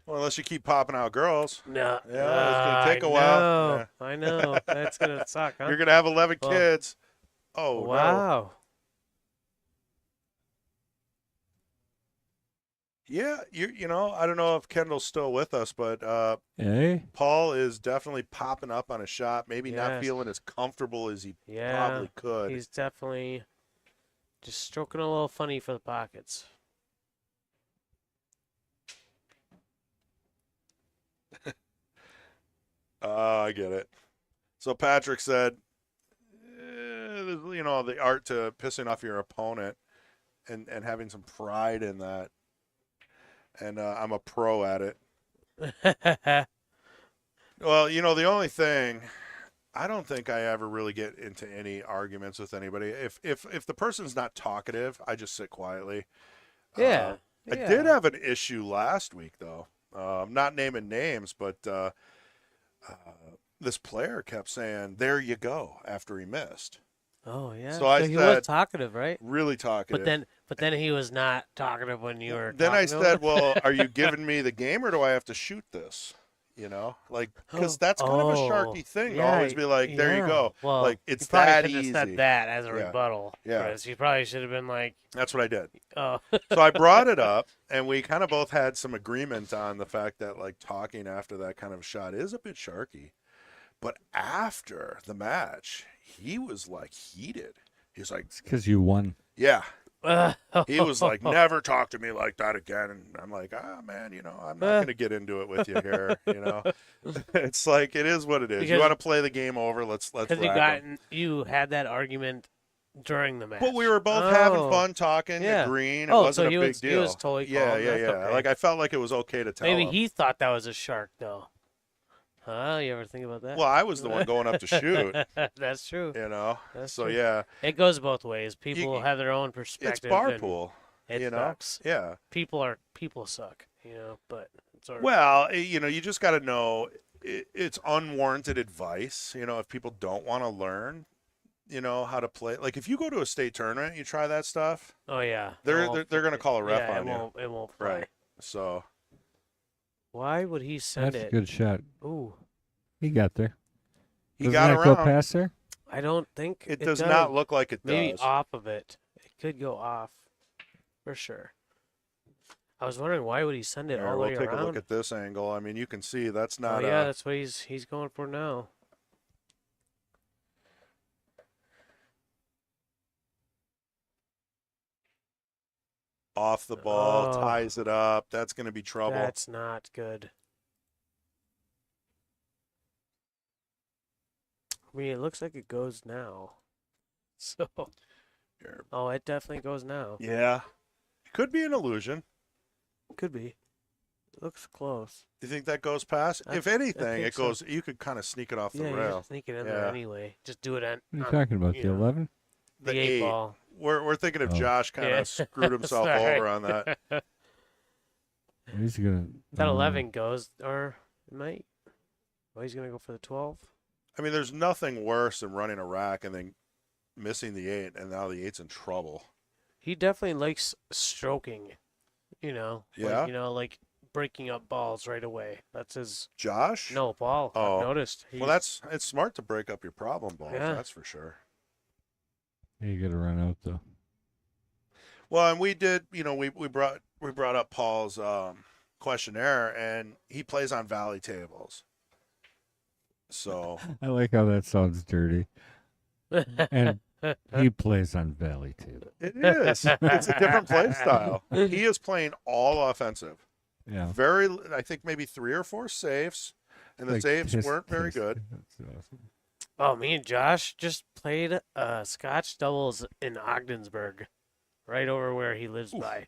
well, unless you keep popping out girls. No. Yeah, it's gonna take a while. Yeah. I know. That's gonna suck, huh? You're gonna have 11 Well, kids. Oh no. wow. Yeah, you know, I don't know if Kendall's still with us, but Hey, Paul is definitely popping up on a shot. Maybe not Yes. feeling as comfortable as he Yeah. probably could. He's definitely just stroking a little funny for the pockets. I get it. So Patrick said, you know, the art to pissing off your opponent and having some pride in that. And I'm a pro at it. Well, you know, the only thing, I don't think I ever really get into any arguments with anybody. If the person's not talkative, I just sit quietly. Yeah. I did have an issue last week, though. I'm not naming names, but this player kept saying, "There you go," after he missed. Oh yeah. So I he said- was talkative, right? Really talkative. But then he was not talkative when you were. Then I talking to said, him? "Well, are you giving me the game, or do I have to shoot this?" You know, like, because that's kind of a sharky thing to always be like, "There you yeah. go." Well, Like, it's you probably that shouldn't easy. have said that as a Yeah. rebuttal. Yeah. Chris. You probably should have been like, That's what I did. oh. So I brought it up, and we kind of both had some agreement on the fact that, like, talking after that kind of shot is a bit sharky. But after the match, he was like heated. He's like, it's because you won. "Yeah." He was like, "Never talk to me like that again." And I'm like, man, you know, I'm not going to get into it with you here. You know, it's like, it is what it is. You Because- want to play the game over? Let's Because rack 'em. you had that argument during the match. But we were both having Oh. fun talking, Yeah. agreeing. It Oh, wasn't so a he big was- deal. he was totally yeah, calm. yeah, That's yeah. okay. Like, I felt like it was okay to tell Maybe him. he thought that was a shark, though. Huh? You ever think about that? Well, I was the one going up to shoot. That's true. You know, That's so true. yeah, It goes both ways. People have their own it's perspective. bar and pool. It you know, sucks. yeah. People suck. You know, but it's all right. Well, you know, you just got to know it's unwarranted advice. You know, if people don't want to learn, you know, how to play. Like, if you go to a state tournament, you try that stuff. Oh yeah. They're Oh, going to call a ref yeah, on you. It won't fly. Right. So Why would he send That's a it? good shot. Ooh, He got there. he Doesn't got that around. go past there? I don't think It does not look like it Maybe does. off of it. It could go off, for sure. I was wondering why would he send it Here, all the we'll way take around? a look at this angle. I mean, you can see that's Oh not. yeah, that's what he's going for now. Off the ball, Oh. ties it up. That's going to be trouble. That's not good. I mean, it looks like it goes now. So, Here. oh, it definitely goes now. Yeah. Could be an illusion. Could be. It looks close. Do you think that goes past? I- If I anything, think it so. goes. You could kind of sneak it off the Yeah, you're rail. just sneaking in there Yeah. anyway. Just do it on, What are you on talking about? you The know. 11? the eight ball. We're thinking of Oh. Josh kind of Yeah. screwed himself Sorry. over on that. He's gonna. That 11 goes, or it might. Oh, he's going to go for the 12. I mean, there's nothing worse than running a rack and then missing the 8, and now the 8's in trouble. He definitely likes stroking, you know. Yeah? Like, you know, like breaking up balls right away. That's his. Josh? No, Paul. Oh. I've noticed. Well, it's smart to break up your problem balls. Yeah. That's for sure. You got to run out though. Well, and we did. You know, we brought up Paul's questionnaire, and he plays on valley tables. So I like how that sounds dirty. And he plays on Valley too. it is. It's a different play style. He is playing all offensive. Yeah. I think maybe 3 or 4 saves, and the Like saves his- weren't very his- good. That's awesome. Oh, me and Josh just played Scotch doubles in Ogdensburg, right over where he lives by,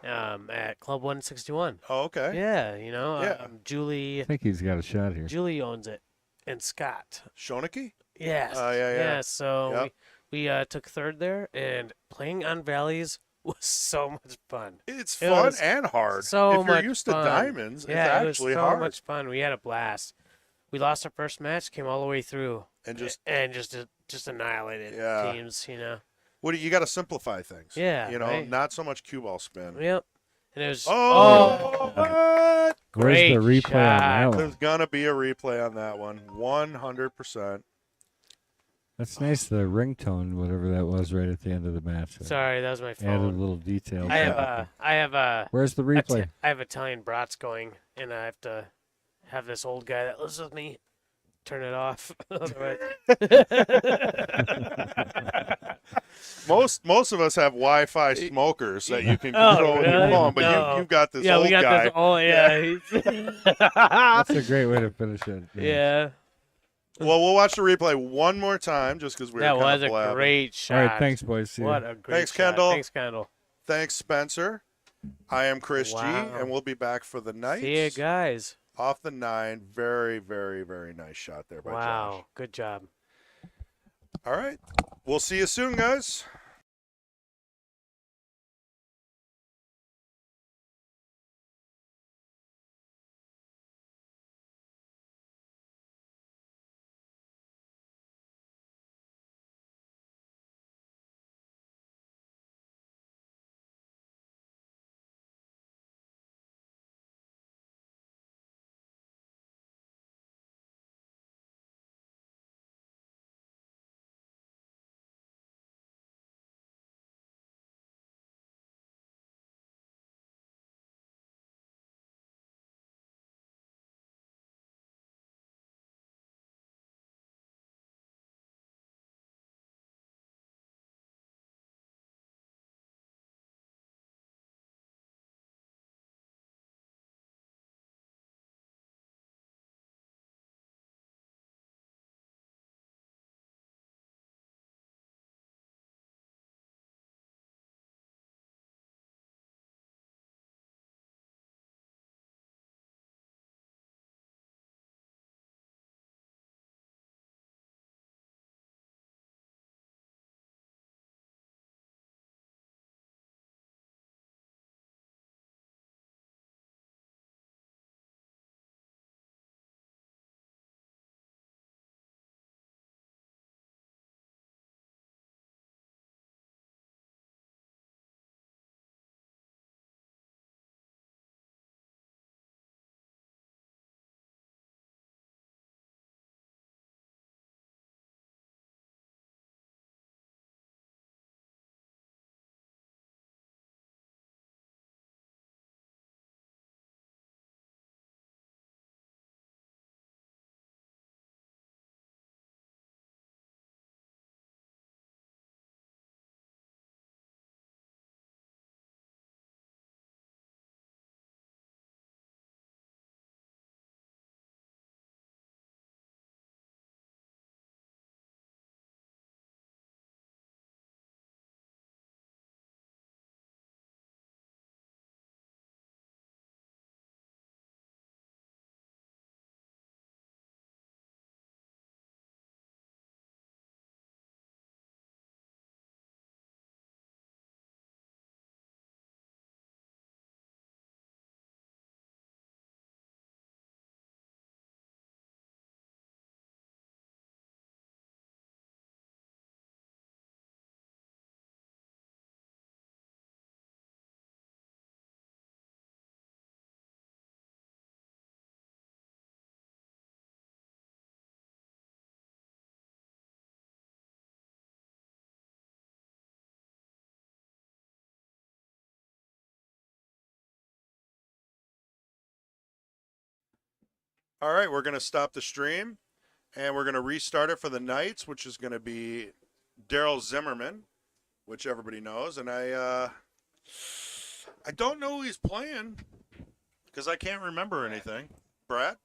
at Club 161. Oh, okay. Yeah, you know, Yeah. Julie I think he's got a shot here. owns it, and Scott. Shoneke? Yes. Oh, yeah, yeah. So Yep. we took third there, and playing on valleys was so much fun. It's It fun was and hard. So if you're much used fun. to diamonds, Yeah, it's it was actually so hard. much fun. We had a blast. We lost our first match, came all the way through, And just just annihilated Yeah. teams. You know. what you got to simplify things. Yeah, You know, right. not so much cue ball spin. Yep. And it was Oh, what? Where's Great the replay on that shot. one? There's gonna be a replay on that one. 100%. That's nice. The ringtone, whatever that was, right at the end of the match. sorry, that was my Added a phone. little detail. I have Where's the replay? I have Italian brats going, and I have to have this old guy that lives with me turn it off. Otherwise, Most of us have Wi-Fi smokers that you can Oh, control with your really? phone, but No. you've got this yeah, old we got guy. this. Oh, yeah. That's a great way to finish it. Yeah, Well, we'll watch the replay one more time just because we were that kind was of a blabbing. great shot. All right, thanks, boys. See What ya. a great Thanks, shot. Kendall. Thanks, Kendall. Thanks, Spencer. I am Chris G, Wow. and we'll be back for the night. See you guys. Off the 9. Very, very, very nice shot there by Josh. Wow, good job. All right. We'll see you soon, guys. All right, we're going to stop the stream, and we're going to restart it for the Knights, which is going to be Daryl Zimmerman, which everybody knows. And I don't know who he's playing because I can't remember anything. Brad?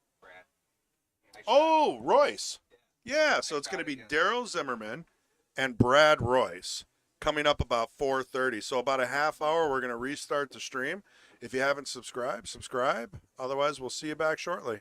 Oh, Royce. Yeah, so it's going to be Daryl Zimmerman and Brad Royce coming up about 4:30. So about a half hour, we're going to restart the stream. If you haven't subscribed, subscribe. Otherwise, we'll see you back shortly.